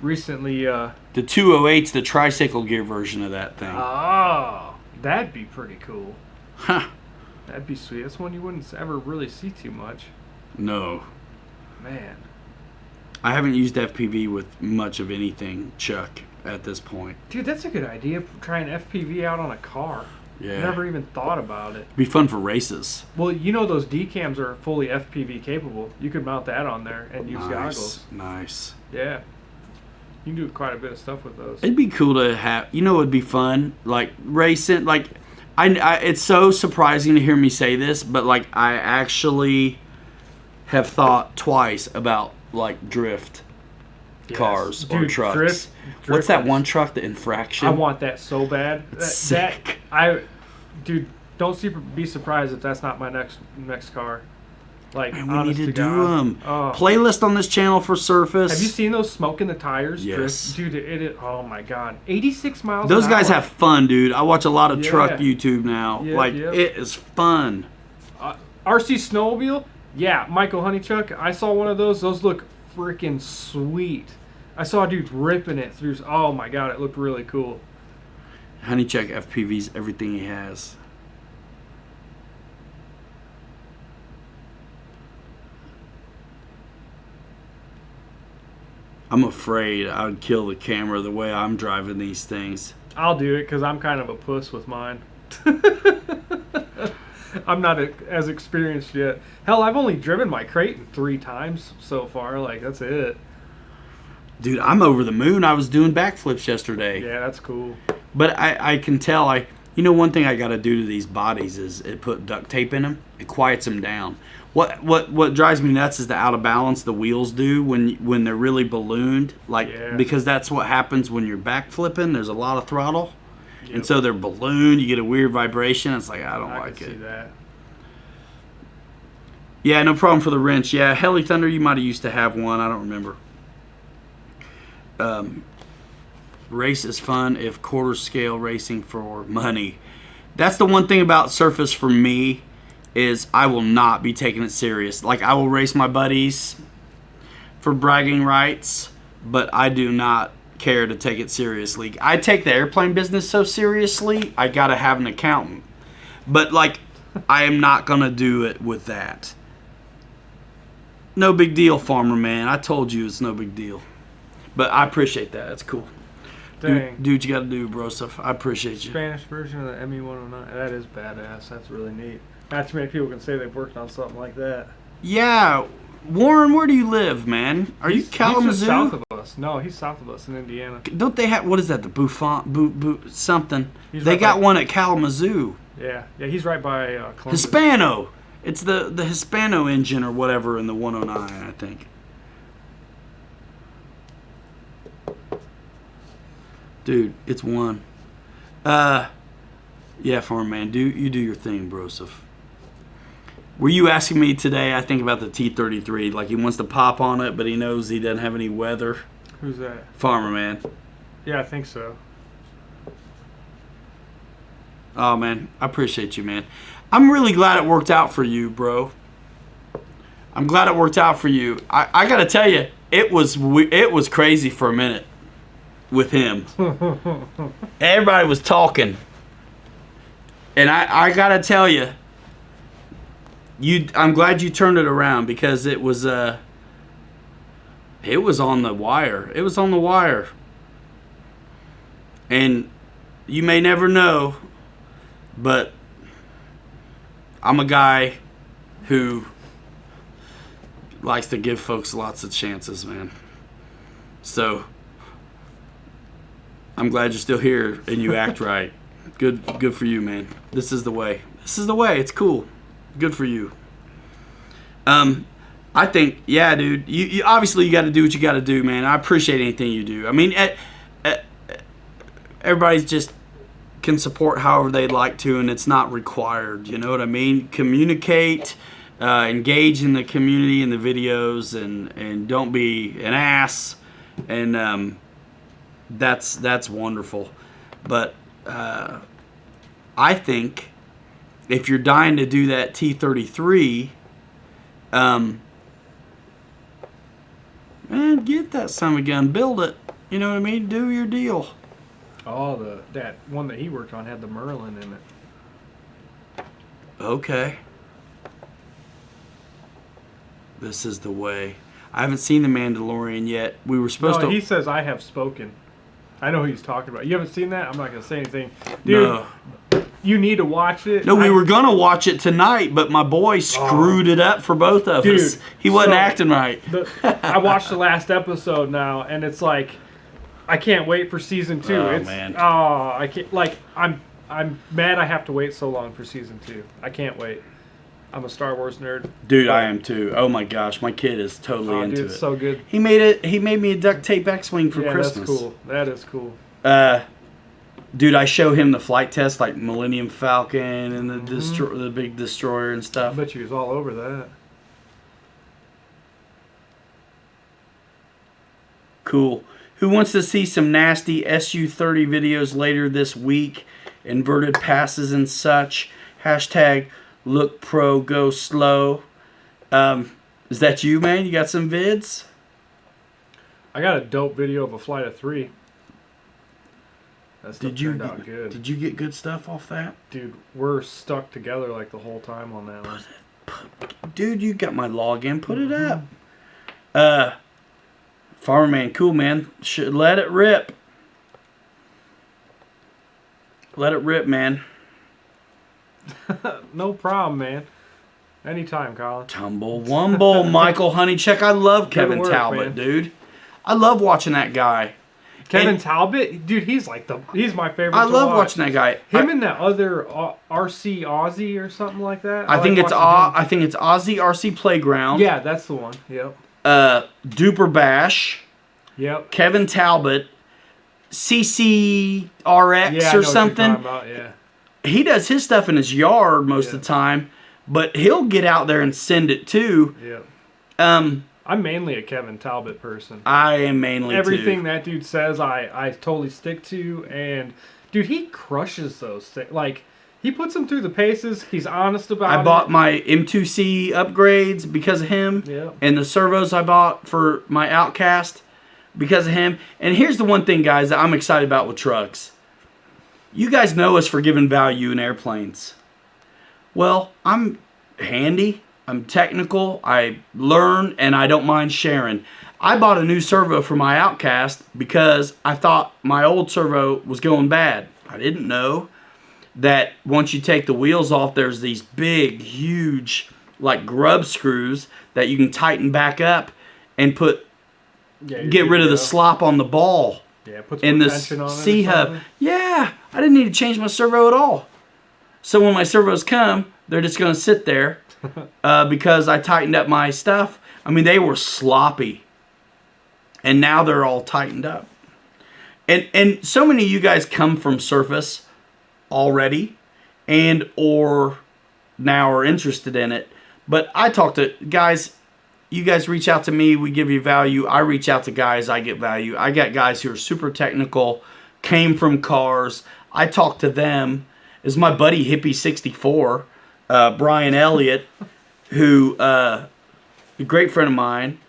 S2: recently.
S1: the 208's the tricycle gear version of that thing.
S2: Oh, that'd be pretty cool.
S1: Huh.
S2: That'd be sweet. That's one you wouldn't ever really see too much.
S1: No.
S2: Man.
S1: I haven't used FPV with much of anything, Chuck, at this point.
S2: Dude, that's a good idea. Trying FPV out on a car.
S1: Yeah.
S2: Never even thought about it.
S1: It'd be fun for races.
S2: Well, you know those D-cams are fully FPV capable. You could mount that on there and use goggles.
S1: Nice.
S2: Yeah. You can do quite a bit of stuff with those.
S1: It'd be cool to have, you know, it'd be fun, like racing, like, I it's so surprising to hear me say this, but like I actually have thought twice about like drift
S2: Yes.
S1: cars or
S2: Dude,
S1: trucks.
S2: drift
S1: What's that
S2: is-
S1: one truck, the Infraction?
S2: I want that so bad.
S1: It's sick.
S2: Dude, don't be surprised if that's not my next car. Like,
S1: Man, we
S2: honest
S1: need to do
S2: God.
S1: them.
S2: Oh.
S1: Playlist on this channel for Surface.
S2: Have you seen those smoking the tires?
S1: Yes.
S2: Dude, oh my God. 86 miles
S1: Those
S2: an
S1: guys
S2: hour.
S1: have fun, dude. I watch a lot of truck
S2: Yeah.
S1: YouTube now.
S2: Yep,
S1: like,
S2: yep.
S1: it is fun.
S2: RC Snowmobile? Yeah, Michael Honeychuck. I saw one of those. Those look freaking sweet. I saw a dude ripping it through. Oh my God, it looked really cool.
S1: Honeycheck FPV's everything he has. I'm afraid I would kill the camera the way I'm driving these things.
S2: I'll do it because I'm kind of a puss with mine. I'm not as experienced yet. Hell, I've only driven my Creighton 3 times so far. Like, that's it.
S1: Dude, I'm over the moon. I was doing backflips yesterday.
S2: Yeah, that's cool.
S1: But I can tell, you know, one thing I got to do to these bodies is put duct tape in them. It quiets them down. What drives me nuts is the out of balance the wheels do when they're really ballooned. Like,
S2: Yeah.
S1: because that's what happens when you're backflipping. There's a lot of throttle. And
S2: Yep.
S1: so they're ballooned. You get a weird vibration. It's like, I don't
S2: I
S1: like
S2: can see
S1: it.
S2: that.
S1: Yeah, no problem for the wrench. Yeah, Heli Thunder, you might have used to have one. I don't remember. Race is fun if quarter scale racing for money. That's the one thing about Surface for me is I will not be taking it serious. Like, I will race my buddies for bragging rights, but I do not care to take it seriously. I take the airplane business so seriously, I gotta have an accountant. But, like, I am not gonna do it with that. No big deal, Farmer Man. I told you it's no big deal. But I appreciate that. That's cool.
S2: Dang.
S1: Do what you gotta do, bro. Stuff. I appreciate you.
S2: Spanish version of the ME-109. That is badass. That's really neat. Not too many people can say they've worked on something like that.
S1: Yeah. Warren, where do you live, man? Are you
S2: He's just
S1: Kalamazoo?
S2: south of us. No, he's south of us in Indiana.
S1: Don't they have, what is that, the Buffon, something?
S2: He's
S1: They
S2: right
S1: got
S2: by-
S1: one at Kalamazoo.
S2: Yeah, he's right by Columbus.
S1: Hispano. It's the Hispano engine or whatever in the 109, I think. Dude, it's one. Yeah, Farm Man, you do your thing, Broseph. Were you asking me today, I think, about the T-33? Like, he wants to pop on it, but he knows he doesn't have any weather.
S2: Who's that?
S1: Farmer Man.
S2: Yeah, I think so.
S1: Oh, man, I appreciate you, man. I'm really glad it worked out for you, bro. I'm glad it worked out for you. I got to tell you, it was crazy for a minute with him. Everybody was talking. And I got to tell you, I'm glad you turned it around because it was on the wire. It was on the wire. And you may never know, but I'm a guy who likes to give folks lots of chances, man. So I'm glad you're still here and you act right. Good for you, man. This is the way. This is the way. It's cool. Good for you. I think, yeah, dude. You obviously you got to do what you got to do, man. I appreciate anything you do. I mean, everybody's just can support however they'd like to, and it's not required. You know what I mean? Communicate, engage in the community and the videos, and don't be an ass. And that's wonderful. But I think if you're dying to do that T-33, man, get that son of a gun, build it. You know what I mean? Do your deal.
S2: Oh, that one that he worked on had the Merlin in it.
S1: Okay. This is the way. I haven't seen The Mandalorian yet. We were supposed
S2: No,
S1: to.
S2: he says I have spoken. I know who he's talking about. You haven't seen that? I'm not going to say anything. Dude,
S1: No.
S2: you need to watch it.
S1: No, we were gonna watch it tonight, but my boy screwed it up for both of us.
S2: Dude,
S1: He wasn't
S2: so-
S1: acting right.
S2: I watched the last episode now, and it's like, I can't wait for season 2.
S1: Oh,
S2: It's,
S1: man.
S2: Oh, I can't. Like, I'm mad I have to wait so long for season 2. I can't wait. I'm a Star Wars nerd.
S1: Dude, I am too. Oh my gosh, my kid is totally
S2: Oh,
S1: into
S2: dude,
S1: it.
S2: it's so good.
S1: He made me a duct tape X-wing for
S2: Yeah,
S1: Christmas.
S2: that's cool. That is cool.
S1: Dude, I show him the flight test, like Millennium Falcon and the
S2: Mm-hmm.
S1: the big destroyer and
S2: I
S1: stuff.
S2: bet you was all over that.
S1: Cool. Who wants to see some nasty SU-30 videos later this week? Inverted passes and such. Hashtag look pro go slow. Is that you, man? You got some vids?
S2: I got a dope video of a flight of 3. That stuff turned out good.
S1: Did you get good stuff off that?
S2: Dude, we're stuck together like the whole time on that one.
S1: Dude, you got my login. Put it up.
S2: Mm-hmm.
S1: Farmer Man, cool, man. Should let it rip. Let it rip, man.
S2: No problem, man. Anytime, Colin.
S1: Tumble Wumble, Michael Honeycheck. I love Kevin
S2: work,
S1: Talbot,
S2: man.
S1: dude. I love watching that guy.
S2: Kevin
S1: And
S2: Talbot, dude, he's my favorite.
S1: I
S2: to
S1: love
S2: watch.
S1: watching that guy.
S2: Him and that other RC Aussie or something like that.
S1: I think
S2: like
S1: it's
S2: watching him.
S1: I think it's Aussie RC Playground.
S2: Yeah, that's the one. Yep.
S1: Duper Bash,
S2: Yep.
S1: Kevin Talbot, CCRX
S2: Yeah, I know
S1: or
S2: what you're
S1: something.
S2: talking about, yeah.
S1: He does his stuff in his yard most of the time, but he'll get out there and send it too.
S2: Yeah.
S1: Um,
S2: I'm mainly a Kevin Talbot person.
S1: I am mainly
S2: Everything
S1: too.
S2: that dude says, I totally stick to. And, dude, he crushes those things. Like, he puts them through the paces. He's honest about it.
S1: I bought my M2C upgrades because of him,
S2: Yeah.
S1: and the servos I bought for my Outcast because of him. And here's the one thing, guys, that I'm excited about with trucks. You guys know us for giving value in airplanes. Well, I'm handy, I'm technical, I learn, and I don't mind sharing. I bought a new servo for my Outcast because I thought my old servo was going bad. I didn't know that once you take the wheels off, there's these big, huge, like grub screws that you can tighten back up and put
S2: Yeah,
S1: get rid of the slop on the ball
S2: Yeah, put
S1: in
S2: some
S1: the
S2: tension on it or
S1: C hub.
S2: something.
S1: Yeah, I didn't need to change my servo at all. So when my servos come, they're just going to sit there because I tightened up my stuff. I mean, they were sloppy, and now they're all tightened up. And so many of you guys come from Surface already, and or now are interested in it. But I talk to guys. You guys reach out to me, we give you value. I reach out to guys, I get value. I got guys who are super technical, came from cars. I talk to them. Is my buddy Hippie64, Brian Elliott, who a great friend of mine,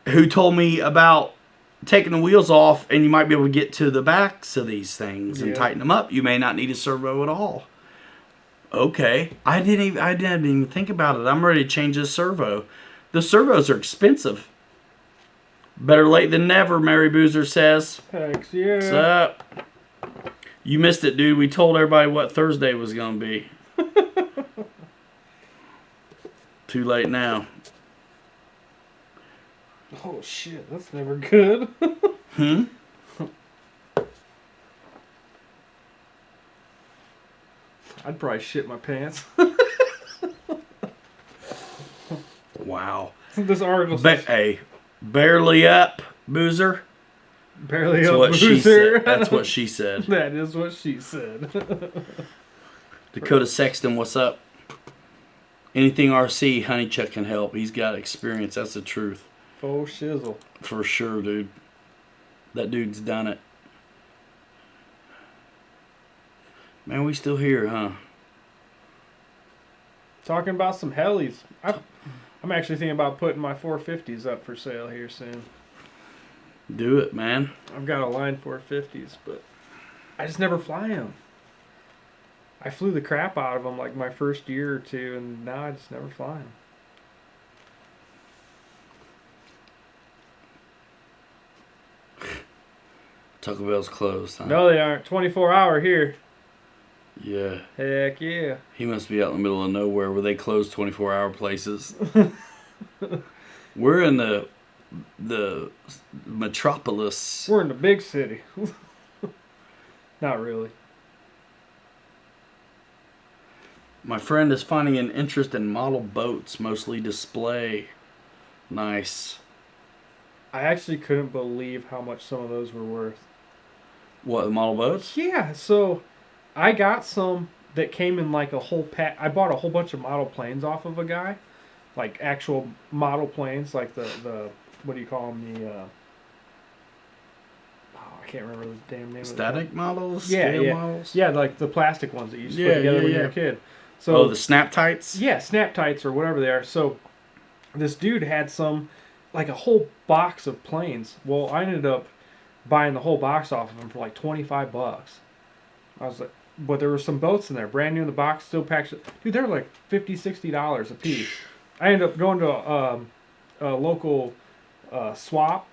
S1: who told me about taking the wheels off and you might be able to get to the backs of these things and
S2: Yeah.
S1: tighten them up. You may not need a servo at all. Okay, I didn't even think about it. I'm ready to change this servo. The servos are expensive. Better late than never, Mary Boozer says.
S2: Heck yeah.
S1: What's up? You missed it, dude. We told everybody what Thursday was going to be. Too late now.
S2: Oh shit, that's never good.
S1: Hmm?
S2: I'd probably shit my pants.
S1: Wow.
S2: This article
S1: But
S2: says
S1: hey, barely up, Boozer.
S2: barely
S1: That's
S2: up
S1: what she
S2: boozer.
S1: said. That's what she said.
S2: That is what she said.
S1: Dakota Sexton, what's up? Anything RC, Honeychuck can help. He's got experience. That's the truth.
S2: Faux shizzle.
S1: For sure, dude. That dude's done it. Man, we still here, huh?
S2: Talking about some helis. I'm actually thinking about putting my 450s up for sale here soon.
S1: Do it, man.
S2: I've got a line 450s, but I just never fly them. I flew the crap out of them like my first year or two, and now I just never fly them.
S1: Taco Bell's closed, huh?
S2: No, they aren't. 24-hour here.
S1: Yeah.
S2: Heck yeah.
S1: He must be out in the middle of nowhere where they close 24-hour places. We're in the metropolis.
S2: We're in the big city. Not really.
S1: My friend is finding an interest in model boats, mostly display. Nice.
S2: I actually couldn't believe how much some of those were worth.
S1: What, the model boats?
S2: Yeah, so I got some that came in like a whole pack. I bought a whole bunch of model planes off of a guy. Like actual model planes, like the what do you call them? I can't remember the damn name
S1: Static
S2: of it.
S1: models?
S2: Yeah,
S1: Scale
S2: yeah.
S1: models?
S2: Yeah, like the plastic ones that you used to
S1: Yeah,
S2: put together
S1: yeah,
S2: when you were
S1: yeah.
S2: a kid. So
S1: Oh, the snap tights?
S2: yeah, snap tights or whatever they are. So this dude had some, like a whole box of planes. Well, I ended up buying the whole box off of him for like $25. I was like, but there were some boats in there, brand new in the box, still packed. Dude, they were like $50-$60 a piece. I ended up going to a local swap.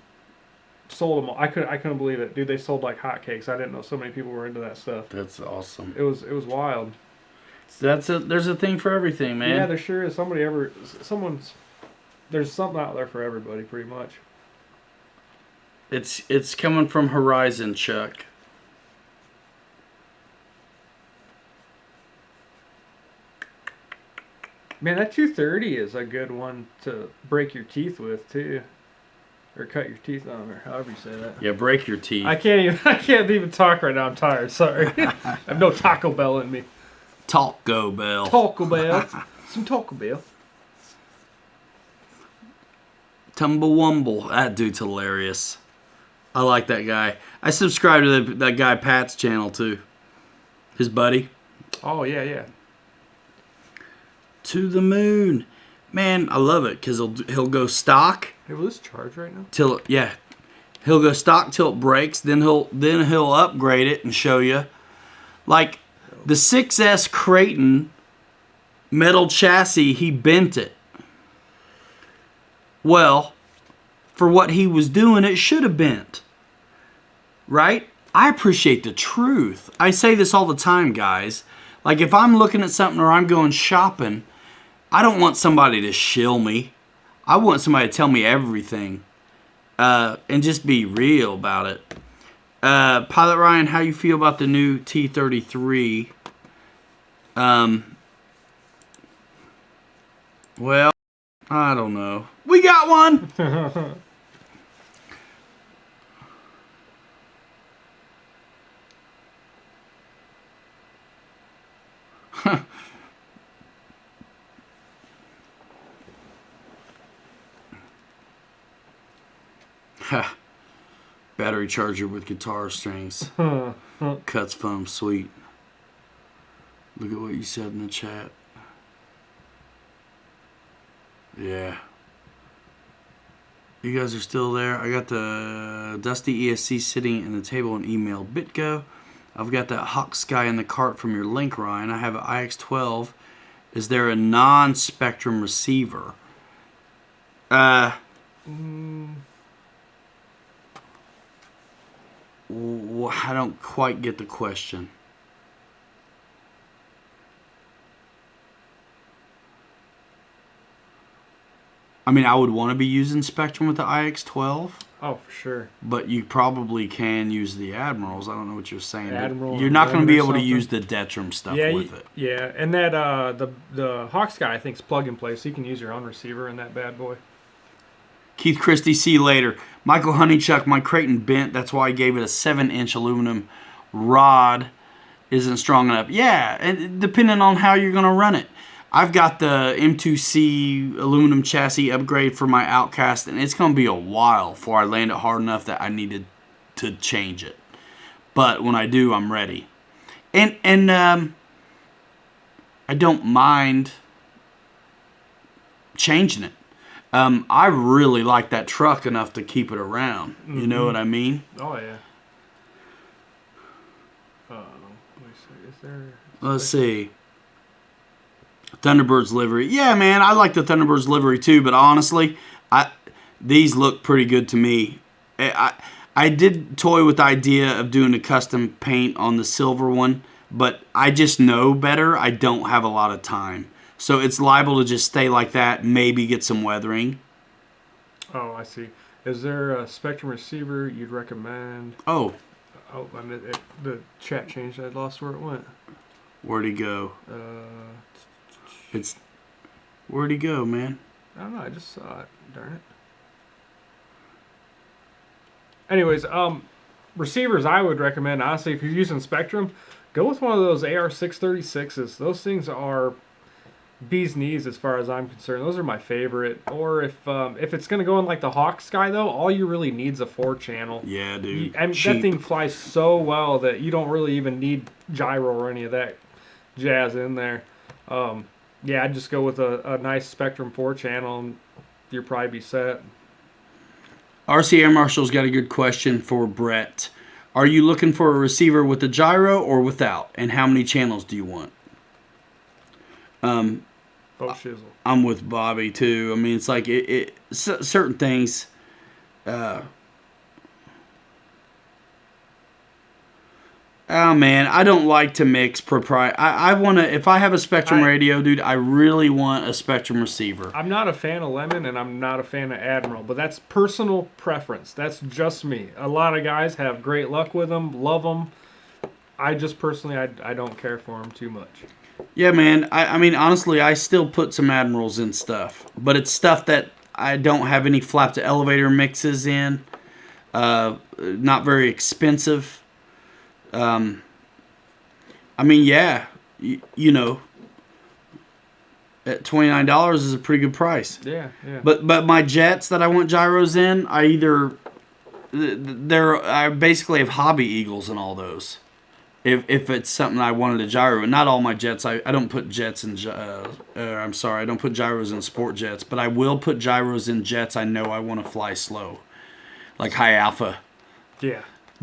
S2: Sold them. I couldn't believe it, dude. They sold like hotcakes. I didn't know so many people were into that stuff.
S1: That's awesome.
S2: It was wild.
S1: There's a thing for everything, man.
S2: Yeah, there sure is. There's something out there for everybody, pretty much.
S1: It's coming from Horizon, Chuck.
S2: Man, that 230 is a good one to break your teeth with too. Or cut your teeth on, or however you say that.
S1: Yeah, break your teeth.
S2: I can't even talk right now. I'm tired. Sorry. I have no Taco Bell in me.
S1: Taco Bell.
S2: Taco Bell. Some Taco Bell.
S1: Tumblewumble. That dude's hilarious. I like that guy. I subscribe to that guy Pat's channel too. His buddy.
S2: Oh yeah.
S1: To the moon. Man, I love it because he'll go stock
S2: Hey, will this charge right now?
S1: till he'll go stock till it breaks. Then he'll upgrade it and show you. Like the 6S Creighton metal chassis, he bent it. Well, for what he was doing, it should have bent. Right? I appreciate the truth. I say this all the time, guys. Like if I'm looking at something or I'm going shopping, I don't want somebody to shill me. I want somebody to tell me everything. And just be real about it. Pilot Ryan, how you feel about the new T-33? Well, I don't know. We got one! Battery charger with guitar strings. Cuts foam, sweet. Look at what you said in the chat. Yeah. You guys are still there. I got the Dusty ESC sitting in the table in email BitGo. I've got that Hawk Sky in the cart from your link, Ryan. I have an IX12. Is there a non-spectrum receiver? I don't quite get the question. I mean, I would want to be using Spectrum with the IX12.
S2: Oh, for sure.
S1: But you probably can use the Admirals. I don't know what you're saying.
S2: Admiral,
S1: you're not going to be able to
S2: something.
S1: use the Detrum stuff with it.
S2: Yeah, and that the Hawk Sky I think is plug and play, so you can use your own receiver in that bad boy.
S1: Keith Christie, see you later. Michael Honeychuck, my Creighton bent. That's why I gave it a 7-inch aluminum rod. Isn't strong enough. Yeah, and depending on how you're going to run it. I've got the M2C aluminum chassis upgrade for my Outcast, and it's going to be a while before I land it hard enough that I needed to change it. But when I do, I'm ready. And I don't mind changing it. I really like that truck enough to keep it around. You know what I mean?
S2: Oh yeah. Let me see. Is there?
S1: Let's see. Thunderbird's livery. Yeah, man, I like the Thunderbird's livery too, but honestly, these look pretty good to me. I did toy with the idea of doing a custom paint on the silver one, but I just know better. I don't have a lot of time. So it's liable to just stay like that, maybe get some weathering.
S2: Oh, I see. Is there a Spectrum receiver you'd recommend?
S1: Oh.
S2: Oh, I mean, the chat changed. I lost where it went.
S1: Where'd he go? Where'd he go, man?
S2: I don't know. I just saw it. Darn it. Anyways, receivers I would recommend, honestly, if you're using Spectrum, go with one of those AR636s. Those things are bee's knees as far as I'm concerned. Those are my favorite. Or if it's going to go in like the Hawk Sky, though, all you really need is a 4-channel.
S1: Yeah, dude.
S2: That thing flies so well that you don't really even need gyro or any of that jazz in there. Yeah, I'd just go with a nice Spectrum 4-channel and you'll probably be set.
S1: RC Air Marshal's got a good question for Brett. Are you looking for a receiver with a gyro or without? And how many channels do you want?
S2: Oh, shizzle.
S1: I'm with Bobby, too. I mean, it's like certain things... Oh man, I don't like to mix proprietary. I want to. If I have a Spectrum radio, dude, I really want a Spectrum receiver.
S2: I'm not a fan of Lemon, and I'm not a fan of Admiral, but that's personal preference. That's just me. A lot of guys have great luck with them, love them. I just personally, I don't care for them too much.
S1: Yeah, man. I mean, honestly, I still put some Admirals in stuff, but it's stuff that I don't have any flap to elevator mixes in. Not very expensive. I mean, yeah, you know, at $29 is a pretty good price.
S2: Yeah.
S1: But my jets that I want gyros in, I basically have Hobby Eagles and all those. If it's something I wanted a gyro, and not all my jets, I don't put jets in. I don't put gyros in sport jets, but I will put gyros in jets I know I want to fly slow, like high alpha,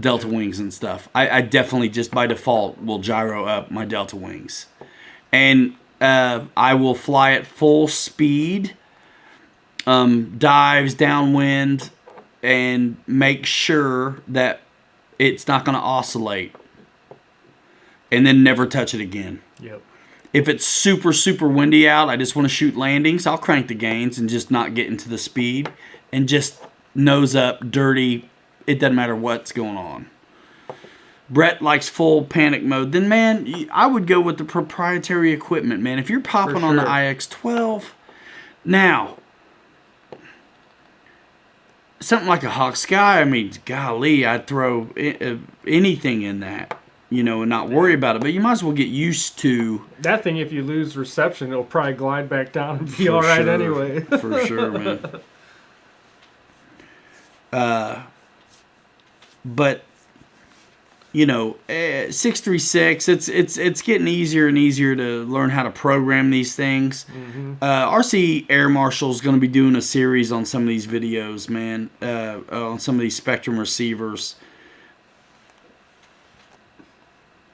S1: Delta Wings and stuff. I definitely just by default will gyro up my Delta Wings, and I will fly at full speed, dives downwind, and make sure that it's not going to oscillate. And then never touch it again.
S2: Yep.
S1: If it's super, super windy out, I just want to shoot landings, I'll crank the gains and just not get into the speed. And just nose up, dirty. It doesn't matter what's going on. Brett likes full panic mode. Then, man, I would go with the proprietary equipment, man. If you're popping on the IX-12, now, something like a Hawk Sky, I mean, golly, I'd throw anything in that. You know, and not worry about it. But you might as well get used to...
S2: That thing, if you lose reception, it'll probably glide back down and be all right anyway.
S1: For sure, man. But, you know, 636, it's getting easier and easier to learn how to program these things. Mm-hmm. RC Air Marshal is going to be doing a series on some of these videos, man, on some of these Spectrum receivers.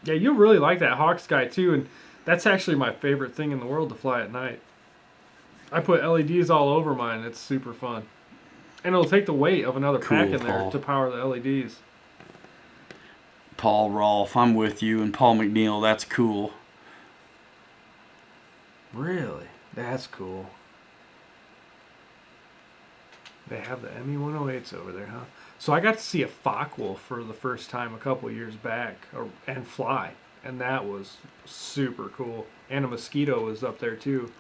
S2: Yeah, you'll really like that Hawk Sky too, and that's actually my favorite thing in the world to fly at night. I put LEDs all over mine. It's super fun. And it'll take the weight of another pack in there to power the LEDs.
S1: Paul Rolfe, I'm with you, and Paul McNeil, that's cool.
S2: Really? That's cool. They have the ME-108s over there, huh? So I got to see a Focke-Wulf for the first time a couple years back, and fly, and that was super cool. And a Mosquito was up there too.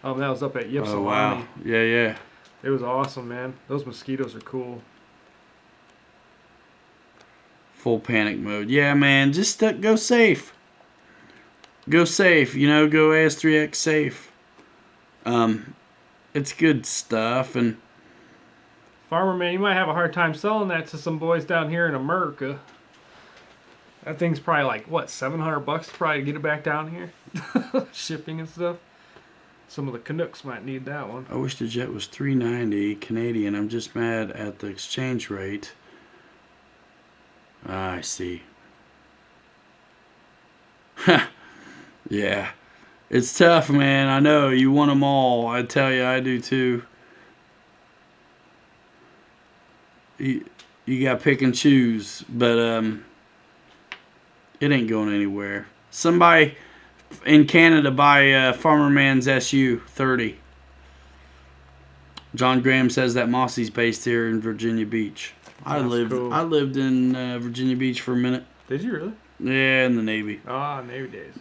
S2: That was up at Ypsilanti.
S1: Oh wow! Yeah.
S2: It was awesome, man. Those Mosquitoes are cool.
S1: Full panic mode. Yeah, man. Just go safe. Go safe. You know, go AS3X safe. It's good stuff, and.
S2: Farmer man, you might have a hard time selling that to some boys down here in America. That thing's probably like, what, $700 probably to get it back down here? Shipping and stuff. Some of the Canucks might need that one.
S1: I wish the jet was $390 Canadian. I'm just mad at the exchange rate. I see. Yeah. It's tough, man. I know. You want them all. I tell you, I do too. You got to pick and choose, but it ain't going anywhere. Somebody in Canada buy Farmer Man's SU-30. John Graham says that Mossy's based here in Virginia Beach. I lived in Virginia Beach for a minute.
S2: Did you really?
S1: Yeah, in the Navy.
S2: Ah, Navy days.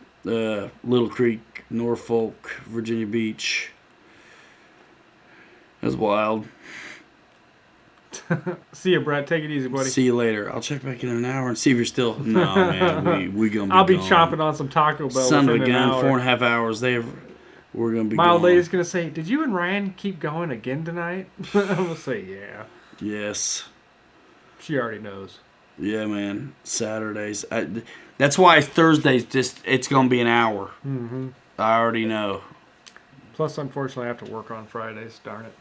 S1: Little Creek, Norfolk, Virginia Beach. It was wild.
S2: See you, Brett. Take it easy, buddy.
S1: See you later. I'll check back in an hour and see if you're still. No, man, we gonna be.
S2: I'll be
S1: gone.
S2: chopping on some Taco Bell.
S1: Son of a gun,
S2: 4.5
S1: hours. We're gonna be.
S2: My old
S1: gone.
S2: lady's gonna say, "Did you and Ryan keep going again tonight?" I'm gonna say, "Yeah."
S1: Yes.
S2: She already knows.
S1: Yeah, man. Saturdays. That's why Thursdays it's gonna be an hour.
S2: Mm-hmm.
S1: I already know.
S2: Plus, unfortunately, I have to work on Fridays. Darn it.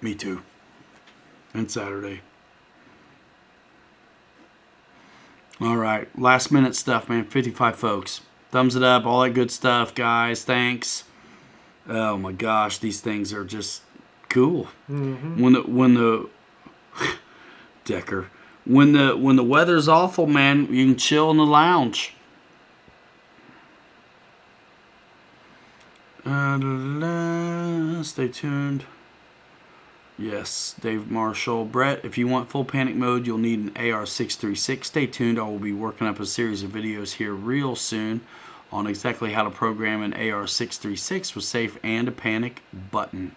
S1: Me too. And Saturday. All right. Last minute stuff, man. 55 folks. Thumbs it up. All that good stuff, guys. Thanks. Oh my gosh, these things are just cool.
S2: Mm-hmm.
S1: When the Decker. When the weather's awful, man, you can chill in the lounge. Stay tuned. Yes, Dave Marshall. Brett, if you want full panic mode, you'll need an AR-636. Stay tuned. I will be working up a series of videos here real soon on exactly how to program an AR-636 with safe and a panic button.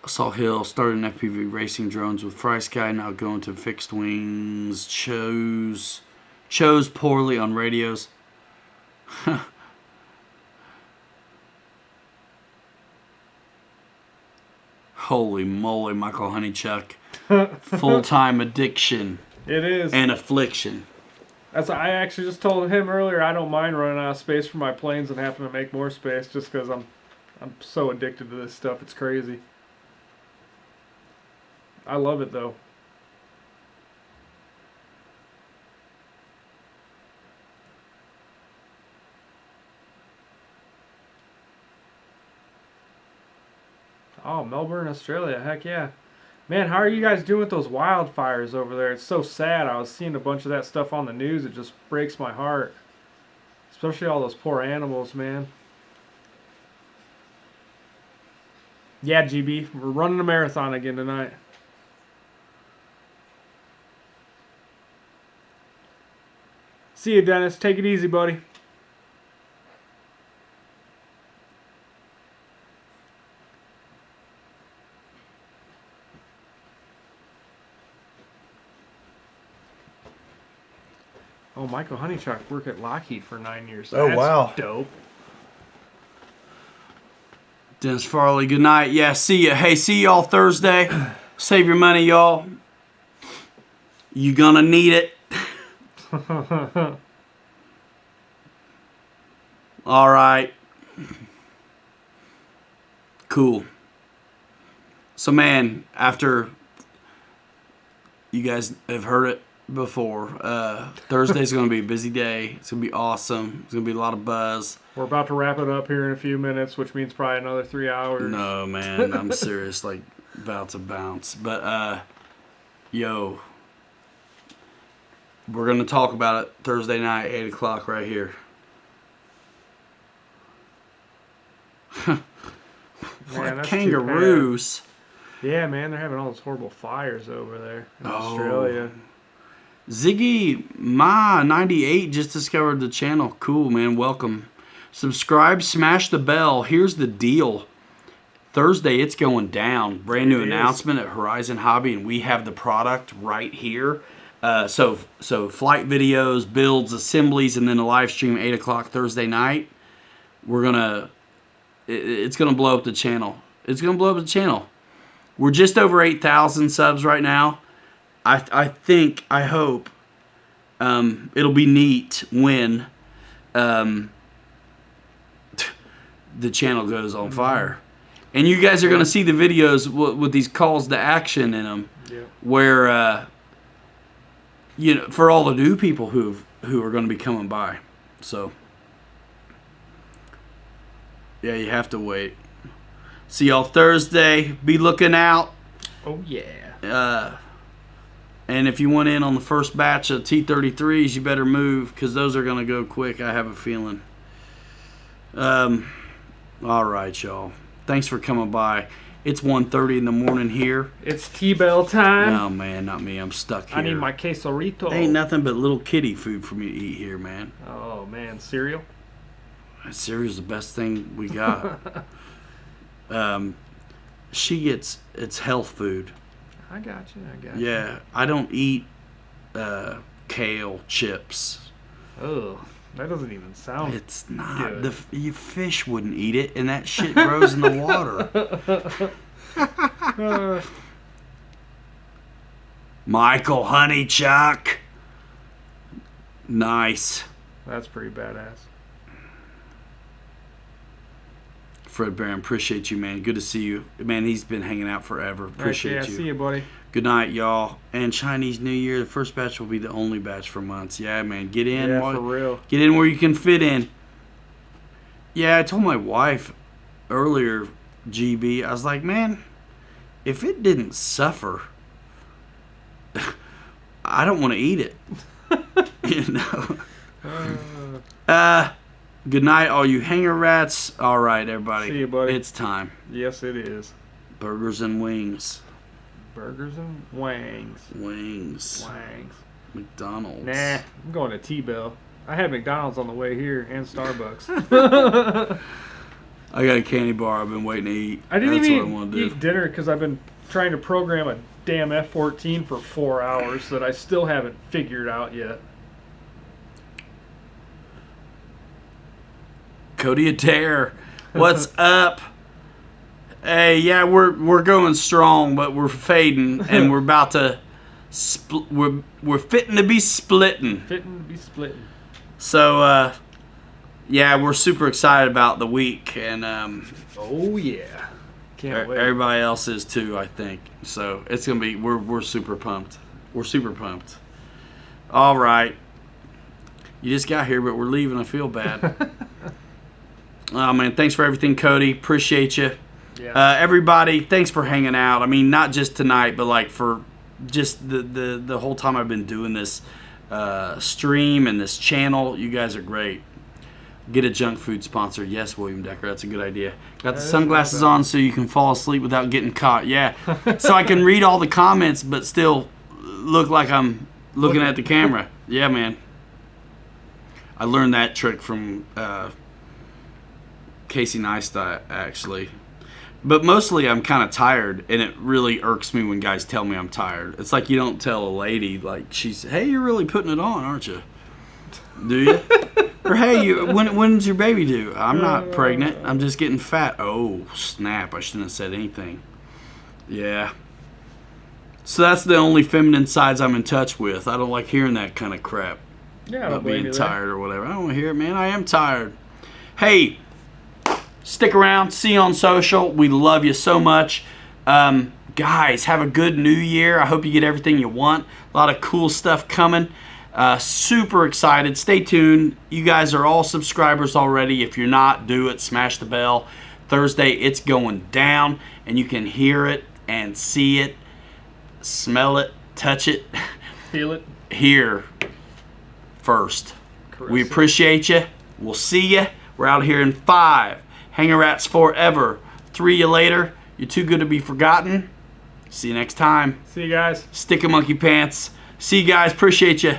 S1: Assault Hill started an FPV racing drones with FlySky, now going to fixed wings. Chose poorly on radios. Holy moly, Michael Honeychuck. Full-time addiction
S2: It is.
S1: and affliction.
S2: I actually just told him earlier I don't mind running out of space for my planes and having to make more space just because I'm so addicted to this stuff. It's crazy. I love it though. Oh, Melbourne, Australia. Heck yeah. Man, how are you guys doing with those wildfires over there? It's so sad. I was seeing a bunch of that stuff on the news. It just breaks my heart. Especially all those poor animals, man. Yeah, GB. We're running a marathon again tonight. See you, Dennis. Take it easy, buddy. Oh, Michael Honeychuck worked at Lockheed for 9 years.
S4: Oh,
S2: That's
S4: wow.
S2: dope.
S1: Dennis Farley, good night. Yeah, see ya. Hey, see y'all Thursday. Save your money, y'all. You gonna need it. All right. Cool. So, man, after you guys have heard it before, Thursday's going to be a busy day. It's going to be awesome. It's going to be a lot of buzz.
S2: We're about to wrap it up here in a few minutes, which means probably another 3 hours.
S1: No, man, I'm serious. Like, about to bounce. But, yo, we're going to talk about it Thursday night, 8 o'clock right here.
S2: Man, that's too
S1: Kangaroos.
S2: bad. Yeah, man, they're having all those horrible fires over there in Australia.
S1: Ziggy Ma 98 just discovered the channel. Cool, man. Welcome. Subscribe, smash the bell. Here's the deal. Thursday, it's going down. Brand new announcement at Horizon Hobby, and we have the product right here. So flight videos, builds, assemblies, and then a live stream 8 o'clock Thursday night. It's gonna blow up the channel. It's gonna blow up the channel. We're just over 8,000 subs right now. I hope it'll be neat when the channel goes on fire. And you guys are going to see the videos with these calls to action in them, where, for all the new people who are going to be coming by. So, yeah, you have to wait. See y'all Thursday. Be looking out.
S2: Oh, yeah.
S1: And if you want in on the first batch of T-33s, you better move, because those are going to go quick, I have a feeling. All right, y'all. Thanks for coming by. It's 1:30 in the morning here.
S2: It's T-Bell time.
S1: No, man, not me. I'm stuck here.
S2: I need my quesorito.
S1: Ain't nothing but little kitty food for me to eat here, man.
S2: Oh, man. Cereal?
S1: Cereal's the best thing we got. It's health food.
S2: I got you.
S1: Yeah, I don't eat kale chips.
S2: Oh, that doesn't even sound.
S1: It's not.
S2: Good.
S1: Your fish wouldn't eat it, and that shit grows in the water. Michael Honeychuck. Nice.
S2: That's pretty badass.
S1: Fred Barron, appreciate you, man. Good to see you. Man, he's been hanging out forever. Appreciate you.
S2: See you, buddy.
S1: Good night, y'all. And Chinese New Year, the first batch will be the only batch for months. Yeah, man. Get in.
S2: Yeah, for real.
S1: Get in where you can fit in. Yeah, I told my wife earlier, GB, I was like, man, if it didn't suffer, I don't want to eat it. Good night, all you hanger rats. All right, everybody.
S2: See you, buddy.
S1: It's time.
S2: Yes, it is.
S1: Burgers and wings.
S2: Burgers and wangs.
S1: Wings.
S2: Wangs.
S1: McDonald's.
S2: Nah, I'm going to T-Bell. I had McDonald's on the way here and Starbucks.
S1: I got a candy bar I've been waiting to eat.
S2: I didn't
S1: That's
S2: even
S1: what I want to do.
S2: eat dinner because I've been trying to program a damn F-14 for 4 hours that I still haven't figured out yet.
S1: Cody Adair, what's up? Hey, yeah, we're going strong, but we're fading, and we're about to we're fitting to be splitting.
S2: Fitting to be splitting.
S1: So, yeah, we're super excited about the week, and
S2: Oh yeah, can't wait.
S1: everybody else is too, I think. So it's gonna be we're super pumped. We're super pumped. All right, you just got here, but we're leaving. I feel bad. Oh man, thanks for everything, Cody. Appreciate you.
S2: Yeah.
S1: Everybody, thanks for hanging out. I mean, not just tonight, but like for just the whole time I've been doing this stream and this channel. You guys are great. Get a junk food sponsor. Yes, William Decker. That's a good idea. Got the sunglasses on so you can fall asleep without getting caught. Yeah. So I can read all the comments but still look like I'm looking at the camera. Yeah, man. I learned that trick from Casey Neistat, actually. But mostly I'm kind of tired, and it really irks me when guys tell me I'm tired. It's like you don't tell a lady, like, hey, you're really putting it on, aren't you? Do you? Or, hey, when's your baby due? I'm not pregnant. I'm just getting fat. Oh, snap. I shouldn't have said anything. Yeah. So that's the only feminine sides I'm in touch with. I don't like hearing that kind of crap
S2: Yeah, I don't
S1: about
S2: blame
S1: being
S2: you there.
S1: tired or whatever. I don't want to hear it, man. I am tired. Hey, stick around. See you on social. We love you so much. Guys, have a good new year. I hope you get everything you want. A lot of cool stuff coming. Super excited. Stay tuned. You guys are all subscribers already. If you're not, do it. Smash the bell. Thursday, it's going down, and you can hear it and see it, smell it, touch it,
S2: Feel it.
S1: here first. We
S2: Caress it.
S1: appreciate you. We'll see you. We're out here in 5. Hanger Rats forever. 3 you later. You're too good to be forgotten. See you next time.
S2: See you guys.
S1: Stick a monkey pants. See you guys. Appreciate you.